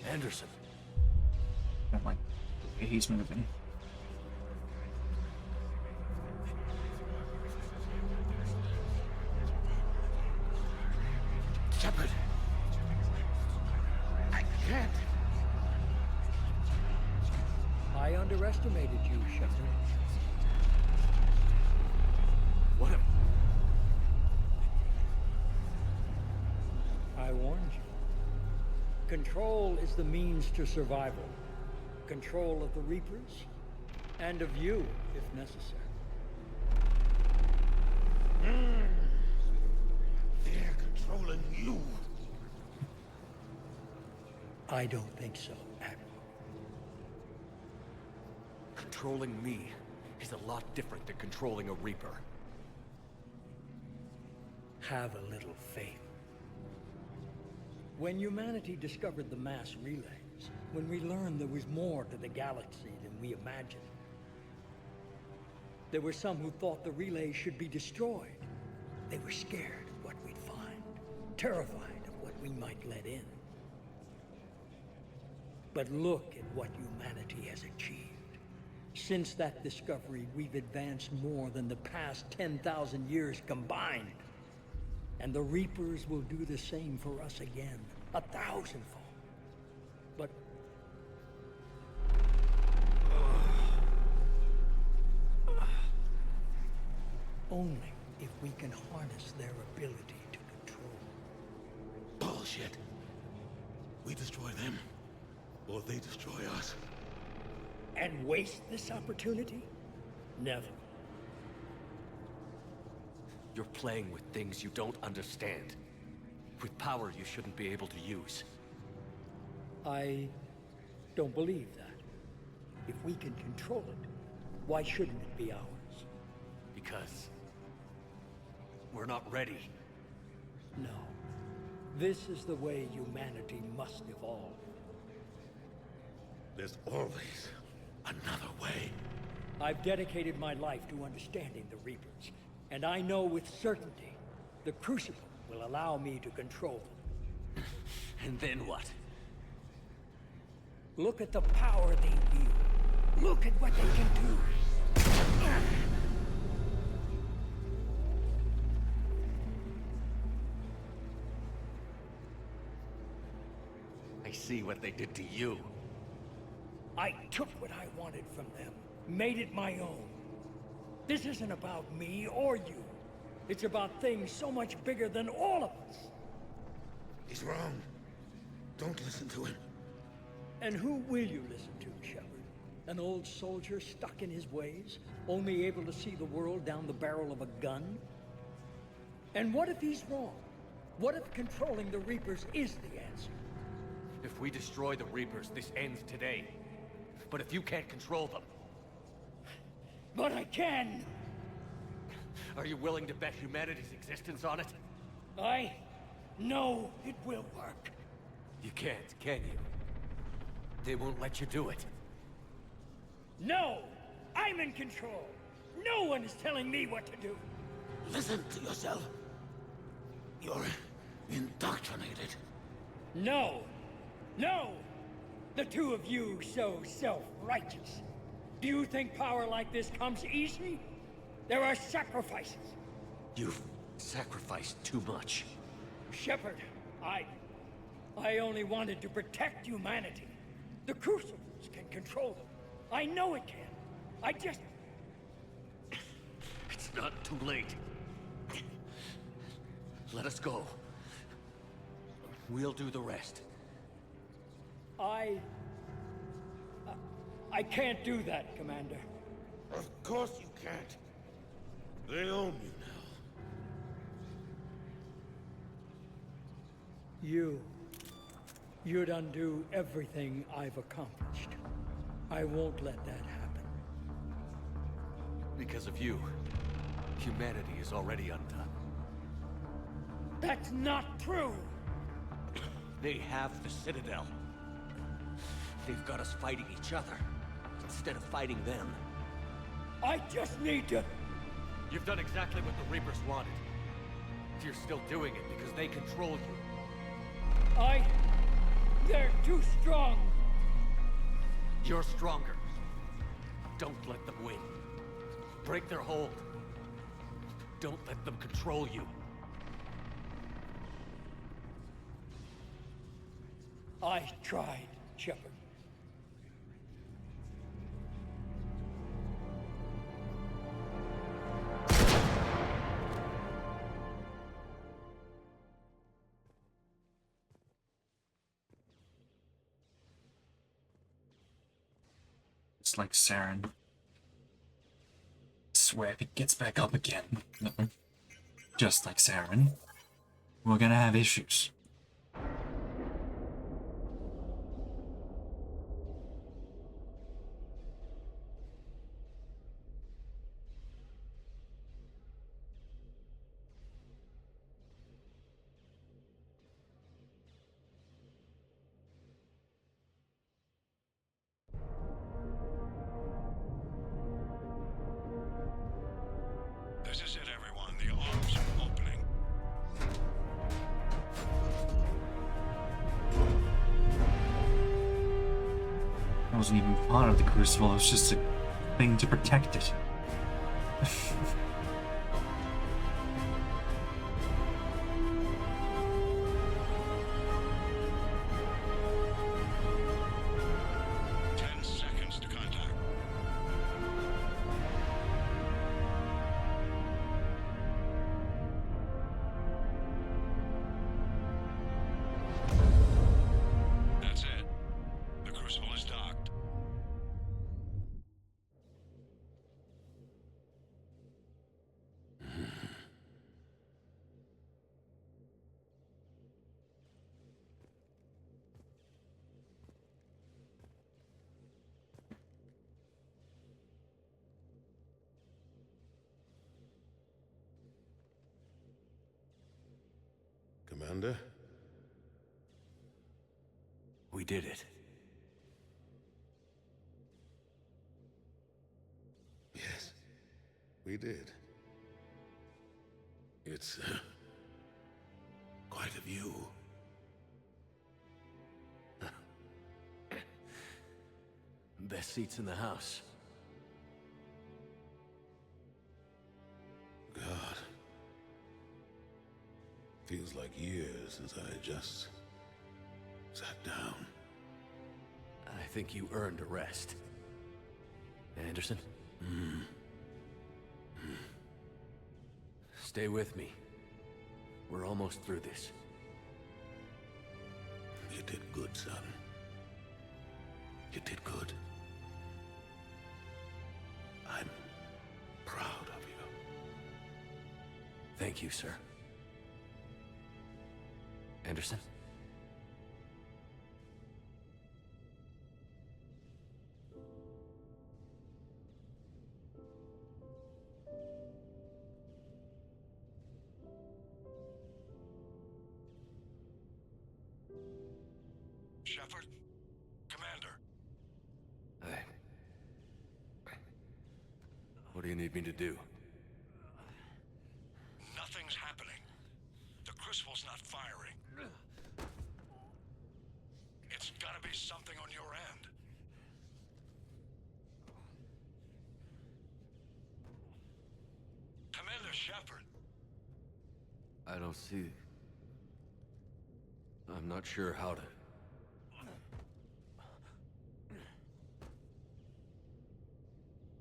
Anderson. I'm like, he's moving. Shepard! I can't! I underestimated you, Shepard. What a... I warned you. Control is the means to survival. Control of the Reapers, and of you, if necessary. They're controlling you. I don't think so, Admiral. Controlling me is a lot different than controlling a Reaper. Have a little faith. When humanity discovered the mass relays, when we learned there was more to the galaxy than we imagined, there were some who thought the relays should be destroyed. They were scared of what we'd find, terrified of what we might let in. But look at what humanity has achieved. Since that discovery, we've advanced more than the past 10,000 years combined. And the Reapers will do the same for us again, 1,000-fold. But... only if we can harness their ability to control. Bullshit. We destroy them, or they destroy us. And waste this opportunity? Never. You're playing with things you don't understand. With power you shouldn't be able to use. I don't believe that. If we can control it, why shouldn't it be ours? Because... we're not ready. No. This is the way humanity must evolve. There's always another way. I've dedicated my life to understanding the Reapers, and I know with certainty the Crucible will allow me to control them. And then what? Look at the power they wield. Look at what they can do. I see what they did to you. I took what I wanted from them, made it my own. This isn't about me or you. It's about things so much bigger than all of us. He's wrong. Don't listen to him. And who will you listen to, Shepard? An old soldier stuck in his ways, only able to see the world down the barrel of a gun? And what if he's wrong? What if controlling the Reapers is the answer? If we destroy the Reapers, this ends today. But if you can't control them... But I can! Are you willing to bet humanity's existence on it? I know it will work. You can't, can you? They won't let you do it. No! I'm in control! No one is telling me what to do! Listen to yourself. You're Indoctrinated? No! No! The two of you so self-righteous. Do you think power like this comes easy? There are sacrifices. You've sacrificed too much. Shepard, I only wanted to protect humanity. The Crucibles can control them. I know it can. I just... It's not too late. Let us go. We'll do the rest. I can't do that, Commander. Of course you can't. They own you now. You'd undo everything I've accomplished. I won't let that happen. Because of you, humanity is already undone. That's not true! They have the Citadel. They've got us fighting each other, instead of fighting them. I just need to... You've done exactly what the Reapers wanted. You're still doing it because they control you. They're too strong. You're stronger. Don't let them win. Break their hold. Don't let them control you. I tried, Shepard. It's like Saren. Swear if it gets back up again. No. Just like Saren. We're gonna have issues. This is it, everyone. The arms are opening. I wasn't even part of the Crucible, it was just a thing to protect it. Commander? We did it. Yes, we did. It's quite a view. Best seats in the house. God. Feels like years since I just sat down. I think you earned a rest. Anderson? Stay with me. We're almost through this. You did good, son. You did good. I'm proud of you. Thank you, sir. Anderson? Shepard? Commander? What do you need me to do? Nothing's happening. The Crucible's not firing. is something on your end. Commander Shepard. I don't see... I'm not sure how to...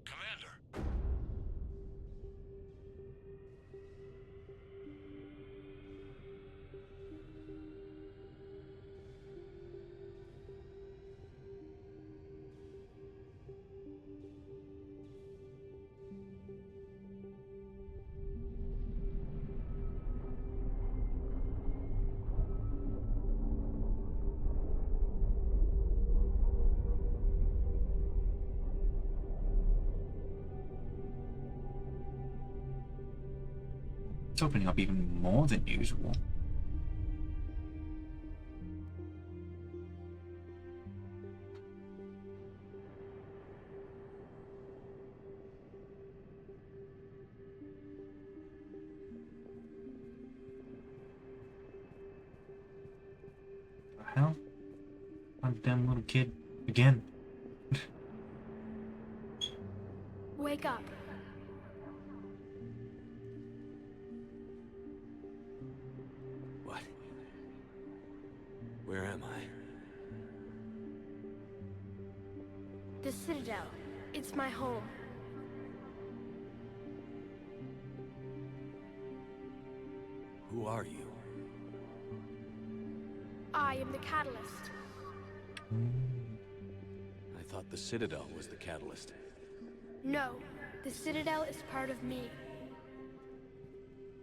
Commander. It's opening up even more than usual. The hell? I'm a damn little kid again. Wake up. What? Where am I? The Citadel. It's my home. Who are you? I am the Catalyst. I thought the Citadel was the catalyst. No, the Citadel is part of me.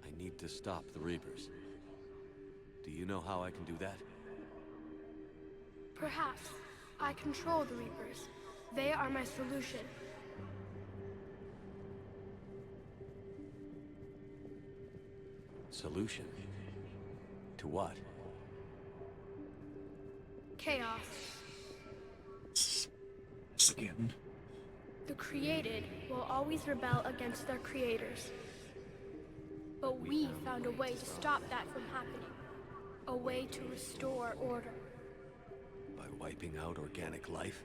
I need to stop the Reapers. Do you know how I can do that? Perhaps. I control the Reapers. They are my solution. Solution? To what? Chaos. Again. The created will always rebel against their creators. But we found a way to stop that from happening. A way to restore order. By wiping out organic life?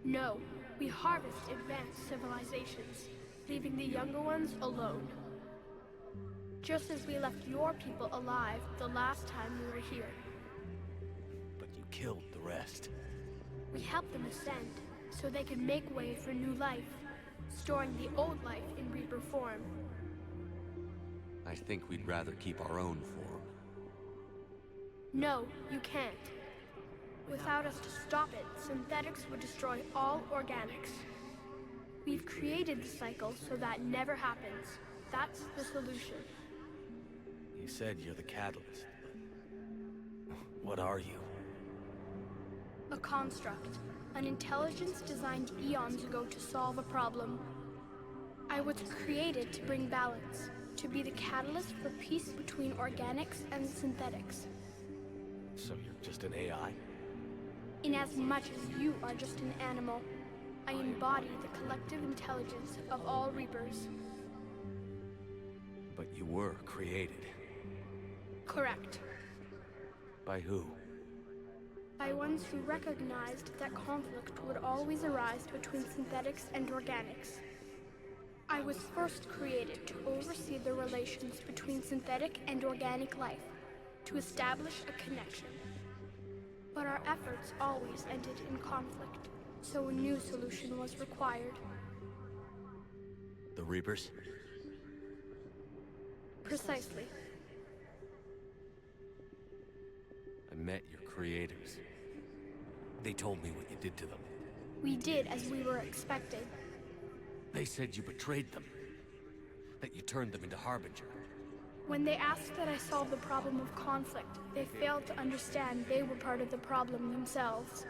No, we harvest advanced civilizations, leaving the younger ones alone. Just as we left your people alive the last time we were here. But you killed the rest. We helped them ascend, so they could make way for new life, storing the old life in Reaper form. I think we'd rather keep our own form. No, you can't. Without us to stop it, synthetics would destroy all organics. We've created the cycle so that never happens. That's the solution. You said you're the catalyst. What are you? A construct. An intelligence designed eons ago to solve a problem. I was created to bring balance, to be the catalyst for peace between organics and synthetics. So you're just an AI? In as much as you are just an animal, I embody the collective intelligence of all Reapers. But you were created. Correct. By who? By ones who recognized that conflict would always arise between synthetics and organics. I was first created to oversee the relations between synthetic and organic life, to establish a connection. But our efforts always ended in conflict, so a new solution was required. The Reapers? Precisely. I met your creators. They told me what you did to them. We did as we were expecting. They said you betrayed them. That you turned them into Harbinger. When they asked that I solve the problem of conflict, they failed to understand they were part of the problem themselves.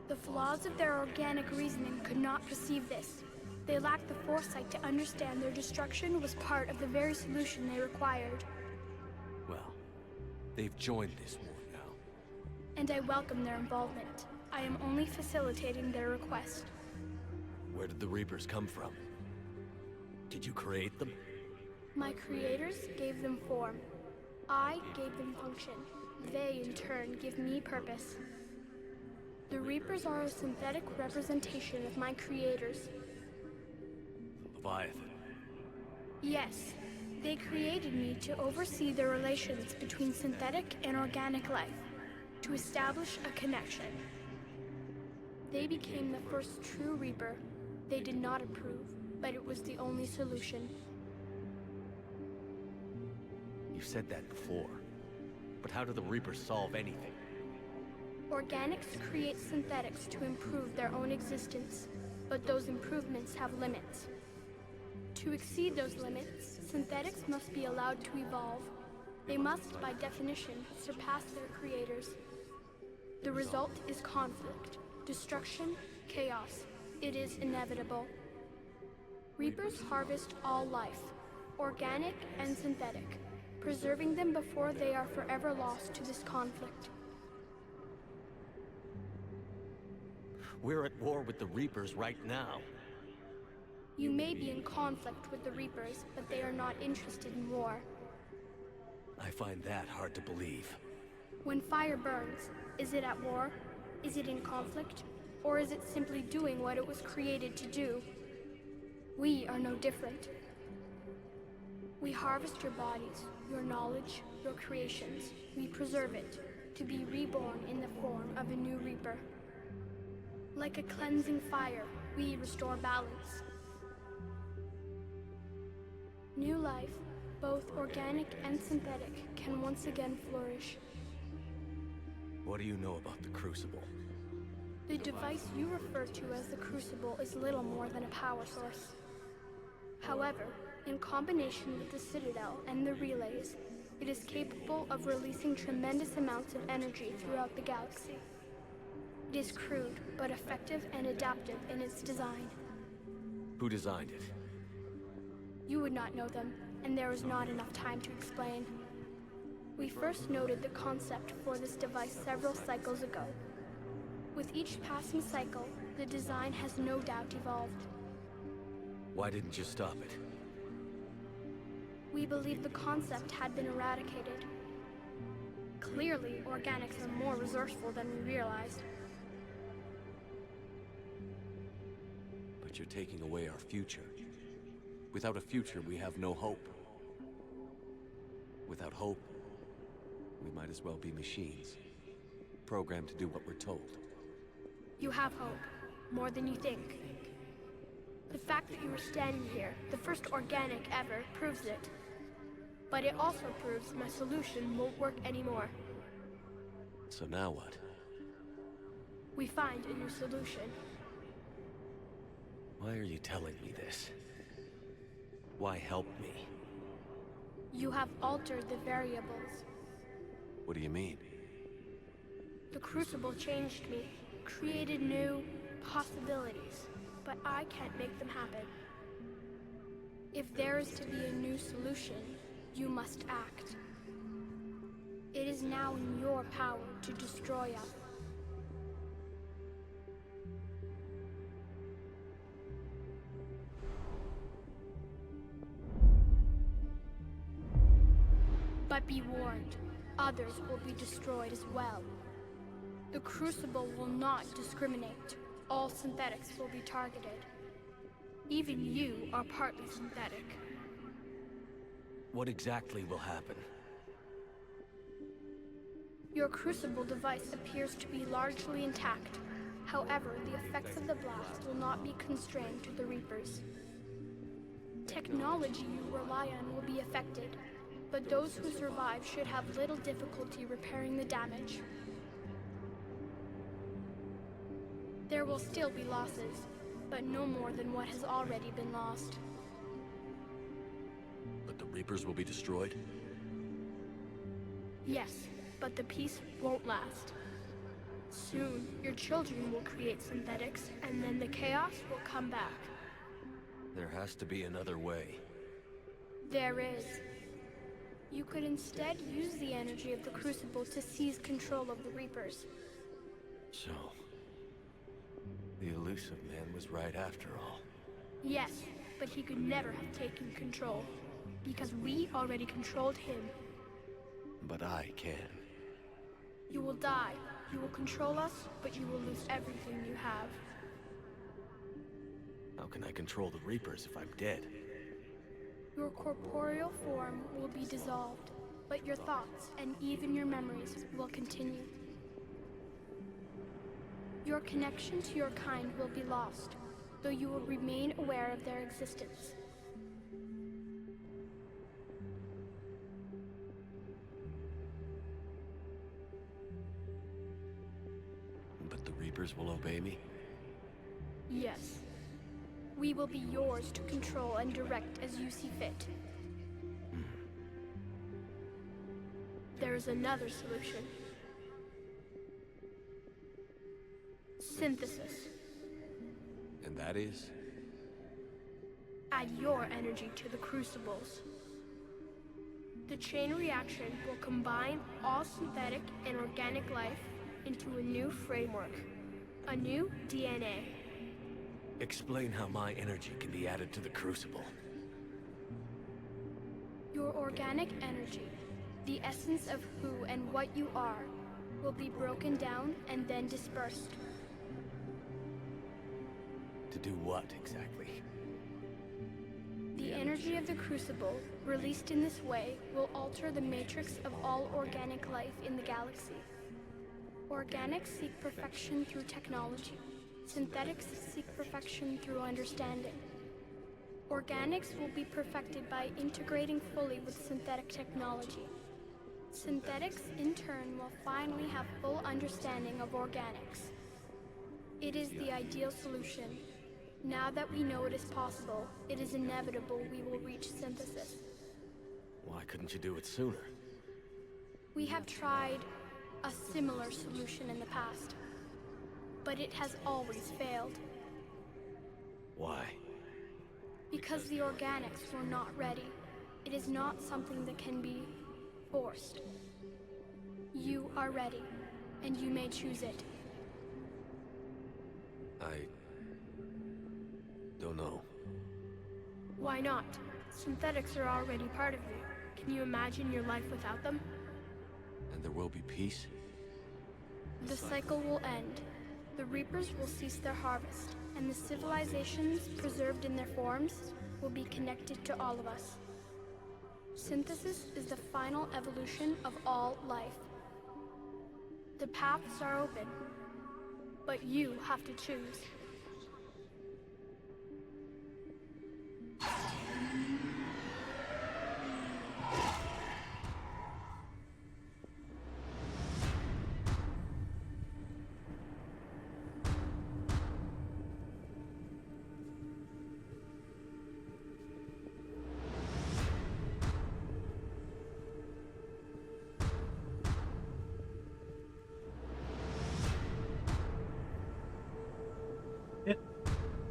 The flaws of their organic reasoning could not perceive this. They lacked the foresight to understand their destruction was part of the very solution they required. Well, they've joined this war now. And I welcome their involvement. I am only facilitating their request. Where did the Reapers come from? Did you create them? My creators gave them form. I gave them function. They, in turn, give me purpose. The Reapers are a synthetic representation of my creators. Leviathan. Yes, they created me to oversee the relations between synthetic and organic life, to establish a connection. They became the first true Reaper. They did not approve, but it was the only solution. You've said that before. But how do the Reapers solve anything? Organics create synthetics to improve their own existence, but those improvements have limits. To exceed those limits, synthetics must be allowed to evolve. They must, by definition, surpass their creators. The result is conflict, destruction, chaos. It is inevitable. Reapers harvest all life, organic and synthetic, preserving them before they are forever lost to this conflict. We're at war with the Reapers right now. You may be in conflict with the Reapers, but they are not interested in war. I find that hard to believe. When fire burns, is it at war? Is it in conflict? Or is it simply doing what it was created to do? We are no different. We harvest your bodies, your knowledge, your creations. We preserve it, to be reborn in the form of a new Reaper. Like a cleansing fire, we restore balance. New life, both organic and synthetic, can once again flourish. What do you know about the Crucible? The device you refer to as the Crucible is little more than a power source. However, in combination with the Citadel and the relays, it is capable of releasing tremendous amounts of energy throughout the galaxy. It is crude, but effective and adaptive in its design. Who designed it? You would not know them, and there is not enough time to explain. We first noted the concept for this device several cycles ago. With each passing cycle, the design has no doubt evolved. Why didn't you stop it? We believed the concept had been eradicated. Clearly, organics are more resourceful than we realized. But you're taking away our future. Without a future, we have no hope. Without hope, we might as well be machines, programmed to do what we're told. You have hope, more than you think. The fact that you are standing here, the first organic ever, proves it. But it also proves my solution won't work anymore. So now what? We find a new solution. Why are you telling me this? Why help me? You have altered the variables. What do you mean? The Crucible changed me, created new possibilities, but I can't make them happen. If there is to be a new solution, you must act. It is now in your power to destroy us. But be warned, others will be destroyed as well. The Crucible will not discriminate. All synthetics will be targeted. Even you are partly synthetic. What exactly will happen? Your Crucible device appears to be largely intact. However, the effects of the blast will not be constrained to the Reapers. Technology you rely on will be affected, but those who survive should have little difficulty repairing the damage. There will still be losses, but no more than what has already been lost. But the Reapers will be destroyed? Yes, but the peace won't last. Soon, your children will create synthetics, and then the chaos will come back. There has to be another way. There is. You could instead use the energy of the Crucible to seize control of the Reapers. So, the Illusive Man was right after all. Yes, but he could never have taken control, because we already controlled him. But I can. You will die. You will control us, but you will lose everything you have. How can I control the Reapers if I'm dead? Your corporeal form will be dissolved, but your thoughts and even your memories will continue. Your connection to your kind will be lost, though you will remain aware of their existence. But the Reapers will obey me? Yes. We will be yours to control and direct as you see fit. There is another solution. Synthesis. And that is? Add your energy to the crucibles. The chain reaction will combine all synthetic and organic life into a new framework, a new DNA. Explain how my energy can be added to the Crucible. Your organic energy, the essence of who and what you are, will be broken down and then dispersed. To do what, exactly? The energy of the Crucible, released in this way, will alter the matrix of all organic life in the galaxy. Organics seek perfection through technology. Synthetics seek perfection through understanding. Organics will be perfected by integrating fully with synthetic technology. Synthetics, in turn, will finally have full understanding of organics. It is the ideal solution. Now that we know it is possible, it is inevitable we will reach synthesis. Why couldn't you do it sooner? We have tried a similar solution in the past, but it has always failed. Why? Because the organics were not ready. It is not something that can be forced. You are ready, and you may choose it. I don't know. Why not? Synthetics are already part of you. Can you imagine your life without them? And there will be peace? The cycle will end. The Reapers will cease their harvest, and the civilizations preserved in their forms will be connected to all of us. Synthesis is the final evolution of all life. The paths are open, but you have to choose.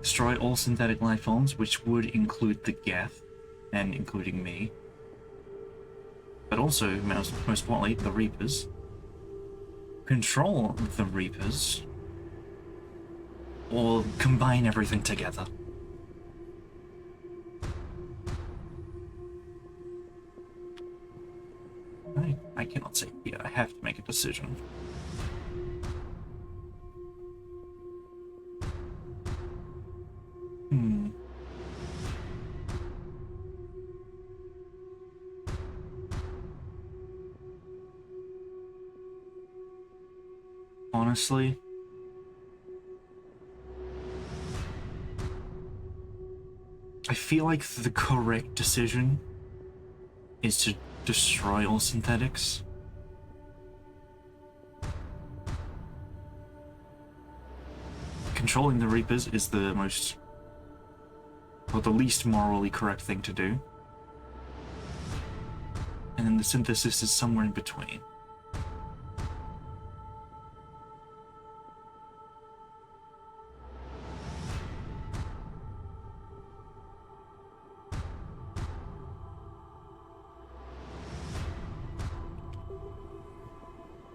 Destroy all synthetic life forms, which would include the Geth, and including me. But also, most importantly, the Reapers. Control the Reapers. Or combine everything together. I cannot say here. I have to make a decision. Honestly, I feel like the correct decision is to destroy all synthetics. Controlling the Reapers is the most, or the least morally correct thing to do. And then the synthesis is somewhere in between.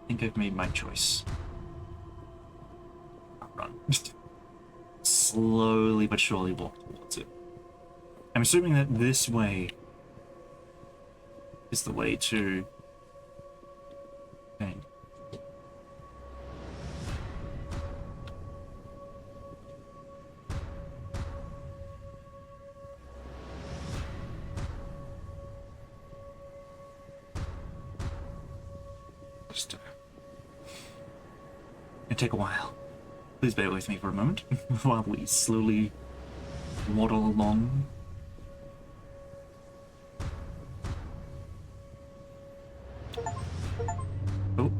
I think I've made my choice. I'll run. Slowly but surely walk towards it. I'm assuming that this way is the way to Just it'll take a while. Please bear with me for a moment while we slowly waddle along. Oh.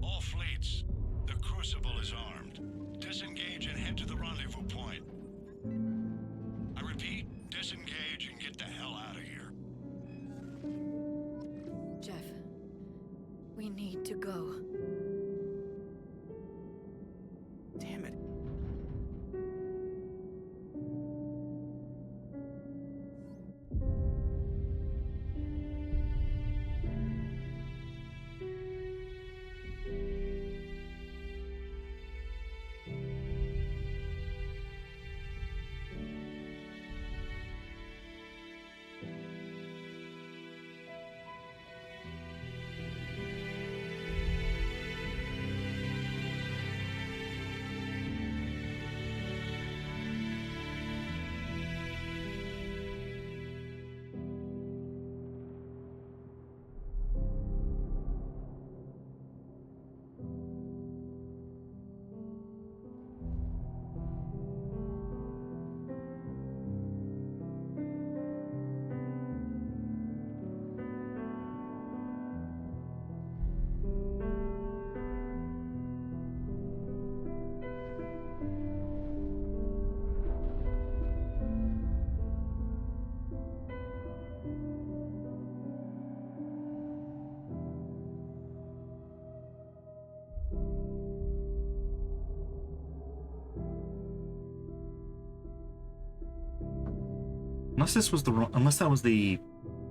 All fleets, the Crucible is armed. Disengage and head to the rendezvous point. I repeat, disengage and get the hell out of here. Jeff, we need to go. Damn it. Unless that was the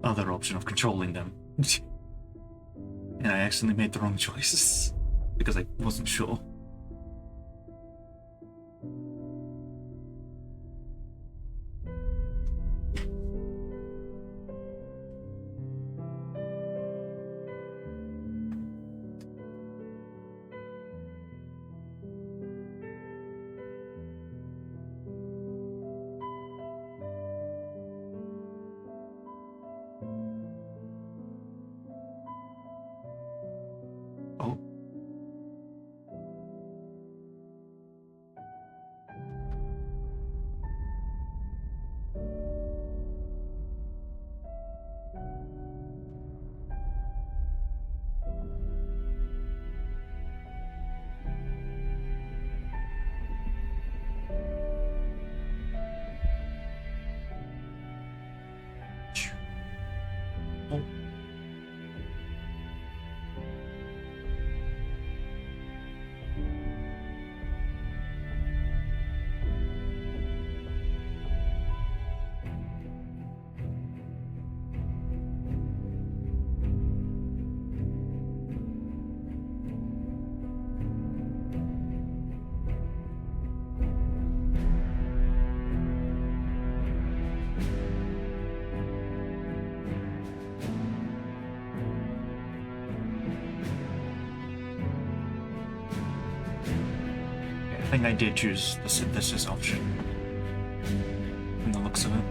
other option of controlling them. And I accidentally made the wrong choices because I wasn't sure. Oh. I think I did choose the synthesis option from the looks of it.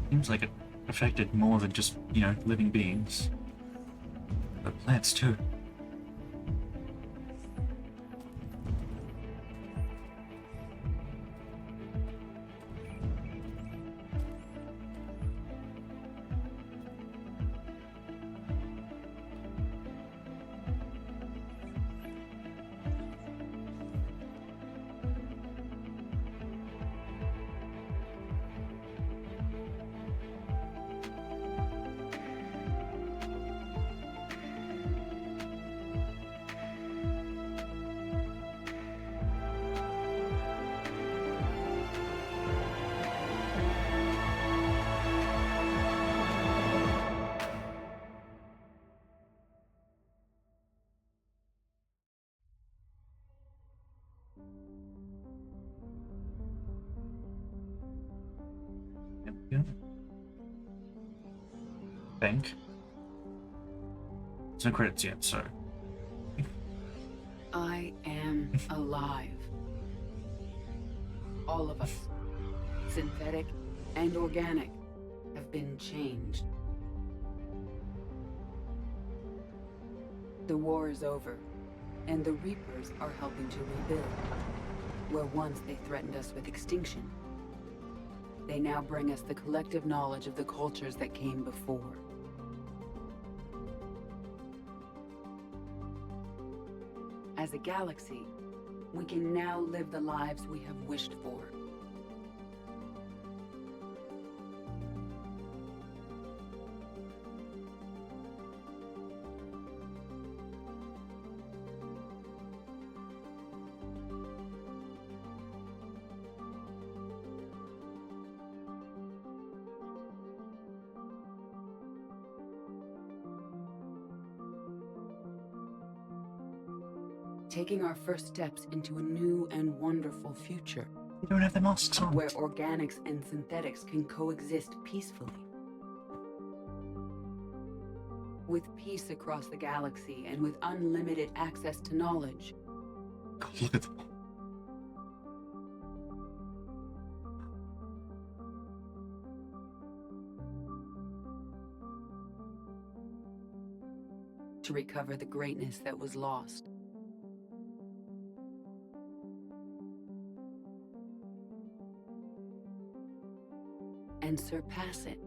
Seems like it affected more than just, you know, living beings. But plants too. Yeah. Bank. There's no credits yet, so. I am alive. All of us, synthetic and organic, have been changed. The war is over, and the Reapers are helping to rebuild. Where once they threatened us with extinction, they now bring us the collective knowledge of the cultures that came before. As a galaxy, we can now live the lives we have wished for. Taking our first steps into a new and wonderful future. They don't have their masks on. Where organics and synthetics can coexist peacefully. With peace across the galaxy and with unlimited access to knowledge. God, look at them. To recover the greatness that was lost. And surpass it.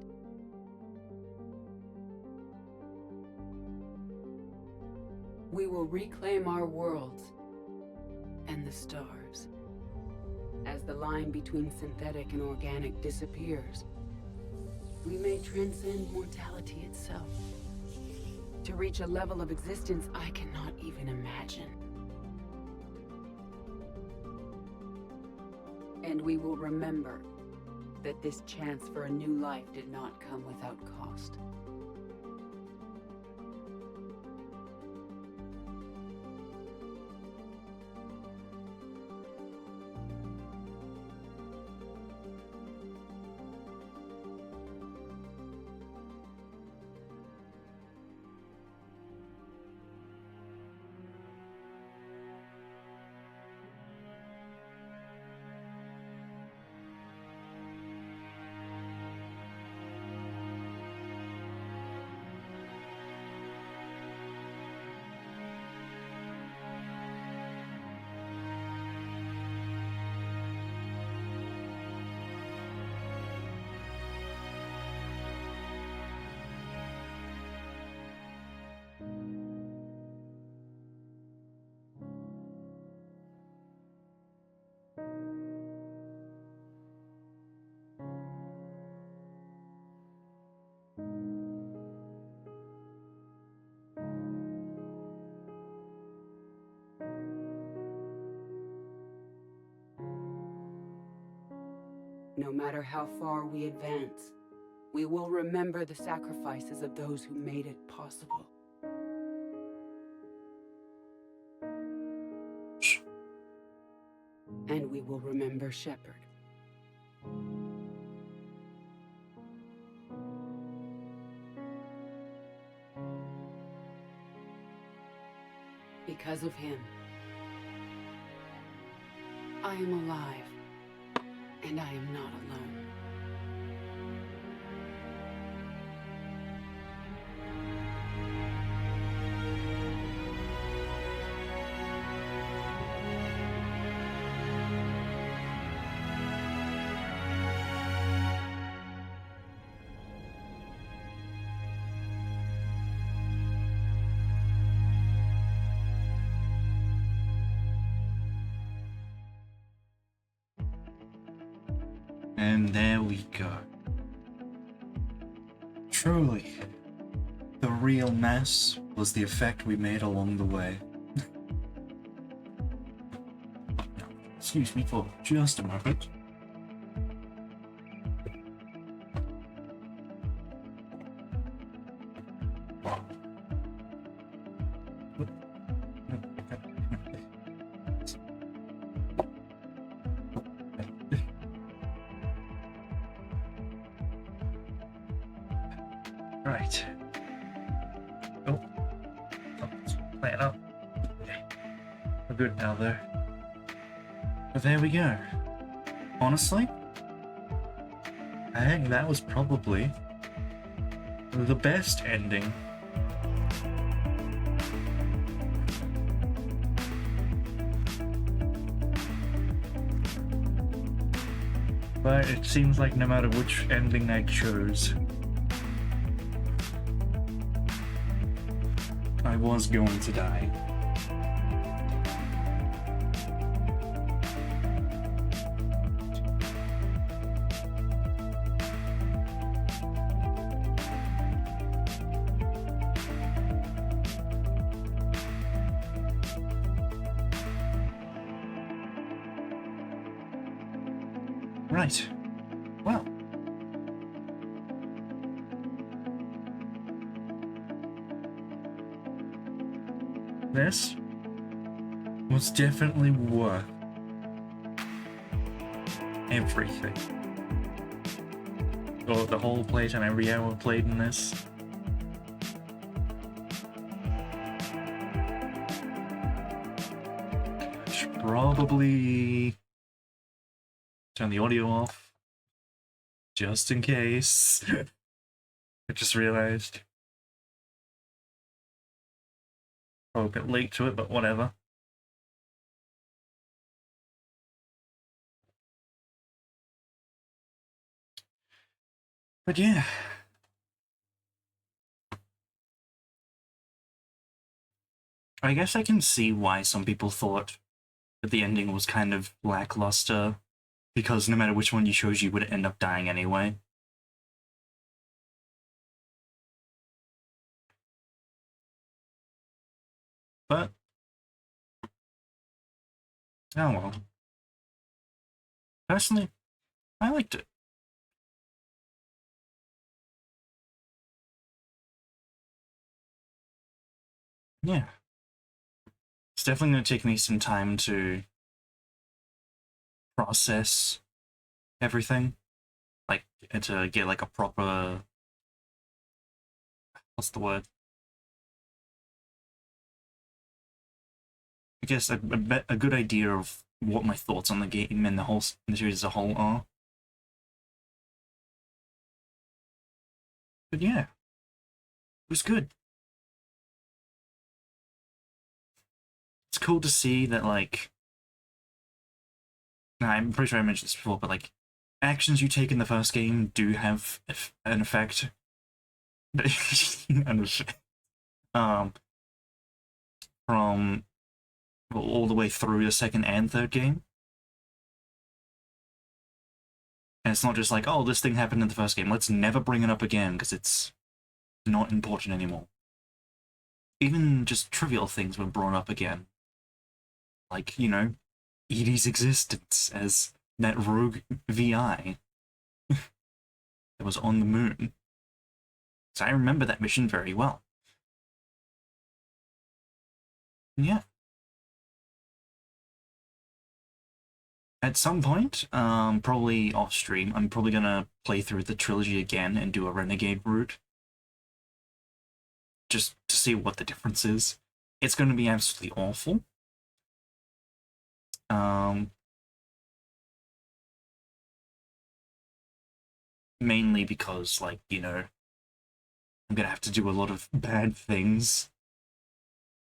We will reclaim our worlds and the stars. As the line between synthetic and organic disappears, we may transcend mortality itself to reach a level of existence I cannot even imagine. And we will remember that this chance for a new life did not come without cost. No matter how far we advance, we will remember the sacrifices of those who made it possible. And we will remember Shepard. Because of him, I am alive. And I am not alone. And there we go. Truly, the real mess was the effect we made along the way. Excuse me for just a moment. Right. Oh. Let's play it up. Okay. We're good now, though. But there we go. Honestly, I think that was probably the best ending. But it seems like no matter which ending I chose, I was going to die. Right. Well. This was definitely worth everything. Or the whole playtime, every hour played in this. Should probably turn the audio off, just in case. I just realized. Oh, a bit late to it, but whatever. But yeah. I guess I can see why some people thought that the ending was kind of lackluster, because no matter which one you chose, you would end up dying anyway. But, oh well. Personally, I liked it. Yeah. It's definitely going to take me some time to process everything. Like, to get like a proper... What's the word? I guess a good idea of what my thoughts on the game and the series as a whole are. But yeah, it was good. It's cool to see that, like, I'm pretty sure I mentioned this before, but like, actions you take in the first game do have an effect. From all the way through the second and third game. And it's not just like, oh, this thing happened in the first game, let's never bring it up again because it's not important anymore. Even just trivial things were brought up again. Like, you know, EDI's existence as that rogue VI that was on the moon. So I remember that mission very well. Yeah. At some point, probably off stream, I'm probably gonna play through the trilogy again and do a Renegade route. Just to see what the difference is. It's gonna be absolutely awful. Mainly because, like, you know, I'm gonna have to do a lot of bad things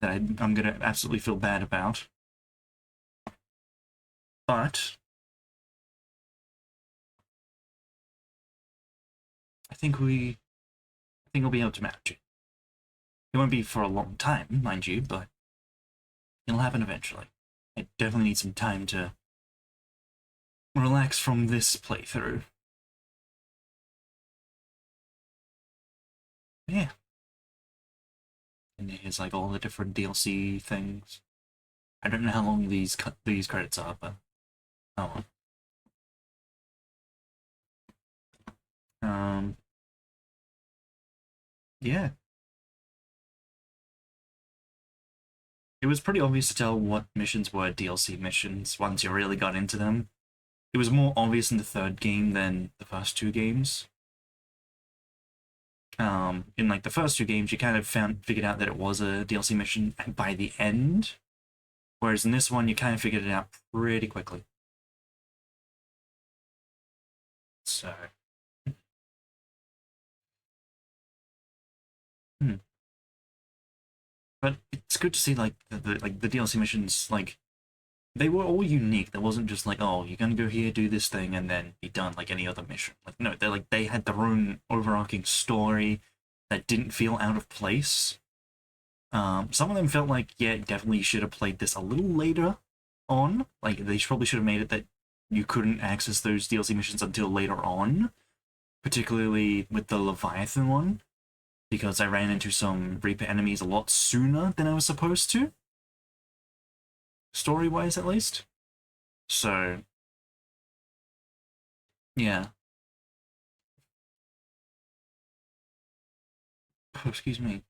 that I'm gonna absolutely feel bad about. But I think I'll be able to manage it. It won't be for a long time, mind you, but it'll happen eventually. I definitely need some time to relax from this playthrough. Yeah. And here's like all the different DLC things. I don't know how long these credits are, but oh well. Yeah. It was pretty obvious to tell what missions were DLC missions once you really got into them. It was more obvious in the third game than the first two games. In like the first two games, you kind of figured out that it was a DLC mission by the end, whereas in this one, you kind of figured it out pretty quickly. So, but it's good to see like the DLC missions, like they were all unique. There wasn't just like, oh, you're gonna go here, do this thing, and then be done like any other mission. Like no, they had their own overarching story that didn't feel out of place. Some of them felt like, yeah, definitely you should have played this a little later on. Like they probably should have made it that you couldn't access those DLC missions until later on, particularly with the Leviathan one, because I ran into some Reaper enemies a lot sooner than I was supposed to. Story-wise, at least. So, yeah. Oh, excuse me.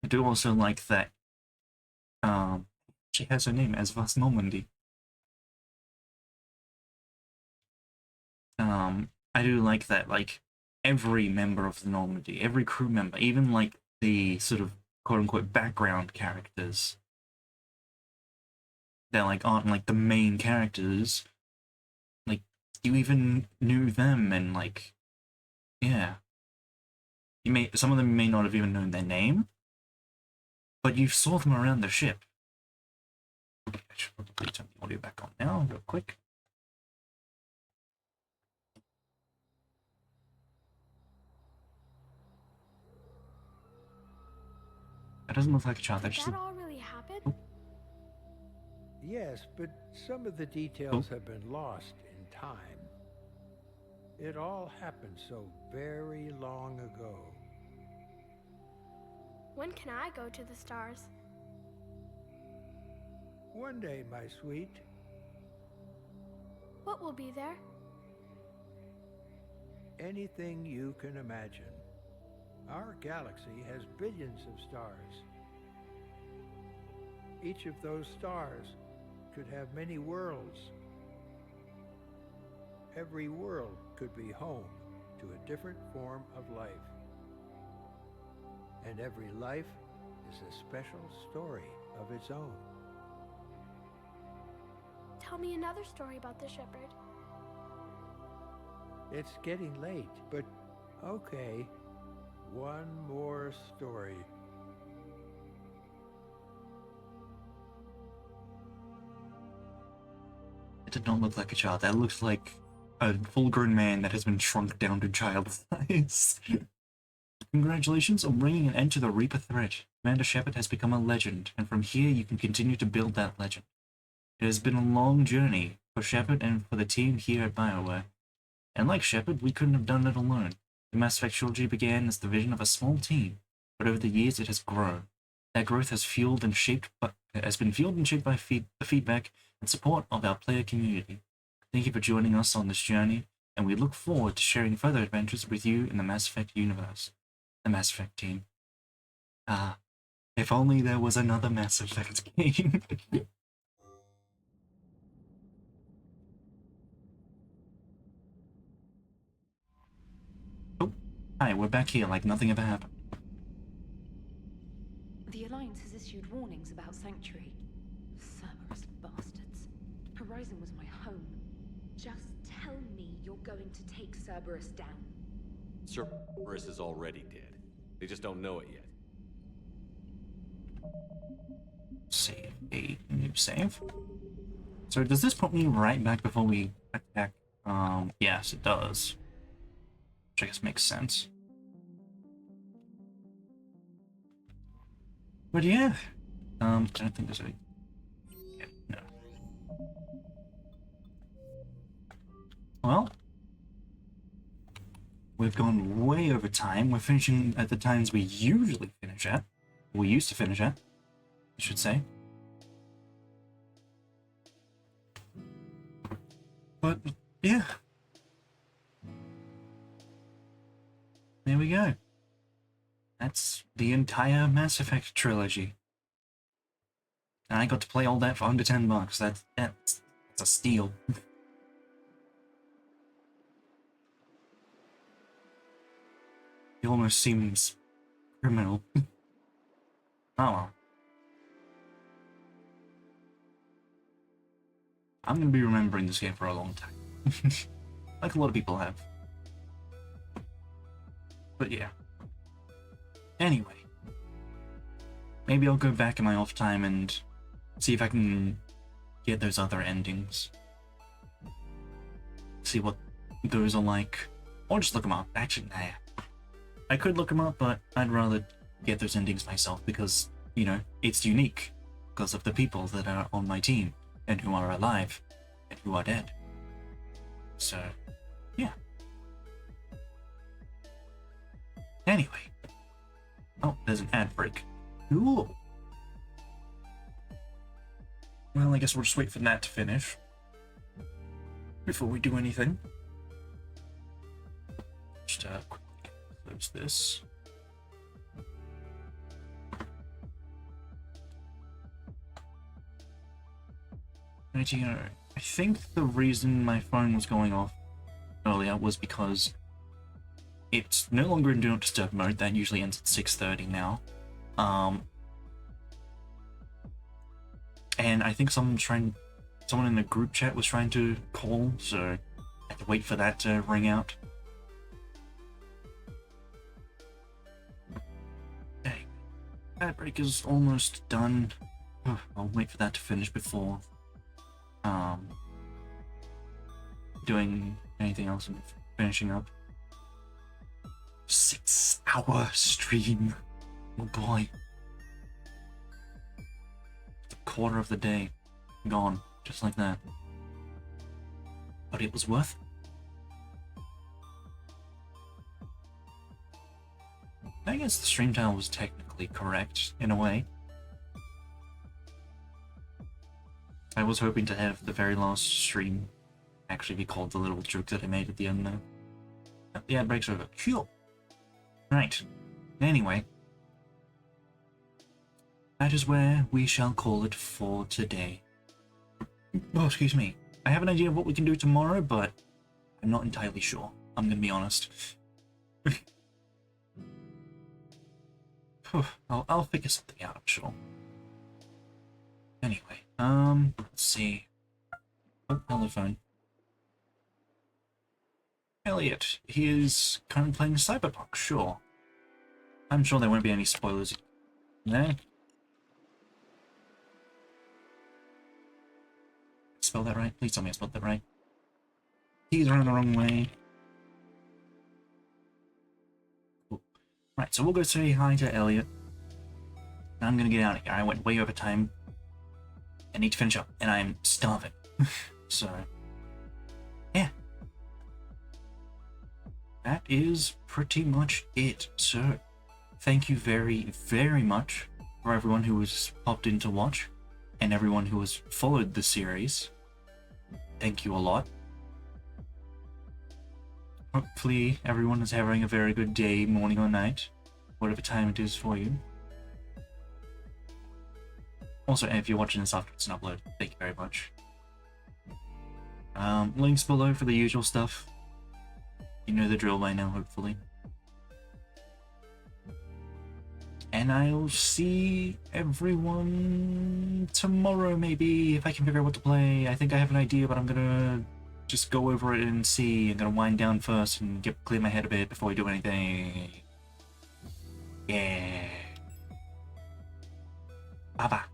I do also like that, she has her name as Vas Normandy. I do like that, like, every member of the Normandy, every crew member, even, like, the sort of quote-unquote background characters, they're, like, aren't, like, the main characters, like, you even knew them, and, like, yeah. Some of them may not have even known their name, but you saw them around the ship. Okay, I should probably turn the audio back on now, real quick. That doesn't look like a child. Did that all really happen? Yes, but some of the details have been lost in time. It all happened so very long ago. When can I go to the stars? One day, my sweet. What will be there? Anything you can imagine. Our galaxy has billions of stars. Each of those stars could have many worlds. Every world could be home to a different form of life. And every life is a special story of its own. Tell me another story about the shepherd. It's getting late, but okay. One more story. It did not look like a child. That looks like a full-grown man that has been shrunk down to child size. Congratulations on bringing an end to the Reaper threat. Commander Shepard has become a legend, and from here you can continue to build that legend. It has been a long journey for Shepard and for the team here at BioWare. And like Shepard, we couldn't have done it alone. The Mass Effect Trilogy began as the vision of a small team, but over the years it has grown. That growth has been fueled and shaped by the feedback and support of our player community. Thank you for joining us on this journey, and we look forward to sharing further adventures with you in the Mass Effect universe. The Mass Effect team. If only there was another Mass Effect game. Oh, hi, we're back here like nothing ever happened. The Alliance has issued warnings about Sanctuary. Cerberus bastards. Horizon was my home. Just tell me you're going to take Cerberus down. Cerberus is already dead. They just don't know it yet. Save a new save. So does this put me right back before we attack? Yes, it does. Which I guess makes sense. But yeah, I don't think there's a... Yeah, no. Well, we've gone way over time. We're finishing at the times we usually finish at. We used to finish at, I should say. But, yeah. There we go. That's the entire Mass Effect Trilogy. And I got to play all that for under $10. That's a steal. It almost seems criminal. Oh well. I'm gonna be remembering this game for a long time. Like a lot of people have. But yeah. Anyway. Maybe I'll go back in my off time and see if I can get those other endings. See what those are like. Or just look them up. Actually, nah. I could look them up, but I'd rather get those endings myself because, you know, it's unique because of the people that are on my team and who are alive and who are dead. So, yeah. Anyway. Oh, there's an ad break. Cool. Well, I guess we'll just wait for that to finish before we do anything. Just quickly close this. I think the reason my phone was going off earlier was because it's no longer in Do Not Disturb mode. That usually ends at 6:30 now. And I think someone in the group chat was trying to call, so I had to wait for that to ring out. Okay, ad break is almost done. I'll wait for that to finish before doing anything else and finishing up. 6-hour stream. Oh boy. The quarter of the day gone, just like that. But it was worth it. I guess the stream title was technically correct, in a way. I was hoping to have the very last stream actually be called the little joke that I made at the end though. The ad break's over. Cool. Right. Anyway. That is where we shall call it for today. Oh, excuse me. I have an idea of what we can do tomorrow, but I'm not entirely sure. I'm gonna be honest. I'll figure something out, I'm sure. Anyway, let's see. Oh, hello phone. Elliot, he is currently playing Cyberpunk, sure. I'm sure there won't be any spoilers there. Spell that right? Please tell me I spelled that right. He's running the wrong way. Cool. Right, so we'll go say hi to Elliot. And I'm gonna get out of here. I went way over time. I need to finish up, and I'm starving. So, yeah. That is pretty much it. So, thank you very, very much for everyone who has popped in to watch, and everyone who has followed the series. Thank you a lot. Hopefully everyone is having a very good day, morning or night, whatever time it is for you. Also, if you're watching this after it's an upload, thank you very much. Links below for the usual stuff. You know the drill by now, hopefully. And I'll see everyone tomorrow, maybe, if I can figure out what to play. I think I have an idea, but I'm gonna just go over it and see. I'm gonna wind down first and clear my head a bit before we do anything. Yeah. Bye-bye.